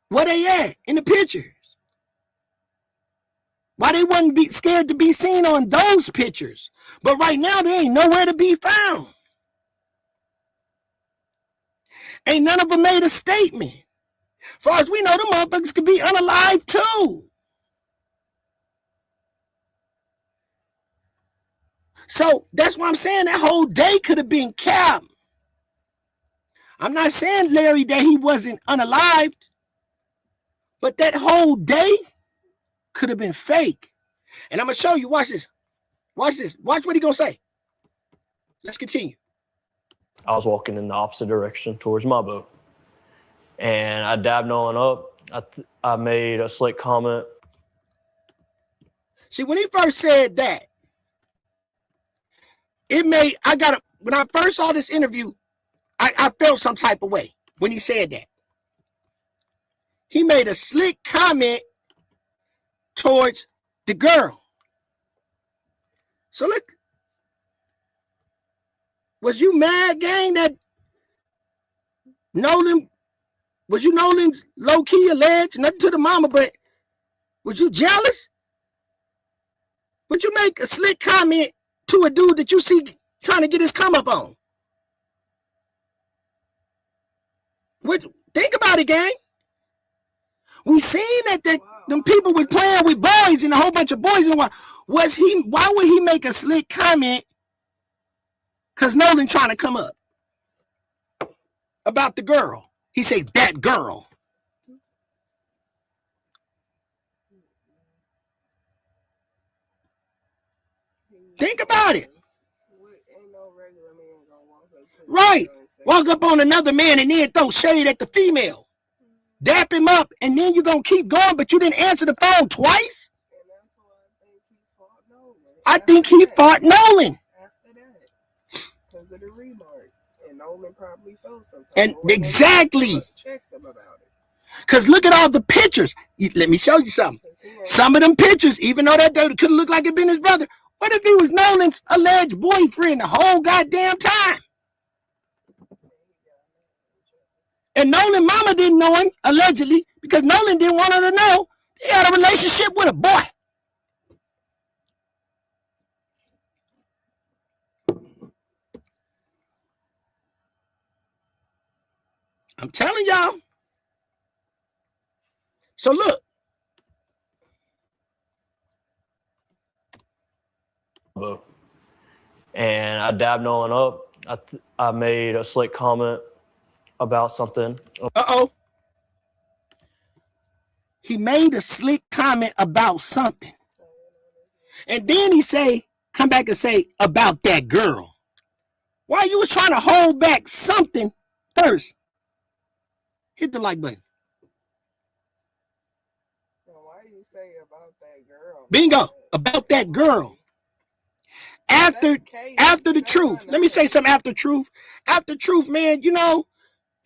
where they at in the pictures? Why they wouldn't be scared to be seen on those pictures? But right now, they ain't nowhere to be found. Ain't none of them made a statement. As far as we know, them motherfuckers could be unalive too. So that's why I'm saying that whole day could have been capped. I'm not saying, Larry, that he wasn't unalived, but that whole day could have been fake. And I'm going to show you. Watch this. Watch this. Watch what he going to say. Let's continue. I was walking in the opposite direction towards my boat. And I dabbed Nolan up. I made a slick comment. See, when he first said that, when I first saw this interview, I felt some type of way when he said that. He made a slick comment towards the girl. So look, was you mad, gang, that Nolan, was you Nolan's low-key alleged? Nothing to the mama, but was you jealous? Would you make a slick comment to a dude that you see trying to get his come up on? Think about it, gang. We seen that them people were playing with boys and a whole bunch of boys. And why would he make a slick comment? Because Nolan trying to come up about the girl. He said, that girl. Think about it. Right. Walk up on another man and then throw shade at the female. Dap him up, and then you're going to keep going, but you didn't answer the phone twice? I think he fought Nolan. After that. Because of the remark. And Nolan probably felt something. And exactly. Checked him about it. Because look at all the pictures. Let me show you something. Some of them pictures, even though that dude could look like it been his brother, what if he was Nolan's alleged boyfriend the whole goddamn time? And Nolan mama didn't know him, allegedly, because Nolan didn't want her to know he had a relationship with a boy. I'm telling y'all. So look. And I dabbed Nolan up. I made a slick comment about something. Uh-oh. He made a slick comment about something. And then he come back and say, about that girl. Why you was trying to hold back something first? Hit the like button. Why you say about that girl? Bingo. About that girl. After the truth. Let me say something after truth. After truth, man,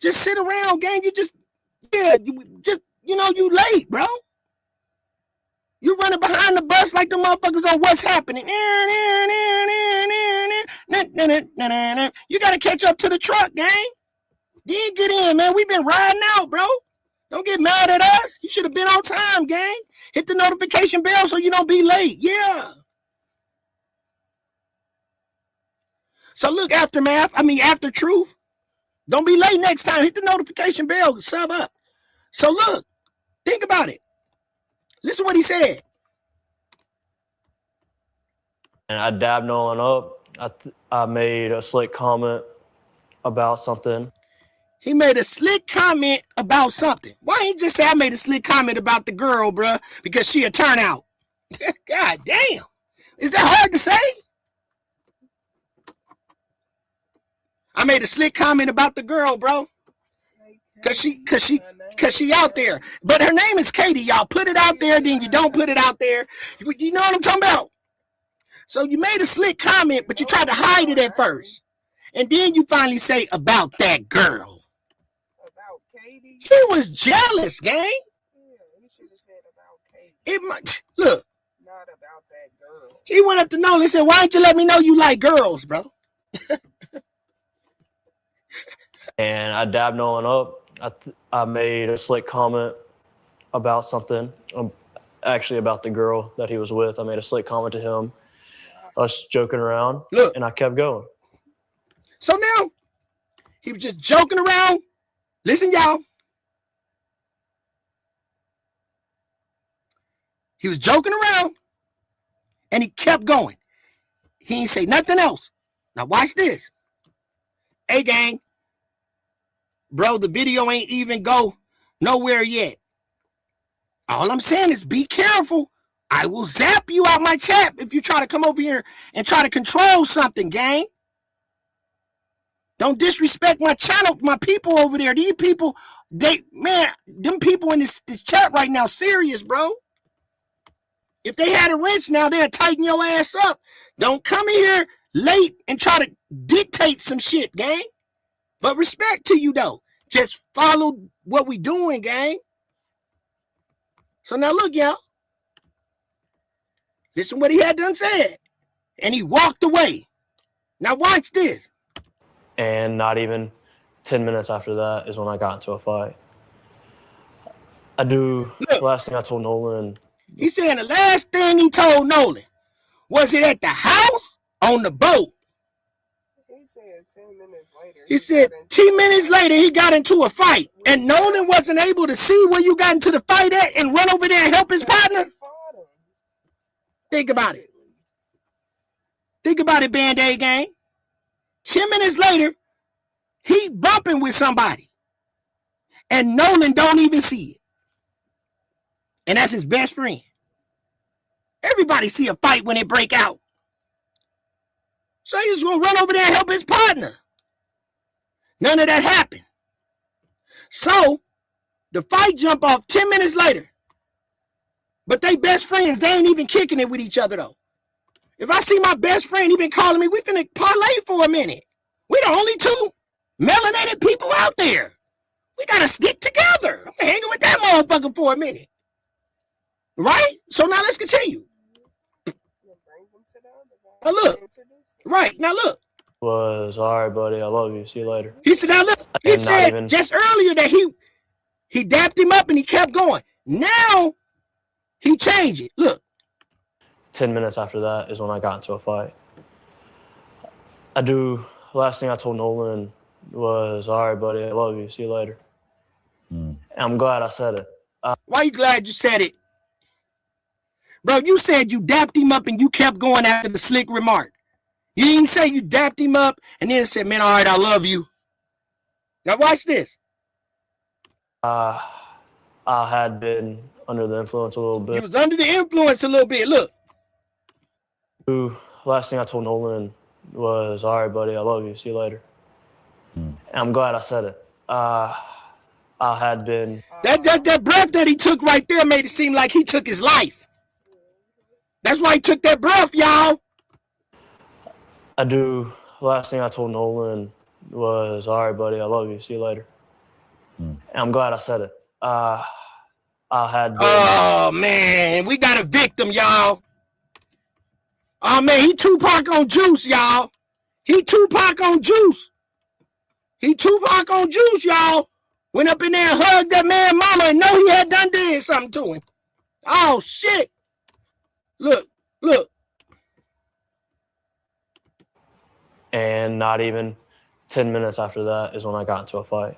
just sit around, gang. You late, bro. You running behind the bus like the motherfuckers on what's happening. You got to catch up to the truck, gang. Then get in, man. We've been riding out, bro. Don't get mad at us. You should have been on time, gang. Hit the notification bell so you don't be late. Yeah. So look, after truth. Don't be late next time. Hit the notification bell. Sub up. So look, think about it. Listen what he said. And I dabbed Nolan up. I made a slick comment about something. He made a slick comment about something. Why ain't he just say I made a slick comment about the girl, bruh, because she a turnout? God damn. Is that hard to say? I made a slick comment about the girl, bro. Cause she out there. But her name is Katie, y'all. Put it out there, then you don't put it out there. You know what I'm talking about? So you made a slick comment, but you tried to hide it at first. And then you finally say about that girl. About Katie? He was jealous, gang. Yeah, you should have said about Katie. Look. Not about that girl. He went up to Nolan and said, why didn't you let me know you like girls, bro? And I dabbed Nolan up. I made a slick comment about something. Actually, about the girl that he was with. I made a slick comment to him. Us joking around. Look. And I kept going. So now, he was just joking around. Listen, y'all. He was joking around. And he kept going. He ain't say nothing else. Now watch this. Hey, gang. Bro, the video ain't even go nowhere yet. All I'm saying is be careful. I will zap you out my chat if you try to come over here and try to control something, gang. Don't disrespect my channel, my people over there. These people, them people in this chat right now, serious, bro. If they had a wrench now, they'd tighten your ass up. Don't come here late and try to dictate some shit, gang. But respect to you, though. Just follow what we doing, gang. So now look, y'all. This is what he had done said. And he walked away. Now watch this. And not even 10 minutes after that is when I got into a fight. The last thing I told Nolan. He's saying the last thing he told Nolan was it at the house on the boat. He said 10 minutes later. He said 10 minutes later he got into a fight, and Nolan wasn't able to see where you got into the fight at and run over there and help his partner. Think about it. Think about it, Band-Aid Gang. 10 minutes later, he bumping with somebody, and Nolan don't even see it. And that's his best friend. Everybody see a fight when it break out. So he's going to run over there and help his partner. None of that happened. So the fight jump off 10 minutes later. But they best friends, they ain't even kicking it with each other though. If I see my best friend, he been calling me, we finna parlay for a minute. We the only two melanated people out there. We gotta stick together. I'm hanging with that motherfucker for a minute. Right? So now let's continue. Now look. Right, now look. Was all right, buddy. I love you. See you later. He said, now look. He said just earlier that he dapped him up and he kept going. Now he changed it. Look. 10 minutes after that is when I got into a fight. Last thing I told Nolan was, all right, buddy. I love you. See you later. And I'm glad I said it. Why you glad you said it? Bro, you said you dapped him up and you kept going after the slick remark. You didn't say you dapped him up and then said, man, all right, I love you. Now watch this. I had been under the influence a little bit. He was under the influence a little bit. Look. Last thing I told Nolan was, all right, buddy, I love you. See you later. And I'm glad I said it. I had been... That breath that he took right there made it seem like he took his life. That's why he took that breath, y'all. Last thing I told Nolan was, all right, buddy, I love you. See you later. And I'm glad I said it. I had been... Oh, man. We got a victim, y'all. Oh, man. He Tupac on juice, y'all. He Tupac on juice. He Tupac on juice, y'all. Went up in there and hugged that man mama and know he had done did something to him. Oh, shit. Look. And not even 10 minutes after that is when I got into a fight.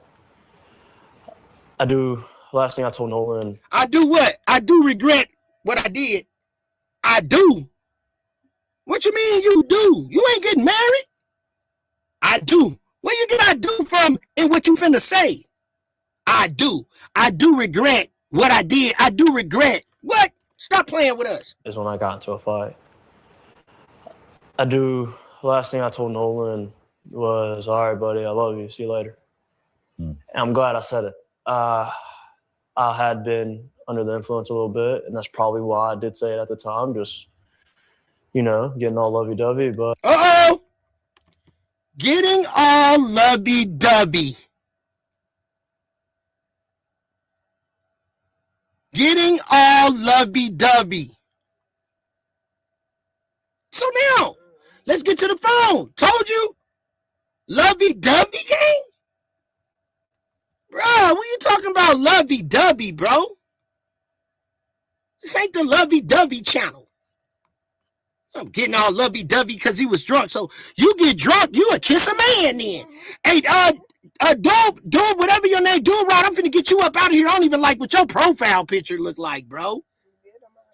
Last thing I told Nolan. I do what? I do regret what I did. I do. What you mean you do? You ain't getting married? I do. What you gotta do from and what you finna say? I do. I do regret what I did. I do regret. What? Stop playing with us. Is when I got into a fight. Last thing I told Nolan was, all right, buddy, I love you. See you later. And I'm glad I said it. I had been under the influence a little bit, and that's probably why I did say it at the time. Just, getting all lovey-dovey, but... Uh-oh! Getting all lovey-dovey. Getting all lovey-dovey. So now, let's get to the phone. Told you. Lovey-dovey gang? Bro, what you talking about lovey-dovey, bro? This ain't the lovey-dovey channel. I'm getting all lovey-dovey because he was drunk. So you get drunk, you a kiss a man then. Hey, dude, whatever your name, dude, Rod, I'm finna get you up out of here. I don't even like what your profile picture look like, bro.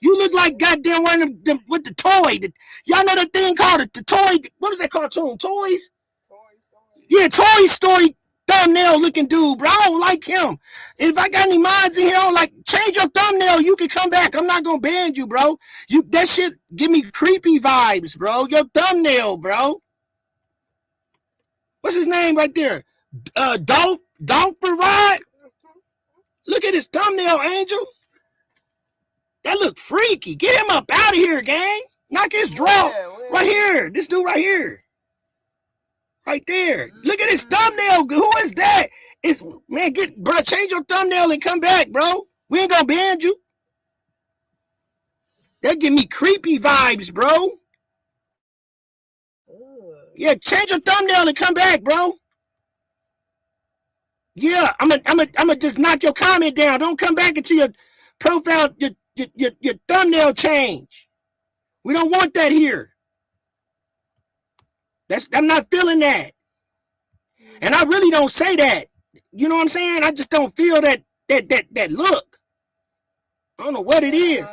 You look like goddamn one of them with the toy. Y'all know that thing called the toy. What is that cartoon? Toys? Yeah, Toy Story thumbnail looking dude, bro. I don't like him. If I got any mods in here, I don't like, change your thumbnail. You can come back. I'm not gonna ban you, bro. That shit give me creepy vibes, bro. Your thumbnail, bro. What's his name right there? Dolph Rod. Look at his thumbnail, Angel. That look freaky. Get him up out of here, gang. Knock his draw. Right here. This dude right here. Right there. Look at his thumbnail. Who is that? Man, change your thumbnail and come back, bro. We ain't gonna ban you. That give me creepy vibes, bro. Yeah, change your thumbnail and come back, bro. Yeah, I'm gonna just knock your comment down. Don't come back into your profile, your thumbnail change. We don't want that here. I'm not feeling that. And I really don't say that. You know what I'm saying? I just don't feel that look. I don't know what it is.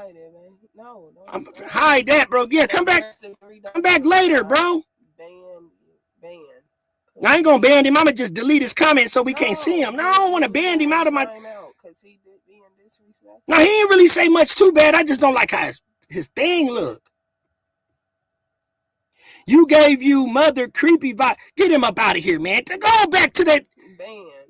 Hide that, bro. Yeah, come back later, bro. I ain't gonna ban him. I'ma just delete his comments so we can't see him. No, I don't want to ban him out of my. No, he ain't really say much too bad. I just don't like how his thing look. You gave you mother creepy vibe. Get him up out of here, man. To go back to that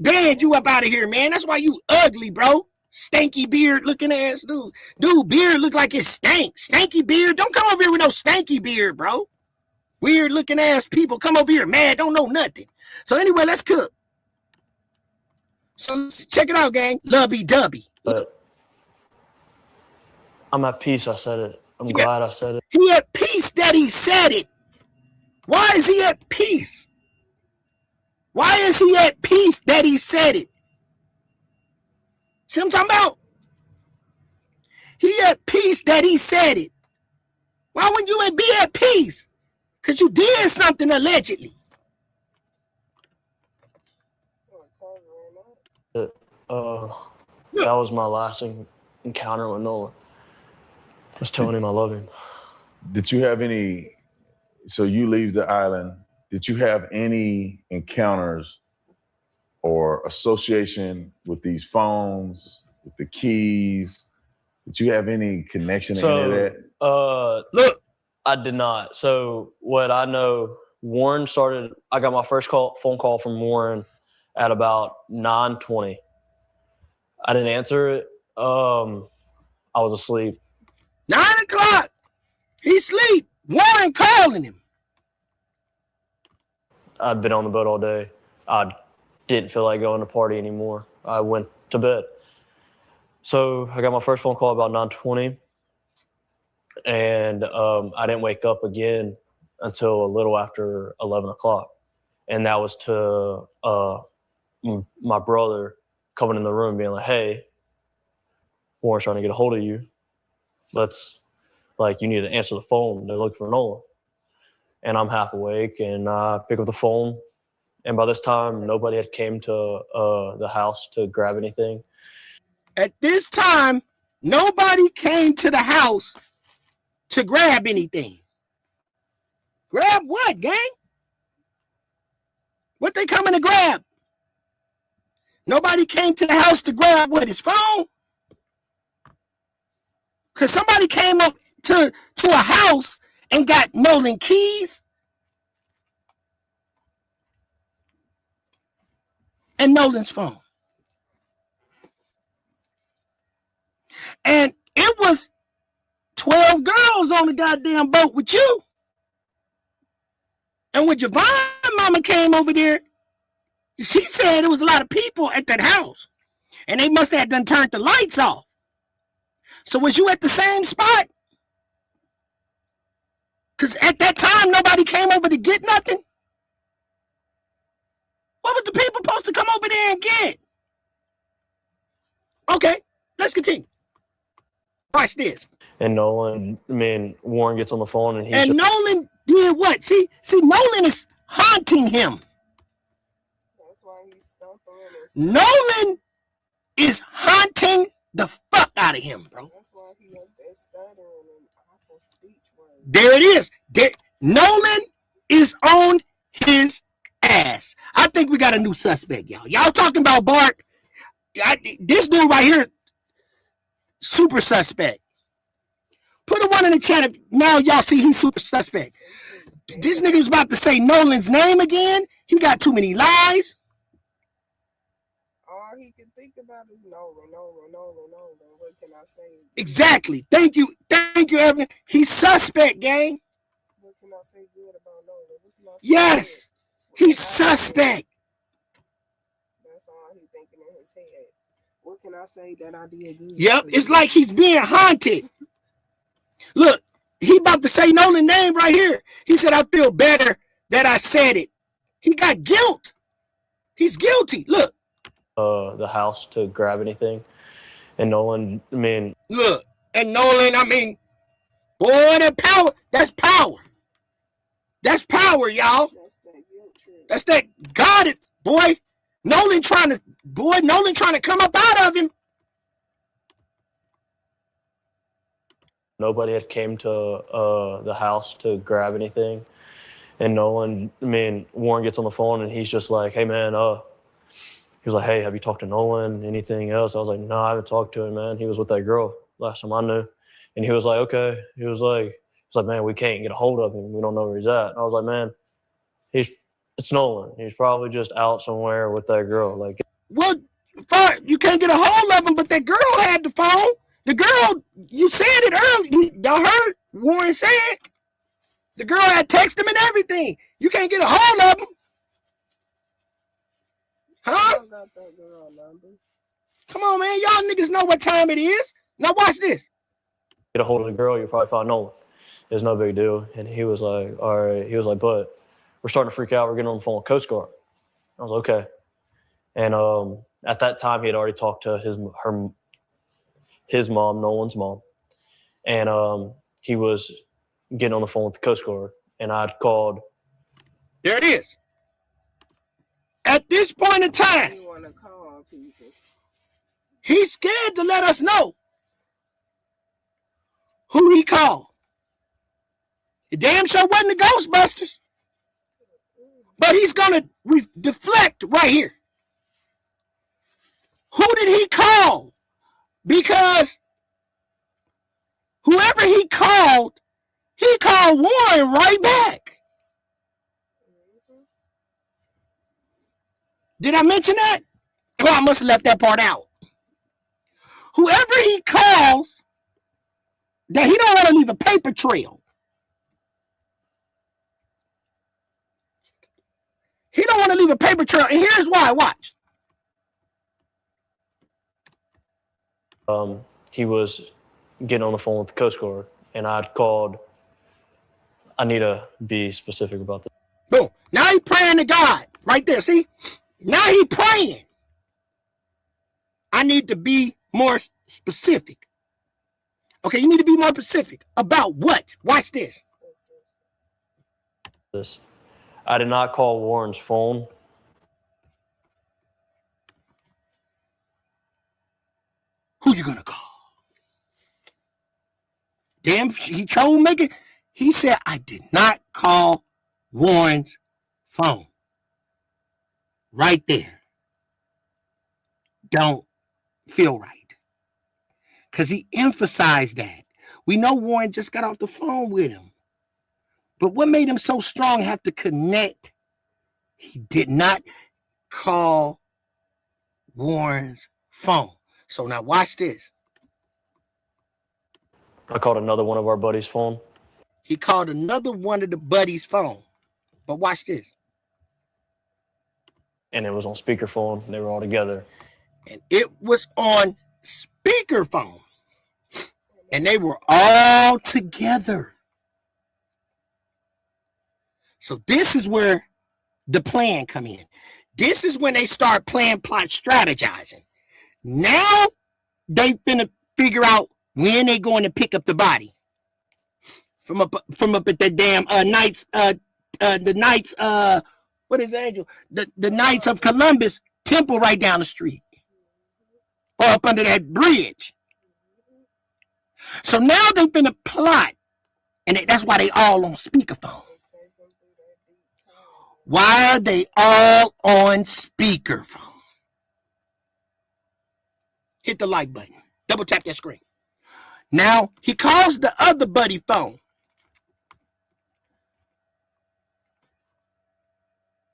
band, you up out of here, man. That's why you ugly, bro. Stanky beard looking ass dude. Dude, beard look like it stank. Stanky beard. Don't come over here with no stanky beard, bro. Weird looking ass people come over here mad, don't know nothing. So anyway, let's cook. So check it out, gang. Lovey-dovey. But I'm at peace. I said it. I'm glad I said it. He at peace that he said it. Why is he at peace? Why is he at peace that he said it? See what I'm talking about? He at peace that he said it. Why wouldn't you be at peace? Because you did something allegedly. That was my last encounter with Nolan. I was telling him I love him. Did you have any, so you leave the island, did you have any encounters or association with these phones, with the keys? Did you have any connection to any of that? Look, I did not. So what I know, Warren started, I got my first phone call from Warren at about 9:20. I didn't answer it. I was asleep. 9 o'clock. He sleep. Warren calling him. I'd been on the boat all day. I didn't feel like going to party anymore. I went to bed. So I got my first phone call about 9:20. And I didn't wake up again until a little after 11 o'clock. And that was to my brother coming in the room being like, hey, Warren's trying to get a hold of you. You need to answer the phone. They're looking for Nolan. And I'm half awake and I pick up the phone. And by this time, nobody had came to the house to grab anything. At this time, nobody came to the house to grab anything. Grab what, gang? What they coming to grab? Nobody came to the house to grab what, his phone? Because somebody came up to a house and got Nolan keys and Nolan's phone. And it was 12 girls on the goddamn boat with you. And when Javon mama came over there, she said there was a lot of people at that house. And they must have done turned the lights off. So was you at the same spot? Because at that time, nobody came over to get nothing. What was the people supposed to come over there and get? Okay, let's continue. Watch this. And Warren gets on the phone and Nolan did what? See, Nolan is haunting him. That's why he's stumping. Nolan is haunting the fuck out of him, bro. That's why he got that stuttering and awful speech words. There it is. Nolan is on his ass. I think we got a new suspect, y'all. Y'all talking about Bart. This dude right here, super suspect. Put a one in the chat if now y'all see he's super suspect. This nigga was about to say Nolan's name again. He got too many lies. All he can think about is Nolan. What can I say? Exactly. Thank you, Evan. He's suspect, gang. What can I say good about Nolan? Yes, he's suspect. That's all he thinking in his head. What can I say that I did good? Yep, it's like he's being haunted. Look, he about to say Nolan's name right here. He said, I feel better that I said it. He got guilt. He's guilty. Look. The house to grab anything. And Nolan, I mean. Look, and Nolan, I mean, boy, that power, that's power. That's power, y'all. That's that God, boy. Nolan trying to come up out of him. Nobody had came to the house to grab anything. And Nolan, I mean, Warren gets on the phone and he's just like, hey, man, he was like, hey, have you talked to Nolan? Anything else? I was like, no, I haven't talked to him, man. He was with that girl last time I knew. And he was like, okay. He was like, man, we can't get a hold of him. We don't know where he's at. And I was like, man, it's Nolan. He's probably just out somewhere with that girl. Like, well, you can't get a hold of him, but that girl had the phone. The girl, you said it earlier. Y'all heard Warren said the girl had texted him and everything. You can't get a hold of him. Huh? Come on, man. Y'all niggas know what time it is. Now watch this. Get a hold of the girl, you'll probably find Nolan. It's no big deal. And he was like, all right. He was like, but we're starting to freak out. We're getting on the phone with Coast Guard. I was like, okay. And at that time, he had already talked to his mom, Nolan's mom. And he was getting on the phone with the Coast Guard. And I'd called. There it is. At this point in time, he's scared to let us know who he called. It damn sure wasn't the Ghostbusters. But he's going to deflect right here. Who did he call? Because whoever he called Warren right back. Did I mention that? Well, I must have left that part out. Whoever he calls, that he don't want to leave a paper trail. He don't want to leave a paper trail, and here's why. Watch. He was getting on the phone with the Coast Guard, and I'd called. I need to be specific about this. Boom. Now he praying to God. Right there, see? Now he praying. I need to be more specific. Okay, you need to be more specific. About what? Watch this. I did not call Warren's phone. Who you gonna call? Damn, he told make it. He said, I did not call Warren's phone. Right there. Don't feel right. Because he emphasized that. We know Warren just got off the phone with him. But what made him so strong have to connect? He did not call Warren's phone. So now watch this. I called another one of our buddies' phone. He called another one of the buddies' phone. But watch this. And it was on speakerphone. They were all together. And it was on speakerphone. And they were all together. So this is where the plan come in. This is when they start plan, plot, strategizing. Now they finna figure out when they going to pick up the body from up at that damn what is Angel? The Knights of Columbus temple right down the street. Or up under that bridge. So now they've been a plot. And that's why they all on speakerphone. Why are they all on speakerphone? Hit the like button. Double tap that screen. Now he calls the other buddy phone.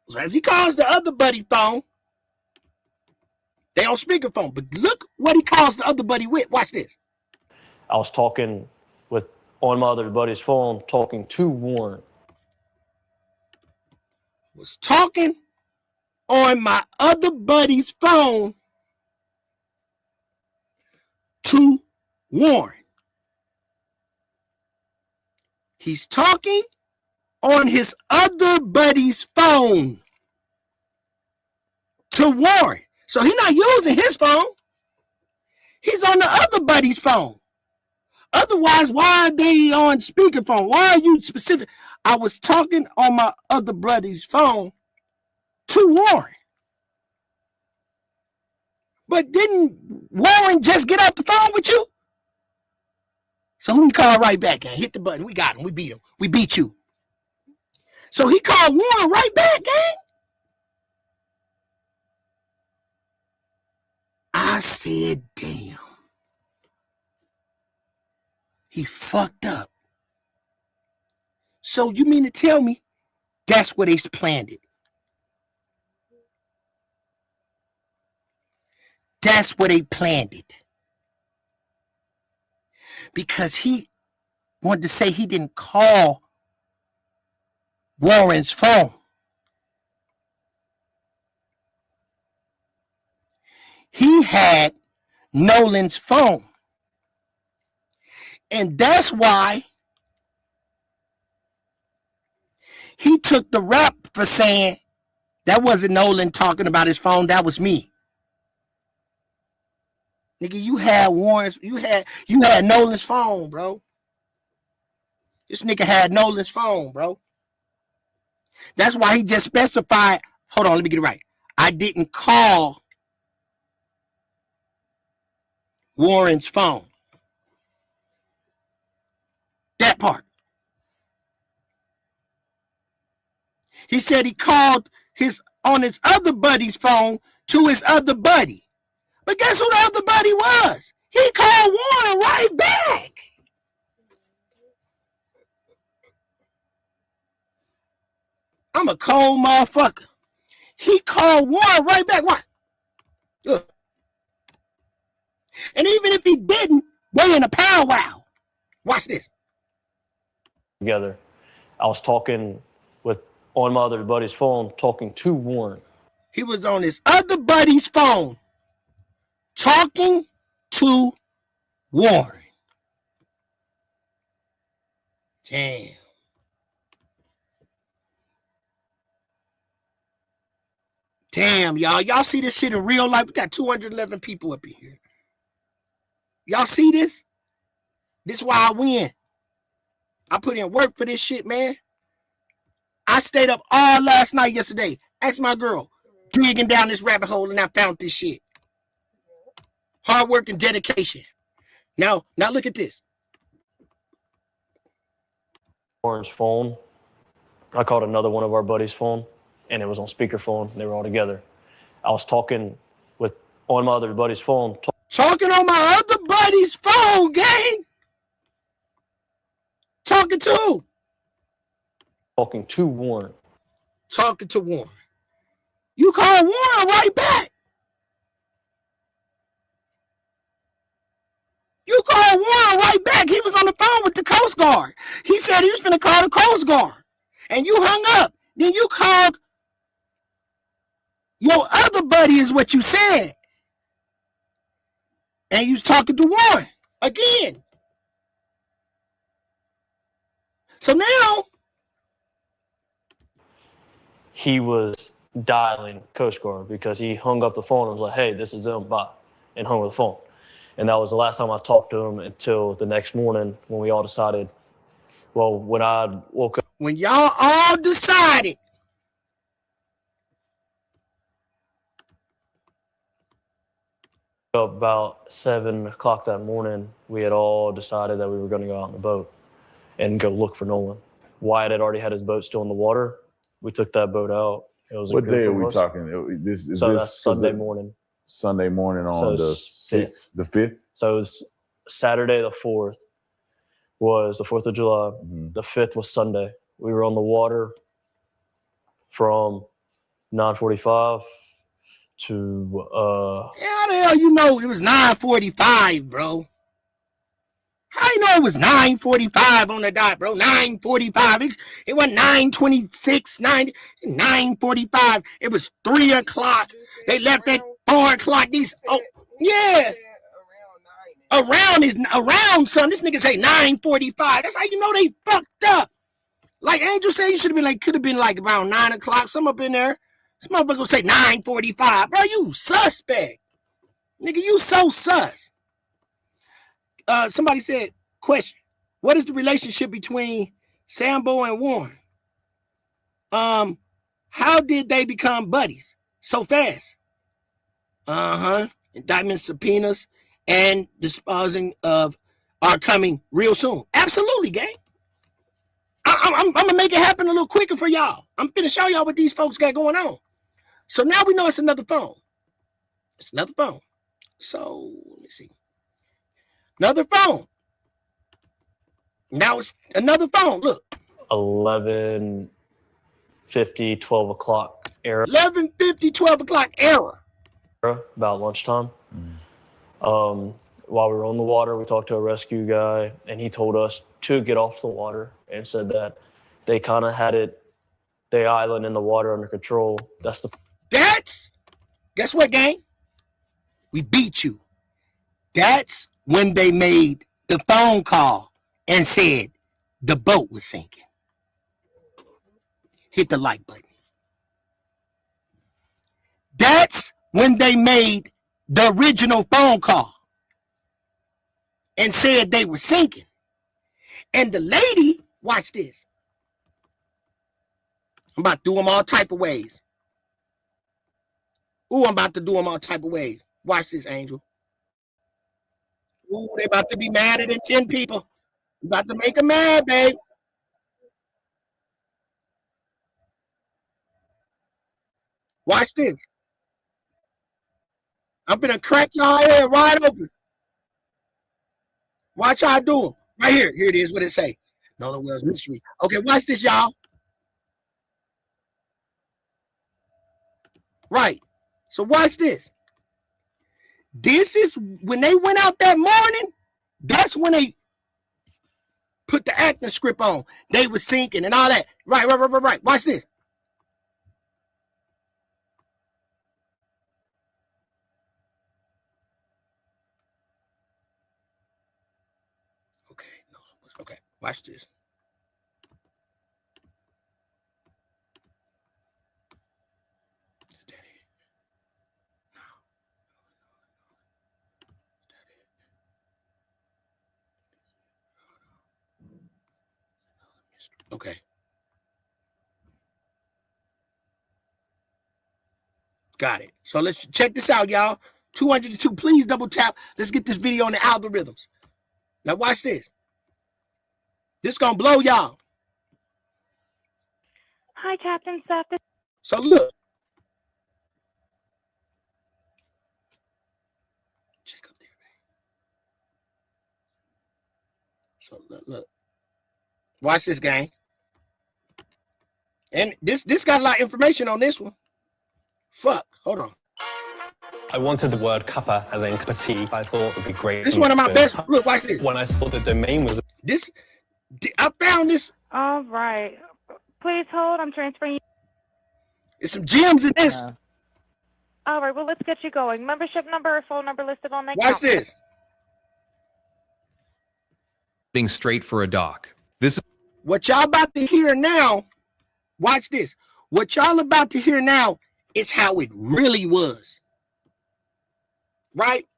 So as he calls the other buddy phone, they on speakerphone. But look what he calls the other buddy with. Watch this. I was talking on my other buddy's phone, talking to Warren. Was talking on my other buddy's phone to Warren. He's talking on his other buddy's phone to Warren. So he's not using his phone. He's on the other buddy's phone. Otherwise, why are they on speakerphone? Why are you specific? I was talking on my other buddy's phone to Warren. But didn't Warren just get off the phone with you? So who he called right back and hit the button? We got him. We beat him. We beat you. So he called Warren right back, gang. I said, damn. He fucked up. So you mean to tell me that's where they planned it? That's where they planned it. Because he wanted to say he didn't call Warren's phone. He had Nolan's phone. And that's why he took the rap for saying that wasn't Nolan talking about his phone, that was me. Nigga, you had Warren's, you had Nolan's phone, bro. This nigga had Nolan's phone, bro. That's why he just specified, hold on, let me get it right. I didn't call Warren's phone. That part. He said he called on his other buddy's phone to his other buddy. But guess who the other buddy was? He called Warren right back. I'm a cold motherfucker. He called Warren right back. What? Look. And even if he didn't, we're in a powwow. Watch this. Together. I was talking on my other buddy's phone, talking to Warren. He was on his other buddy's phone, talking to Warren. Damn. Damn, y'all. Y'all see this shit in real life? We got 211 people up in here. Y'all see this? This is why I win. I put in work for this shit, man. I stayed up all last night yesterday. Ask my girl. Digging down this rabbit hole and I found this shit. Hard work and dedication. Now look at this. Warren's phone. I called another one of our buddies' phone, and it was on speakerphone. They were all together. I was talking on my other buddy's phone. Talking on my other buddy's phone, gang. Talking to who? Talking to Warren. Talking to Warren. You call Warren right back. You call Warren right back. He was on the phone with the Coast Guard. He said he was going to call the Coast Guard. And you hung up. Then you called your other buddy is what you said. And you was talking to Warren again. So now he was dialing Coast Guard because he hung up the phone and was like, hey, this is them, bye, and hung up the phone. And that was the last time I talked to him until the next morning when we all decided, well, when I woke up. When y'all all decided about 7 o'clock that morning, we had all decided that we were going to go out on the boat and go look for Nolan. Wyatt had already had his boat still in the water. We took that boat out. It was what day are we talking? That's Sunday morning. Sunday morning on the 5th. The 5th? So it was Saturday the 4th was the 4th of July. Mm-hmm. The 5th was Sunday. We were on the water from 9:45 to how the hell you know it was 9:45, bro? How you know it was 9:45 on the dot, bro? 9:45. It wasn't 9:26, 9:45. It was 3 o'clock. They left at 4 o'clock. Yeah. around son. This nigga say 9:45. That's how you know they fucked up. Like Angel said, you should have been like, could have been like around 9 o'clock. Some up in there. This motherfucker gonna say 9:45. Bro, you suspect. Nigga, you so sus. Somebody said, question. What is the relationship between Sambo and Warren? How did they become buddies so fast? Indictment subpoenas and disposing of are coming real soon. Absolutely, gang. I'm gonna make it happen a little quicker for y'all. I'm gonna show y'all what these folks got going on. So now we know it's another phone. It's another phone. So let me see. Another phone. Now it's another phone. Look. 11:50, 12 o'clock era. 11:50, 12 o'clock era. About lunchtime. While we were on the water, we talked to a rescue guy, and he told us to get off the water and said that they kind of had the island and the water under control. That's guess what, gang? We beat you. That's when they made the phone call and said the boat was sinking. Hit the like button. That's when they made the original phone call and said they were sinking. And the lady, watch this. I'm about to do them all type of ways. Ooh, I'm about to do them all type of ways. Watch this, Angel. Ooh, they about to be madder than 10 people. I'm about to make them mad, babe. Watch this. I'm gonna crack y'all head wide open. Watch how I do them. Right here. Here it is. What it say? Nolan Wells mystery. Okay, watch this, y'all. Right. So watch this. This is when they went out that morning. That's when they put the acting script on. They were sinking and all that. Right. Watch this. Okay, watch this. Okay. Got it. So let's check this out, y'all. 200 to 2. Please double tap. Let's get this video on the algorithms. Now watch this. This gonna blow y'all. Hi, Captain Seth. So look. Check up there, man. So look. Watch this, gang. And this got a lot of information on this one. Fuck. Hold on. I wanted the word kappa as in cup of tea. I thought it would be great. This is one of my best. Look, watch this. When I saw the domain was this, I found this. All right. Please hold. I'm transferring you. There's some gems in this. All right. Well, let's get you going. Membership number or phone number listed on my Watch this. Being straight for a doc. This is what y'all about to hear now. Watch this. What y'all about to hear now is how it really was. Right?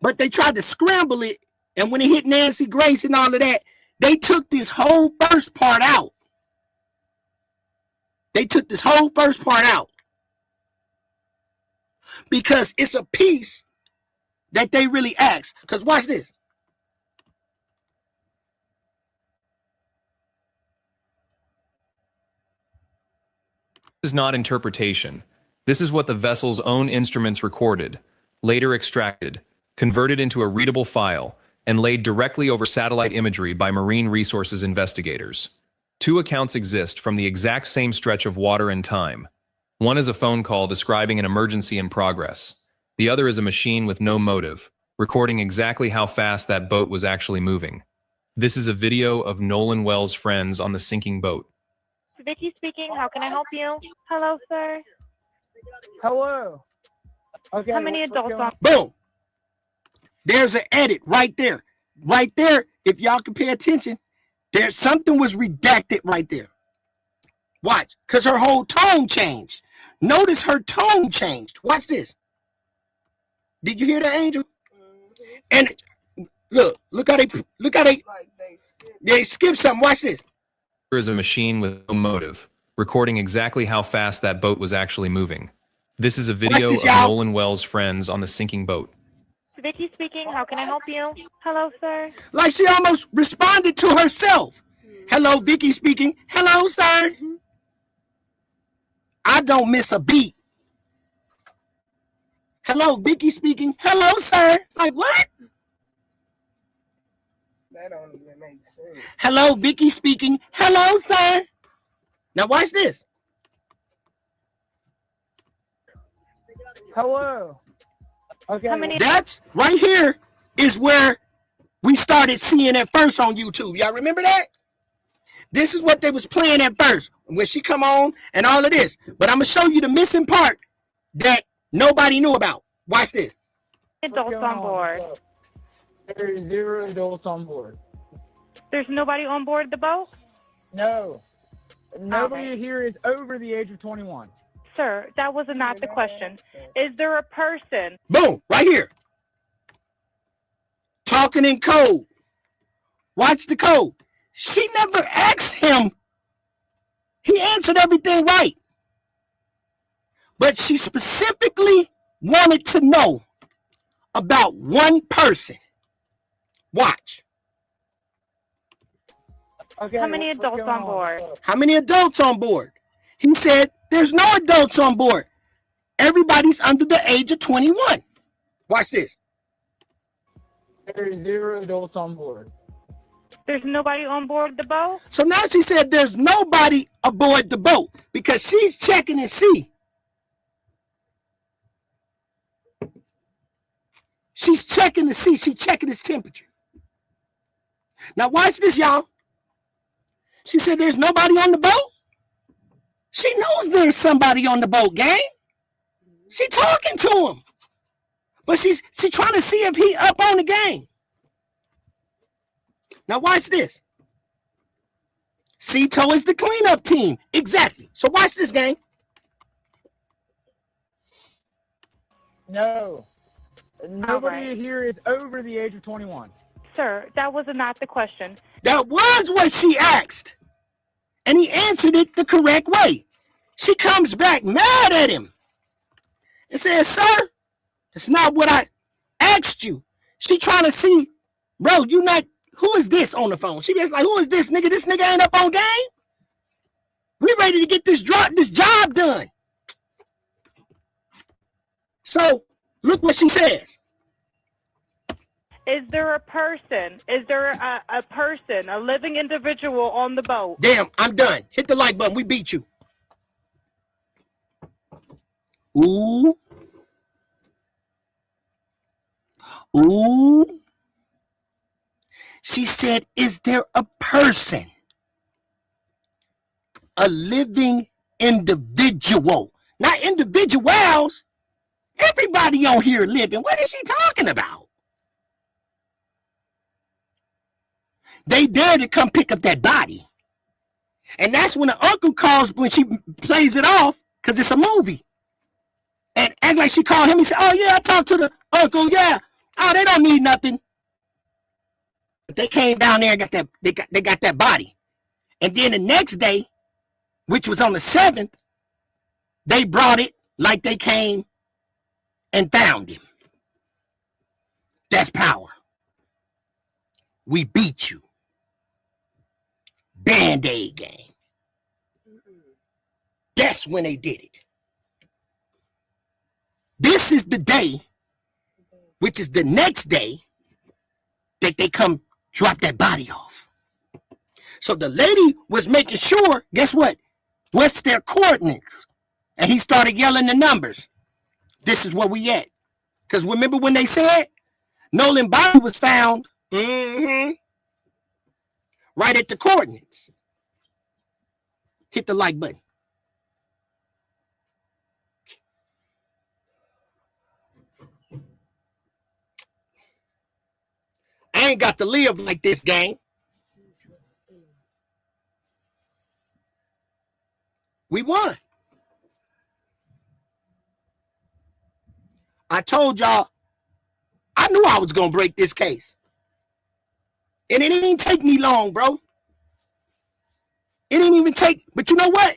But they tried to scramble it, and when it hit Nancy Grace and all of that, they took this whole first part out. Because it's a piece that they really asked. Because watch this. is not interpretation. This is what the vessel's own instruments recorded, later extracted, converted into a readable file, and laid directly over satellite imagery by marine resources investigators. Two accounts exist from the exact same stretch of water and time. One is a phone call describing an emergency in progress. The other is a machine with no motive, recording exactly how fast that boat was actually moving. This is a video of Nolan Wells' friends on the sinking boat. Vicky speaking. How can I help you? Hello, sir. Hello. Okay. How many adults on? Boom. There's an edit right there. Right there, if y'all can pay attention, there's something was redacted right there. Watch, because her whole tone changed. Notice her tone changed. Watch this. Did you hear that, Angel? And look how they skip something. Watch this. There is a machine with no motive, recording exactly how fast that boat was actually moving. This is a video of Nolan Wells' friends on the sinking boat. Vicky speaking. How can I help you? Hello, sir. Like she almost responded to herself. Hello, Vicky speaking. Hello, sir. I don't miss a beat. Hello, Vicky speaking. Hello, sir. Like what? That don't even make sense. Hello, Vicky speaking. Hello, sir. Now watch this. Hello. Okay. That's right here is where we started seeing at first on YouTube. Y'all remember that? This is what they was playing at first when she come on and all of this. But I'm going to show you the missing part that nobody knew about. Watch this. Adults on board. There's 0 adults on board. There's nobody on board the boat? No. Nobody here is over the age of 21. Sir, that was not the question. Is there a person? Boom, right here. Talking in code. Watch the code. She never asked him. He answered everything right. But she specifically wanted to know about one person. Watch. Okay, how many adults on board? How many adults on board? He said, there's no adults on board. Everybody's under the age of 21. Watch this. There's 0 adults on board. There's nobody on board the boat? So now she said there's nobody aboard the boat because she's checking and see. She's checking to see. She's checking his temperature. Now watch this, y'all. She said there's nobody on the boat. She knows there's somebody on the boat, gang. She talking to him. But she's trying to see if he up on the game. Now watch this. Cito is the cleanup team. Exactly. So watch this, gang. No. Nobody here is over the age of 21. Sir, that was not the question. That was what she asked. And he answered it the correct way. She comes back mad at him and says, sir, that's not what I asked you. She trying to see, bro, you not, who is this on the phone? She was like, who is this nigga? This nigga ain't up on game. We ready to get this job done. So look what she says. Is there a person? Is there a person, a living individual on the boat? Damn, I'm done. Hit the like button. We beat you. Ooh. Ooh. She said, is there a person? A living individual. Not individuals. Everybody on here living. What is she talking about? They dare to come pick up that body. And that's when the uncle calls when she plays it off, because it's a movie. And act like she called him. He said, oh, yeah, I talked to the uncle. Yeah. Oh, they don't need nothing. But they came down there and got that, they got that body. And then the next day, which was on the 7th, they brought it like they came and found him. That's power. We beat you. Band-Aid gang. That's when they did it. This is the day, which is the next day, that they come drop that body off. So the lady was making sure, guess what? What's their coordinates? And he started yelling the numbers. This is where we at. Because remember when they said Nolan body was found right at the coordinates. Hit the like button. ain't got to live like this, gang. We won. I told y'all, I knew I was going to break this case. And it didn't take me long, bro. It didn't even take, but you know what?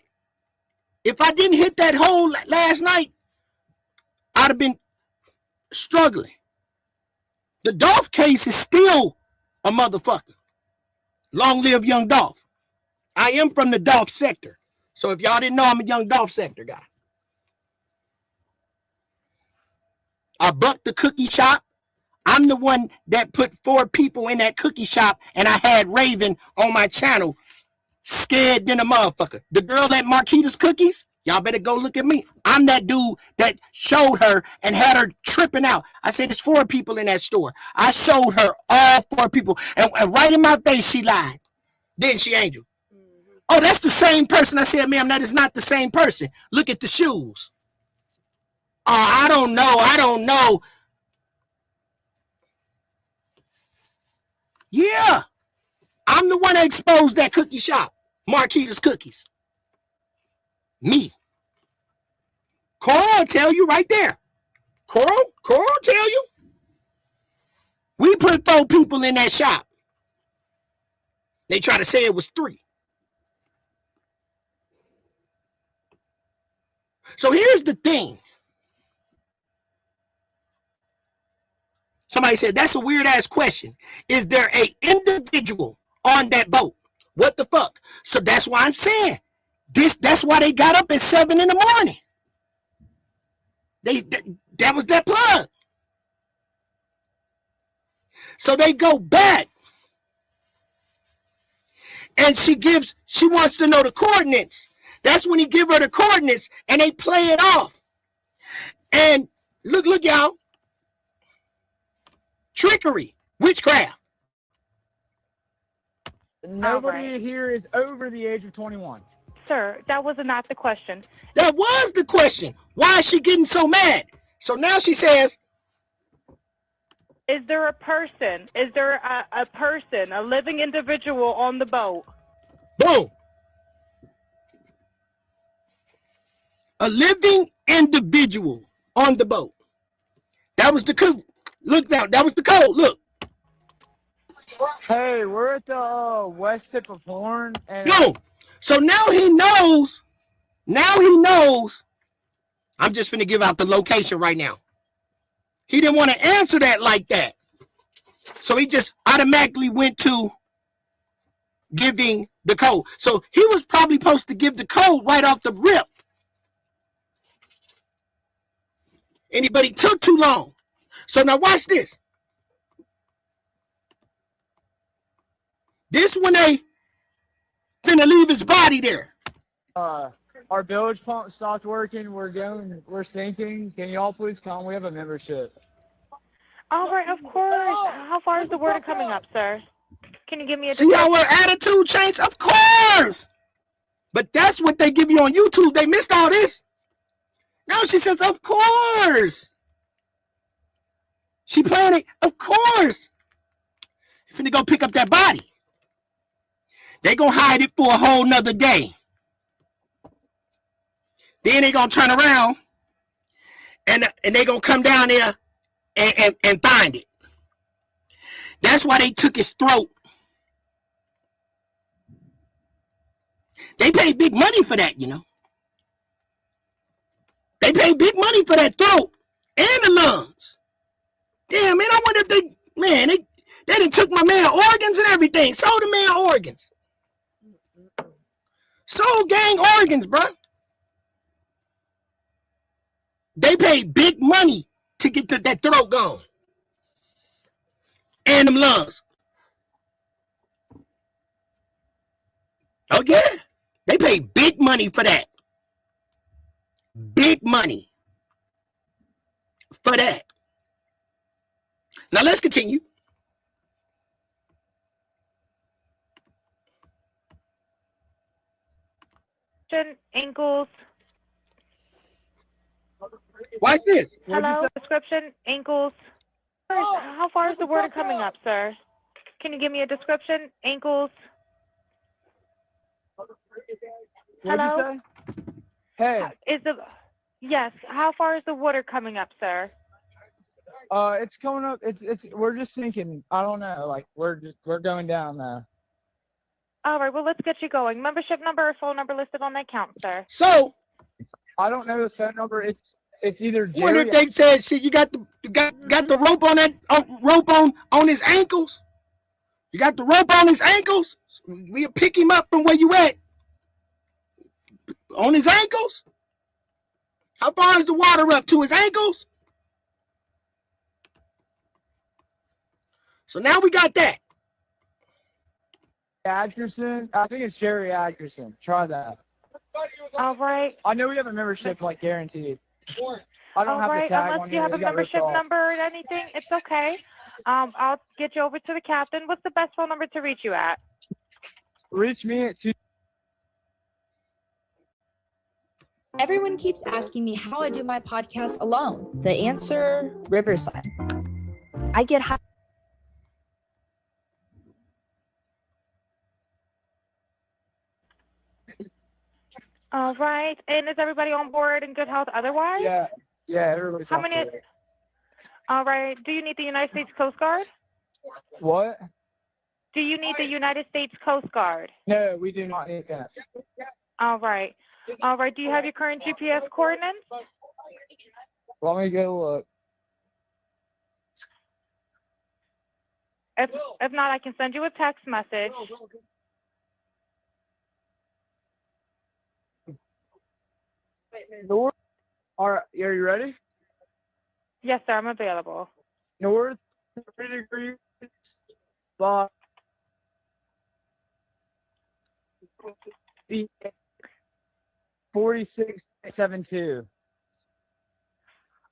If I didn't hit that hole last night, I'd have been struggling. The Dolph case is still a motherfucker. Long live young Dolph. I am from the Dolph sector. So if y'all didn't know, I'm a young Dolph sector guy. I bucked the cookie shop. I'm the one that put 4 people in that cookie shop, and I had Raven on my channel scared than a motherfucker. The girl at Marquita's Cookies, y'all better go look at me. I'm that dude that showed her and had her tripping out. I said, there's 4 people in that store. I showed her all 4 people, and right in my face, she lied. Didn't she, Angel? Oh, that's the same person. I said, ma'am, that is not the same person. Look at the shoes. Oh, I don't know. Yeah. I'm the one that exposed that cookie shop. Marquita's Cookies. Me. Coral will tell you right there. Coral tell you. We put 4 people in that shop. They try to say it was 3. So here's the thing. Somebody said, that's a weird ass question. Is there a individual on that boat? What the fuck? So that's why I'm saying that's why they got up at 7 in the morning. That was that plug. So they go back and she wants to know the coordinates. That's when he give her the coordinates and they play it off. And look, y'all. Trickery, witchcraft. Nobody here is over the age of 21. Sir, that was not the question. That was the question. Why is she getting so mad? So now she says, is there a person? Is there a person, a living individual on the boat? Boom. A living individual on the boat. That was the code. Look now, that was the code. Look. Hey, we're at the west tip of Horn. And yo, so now he knows. I'm just finna give out the location right now. He didn't want to answer that like that. So he just automatically went to giving the code. So he was probably supposed to give the code right off the rip. But he took too long. So now watch this. This when they finna leave his body there. Our village pump stopped working. We're sinking. Can y'all please come? We have a membership. All right, of course. How far is the water coming up, sir? Can you give me a See how our attitude changed? Of course. But that's what they give you on YouTube. They missed all this. Now she says, of course. She playing it, of course. If finna go pick up that body. They gonna hide it for a whole nother day. Then they gonna turn around and they gonna come down there and find it. That's why they took his throat. They paid big money for that, you know. They paid big money for that throat and the lungs. Damn, man, I wonder if they done took my man organs and everything. Sold the man organs. Sold gang organs, bro. They paid big money to get that throat gone. And them lungs. Oh, yeah. They paid big money for that. Big money for that. Now let's continue. Ankles. Watch this. Hello, description, ankles. How far is the water coming up, sir? Can you give me a description? Ankles? What'd you say? Hey. Yes. How far is the water coming up, sir? It's coming up. We're just sinking. I don't know. Like we're going down now. All right. Well, let's get you going. Membership number or phone number listed on the account, sir. So I don't know the phone number. It's either Jerry. wonder if they said, shit, you got the rope on that rope on his ankles. You got the rope on his ankles. We'll pick him up from where you at. On his ankles. How far is the water up to his ankles? So now we got that. Atkerson. I think it's Jerry Atkerson. Try that. All right. I know we have a membership like guaranteed. I don't have the tag on Unless you have a membership number or anything, it's okay. I'll get you over to the captain. What's the best phone number to reach you at? Reach me at 2. Everyone keeps asking me how I do my podcast alone. The answer, Riverside. I get high. All right. And is everybody on board in good health otherwise? Yeah, everybody's How on many? board. All right. Do you need the United States Coast Guard? What? Do you need the United States Coast Guard? No, we do not need that. All right. All right. Do you have your current GPS coordinates? Let me go look. If not, I can send you a text message. North. Are you ready? Yes, sir. I'm available. North 30 degrees. By 4672.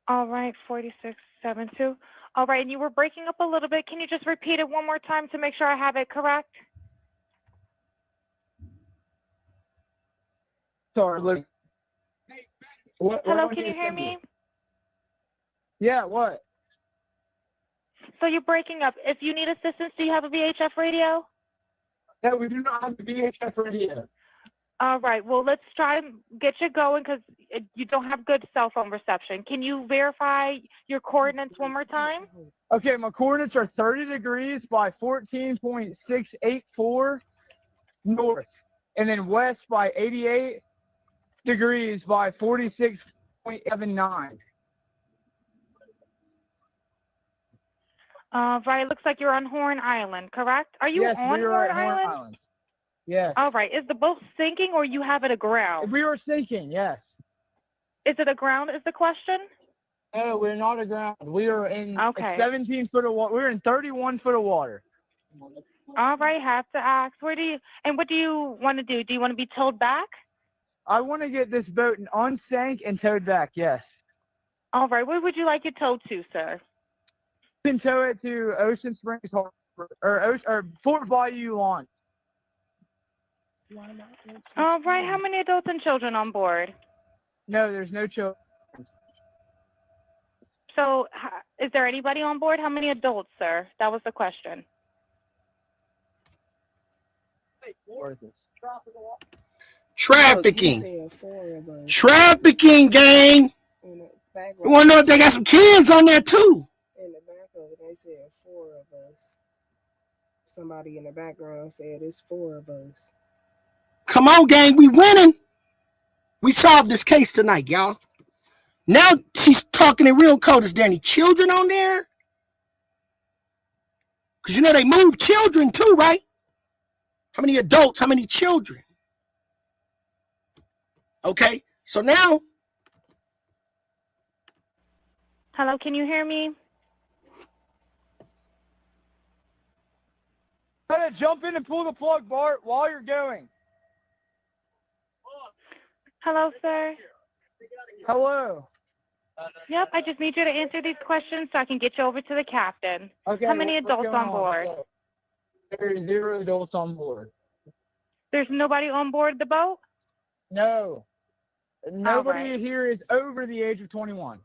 All right, 4672. All right, and you were breaking up a little bit. Can you just repeat it one more time to make sure I have it correct? Sorry, look. Hello, can you hear me? Yeah, what? So you're breaking up. If you need assistance, do you have a VHF radio? No, we do not have a VHF radio. All right, well, let's try and get you going because you don't have good cell phone reception. Can you verify your coordinates one more time? Okay, my coordinates are 30 degrees by 14.684 north, and then west by 88 degrees by 46.79. Right, looks like you're on Horn Island, correct? Are you Yes, on we are Horn at Horn Island? Island. Yes. All right, is the boat sinking or you have it aground? We are sinking, yes. Is it aground is the question? No, we're not aground. We are in 17 foot of water. We're in 31 foot of water. All right, have to ask. What do you want to do? Do you want to be towed back? I want to get this boat unsank and towed back, yes. All right, where would you like it towed to, sir? You can tow it to Ocean Springs Harbor, or Fort Bayou Launch. All right, how many adults and children on board? No, there's no children. So, is there anybody on board? How many adults, sir? That was the question. Trafficking. Trafficking, gang. You want to know if they got some kids on there, too? In the back of it, they said 4 of us. Somebody in the background said it's 4 of us. Come on, gang. We winning. We solved this case tonight, y'all. Now she's talking in real code. Is there any children on there? Because you know they move children too, right? How many adults? How many children? Okay, so now. Hello, can you hear me? Gotta jump in and pull the plug, Bart, while you're going. Hello, sir. Hello. Yep, I just need you to answer these questions so I can get you over to the captain. Okay. How many what's adults going on board? There's 0 adults on board. There's nobody on board the boat? No. Nobody here is over the age of 21.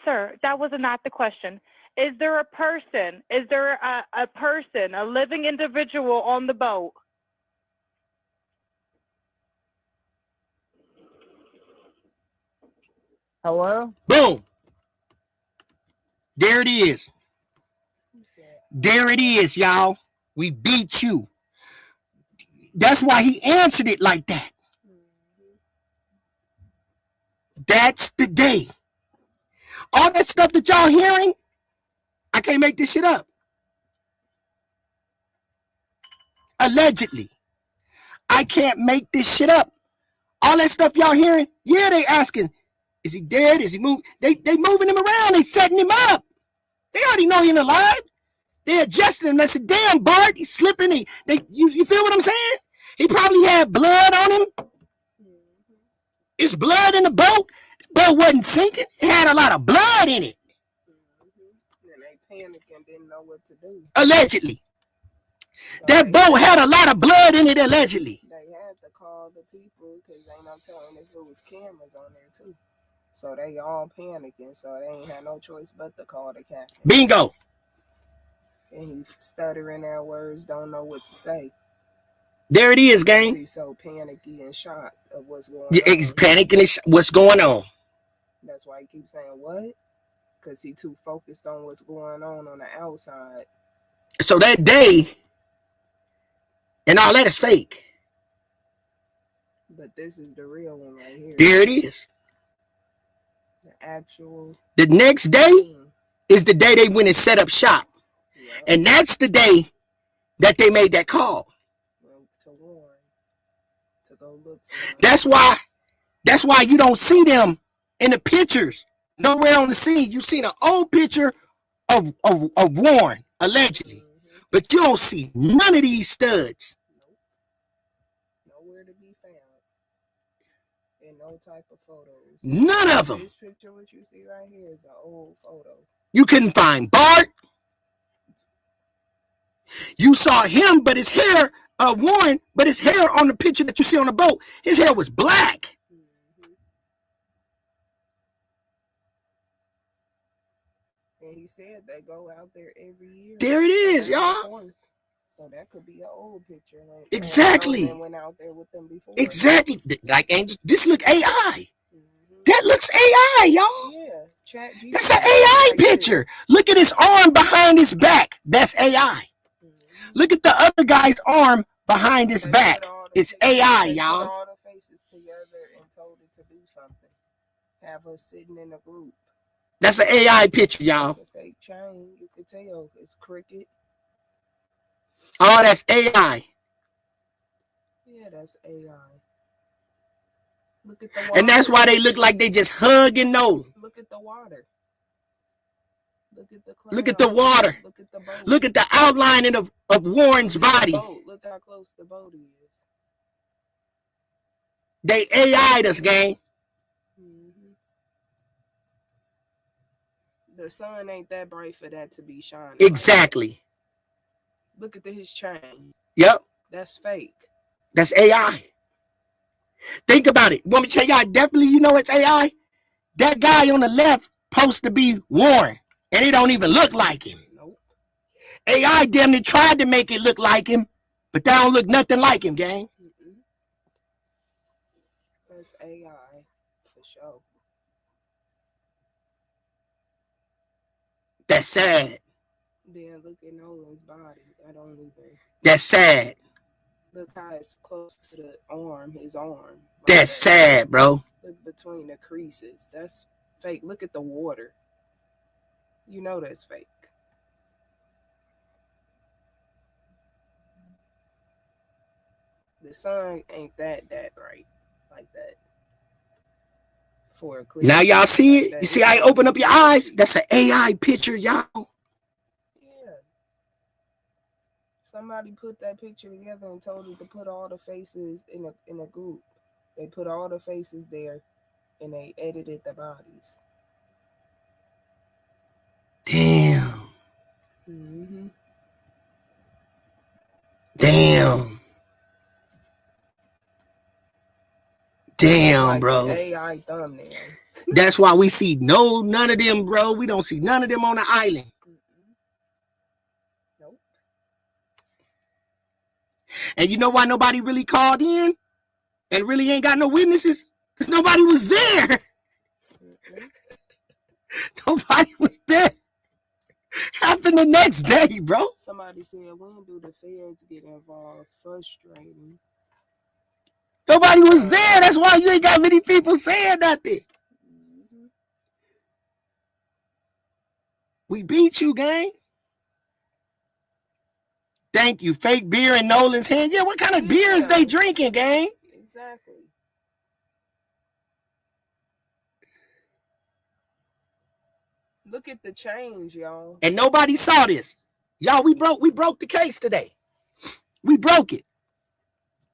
sir, that was not the question. Is there a person? Is there a person, a living individual on the boat? Hello? Boom. There it is. There it is, y'all. We beat you. That's why he answered it like that. That's the day. All that stuff that y'all hearing, I can't make this shit up. Allegedly. I can't make this shit up. All that stuff y'all hearing, yeah, they asking, is he dead? Is he moving? They moving him around. They setting him up. They already know he ain't alive. They adjusting him. They said, damn, Bart, he's slipping. You feel what I'm saying? He probably had blood on him. Is blood in the boat? This boat wasn't sinking. It had a lot of blood in it. And they panicked and didn't know what to do. Allegedly. That boat had a lot of blood in it, allegedly. They had to call the people because ain't no telling if it was cameras on there too. So they all panicking. So they ain't had no choice but to call the captain. Bingo. And he stuttering at words, don't know what to say. There it is, gang. He's so panicky and shocked of what's going Yeah, on. he's panicking and what's going on. That's why he keeps saying what? Because he too focused on what's going on the outside. So that day and all that is fake. But this is the real one right here. There it is. The actual. The next day is the day they went and set up shop. Yeah. And that's the day that they made that call. To warn. To go look for them. That's why you don't see them in the pictures. Nowhere on the scene. You've seen an old picture of Warren, allegedly. But you don't see none of these studs. Nowhere to be found. In no type of photos. None of them. This picture, what you see right here, is an old photo. You couldn't find Bart. You saw him, but his hair, Warren, but his hair on the picture that you see on the boat, his hair was black. And he said they go out there every year. There it is, y'all. So that could be an old picture. Exactly. And went out there with them before. Exactly. Like, this look AI. That looks AI, y'all. Yeah. That's an AI picture. Look at his arm behind his back. That's AI. Look at the other guy's arm behind his back. It's AI, y'all. All the faces together and told it to do something. Have us sitting in a group. That's an AI picture, y'all. It's a fake chain. You could tell it's crooked. Oh, that's AI. Yeah, that's AI. Look at the water. And that's why they look like they just hugging Nolan. Look at the water. Look at the clouds. Look at the water. Look at the boat. Look at the outlining of Warren's body. Look how close the boat is. They AI'd us, gang. The sun ain't that bright for that to be shining. Exactly. Look at his chain. Yep. That's fake. That's AI. Think about it. Want me to tell y'all definitely you know it's AI? That guy on the left supposed to be Warren. And it don't even look like him. Nope. AI damn near tried to make it look like him, but that don't look nothing like him, gang. That's AI for sure. That's sad. Then look at Nolan's body. I don't even. That's sad. Look how it's close to the arm, his arm. That's sad, bro. Look between the creases. That's fake. Look at the water. You know that's fake. The sun ain't that bright like that. For a clear. Now y'all see it? You see how I open up your eyes? That's an AI picture, y'all. Yeah. Somebody put that picture together and told it to put all the faces in a group. They put all the faces there and they edited the bodies. Damn. Mm-hmm. Damn. Damn, like bro. AI thumbnail. That's why we see none of them, bro. We don't see none of them on the island. Nope. And you know why nobody really called in and really ain't got no witnesses? Because nobody was there. Nobody was there. Happened the next day, bro. Somebody said, when do the feds get involved? Frustrating. Nobody was there. That's why you ain't got many people saying nothing. We beat you, gang. Thank you. Fake beer in Nolan's hand. Yeah, what kind of beer is they drinking, gang? Exactly. Look at the change, y'all. And nobody saw this. Y'all, we broke the case today. We broke it.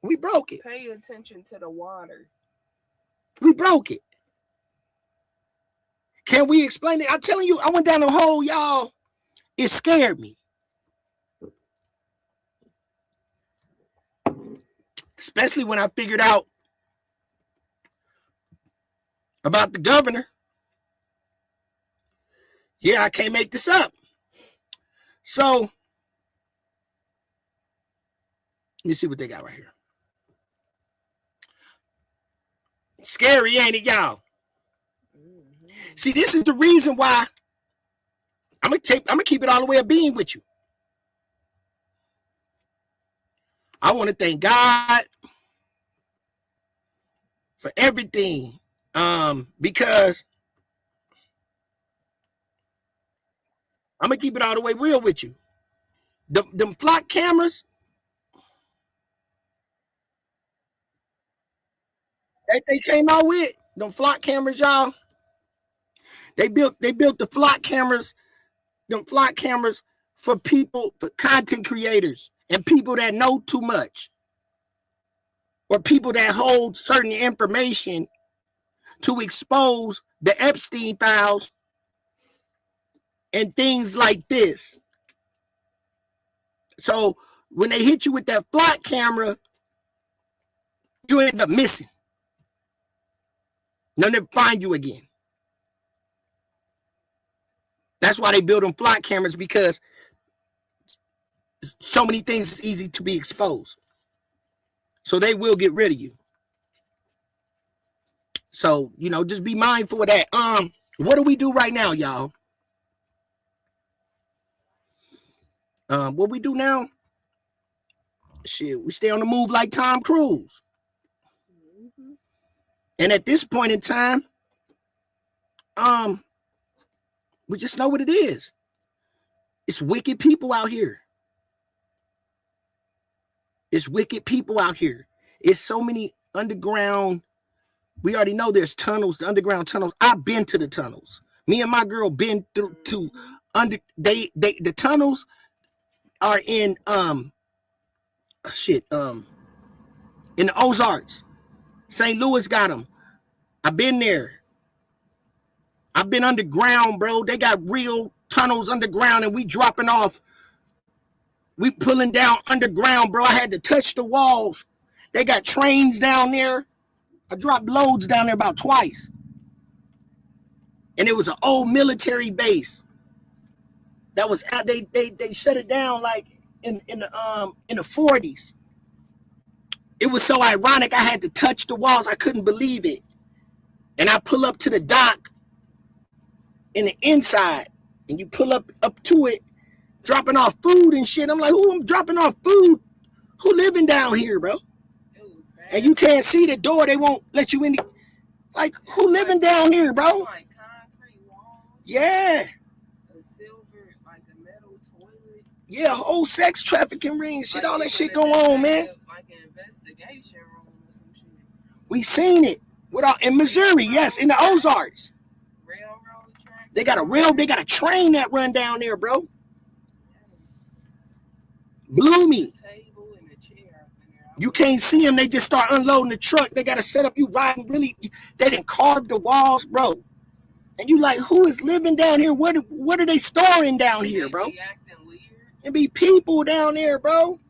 We broke it. Pay attention to the water. We broke it. Can we explain it? I'm telling you, I went down the hole, y'all. It scared me. Especially when I figured out about the governor. Yeah, I can't make this up. So, let me see what they got right here. Scary, ain't it, y'all? See, this is the reason why I'm gonna keep it all the way a being with you. I want to thank God for everything. Because I'm gonna keep it all the way real with you. Them flock cameras that they came out with, them flock cameras, y'all. They built the flock cameras, them flock cameras for people, for content creators and people that know too much, or people that hold certain information to expose the Epstein files and things like this. So when they hit you with that flock camera, you end up missing. They'll never find you again. That's why they build them flock cameras, because so many things is easy to be exposed. So they will get rid of you. So, you know, just be mindful of that. What do we do right now, y'all? What we do now? Shit, we stay on the move like Tom Cruise. And at this point in time, we just know what it is. It's wicked people out here. It's wicked people out here. It's so many underground. We already know there's tunnels, the underground tunnels. I've been to the tunnels. Me and my girl been through to the tunnels are in in the Ozarks. St. Louis got them. I've been there. I've been underground, bro. They got real tunnels underground, and we dropping off. We pulling down underground, bro. I had to touch the walls. They got trains down there. I dropped loads down there about twice. And it was an old military base. That was they shut it down like in the 40s. It was so ironic. I had to touch the walls. I couldn't believe it. And I pull up to the dock in the inside, and you pull up to it, dropping off food and shit. I'm like, who I'm dropping off food? Who living down here, bro? And you can't see the door. They won't let you in. Like, who living down here, bro? Like concrete walls. Yeah. A silver, like a metal toilet. Yeah, whole sex trafficking ring, shit, all that shit go on, man. Like an investigation room or some shit. We seen it. In Missouri, yes, in the Ozarks. Railroad track. They got a train that run down there, bro. Blew me. You can't see them. They just start unloading the truck. They got to set up you riding. Really, they didn't carve the walls, bro. And you like, who is living down here? What are they storing down here, bro? It be people down there, bro.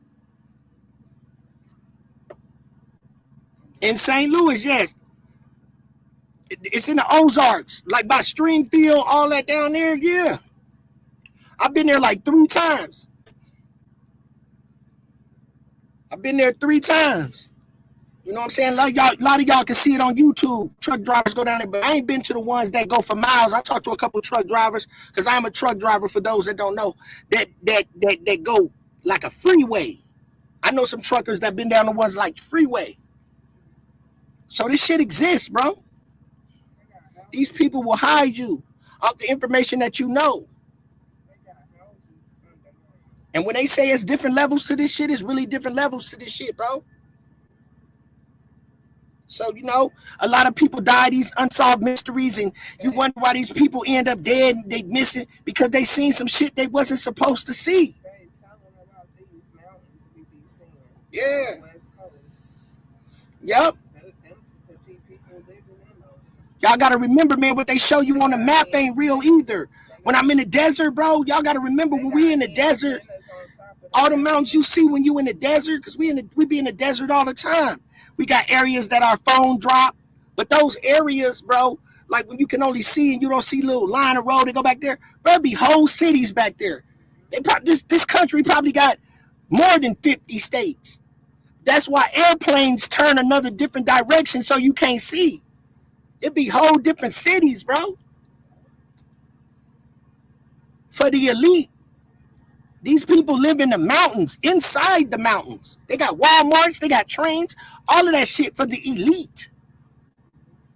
In St. Louis, yes. It's in the Ozarks, like by Stringfield, all that down there. Yeah, I've been there like 3 times. I've been there 3 times. You know what I'm saying? Like y'all, a lot of y'all can see it on YouTube. Truck drivers go down there, but I ain't been to the ones that go for miles. I talked to a couple of truck drivers because I'm a truck driver. For those that don't know, that go like a freeway. I know some truckers that been down the ones like freeway. So this shit exists, bro. These people will hide you off the information that you know. And when they say it's different levels to this shit, it's really different levels to this shit, bro. So, you know, a lot of people die, these unsolved mysteries, and you wonder why these people end up dead and they missing because they seen some shit they wasn't supposed to see. Yeah. Yep. Y'all got to remember, man, what they show you on the map ain't real either. When I'm in the desert, bro, y'all got to remember when we in the desert, all the mountains you see when you in the desert, because we be in the desert all the time. We got areas that our phone drop, but those areas, bro, like when you can only see and you don't see little line of road that go back there, bro, be whole cities back there. This country probably got more than 50 states. That's why airplanes turn another different direction so you can't see. It be whole different cities, bro. For the elite, these people live in the mountains, inside the mountains. They got Walmarts, they got trains, all of that shit for the elite.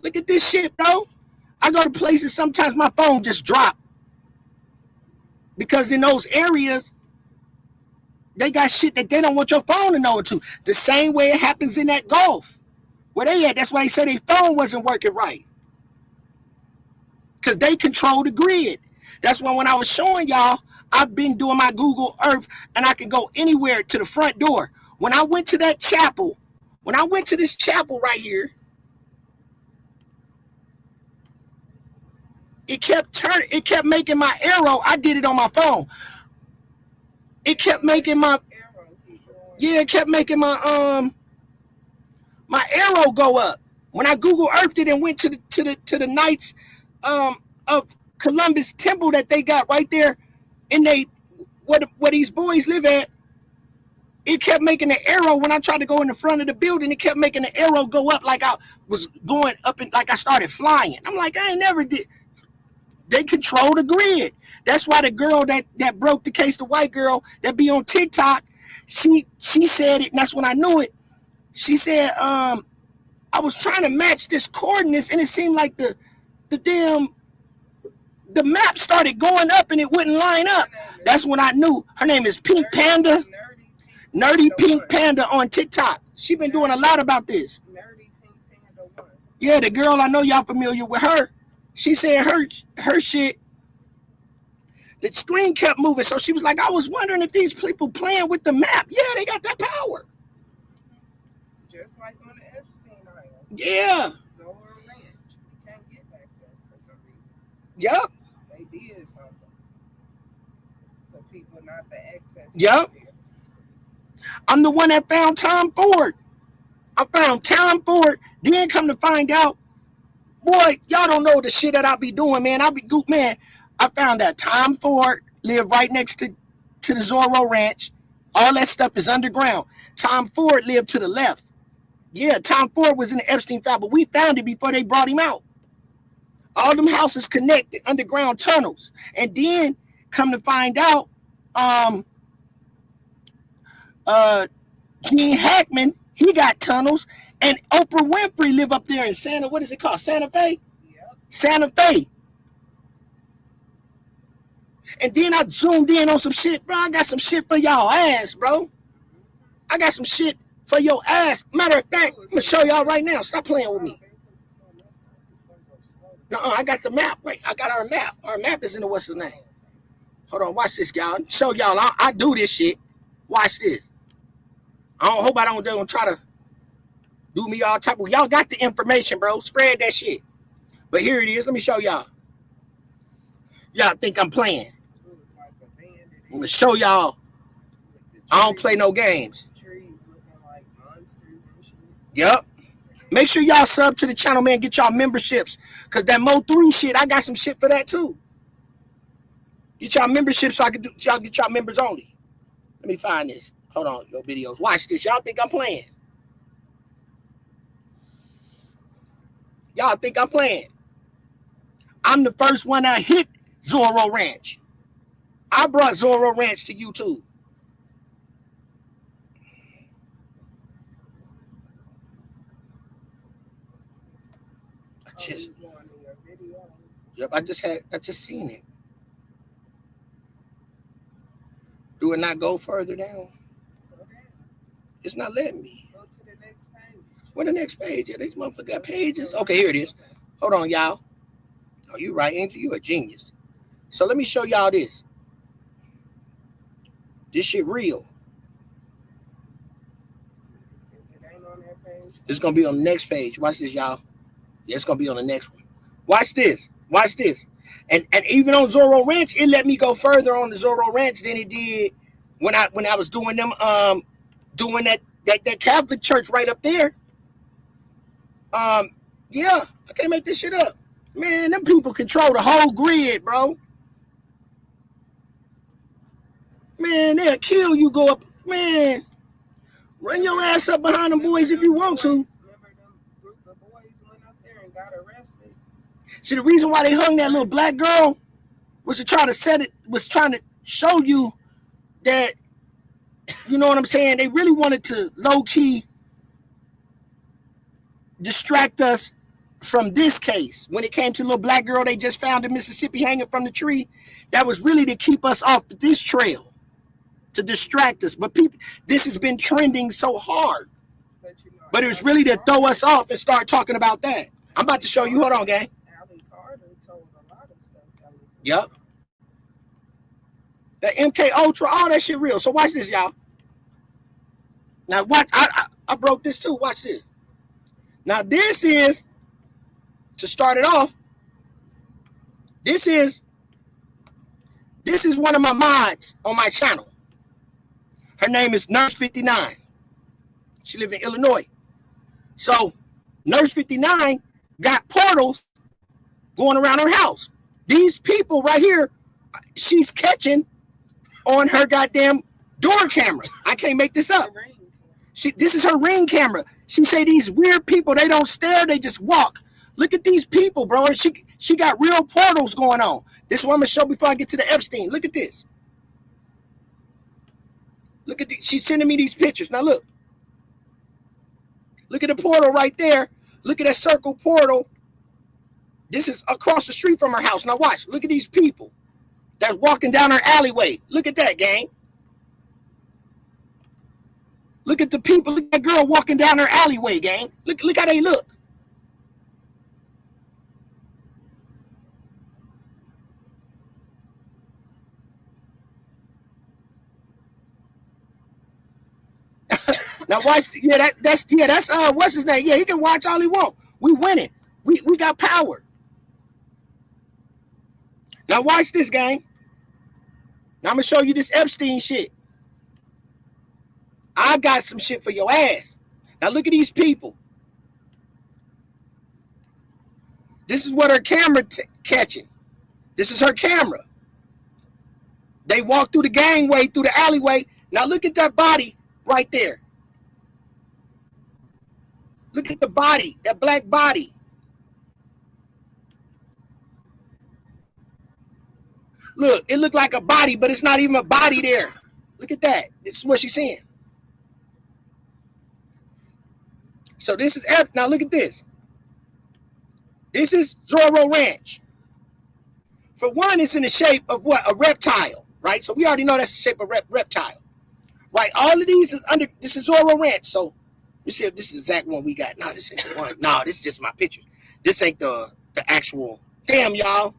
Look at this shit, bro. I go to places, sometimes my phone just drop. Because in those areas, they got shit that they don't want your phone to know it to. The same way it happens in that Gulf. Where they at, that's why they said their phone wasn't working right. Because they control the grid. That's why when I was showing y'all, I've been doing my Google Earth and I can go anywhere to the front door. When I went to that chapel, when I went to this chapel right here, it kept turning, it kept making my arrow. I did it on my phone. It kept making my, yeah, it kept making my my arrow go up. When I Google Earthed it and went to the Knights of Columbus temple that they got right there in where these boys live at, it kept making the arrow. When I tried to go in the front of the building, it kept making the arrow go up like I was going up and like I started flying. I'm like, I ain't never did. They control the grid. That's why the girl that broke the case, the white girl that be on TikTok, she said it, and that's when I knew it. She said, I was trying to match this coordinates, and it seemed like the map started going up and it wouldn't line up. That's when I knew. Her name is Pink Panda. Nerdy Pink Panda on TikTok. She been doing a lot about this. Yeah, the girl, I know y'all familiar with her. She said her shit, the screen kept moving. So she was like, I was wondering if these people playing with the map. Yeah, they got that power. Just like on the Epstein Island. Yeah. Zohar Ranch. You can't get back there for some reason. Yep. They did something for people not to access. Yep. I'm the one that found Tom Ford. I found Tom Ford. Then come to find out, boy, y'all don't know the shit that I be doing, man. I found that Tom Ford lived right next to the Zorro Ranch. All that stuff is underground. Tom Ford lived to the left. Yeah, Tom Ford was in the Epstein file, but we found it before they brought him out. All them houses connected, underground tunnels. And then come to find out, Gene Hackman, he got tunnels, and Oprah Winfrey live up there in Santa Fe? Yep. Santa Fe. And then I zoomed in on some shit, bro. I got some shit for y'all ass, bro. I got some shit for your ass. Matter of fact, I'm gonna show y'all right now. Stop playing with me. No, I got the map. Wait, I got our map. Our map is in the what's his name. Hold on, watch this, y'all. Show y'all. I do this shit. Watch this. I hope I don't try to do me all type of. Y'all got the information, bro. Spread that shit. But here it is. Let me show y'all. Y'all think I'm playing? I'm gonna show y'all. I don't play no games. Yep. Make sure y'all sub to the channel, man. Get y'all memberships. Because that Mo3 shit, I got some shit for that too. Get y'all memberships so I can y'all get y'all members only. Let me find this. Hold on, your videos. Watch this. Y'all think I'm playing? Y'all think I'm playing? I'm the first one that hit Zorro Ranch. I brought Zorro Ranch to YouTube. Yep, I just seen it. Do it not go further down? It's not letting me. Go to the next page. Where the next page? Yeah, these motherfuckers got pages. Okay, here it is. Hold on, y'all. Oh, you right, Angel. You a genius. So let me show y'all this. This shit real. It's gonna be on the next page. Watch this, y'all. Yeah, it's gonna be on the next one. Watch this. Watch this. And even on Zorro Ranch, it let me go further on the Zorro Ranch than it did when I was doing them doing that Catholic church right up there. Yeah, I can't make this shit up. Man, them people control the whole grid, bro. Man, they'll kill you, go up. Man, run your ass up behind them boys if you want to. See, the reason why they hung that little black girl was to try to trying to show you that, you know what I'm saying? They really wanted to low-key distract us from this case. When it came to the little black girl they just found in Mississippi hanging from the tree, that was really to keep us off this trail, to distract us. But people, this has been trending so hard. But it was really to throw us off and start talking about that. I'm about to show you. Hold on, gang. Yep. That MK Ultra, all that shit real. So watch this, y'all. Now watch. I broke this too. Watch this. Now this is, to start it off, this is one of my mods on my channel. Her name is Nurse 59. She lives in Illinois. So Nurse 59 got portals going around her house. These people right here, she's catching on her goddamn door camera. I can't make this up. This is her Ring camera. She say these weird people, they don't stare, they just walk. Look at these people, bro. And she got real portals going on. This is what I'm gonna show before I get to the Epstein. Look at this. Look at she's sending me these pictures. Now look. Look at the portal right there. Look at that circle portal. This is across the street from her house. Now watch. Look at these people that's walking down her alleyway. Look at that, gang. Look at the people. Look at that girl walking down her alleyway, gang. Look how they look. Now watch. Yeah, that's what's his name? Yeah, he can watch all he want. We winning. We got power. Now watch this, gang. Now I'm gonna show you this Epstein shit. I got some shit for your ass. Now look at these people. This is what her camera catching. This is her camera. They walk through the gangway, through the alleyway. Now look at that body right there. Look at the body, that black body. Look, it looked like a body, but it's not even a body there. Look at that. This is what she's saying. So this is, now look at this. This is Zorro Ranch. For one, it's in the shape of what? A reptile, right? So we already know that's the shape of reptile, right? All of these is under, this is Zorro Ranch. So let's see if this is the exact one we got. No, this ain't the one. No, this is just my picture. This ain't the actual, damn y'all.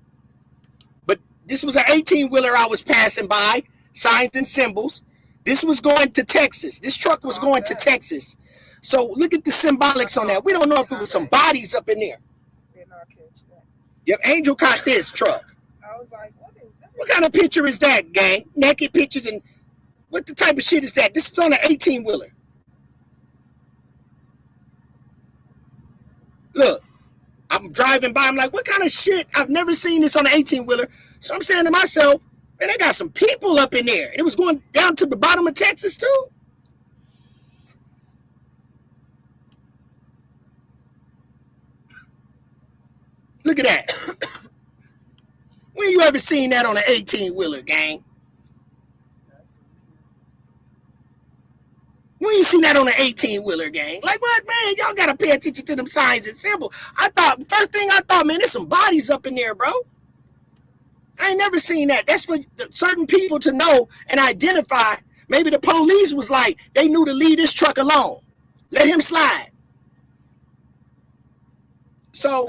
But this was an 18-wheeler I was passing by, signs and symbols. This was going to Texas. This truck was going to Texas. So look at the symbolics on that. We don't know if it was some bodies up in there. Yep, Angel caught this truck. I was like, what is that? What kind of picture is that, gang? Naked pictures, and what the type of shit is that? This is on an 18-wheeler. Look, I'm driving by. I'm like, what kind of shit? I've never seen this on an 18-wheeler. So I'm saying to myself, man, they got some people up in there. And it was going down to the bottom of Texas, too. Look at that. When you ever seen that on an 18-wheeler, gang? When you seen that on an 18-wheeler, gang? Like, what, man? Y'all got to pay attention to them signs and symbols. First thing I thought, man, there's some bodies up in there, bro. I ain't never seen that. That's for certain people to know and identify. Maybe the police was like, they knew to leave this truck alone. Let him slide. So,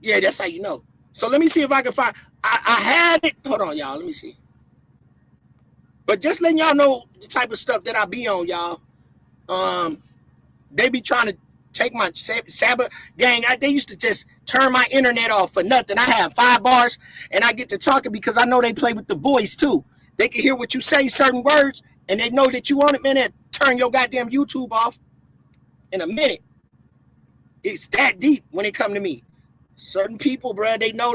yeah, that's how you know. So let me see if I can find. I had it. Hold on, y'all. Let me see. But just letting y'all know the type of stuff that I be on, y'all. They be trying to take my Sabbath gang. They used to just turn my internet off for nothing. I have 5 bars, and I get to talking because I know they play with the voice too. They can hear what you say, certain words, and they know that you want it, man. They turn your goddamn YouTube off in a minute. It's that deep when it come to me. Certain people, bro, they know.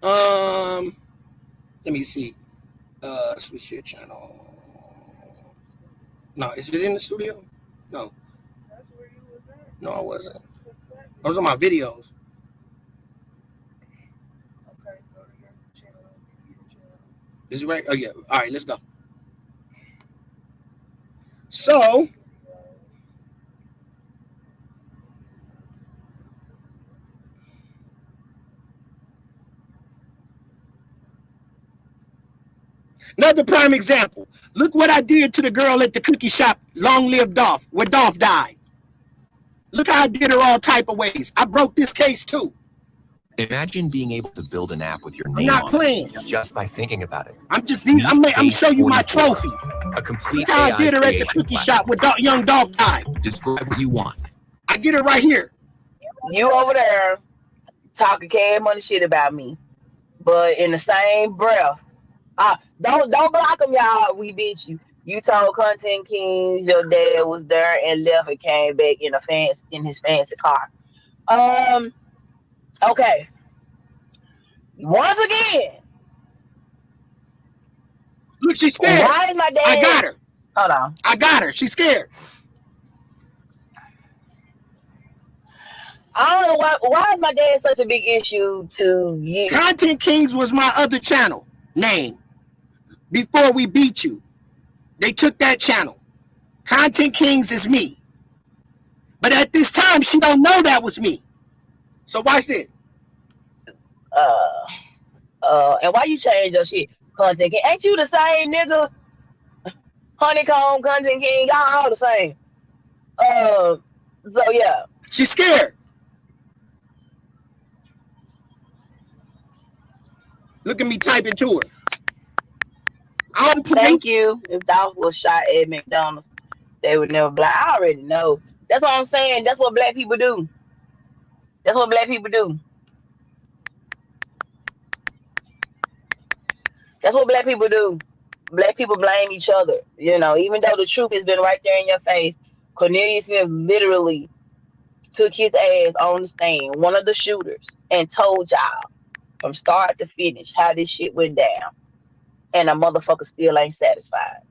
Let me see. Switch your channel. No, is it in the studio? No. That's where you was at. No, I wasn't. I was on my videos. Okay, go to your channel. Is it right? Oh, yeah. All right, let's go. So, another prime example. Look what I did to the girl at the cookie shop, Long Live Dolph, where Dolph died. Look how I did her all type of ways. I broke this case too. Imagine being able to build an app with your I'm name not on playing. it just by thinking about it. I'm showing you my trophy. A complete Look how AI I did her at the creation cookie shop where young Dolph died. Describe what you want. I get her right here. You over there talking cash money shit about me, but in the same breath, don't block them, y'all. We beat you. You told Content Kings your dad was there and left and came back in his fancy car. Okay. Once again. Look, she's scared. Why is my dad? I got her. Hold on. I got her. She's scared. I don't know why is my dad such a big issue to you? Content Kings was my other channel name before we beat you. They took that channel. Content Kings is me. But at this time, she don't know that was me. So watch this. And why you change your shit? Content King. Ain't you the same nigga? Honeycomb, Content King, y'all all the same. So yeah. She's scared. Look at me typing to her. Thank you. If Dolph was shot at McDonald's, they would never black. I already know. That's what I'm saying. That's what black people do. That's what black people do. That's what black people do. Black people blame each other. You know, even though the truth has been right there in your face, Cornelius Smith literally took his ass on the stand, one of the shooters, and told y'all from start to finish how this shit went down. And a motherfucker still ain't satisfied.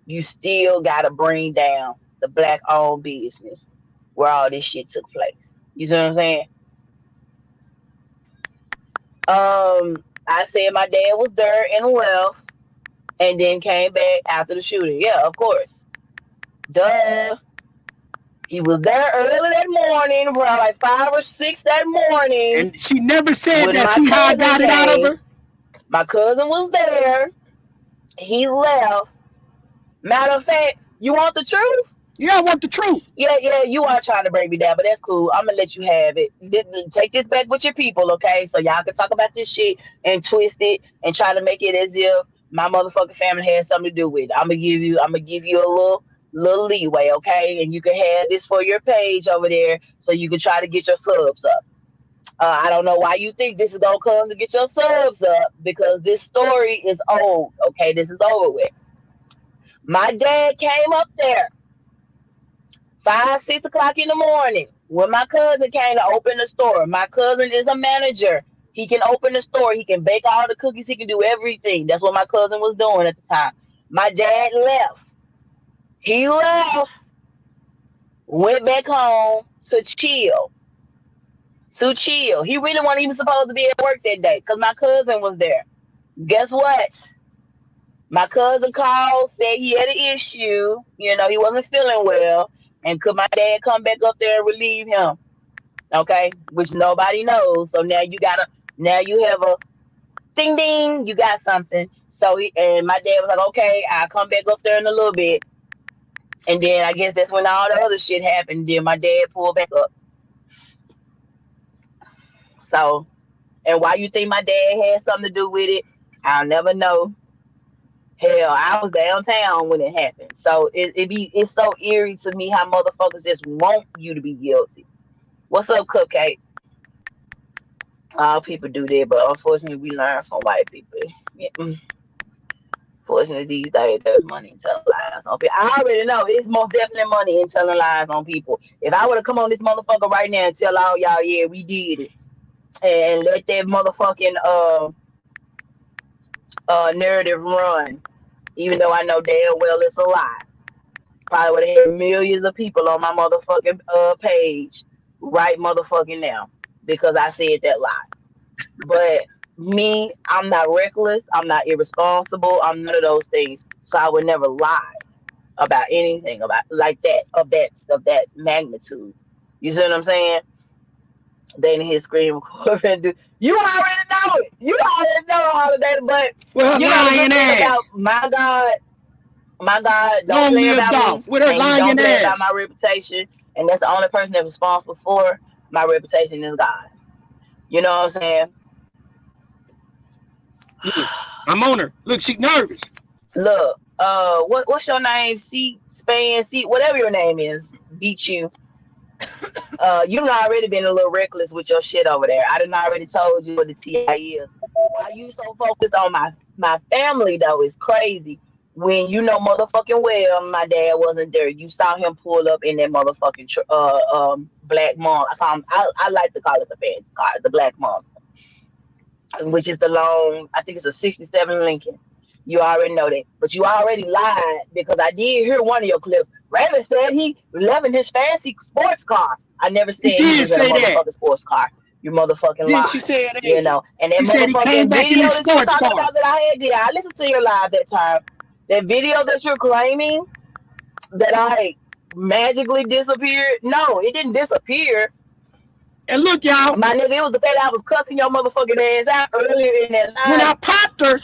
You still gotta bring down the black-owned business where all this shit took place. You see what I'm saying? I said my dad was there and left, and then came back after the shooting. Yeah, of course. Duh. He was there early that morning, around like 5 or 6 that morning. And she never said that. See how I got it out of her? My cousin was there. He left. Matter of fact, you want the truth? Yeah, I want the truth. Yeah, you are trying to break me down, but that's cool. I'm gonna let you have it. Take this back with your people, okay? So y'all can talk about this shit and twist it and try to make it as if my motherfucking family has something to do with it. I'm gonna give you a little leeway, okay? And you can have this for your page over there so you can try to get your subs up. I don't know why you think this is gonna come to get your subs up, because this story is old, okay? This is over with. My dad came up there 5, 6 o'clock in the morning, when my cousin came to open the store. My cousin is a manager. He can open the store. He can bake all the cookies. He can do everything. That's what my cousin was doing at the time. My dad left. He left, went back home to chill. He really wasn't even supposed to be at work that day because my cousin was there. Guess what? My cousin called, said he had an issue. You know, he wasn't feeling well. And could my dad come back up there and relieve him? Okay, which nobody knows. So now you have a ding ding, you got something. So and my dad was like, okay, I'll come back up there in a little bit. And then I guess that's when all the other shit happened. Then my dad pulled back up. So, and why you think my dad had something to do with it, I'll never know. Hell, I was downtown when it happened. So it's so eerie to me how motherfuckers just want you to be guilty. What's up, Cupcake? All people do that, but unfortunately we learn from white people. Yeah. Fortunately these days there's money in telling lies on people. I already know it's most definitely money in telling lies on people. If I would have come on this motherfucker right now and tell all y'all, yeah, we did it, and let that motherfucking narrative run, even though I know damn well it's a lie, probably would have had millions of people on my motherfucking page right motherfucking now because I said that lie. But me, I'm not reckless, I'm not irresponsible, I'm none of those things. So I would never lie about anything about like that of that magnitude. You see what I'm saying? They in his screen recording. You already know it. You already know Holiday, but well, you lying ass. About my God, don't Long play lived about off me, with her and lying don't play about ass. my reputation. And that's the only person that's responsible for my reputation is God. You know what I'm saying? I'm on her. Look, she nervous. Look, what's your name? Span, whatever your name is, beat you. You done already been a little reckless with your shit over there. I done already told you what the TI is. Why you so focused on my family though is crazy. When you know motherfucking well my dad wasn't there. You saw him pull up in that motherfucking black monster. I like to call it the fancy car, the black monster, which is the long. I think it's a '67 Lincoln. You already know that, but you already lied because I did hear one of your clips. Raymond said he left in his fancy sports car. I never said he was in a motherfucking sports car. You motherfucking lied. She said that. You know, and that she said he came motherfucking back in video his that you're sports talking car. about that I had, I listened to your live that time. That video that you're claiming that I magically disappeared. No, it didn't disappear. And look, y'all. My nigga, it was the fact that I was cussing your motherfucking ass out earlier in that live. When I popped her,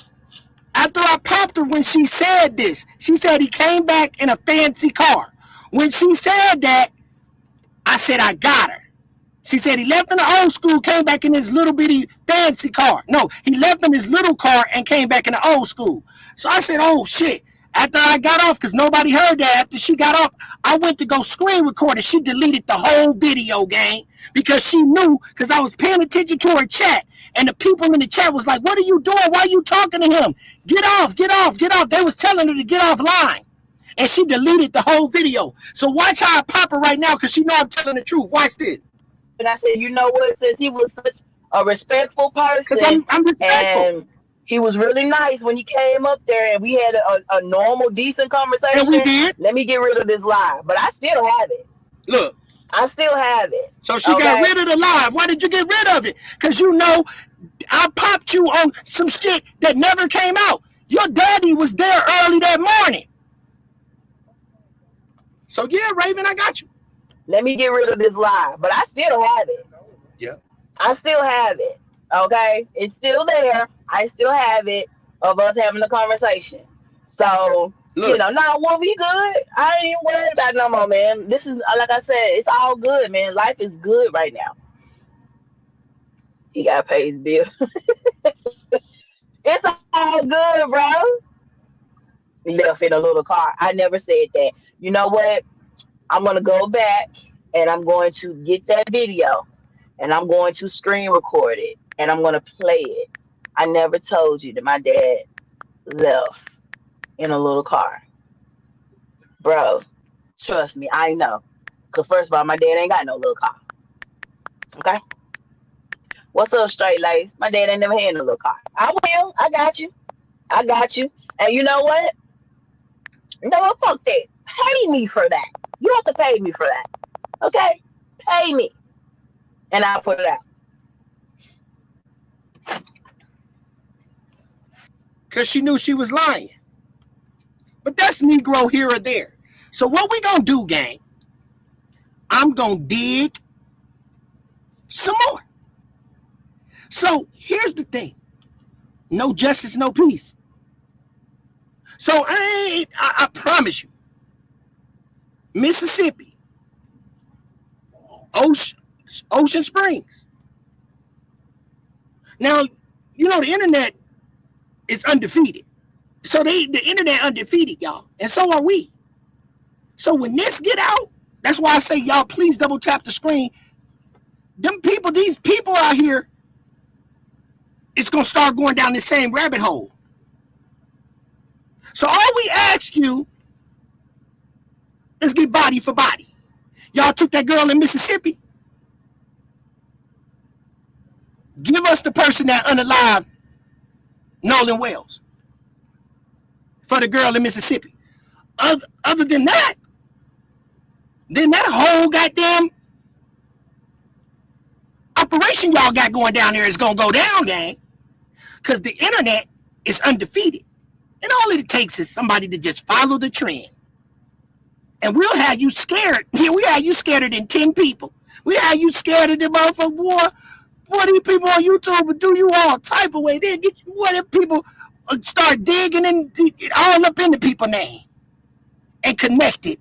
after I popped her when she said this, she said he came back in a fancy car. When she said that, I said I got her. She said he left in the old school, came back in his little bitty fancy car. No, he left in his little car and came back in the old school. So I said, oh shit. After I got off, because nobody heard that, after she got off, I went to go screen record and she deleted the whole video, gang, because she knew, because I was paying attention to her chat. And the people in the chat was like, what are you doing? Why are you talking to him? Get off, get off, get off. They was telling her to get offline. And she deleted the whole video. So watch how I pop her right now because she know I'm telling the truth. Watch this. And I said, you know what? Since he was such a respectful person, I'm respectful. And he was really nice when he came up there, and we had a normal, decent conversation. And we did. Let me get rid of this lie, but I still have it. Look, I still have it. So she got rid of the lie. Why did you get rid of it? Because you know, I popped you on some shit that never came out. Your daddy was there early that morning. So yeah, Raven, I got you. Let me get rid of this lie, but I still have it. Yeah. I still have it. Okay? It's still there. I still have it of us having a conversation. So, look, you know, no, we'll be good. I ain't even worried about it no more, man. This is, like I said, it's all good, man. Life is good right now. He got to pay his bill. It's all good, bro. He left in a little car. I never said that. You know what? I'm going to go back and I'm going to get that video and I'm going to screen record it and I'm going to play it. I never told you that my dad left in a little car. Bro, trust me, I know. Because first of all, my dad ain't got no little car. Okay? What's up, straight lace? My dad ain't never had no little car. I will. I got you. I got you. And you know what? No, fuck that. Pay me for that. You have to pay me for that. Okay? Pay me. And I'll put it out. Because she knew she was lying. But that's Negro here or there. So what we gonna do, gang? I'm gonna dig some more. So here's the thing. No justice, no peace. So I promise you, Mississippi, Ocean Springs. Now, you know the internet is undefeated. So the internet undefeated, y'all. And so are we. So when this get out, that's why I say, y'all, please double tap the screen. These people out here, it's going to start going down the same rabbit hole. So all we ask you is get body for body. Y'all took that girl in Mississippi. Give us the person that unalived Nolan Wells for the girl in Mississippi. Other than that, then that whole goddamn operation y'all got going down there is going to go down, gang. Because the internet is undefeated. And all it takes is somebody to just follow the trend. And we'll have you scared. Yeah, we have you scared than 10 people. We have you scared of the motherfucker war. What these people on YouTube will do you all type of way. Then what if people start digging and all up in the people's name and connect it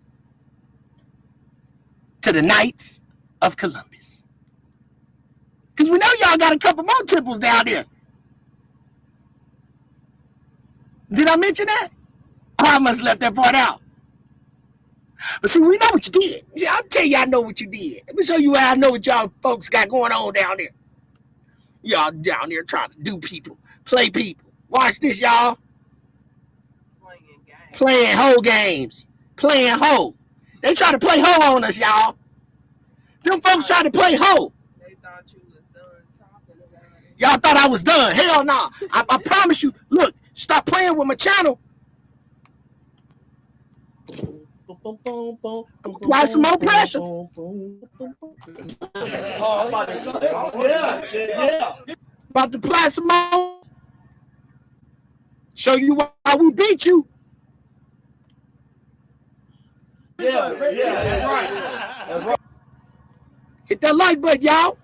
to the Knights of Columbus. Because we know y'all got a couple more triples down there. Did I mention that? Oh, I must have left that part out. But see, we know what you did. See, I'll tell you I know what you did. Let me show you how I know what y'all folks got going on down there. Y'all down there trying to do people, play people. Watch this, y'all. Playing hoe games. Playing hoe. They try to play hoe on us, y'all. Them folks try to play hoe. They thought you was done talking about it. Y'all thought I was done. Hell no. Nah. I promise you. Look, stop playing with my channel. Apply some more pressure. About to apply some more. Show you why we beat you. Yeah, that's right. That's right. Hit that like button, y'all.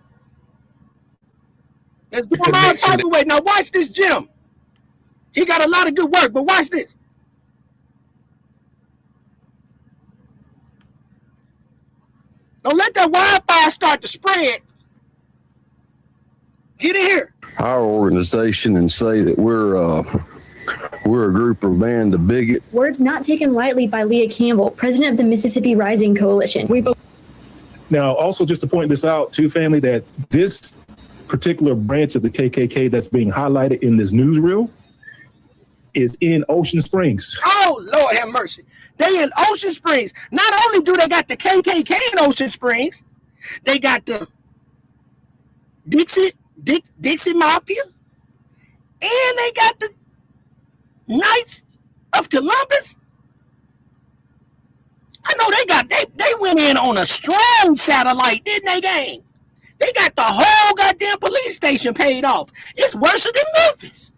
Let's do them all type of way. Now watch this, Jim. He got a lot of good work, but watch this. Don't let that Wi-Fi start to spread. Get in here. Our organization and say that we're a group of band of bigots. Words not taken lightly by Leah Campbell, president of the Mississippi Rising Coalition. Now, also just to point this out to family that this particular branch of the KKK that's being highlighted in this newsreel is in Ocean Springs. Oh, Lord have mercy. They in Ocean Springs. Not only do they got the KKK in Ocean Springs, they got the Dixie Mafia, and they got the Knights of Columbus. I know they went in on a strong satellite, didn't they, gang? They got the whole goddamn police station paid off. It's worse than Memphis.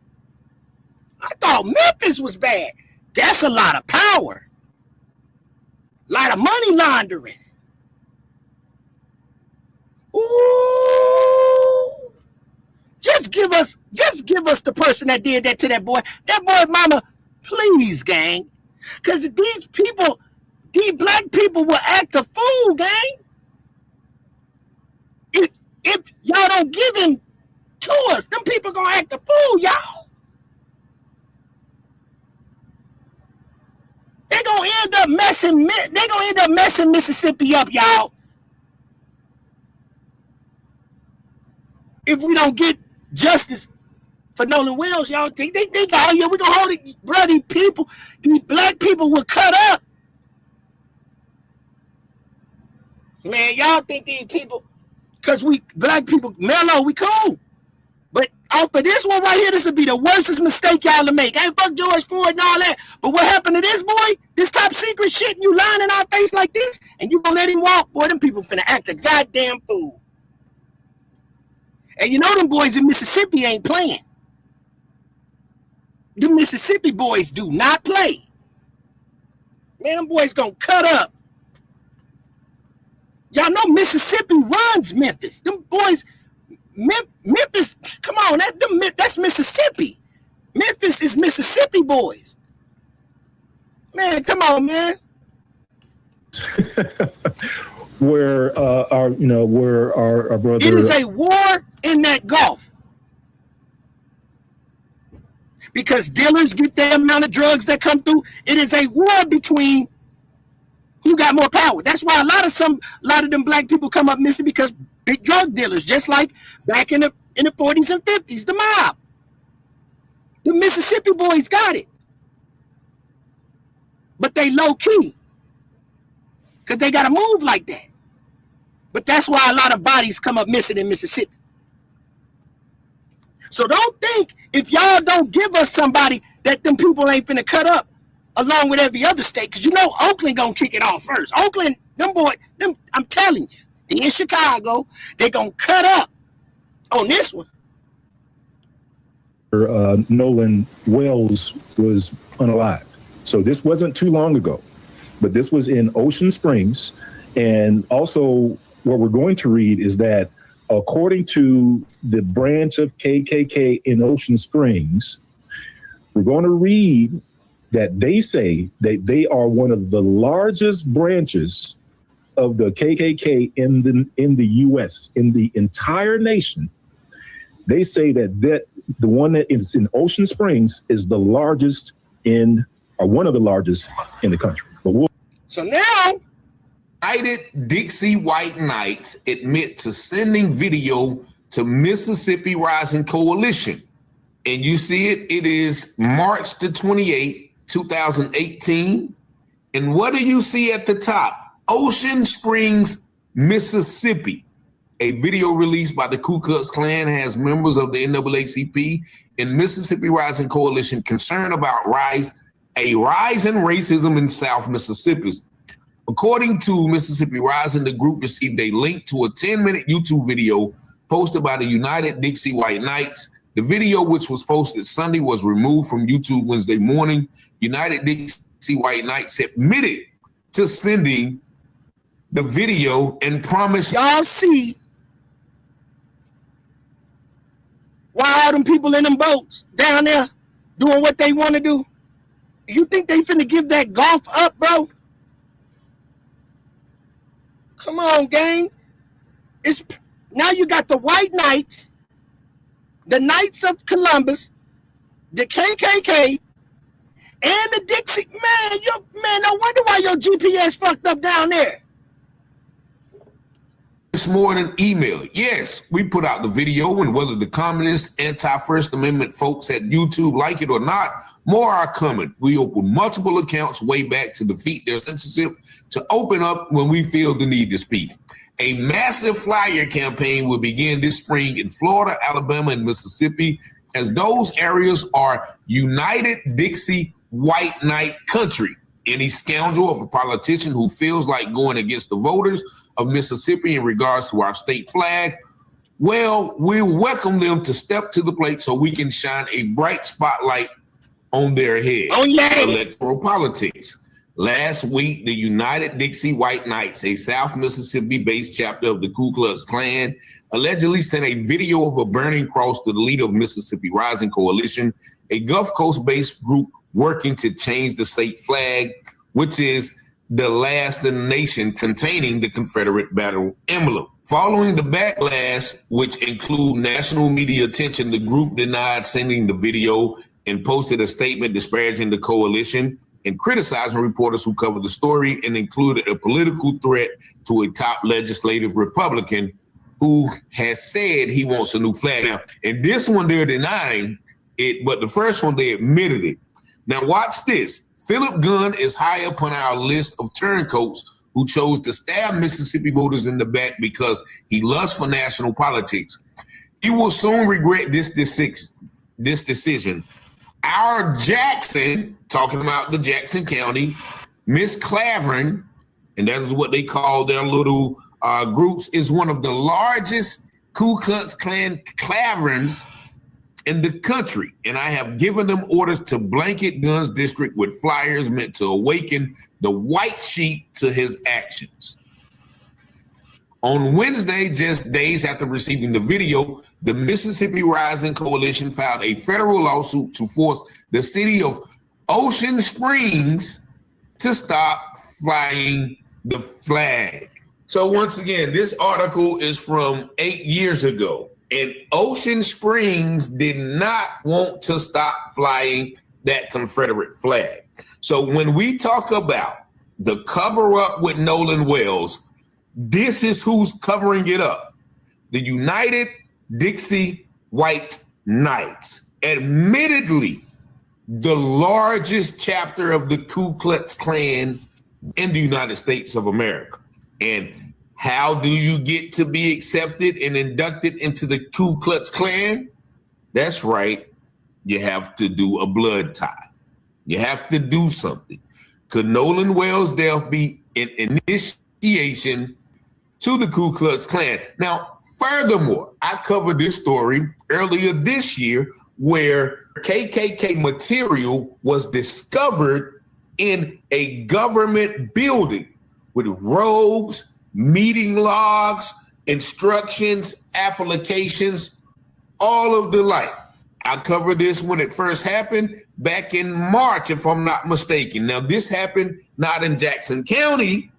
I thought Memphis was bad. That's a lot of power. A lot of money laundering. Ooh. Just give us the person that did that to that boy. That boy mama, please, gang. Because these black people will act a fool, gang. If y'all don't give him to us, them people gonna act a fool, y'all. They gonna end up messing Mississippi up, y'all. If we don't get justice for Nolan Wells, y'all, they got, oh yeah, we gonna hold it, bro. These black people were cut up. Man, y'all think these people, because we black people, mellow, we cool. But off of this one right here, this would be the worstest mistake y'all to make. Hey, fuck George Floyd and all that. But what happened to this boy? This top secret shit, and you lying in our face like this, and you gonna let him walk? Boy, them people finna act a goddamn fool. And you know them boys in Mississippi ain't playing. The Mississippi boys do not play. Man, them boys gonna cut up. Y'all know Mississippi runs Memphis. Them boys, Memphis, come on, that's Mississippi. Memphis is Mississippi boys. Man, come on, man. Where our brother. It is a war in that Gulf. Because dealers get the amount of drugs that come through. It is a war between who got more power. That's why a lot of them black people come up missing, because big drug dealers, just like back in the 40s and 50s, the mob. The Mississippi boys got it. But they low key. Because they got to move like that. But that's why a lot of bodies come up missing in Mississippi. So don't think if y'all don't give us somebody that them people ain't finna cut up along with every other state. Because you know Oakland gonna kick it off first. Oakland, I'm telling you, they in Chicago, they gonna cut up on this one. Nolan Wells was unalived. So this wasn't too long ago, but this was in Ocean Springs. And also what we're going to read is that according to the branch of KKK in Ocean Springs, we're going to read that they say that they are one of the largest branches of the KKK in the U.S., in the entire nation. They say that the one that is in Ocean Springs is the largest or one of the largest in the country. So now, United Dixie White Knights admit to sending video to Mississippi Rising Coalition. And you see it is March the 28th, 2018. And what do you see at the top? Ocean Springs, Mississippi. A video released by the Ku Klux Klan has members of the NAACP and Mississippi Rising Coalition concerned about a rise in racism in South Mississippi. According to Mississippi Rising, the group received a link to a 10-minute YouTube video posted by the United Dixie White Knights. The video, which was posted Sunday, was removed from YouTube Wednesday morning. United Dixie White Knights admitted to sending the video and promised. Y'all see why all them people in them boats down there doing what they want to do? You think they finna give that golf up, bro? Come on, gang. Now you got the White Knights, the Knights of Columbus, the KKK, and the Dixie. Man, no wonder why your GPS fucked up down there. It's more than email. Yes, we put out the video, and whether the communist, anti-First Amendment folks at YouTube like it or not, more are coming. We open multiple accounts way back to defeat their censorship, to open up when we feel the need to speak. A massive flyer campaign will begin this spring in Florida, Alabama, and Mississippi, as those areas are United Dixie White Knight country. Any scoundrel of a politician who feels like going against the voters of Mississippi in regards to our state flag, well, we welcome them to step to the plate so we can shine a bright spotlight on their head. Oh, yeah. Electoral politics. Last week, the United Dixie White Knights, a South Mississippi-based chapter of the Ku Klux Klan, allegedly sent a video of a burning cross to the leader of Mississippi Rising Coalition, a Gulf Coast-based group working to change the state flag, which is the last in the nation containing the Confederate battle emblem. Following the backlash, which include national media attention, the group denied sending the video and posted a statement disparaging the coalition and criticizing reporters who covered the story, and included a political threat to a top legislative Republican who has said he wants a new flag. Now, and this one they're denying it, but the first one they admitted it. Now watch this. Philip Gunn is high up on our list of turncoats who chose to stab Mississippi voters in the back because he lusts for national politics. He will soon regret this decision. Our Jackson, talking about the Jackson County, Miss Clavering, and that is what they call their little groups, is one of the largest Ku Klux Klan Claverings in the country. And I have given them orders to blanket Gunn's district with flyers meant to awaken the white sheep to his actions. On Wednesday, just days after receiving the video, the Mississippi Rising Coalition filed a federal lawsuit to force the city of Ocean Springs to stop flying the flag. So once again, this article is from 8 years ago, and Ocean Springs did not want to stop flying that Confederate flag. So when we talk about the cover up with Nolan Wells, this is who's covering it up. The United Dixie White Knights, admittedly the largest chapter of the Ku Klux Klan in the United States of America. And how do you get to be accepted and inducted into the Ku Klux Klan? That's right. You have to do a blood tie. You have to do something. Could Nolan Wells death be an initiation to the Ku Klux Klan? Now, furthermore, I covered this story earlier this year where KKK material was discovered in a government building with robes, meeting logs, instructions, applications, all of the like. I covered this when it first happened back in March, if I'm not mistaken. Now, this happened not in Jackson County,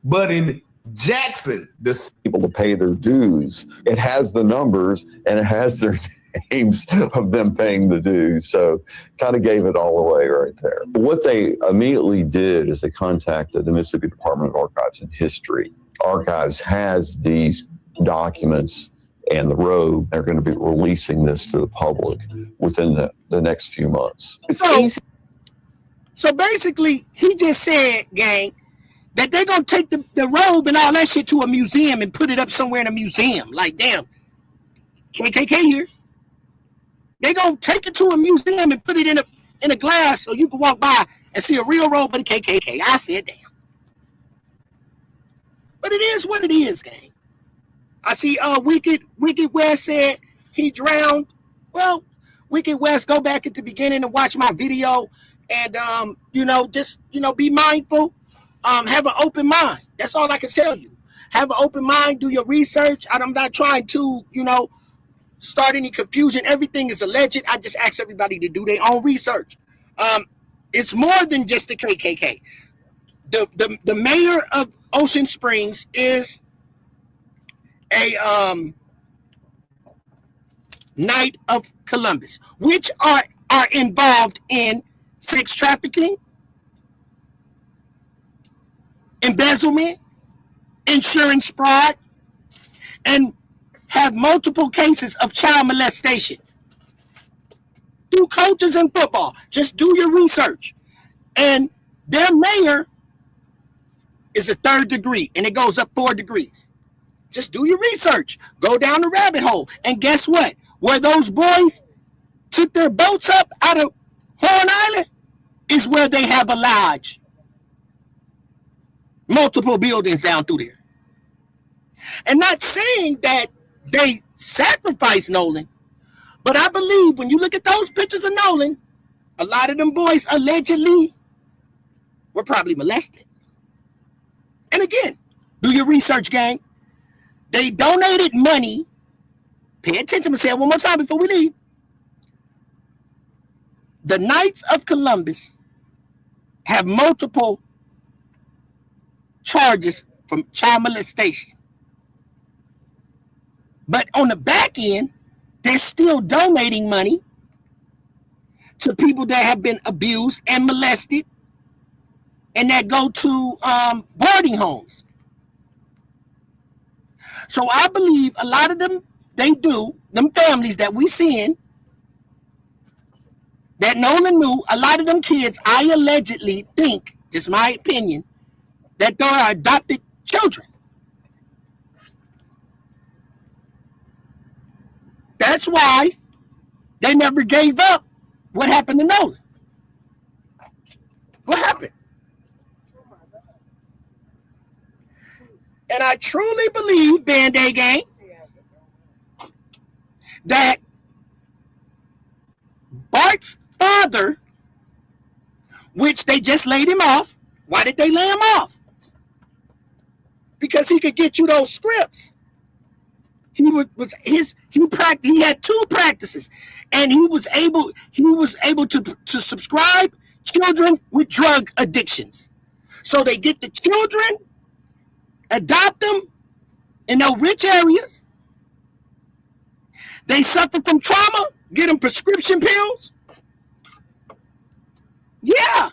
but in Jackson. The people to pay their dues. It has the numbers and it has their names of them paying the dues. So kind of gave it all away right there. What they immediately did is they contacted the Mississippi Department of Archives and History. Archives has these documents and the robe. They're going to be releasing this to the public within the next few months. So basically, he just said, gang, that they're going to take the robe and all that shit to a museum and put it up somewhere in a museum. Like, damn, KKK here. They're going to take it to a museum and put it in a glass so you can walk by and see a real robe of the KKK. I said, damn. But it is what it is, gang. I see Wicked West said he drowned. Well, Wicked West, go back at the beginning and watch my video and, just be mindful. Have an open mind. That's all I can tell you. Have an open mind. Do your research. I'm not trying to, start any confusion. Everything is alleged. I just ask everybody to do their own research. It's more than just the KKK. The mayor of Ocean Springs is a Knight of Columbus, which are involved in sex trafficking, embezzlement, insurance fraud, and have multiple cases of child molestation. Do coaches in football. Just do your research. And their mayor is a 3rd degree, and it goes up 4 degrees. Just do your research. Go down the rabbit hole. And guess what? Where those boys took their boats up out of Horn Island is where they have a lodge. Multiple buildings down through there. And not saying that they sacrificed Nolan, but I believe when you look at those pictures of Nolan, a lot of them boys allegedly were probably molested. And again, do your research, gang. They donated money. Pay attention, and say it one more time before we leave. The Knights of Columbus have multiple charges from child molestation. But on the back end, they're still donating money to people that have been abused and molested and that go to boarding homes. So I believe a lot of them, them families that we seeing, that Nolan knew, a lot of them kids, I allegedly think, just my opinion, that there are adopted children. That's why they never gave up what happened to Nolan. What happened? And I truly believe, Band-Aid Gang, that Bart's father, which they just laid him off. Why did they lay him off? Because he could get you those scripts. He had 2 practices, and he was able to subscribe children with drug addictions. So they get the children, adopt them in those rich areas. They suffer from trauma, get them prescription pills. Yeah,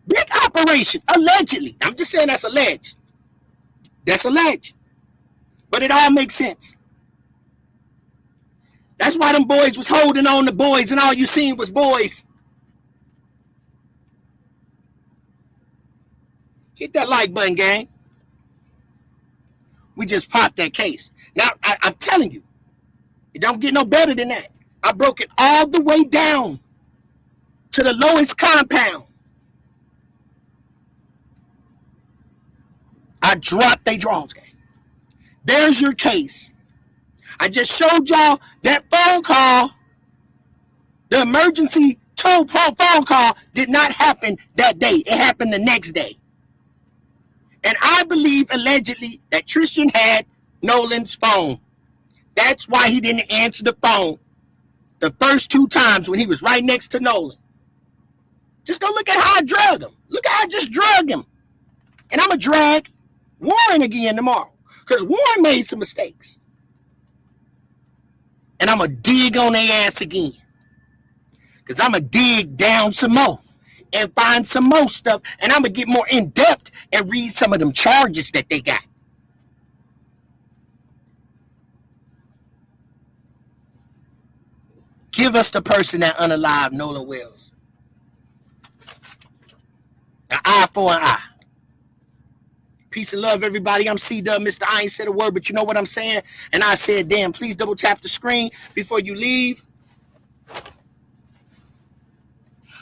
big operation, allegedly. I'm just saying that's alleged. That's alleged. But it all makes sense. That's why them boys was holding on to boys and all you seen was boys. Hit that like button, gang. We just popped that case. Now, I'm telling you, it don't get no better than that. I broke it all the way down to the lowest compound. I dropped they draws, gang. There's your case. I just showed y'all that phone call. The emergency phone call did not happen that day. It happened the next day. And I believe allegedly that Tristan had Nolan's phone. That's why he didn't answer the phone the first 2 times when he was right next to Nolan. Just go look at how I drug him. Look at how I just drug him. And I'm going to drag Warren again tomorrow. Because Warren made some mistakes. And I'm going to dig on their ass again. Because I'm going to dig down some more. And find some more stuff. And I'm going to get more in depth and read some of them charges that they got. Give us the person that unalived Nolan Wells. An eye for an eye. Peace and love, everybody. I'm C-Dub, Mr. I ain't said a word, but you know what I'm saying? And I said, damn, please double tap the screen before you leave.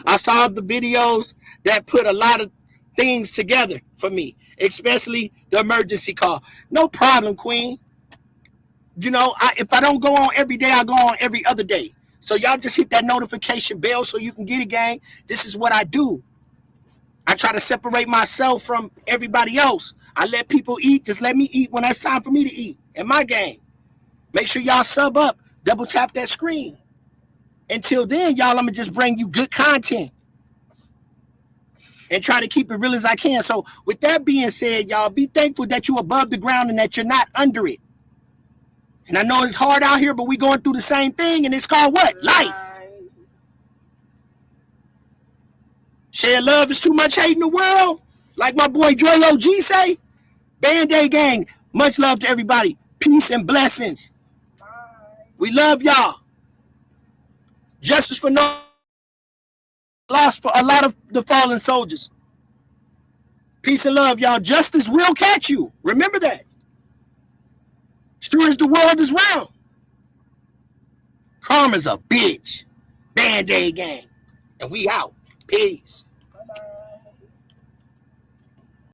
I saw the videos that put a lot of things together for me, especially the emergency call. No problem, Queen. You know, if I don't go on every day, I go on every other day. So y'all just hit that notification bell so you can get it, gang. This is what I do. I try to separate myself from everybody else. I let people eat. Just let me eat when it's time for me to eat in my game. Make sure y'all sub up. Double tap that screen. Until then, y'all, I'm going to just bring you good content. And try to keep it real as I can. So with that being said, y'all, be thankful that you're above the ground and that you're not under it. And I know it's hard out here, but we're going through the same thing. And it's called what? Life. Share love is too much hate in the world. Like my boy Dre OG say. Band-Aid Gang. Much love to everybody. Peace and blessings. We love y'all. Justice for no loss for a lot of the fallen soldiers. Peace and love, y'all. Justice will catch you. Remember that. Sure as the world is round. Karma's a bitch. Band-Aid Gang. And we out. Peace.